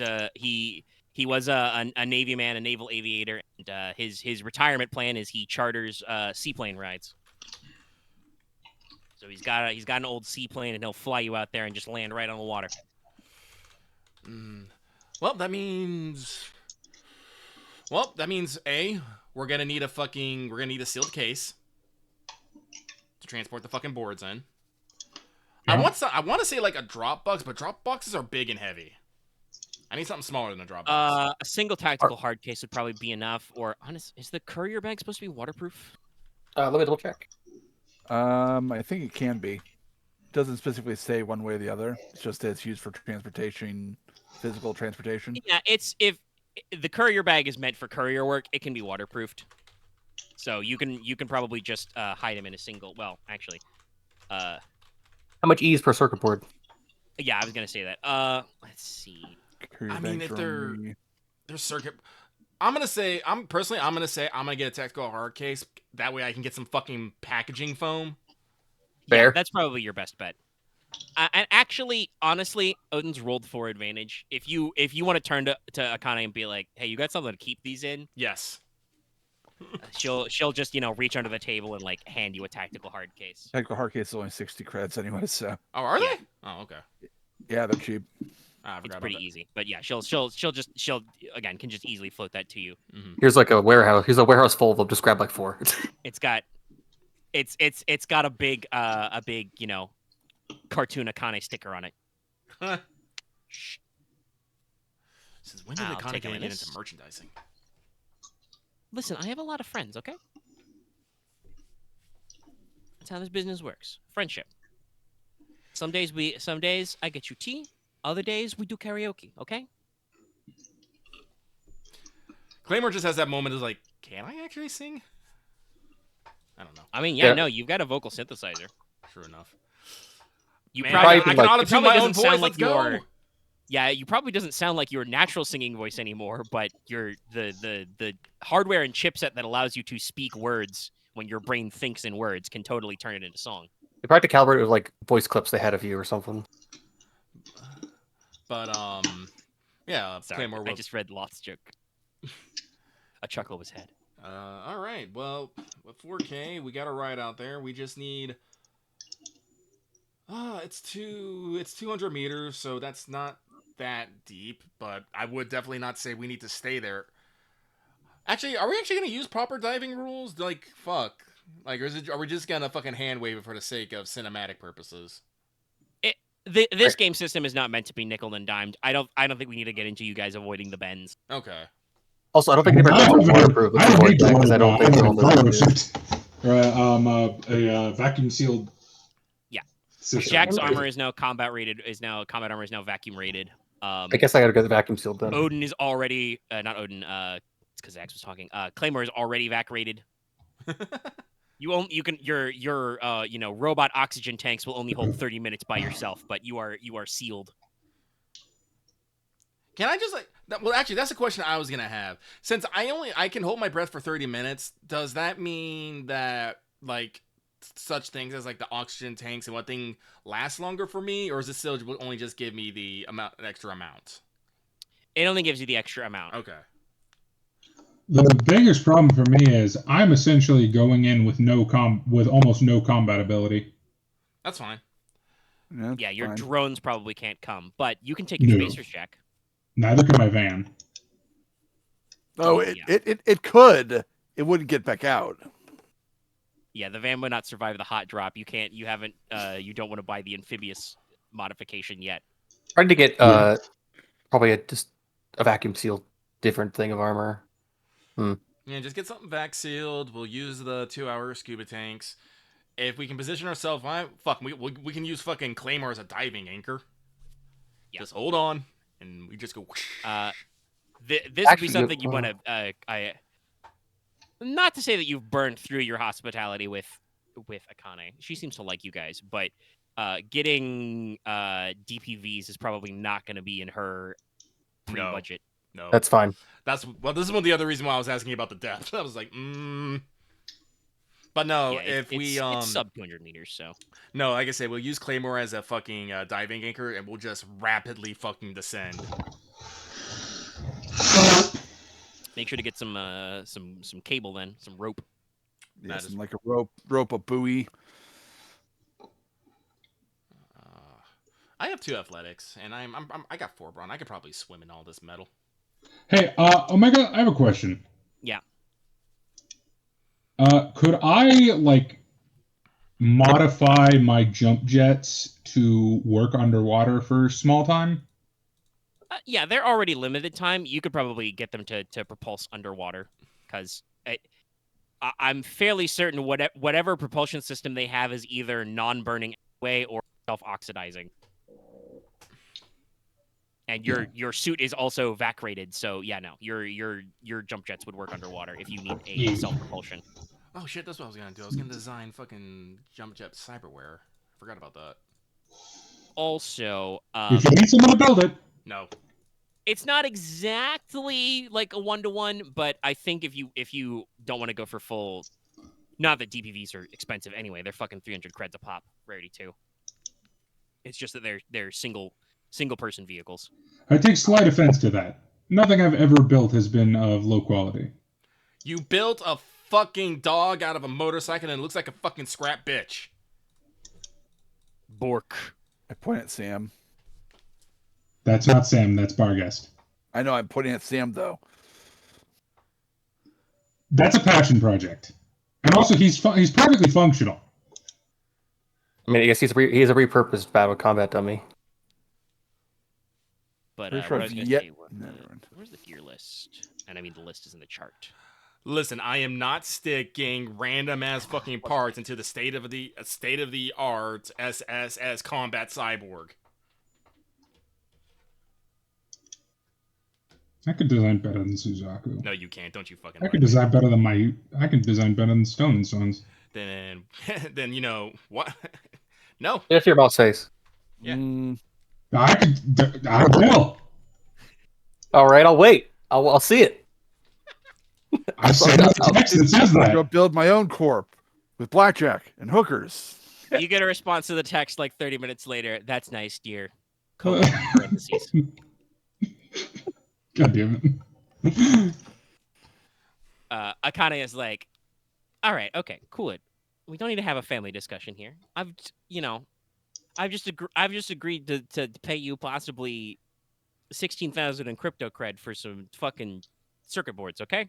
a Navy man, a naval aviator, and his retirement plan is he charters seaplane rides. So he's got an old seaplane, and he'll fly you out there and just land right on the water. Well, that means A, we're gonna need a sealed case to transport the fucking boards in. Yeah. I want to say like a drop box, but drop boxes are big and heavy. I need something smaller than a drop box. A single tactical hard case would probably be enough. Or is the courier bag supposed to be waterproof? Let me double check. I think it can be. It doesn't specifically say one way or the other. It's just that it's used for transportation, physical transportation. Yeah, if the courier bag is meant for courier work, it can be waterproofed. So you can probably just hide them in a single. Well, actually, how much ease per circuit board? Yeah, I was gonna say that. Let's see. I mean, if they're circuit, I'm gonna get a tactical hard case. That way, I can get some fucking packaging foam. Fair. Yeah, that's probably your best bet. And actually, honestly, Odin's rolled for advantage. If you want to turn to Akane and be like, "Hey, you got something to keep these in?" Yes. She'll just reach under the table and hand you a tactical hard case. Tactical hard case is only 60 credits anyway, so. Oh, are they? Oh, okay. Yeah, they're cheap. It's pretty easy, but yeah, she'll again can just easily float that to you. Mm-hmm. Here's a warehouse full of them. Just grab 4. It's got a big cartoon Akane sticker on it. Shh. Since when did Akane get into merchandising? Listen, I have a lot of friends, okay? That's how this business works. Friendship. Some days I get you tea. Other days we do karaoke. Okay. Claymore just has that moment of like, can I actually sing? I don't know. I mean, Yeah. no, you've got a vocal synthesizer. True enough. You Man, probably, I can like- auto-tune my own voice. Let's go. Yeah, you probably doesn't sound like your natural singing voice anymore, but the hardware and chipset that allows you to speak words when your brain thinks in words can totally turn it into song. They probably calibrate with like voice clips they had of you or something. But yeah, Sorry, Claymore I will. just read Loth's joke. A chuckle was had. All right. Well, with 4K, we got a ride out there. We just need. It's 200 meters, so that's not that deep. But I would definitely not say we need to stay there. Actually, are we actually gonna use proper diving rules? Like, fuck. Like, are we just gonna fucking hand wave it for the sake of cinematic purposes? This game system is not meant to be nickel and dimed. I don't think we need to get into you guys avoiding the bends. Okay. Also, I don't think anybody knows waterproof. I don't need to because I don't think they'll know a vacuum sealed. Yeah. System. Jack's armor is now combat rated. Combat armor is now vacuum rated. I guess I gotta go the vacuum sealed then. Odin is already not Odin. It's because Zax was talking. Claymore is already vac rated. Your robot oxygen tanks will only hold 30 minutes by yourself, but you are sealed. Can I just like? Well, actually, that's a question I was gonna have. Since I can hold my breath for 30 minutes, does that mean that like such things as like the oxygen tanks and what thing last longer for me, or is it still only just give me the extra amount? It only gives you the extra amount. Okay. The biggest problem for me is I'm essentially going in with with almost no combat ability. That's fine. Yeah, your drones probably can't come, but you can take your spacers, Jack. Neither can my van. Oh, Yeah. it could. It wouldn't get back out. Yeah, the van would not survive the hot drop. You can't. You haven't. You don't want to buy the amphibious modification yet. Trying to get probably just a vacuum sealed different thing of armor. Yeah, just get something vac sealed. We'll use the 2-hour scuba tanks. If we can position ourselves, we can use fucking Claymore as a diving anchor. Yeah. Just hold on, and we just go. Whoosh. This would Actually, be something you want to. Not to say that you've burned through your hospitality with Akane. She seems to like you guys, but getting DPVs is probably not going to be in her pre-budget. No, That's fine. this is one of the other reasons why I was asking about the depth. I was like, But no, Yeah, it's sub 200 meters, so. No, like I said, we'll use Claymore as a fucking diving anchor, and we'll just rapidly fucking descend. Make sure to get some cable then, some rope. Yeah, like a rope, a buoy. I have 2 athletics, and I got 4 brawn. I could probably swim in all this metal. Hey, Omega, I have a question. Yeah. Could I like modify my jump jets to work underwater for small time? Yeah, they're already limited time. You could probably get them to propulse underwater, because I'm fairly certain whatever propulsion system they have is either non-burning way or self-oxidizing. And your suit is also vac rated, so yeah, no, your jump jets would work underwater if you need a self-propulsion. Oh shit, that's what I was gonna do. I was gonna design fucking jump jet cyberware. Forgot about that. Also, If you need someone to build it. No. it's not exactly like a 1-to-1, but I think if you don't want to go for full, not that DPVs are expensive anyway, they're fucking 300 creds a pop, rarity 2. It's just that they're single person vehicles. I take slight offense to that. Nothing I've ever built has been of low quality. You built a fucking dog out of a motorcycle and it looks like a fucking scrap bitch. Bork. I point at Sam. That's not Sam, that's Barghest. I know I'm pointing at Sam though. That's a passion project. And also, he's perfectly functional. I mean, I guess he's a repurposed battle combat dummy. But Pretty what sure I was going to yet- say, Never mind. where's the gear list? And I mean, the list is in the chart. Listen, I am not sticking random ass fucking parts into the state of the art SSS combat cyborg. I could design better than Suzaku. No, you can't. Don't you fucking. I lie could to me. design better than my. I can design better than Stone and Stones. Then you know what? No. Get your boss face. Yeah. I could. I will. All right, I'll wait. I'll see it. I said the text that says Go that. build my own corp with blackjack and hookers. You get a response to the text like 30 minutes later. That's nice, dear. Colon, parentheses. God damn it. Akane is like, all right, okay, cool it. We don't need to have a family discussion here. I've just agreed to pay you possibly 16,000 in crypto cred for some fucking circuit boards, okay?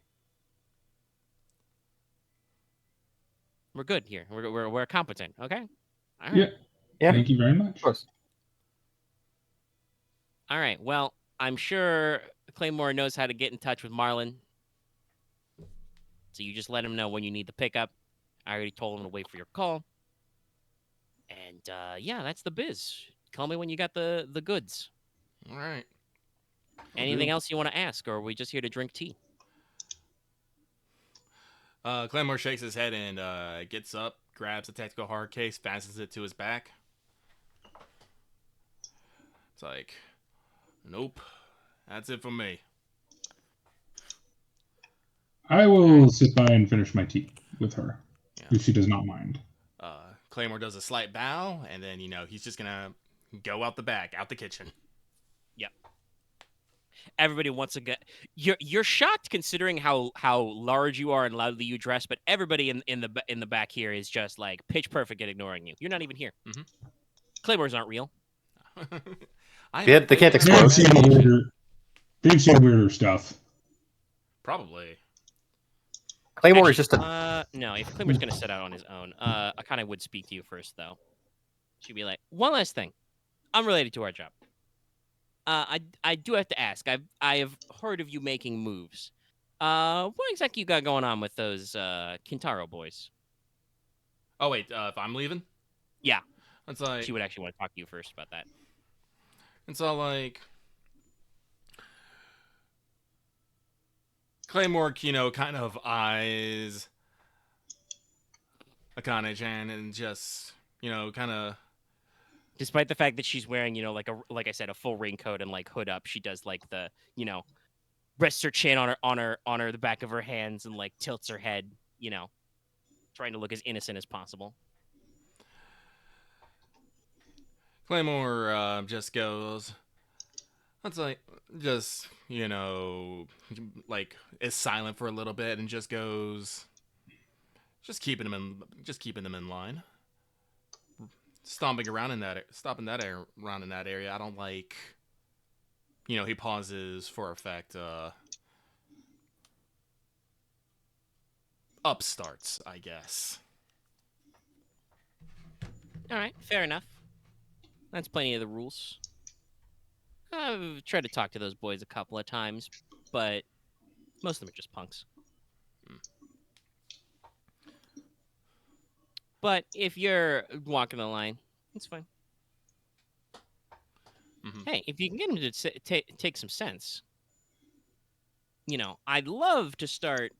We're good here. We're competent, okay? All right. Yeah. Yeah. Thank you very much. Of course. All right. Well, I'm sure Claymore knows how to get in touch with Marlon. So you just let him know when you need the pickup. I already told him to wait for your call. And yeah, that's the biz. Call me when you got the goods. All right. Anything else you want to ask, or are we just here to drink tea? Claymore shakes his head and gets up, grabs a tactical hard case, fastens it to his back. It's like, nope, that's it for me. I will sit by and finish my tea with her, Yeah. if she does not mind. Claymore does a slight bow, and then, he's just gonna go out the back, out the kitchen. Everybody wants to get. You're shocked considering how large you are and loudly you dress, but everybody in the back here is just like pitch perfect at ignoring you. You're not even here. Mhm. Claymores aren't real. Yeah, they can't They've explode. seen weirder stuff. Probably. Claymore is just a. No. If Claymore's gonna set out on his own, I kind of would speak to you first though. She'd be like, one last thing, unrelated to our job. I do have to ask. I have heard of you making moves. What exactly you got going on with those Kintaro boys? Oh wait, if I'm leaving? Yeah. It's like She would actually want to talk to you first about that. it's all like Claymore, kind of eyes Akane-chan and just, kind of. Despite the fact that she's wearing, like I said, a full raincoat and like hood up, she does like the, rests her chin on her the back of her hands and like tilts her head, trying to look as innocent as possible. Claymore just goes. That's like just like is silent for a little bit and just goes. Just keeping them in line. Stomping around in that area. I don't like. He pauses for effect. Upstarts, I guess. All right, fair enough. That's plenty of the rules. I've tried to talk to those boys a couple of times, but most of them are just punks. But if you're walking the line, it's fine. Mm-hmm. Hey, if you can get them to take some sense, I'd love to start,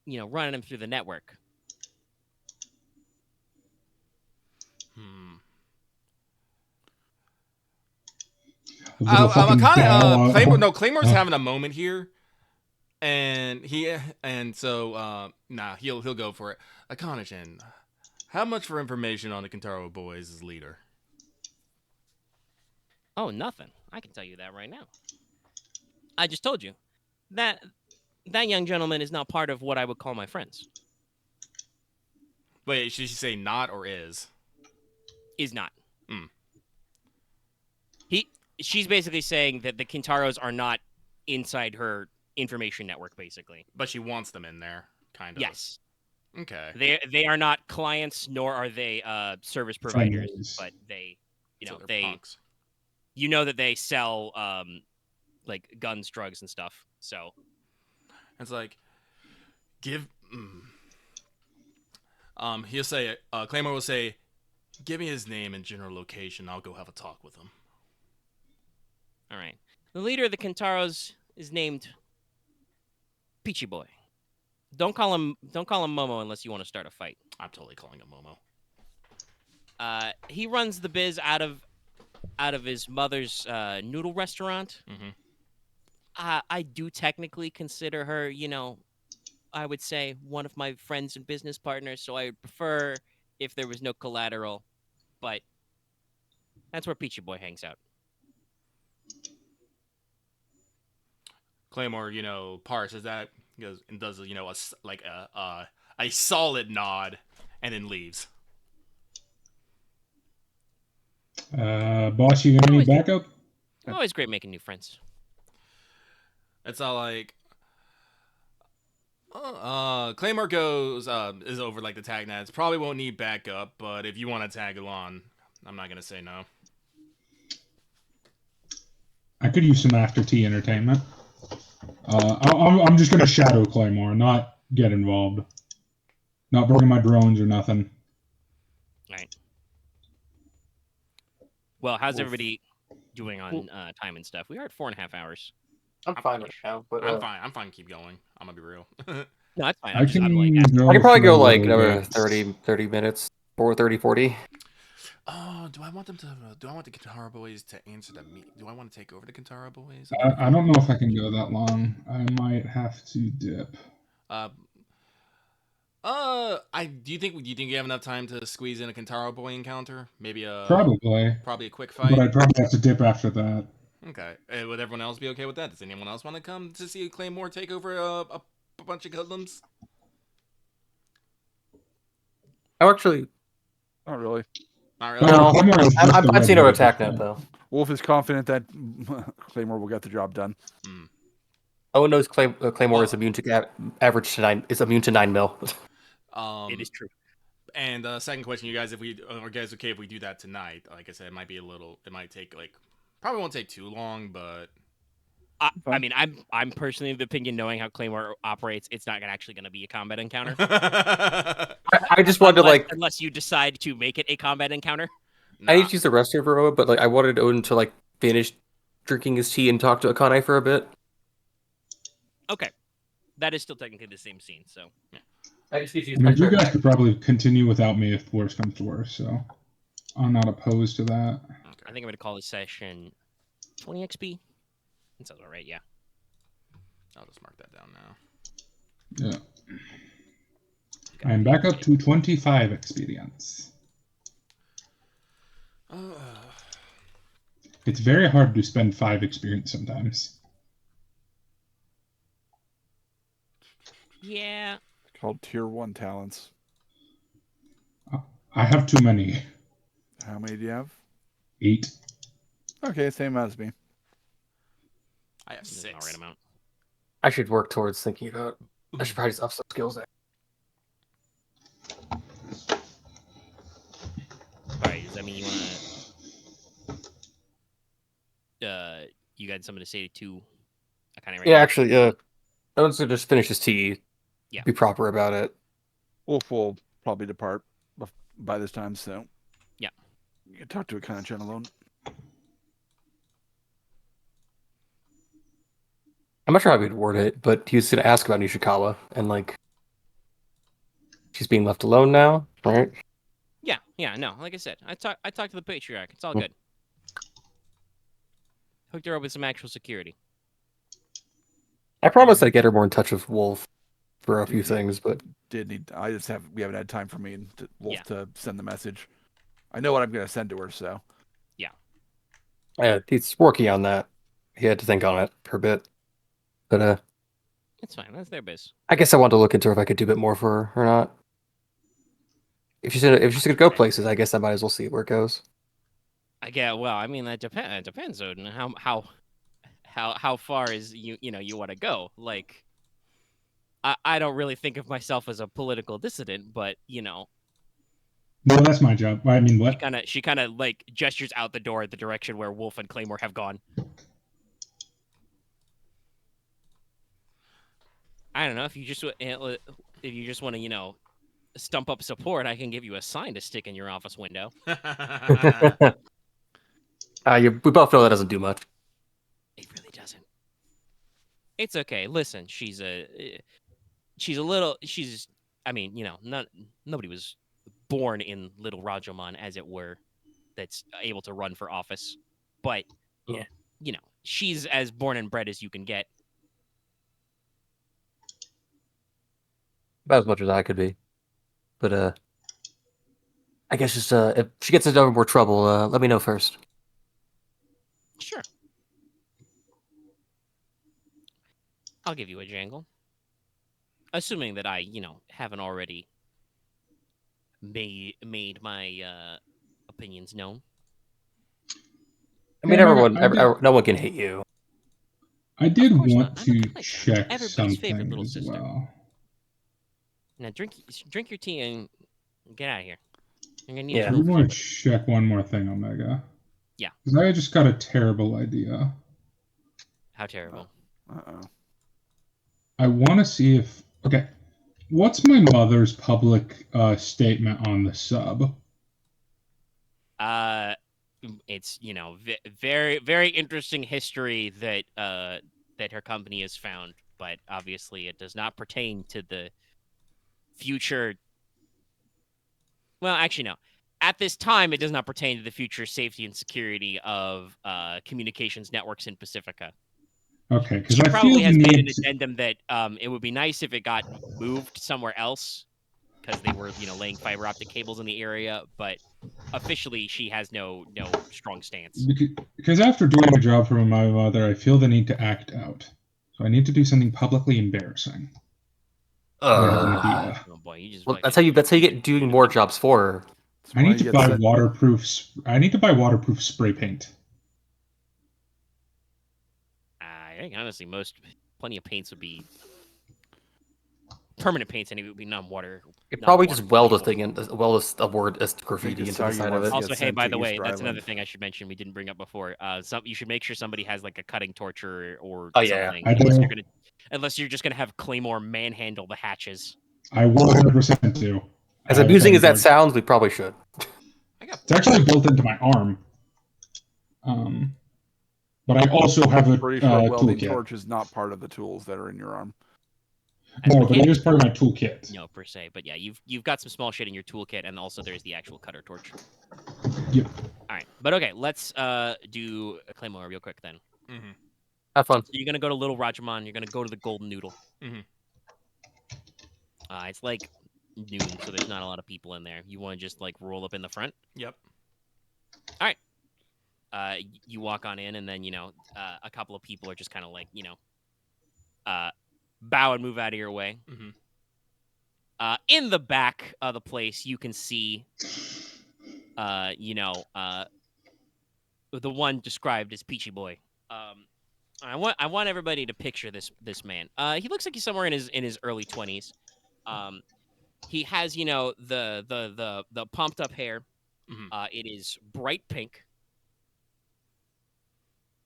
running them through the network. Claymore's having a moment here, and he'll go for it. Akane-chan, how much for information on the Kintaro boys as leader? Oh, nothing. I can tell you that right now. I just told you that young gentleman is not part of what I would call my friends. Wait, should she say not or is? Is not. She's basically saying that the Kintaros are not inside her information network, basically. But she wants them in there, kind of. Yes. Okay. They are not clients, nor are they service providers, but they, So they, punks. that they sell like guns, drugs, and stuff. So it's like, Give. He'll say. Claymore will say, "Give me his name and general location. I'll go have a talk with him." All right. The leader of the Kentaros is named Peachy Boy. Don't call him Momo unless you want to start a fight. I'm totally calling him Momo. He runs the biz out of his mother's noodle restaurant. Mm-hmm. I do technically consider her, I would say one of my friends and business partners, so I would prefer if there was no collateral, but that's where Peachy Boy hangs out. Claymore, parses that, goes and does, a solid nod, and then leaves. Boss, you got any backup? Always great making new friends. It's all like, Claymore goes, is over like the tag nets. Probably won't need backup, but if you want to tag along, I'm not gonna say no. I could use some after tea entertainment. I'm just gonna shadow Claymore, not get involved. Not bringing my drones or nothing. All right. Well, how's everybody doing on time and stuff? We are at 4.5 hours. I'm fine right now, but I'm fine. I'm fine. Keep going. I'm gonna be real. No, that's fine. I can I can probably go for a like little another bit. 30 minutes, 40. Oh, do I want them to? Do I want the Kintara boys to answer the me? Do I want to take over the Kintara boys? I don't know if I can go that long. I might have to dip. Do you think you have enough time to squeeze in a Kintara boy encounter? Maybe Probably a quick but fight. I'd probably have to dip after that. Okay. Would everyone else be okay with that? Does anyone else want to come to see Claymore take over a bunch of hoodlums? I'm actually Not really. Not really. no. Claymore is just I'm the fine seeing her red attack button. net though. Wolf is confident that Claymore will get the job done. Oh, knows Claymore is immune to average to 9. Is immune to 9 mil. It is true. And second question, you guys, are you guys okay if we do that tonight? Like I said, it might take probably won't take too long, but I mean, I'm personally of the opinion, knowing how Claymore operates, it's not actually going to be a combat encounter. I just wanted to unless you decide to make it a combat encounter. I need to use the restroom for a moment, but I wanted Odin to finish drinking his tea and talk to Akane for a bit. Okay, that is still technically the same scene. So yeah. I just need to use You guys could probably continue without me if worse comes to worse, so I'm not opposed to that. I think I'm going to call this session 20 XP. That sounds all right. Yeah. I'll just mark that down now. Yeah. I'm back up to 25 experience. It's very hard to spend 5 experience sometimes. Yeah. It's called Tier 1 talents. I have too many. How many do you have? 8. Okay, same as me. I have 6. All right amount. I should work towards thinking about. I should probably just up some skills there. All right. Does that mean you want to? You got something to say to? Yeah, actually, I was gonna just finish his tea. Yeah. Be proper about it. Wolf will probably depart by this time, so yeah, you can talk to Akane alone. I'm not sure how we'd word it, but he was gonna ask about Nishikawa and she's being left alone now, right? Yeah. No, like I said, I talked to the patriarch. It's all good. Hooked her up with some actual security. I promised I'd get her more in touch with Wolf for a few things, but we haven't had time for me and Wolf to send the message. I know what I'm gonna send to her, so yeah, he's working on that. He had to think on it for a bit, but it's fine. That's their biz. I guess I want to look into if I could do a bit more for her or not. If she's gonna go places, I guess I might as well see where it goes. Well, I mean that depends, Odin. How far is you want to go? I don't really think of myself as a political dissident, but No, that's my job. I mean, what? She kind of gestures out the door at the direction where Wolf and Claymore have gone. I don't know if you just want to stump up support, I can give you a sign to stick in your office window. We both know that doesn't do much. It really doesn't. It's okay. Listen, she's a little. I mean, nobody was born in Little Rajamon, as it were, that's able to run for office. But Yeah. She's as born and bred as you can get. About as much as I could be. But I guess just if she gets into more trouble, let me know first. Sure. I'll give you a jangle. Assuming that I, haven't already made my opinions known. I mean, no one can hate you. I did Of course want not. to I'm check everybody's favorite something little as sister. well. Now drink your tea and get out of here. You're gonna need Yeah. I to do want to check one more thing, Omega. Yeah. Because I just got a terrible idea. How terrible. Uh-oh. I want to see if... Okay. What's my mother's public statement on the sub? It's very very interesting history that that her company has found, but obviously it does not pertain to the future. Well, actually, no. At this time, it does not pertain to the future safety and security of communications networks in Pacifica. Okay, because She I feel probably the has made an need to... addendum that it would be nice if it got moved somewhere else because they were, laying fiber optic cables in the area, but officially she has no strong stance. Because after doing a job for my mother, I feel the need to act out. So I need to do something publicly embarrassing. I have an idea. Oh boy, you just Well, that's how you get doing more jobs for her. That's I why need you to get buy sent- waterproof. I need to buy waterproof spray paint. I think honestly, plenty of paints would be permanent paints, and it would be non-water. You probably just weld a non-water thing and a word as graffiti that's into how the you side want of it. to Also, get hey, sent by to the way, East that's another Island. thing I should mention we didn't bring up before. You should make sure somebody has like a cutting torch or Oh, yeah. something. I do. Unless you're just gonna have Claymore manhandle the hatches. I 100% do. As I'll amusing tell as that you, sounds, we probably should. it's actually built into my arm. But I also have a Pretty sure welding toolkit. torch is not part of the tools that are in your arm. No, but it is part of my toolkit. No, per se, but yeah, you've got some small shit in your toolkit, and also there's the actual cutter torch. Yep. All right, but okay, let's do a Claymore real quick then. Mm-hmm. Have fun. So you're gonna go to Little Rajamon. You're gonna go to the Golden Noodle. Mm-hmm. It's like noon, so there's not a lot of people in there. You want to just like roll up in the front. Yep. All right. You walk on in, and then a couple of people are just kind of like bow and move out of your way. Mm-hmm. In the back of the place, you can see, the one described as Peachy Boy. I want everybody to picture this man. He looks like he's somewhere in his early 20s. He has the pumped up hair. Mm-hmm. It is bright pink.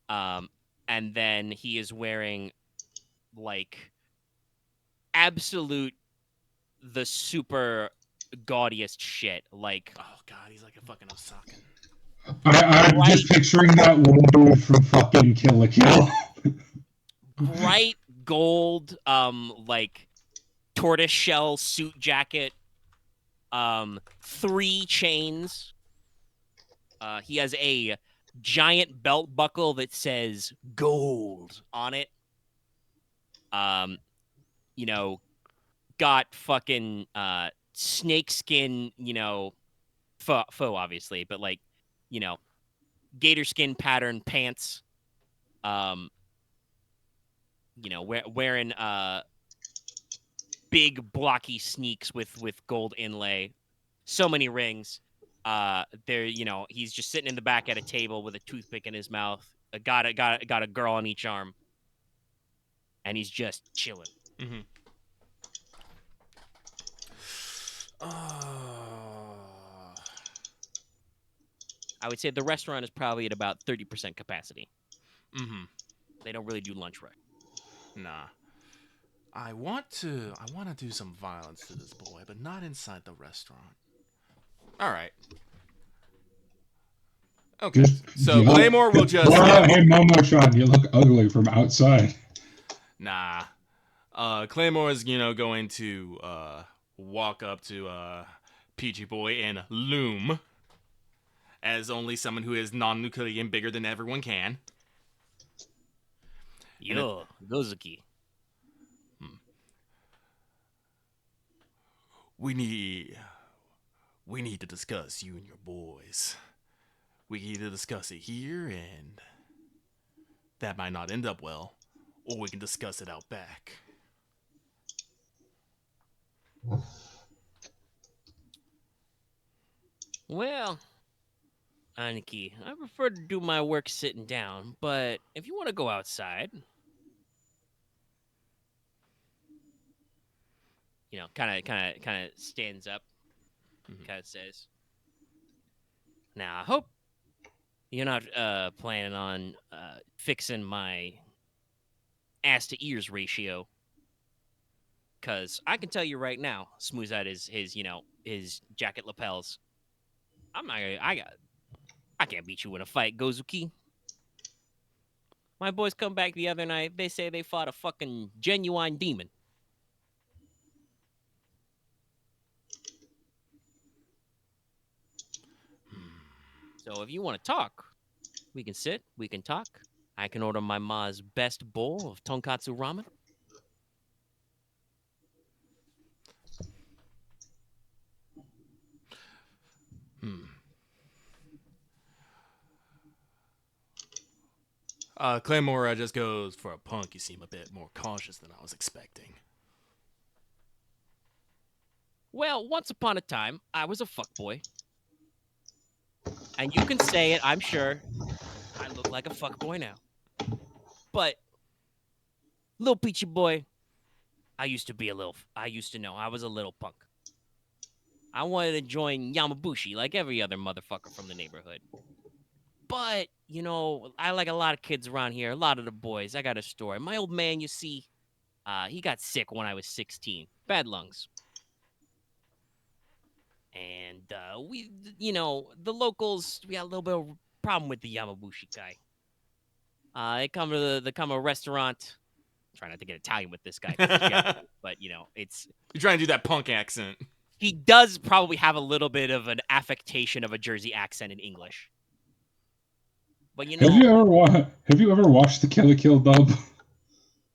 And then he is wearing like absolute the super gaudiest shit. Like, Oh god, he's like a fucking Osakan. I'm just picturing that one dude from fucking Kill la Kill. bright gold, like tortoiseshell suit jacket, 3 chains. He has a giant belt buckle that says gold on it. Got fucking snakeskin, faux obviously, but like, gator skin pattern pants. Wearing big blocky sneaks with gold inlay. So many rings. He's just sitting in the back at a table with a toothpick in his mouth. Got a girl on each arm, and he's just chilling. Mm-hmm. I would say the restaurant is probably at about 30% capacity. Mm-hmm. They don't really do lunch right. Nah. I want to do some violence to this boy, but not inside the restaurant. All right. Okay. So Claymore will just Hey, Momo-chan, you look ugly from outside. Nah. Claymore is, going to walk up to Peachy Boy and loom as only someone who is non-nuclear and bigger than everyone can. Yo, Gozuki. We need to discuss you and your boys. We can either discuss it here, and that might not end up well, or we can discuss it out back. Well, Aniki, I prefer to do my work sitting down, but if you want to go outside, kind of stands up, kind of says, "Now, I hope you're not planning on fixing my ass to ears ratio, because I can tell you right now, smooths out his jacket lapels. I can't beat you in a fight, Gozuki. My boys come back the other night. They say they fought a fucking genuine demon. So if you want to talk, we can sit, we can talk. I can order my ma's best bowl of tonkatsu ramen. Claymore just goes, for a punk, you seem a bit more cautious than I was expecting. Well, once upon a time, I was a fuckboy. And you can say it, I'm sure. I look like a fuckboy now. But, little peachy boy, I used to know I was a little punk. I wanted to join Yamabushi like every other motherfucker from the neighborhood. But, I like a lot of kids around here, a lot of the boys. I got a story. My old man, you see, he got sick when I was 16. Bad lungs. And the locals, we got a little bit of problem with the Yamabushi guy. They come to a restaurant. Try not to get Italian with this guy, but it's. You're trying to do that punk accent. He does probably have a little bit of an affectation of a Jersey accent in English. But have you ever watched the Kill la Kill dub?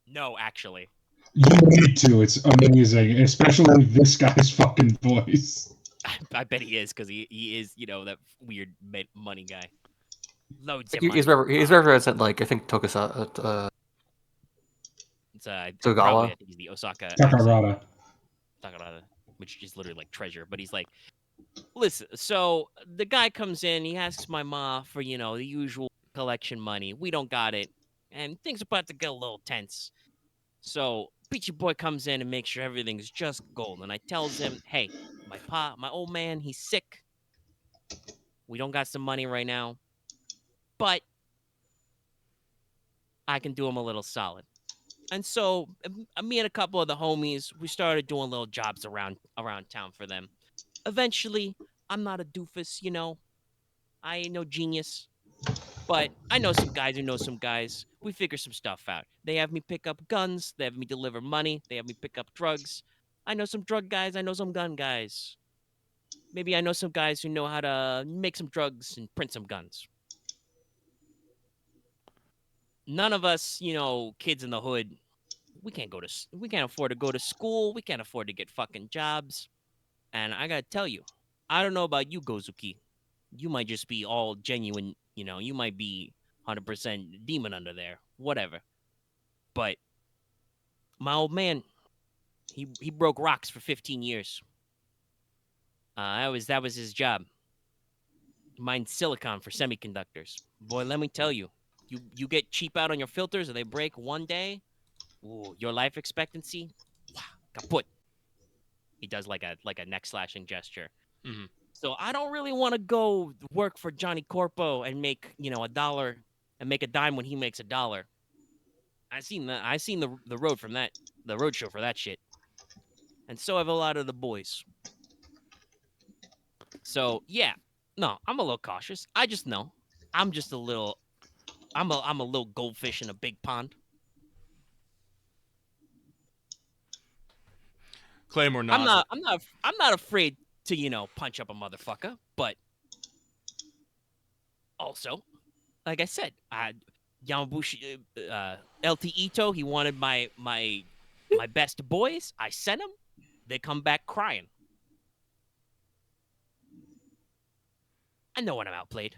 No, actually. You need to. It's amazing, especially this guy's fucking voice. I bet he is, because he is, that weird money guy. Loads of He's money. represented, like, I think Tokusa. It's Togawa. Probably, I think he's the Osaka Takarada, which is literally like treasure. But he's like, listen. So the guy comes in. He asks my ma for the usual collection money. We don't got it, and things are about to get a little tense. So Peachy Boy comes in and makes sure everything's just gold. And I tells him, hey, my old man, he's sick. We don't got some money right now, but I can do him a little solid. And so me and a couple of the homies, we started doing little jobs around town for them. Eventually, I'm not a doofus, I ain't no genius. But I know some guys who know some guys. We figure some stuff out. They have me pick up guns. They have me deliver money. They have me pick up drugs. I know some drug guys. I know some gun guys. Maybe I know some guys who know how to make some drugs and print some guns. None of us, kids in the hood, we can't afford to go to school. We can't afford to get fucking jobs. And I gotta tell you, I don't know about you, Gozuki. You might just be all genuine, you might be 100% demon under there, whatever. But my old man, he broke rocks for 15 years. That was his job. Mined silicon for semiconductors. Boy, let me tell you, you get cheap out on your filters or they break one day, ooh, your life expectancy, wow, kaput. He does like a neck slashing gesture. Mm-hmm. So I don't really want to go work for Johnny Corpo and make $1 and make a dime when he makes $1. I seen the road from that. the roadshow for that shit. And so have a lot of the boys. So yeah, no, I'm a little cautious. I just know. I'm just a little. I'm a little goldfish in a big pond. Claymore nods. I'm not afraid to punch up a motherfucker, but also, like I said, Yamabushi, LT Ito, he wanted my best boys. I sent him. They come back crying. I know when I'm outplayed.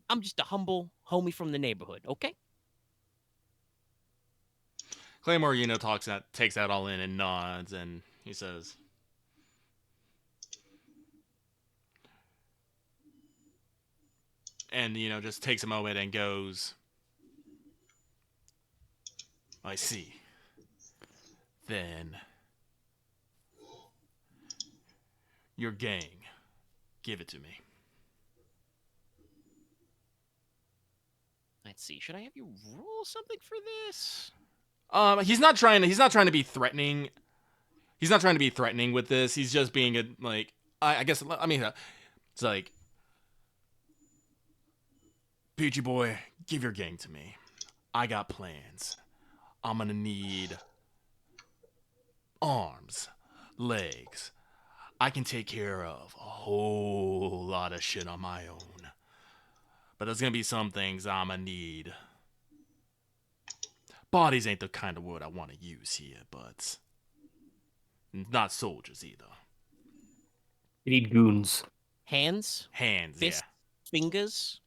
I'm just a humble homie from the neighborhood, okay? Claymore, takes that all in and nods, and he says, and, just takes a moment and goes, I see. Then, your gang, give it to me. Let's see. Should I have you roll something for this? He's not trying to be threatening. He's not trying to be threatening with this. He's just being I guess, it's like, Peachy boy, give your gang to me. I got plans. I'm gonna need arms, legs. I can take care of a whole lot of shit on my own. But there's gonna be some things I'm gonna need. Bodies ain't the kind of word I want to use here, but not soldiers either. You need goons. Hands? Hands, Fists? Fingers?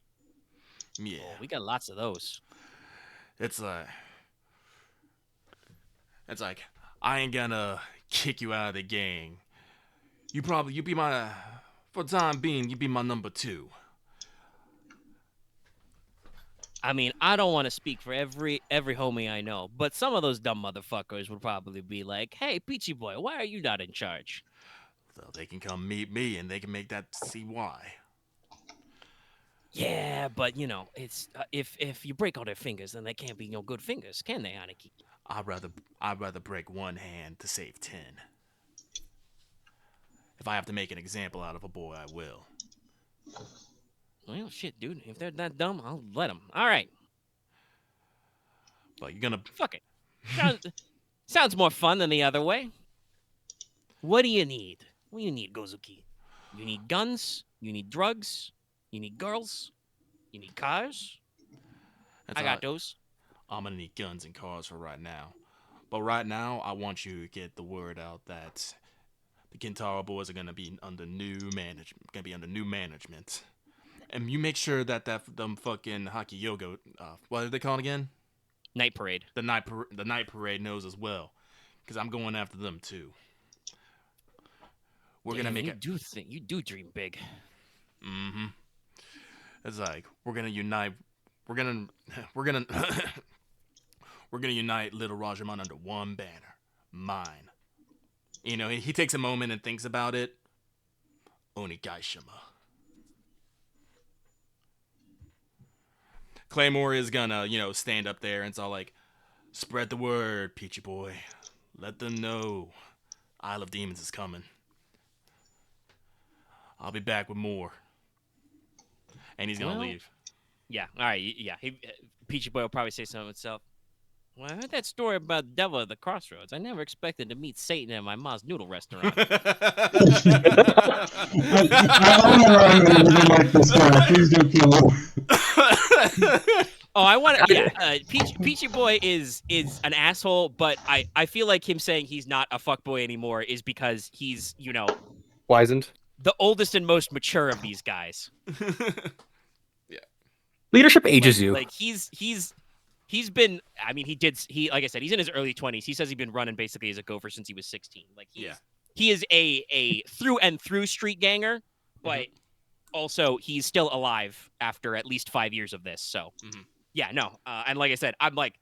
yeah. Oh, we got lots of those. It's like, I ain't gonna kick you out of the gang. You be my, for the time being, you be my number 2. I mean, I don't want to speak for every homie I know, but some of those dumb motherfuckers would probably be like, "Hey, Peachy boy, why are you not in charge?" So they can come meet me, and they can make that see why. Yeah, but it's if you break all their fingers, then they can't be no good fingers, can they, Aniki? I'd rather break one hand to save 10. If I have to make an example out of a boy, I will. Well, shit, dude. If they're that dumb, I'll let them. All right. But you're gonna... Fuck it. Sounds more fun than the other way. What do you need? What do you need, Gozuki? You need guns? You need drugs? You need girls? You need cars? I got those. I'm gonna need guns and cars for right now. But right now, I want you to get the word out that the Kintaro boys are gonna be under new management. And you make sure that them fucking Haki Yogo, what are they called again? Night Parade. The night parade knows as well, because I'm going after them too. We're gonna make it. You do dream big. Mm-hmm. It's like we're gonna unite. We're gonna we're gonna unite Little Rajaman under one banner, mine. He takes a moment and thinks about it. Onigaishima. Claymore is gonna, stand up there and it's all like, spread the word, Peachy boy. Let them know Isle of Demons is coming. I'll be back with more. And he's gonna leave. Yeah, all right, yeah. Peachy Boy will probably say something to himself. Well, I heard that story about the devil at the crossroads. I never expected to meet Satan at my mom's noodle restaurant. I like this guy. Please don't kill him. Oh, I want to. Yeah, Peachy Boy is an asshole, but I feel like him saying he's not a fuckboy anymore is because he's Wizened. The oldest and most mature of these guys. Yeah. Leadership ages you. Like he's been. I mean, he like I said, he's in his early 20s. He says he's been running basically as a gopher since he was 16. Like he is a through and through street ganger, but also he's still alive after at least 5 years of this. So. Yeah, no. And like I said, I'm like,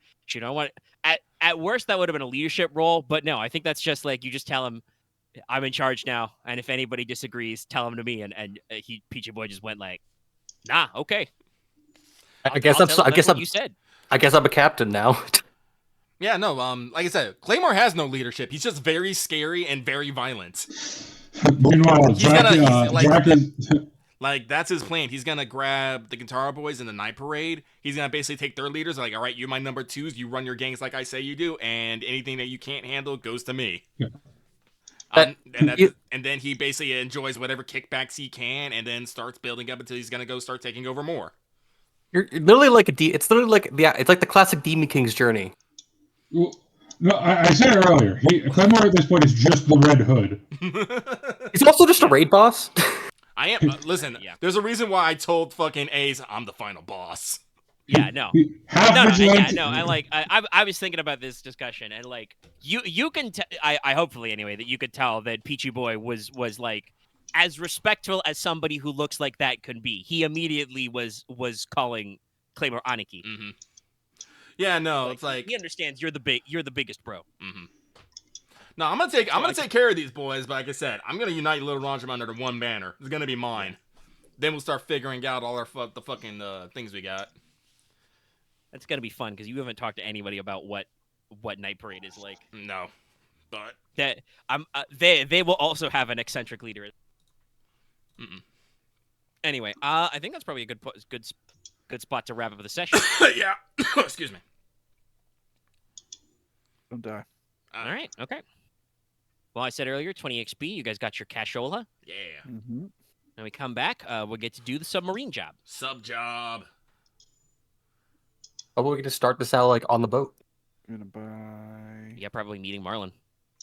at worst, that would have been a leadership role. But no, I think that's just like, you just tell him, I'm in charge now. And if anybody disagrees, tell him to me. And Peachy Boy just went like, nah, okay. I guess I'm you said. I guess I'm a captain now. Yeah, no, like I said, Claymore has no leadership. He's just very scary and very violent. Meanwhile, He's like- Jack is Like, that's his plan. He's gonna grab the Guitar Boys in the Night Parade. He's gonna basically take their leaders, like, all right, you're my number twos, you run your gangs like I say you do, and anything that you can't handle goes to me. Yeah. And then he basically enjoys whatever kickbacks he can, and then starts building up until he's gonna go start taking over more. You're literally like it's literally like it's like the classic Demon King's journey. well, no, I said it earlier. Claymore at this point is just the Red Hood. He's also just a raid boss. I am. Listen, Yeah. there's a reason why I told fucking Ace I'm the final boss. Yeah, no. Half No, vigilante. I was thinking about this discussion, and like you can I hopefully anyway that you could tell that Peachy Boy was like as respectful as somebody who looks like that could be. He immediately was calling Claymore Aniki. Mm-hmm. Yeah, no, it's like he understands you're the biggest bro. Mm-hmm. No, I'm gonna take care of these boys, but like I said, I'm gonna unite Little Laundrum under the one banner. It's gonna be mine. Then we'll start figuring out all the fucking things we got. That's gonna be fun because you haven't talked to anybody about what Night Parade is like. No, but That they will also have an eccentric leader. Mm-mm. Anyway, I think that's probably a good spot to wrap up the session. yeah. Excuse me. Don't die. All right, okay. Well, I said earlier, 20 XP. You guys got your cashola. Yeah. Mm-hmm. When we come back, we'll get to do the submarine job. Sub job. Oh, we can just start this out like on the boat. Gonna buy. Yeah, probably meeting Marlin.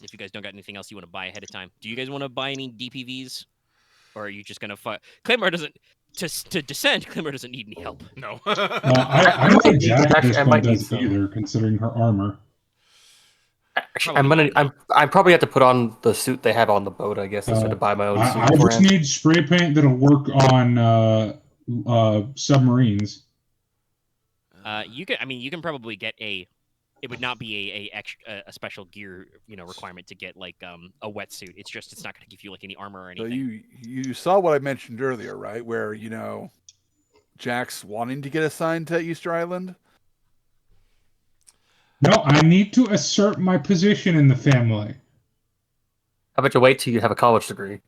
If you guys don't got anything else you want to buy ahead of time, do you guys want to buy any DPVs, or are you just gonna fight? Claymore doesn't to descend. Claymore doesn't need any help. No. I don't think Jack at this I might point need does some. either, considering her armor. Actually, I probably have to put on the suit they have on the boat, I guess, instead of buy my own suit. I just beforehand. need spray paint that'll work on submarines. You can probably get a. It would not be a special gear requirement to get like a wetsuit. It's not going to give you like any armor or So anything. you saw what I mentioned earlier, right? Where Jack's wanting to get assigned to Easter Island. No, I need to assert my position in the family How about you wait till you have a college degree?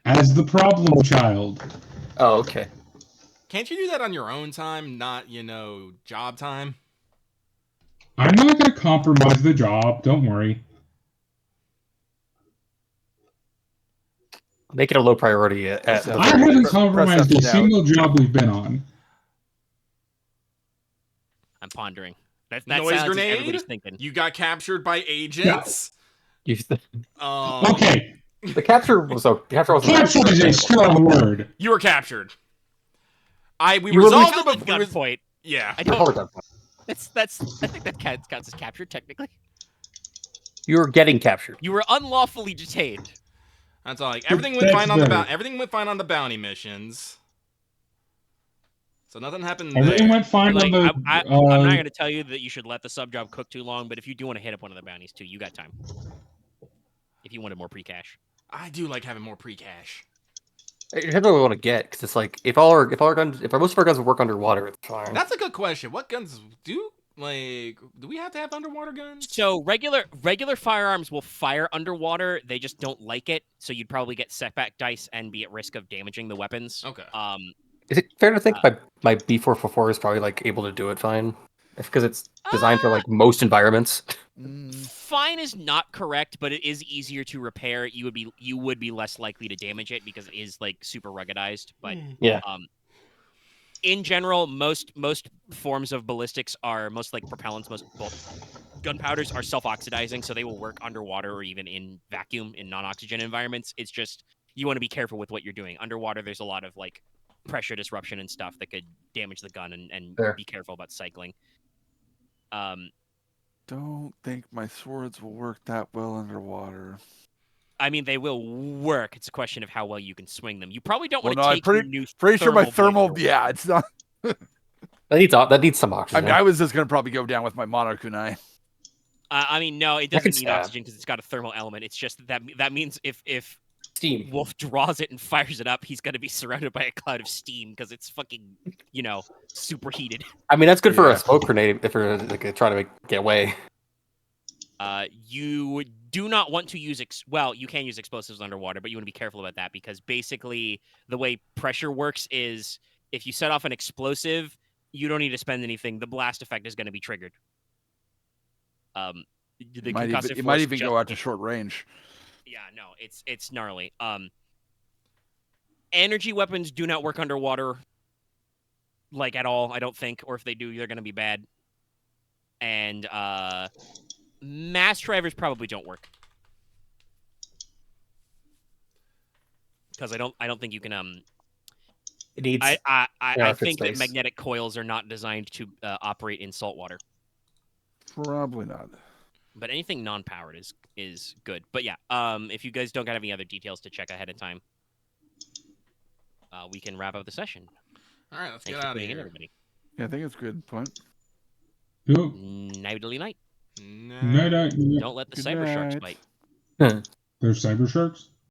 as the problem child. Oh, okay. Can't you do that on your own time, not job time? I'm not going to compromise the job. Don't worry. Make it a low priority. I haven't compromised a Press F single job we've been on. I'm pondering. That Noise sounds like grenade? everybody's thinking. You got captured by agents. The Okay, capture was capture is a strong word. You were captured. We You were resolved Held it at before. gunpoint. Yeah. I Hold don't. on. That's. I think that counts as captured technically. You were getting captured. You were unlawfully detained. That's all. Like everything went That's fine on the better. everything went fine on the bounty missions. So nothing happened Everything there. went fine Like, on the. I'm not going to tell you that you should let the sub job cook too long, but if you do want to hit up one of the bounties too, you got time. If you wanted more pre-cash. I do like having more pre-cash. It depends on what we want to get, because it's like if most of our guns work underwater, it's fine. That's a good question. What guns do we have to have underwater guns? So regular firearms will fire underwater. They just don't like it. So you'd probably get setback dice and be at risk of damaging the weapons. Okay. Is it fair to think my B444 is probably like able to do it fine? Because it's designed for like most environments. Fine is not correct, but it is easier to repair. You would be less likely to damage it because it is like super ruggedized. But Yeah. In general, most forms of ballistics are most like propellants, gunpowders are self-oxidizing, so they will work underwater or even in vacuum in non-oxygen environments. It's just you want to be careful with what you're doing. Underwater, there's a lot of like pressure disruption and stuff that could damage the gun, and Fair. be careful about cycling. Don't think my swords will work that well underwater. I mean, they will work. It's a question of how well you can swing them. You probably don't want to Well, no, take I'm your new pretty sure my blade thermal. underwater. Yeah, it's not. That needs some I oxygen. mean, I was just gonna probably go down with my monokunai. I mean, no, it can doesn't need stab. oxygen because it's got a thermal element. It's just that means if Steam. Wolf draws it and fires it up, he's going to be surrounded by a cloud of steam because it's fucking, superheated. I mean, that's good for Yeah. a smoke grenade if you're like trying to get away. You do not want to use well, you can use explosives underwater, but you want to be careful about that because basically the way pressure works is if you set off an explosive, you don't need to spend anything. The blast effect is going to be triggered. The It might even go out to short range. Yeah, no, it's gnarly. Energy weapons do not work underwater, like at all. I don't think, or if they do, they're going to be bad. And mass drivers probably don't work because I don't think you can. It needs. I think that space. magnetic coils are not designed to operate in salt water. Probably not. But anything non-powered is good. But yeah, if you guys don't got any other details to check ahead of time, we can wrap up the session. All right, let's Thanks get for out of tuning in, here. everybody. Yeah, I think it's a good point. Yep. Nighty night. Night. Don't let the cyber sharks bite. There's cyber sharks?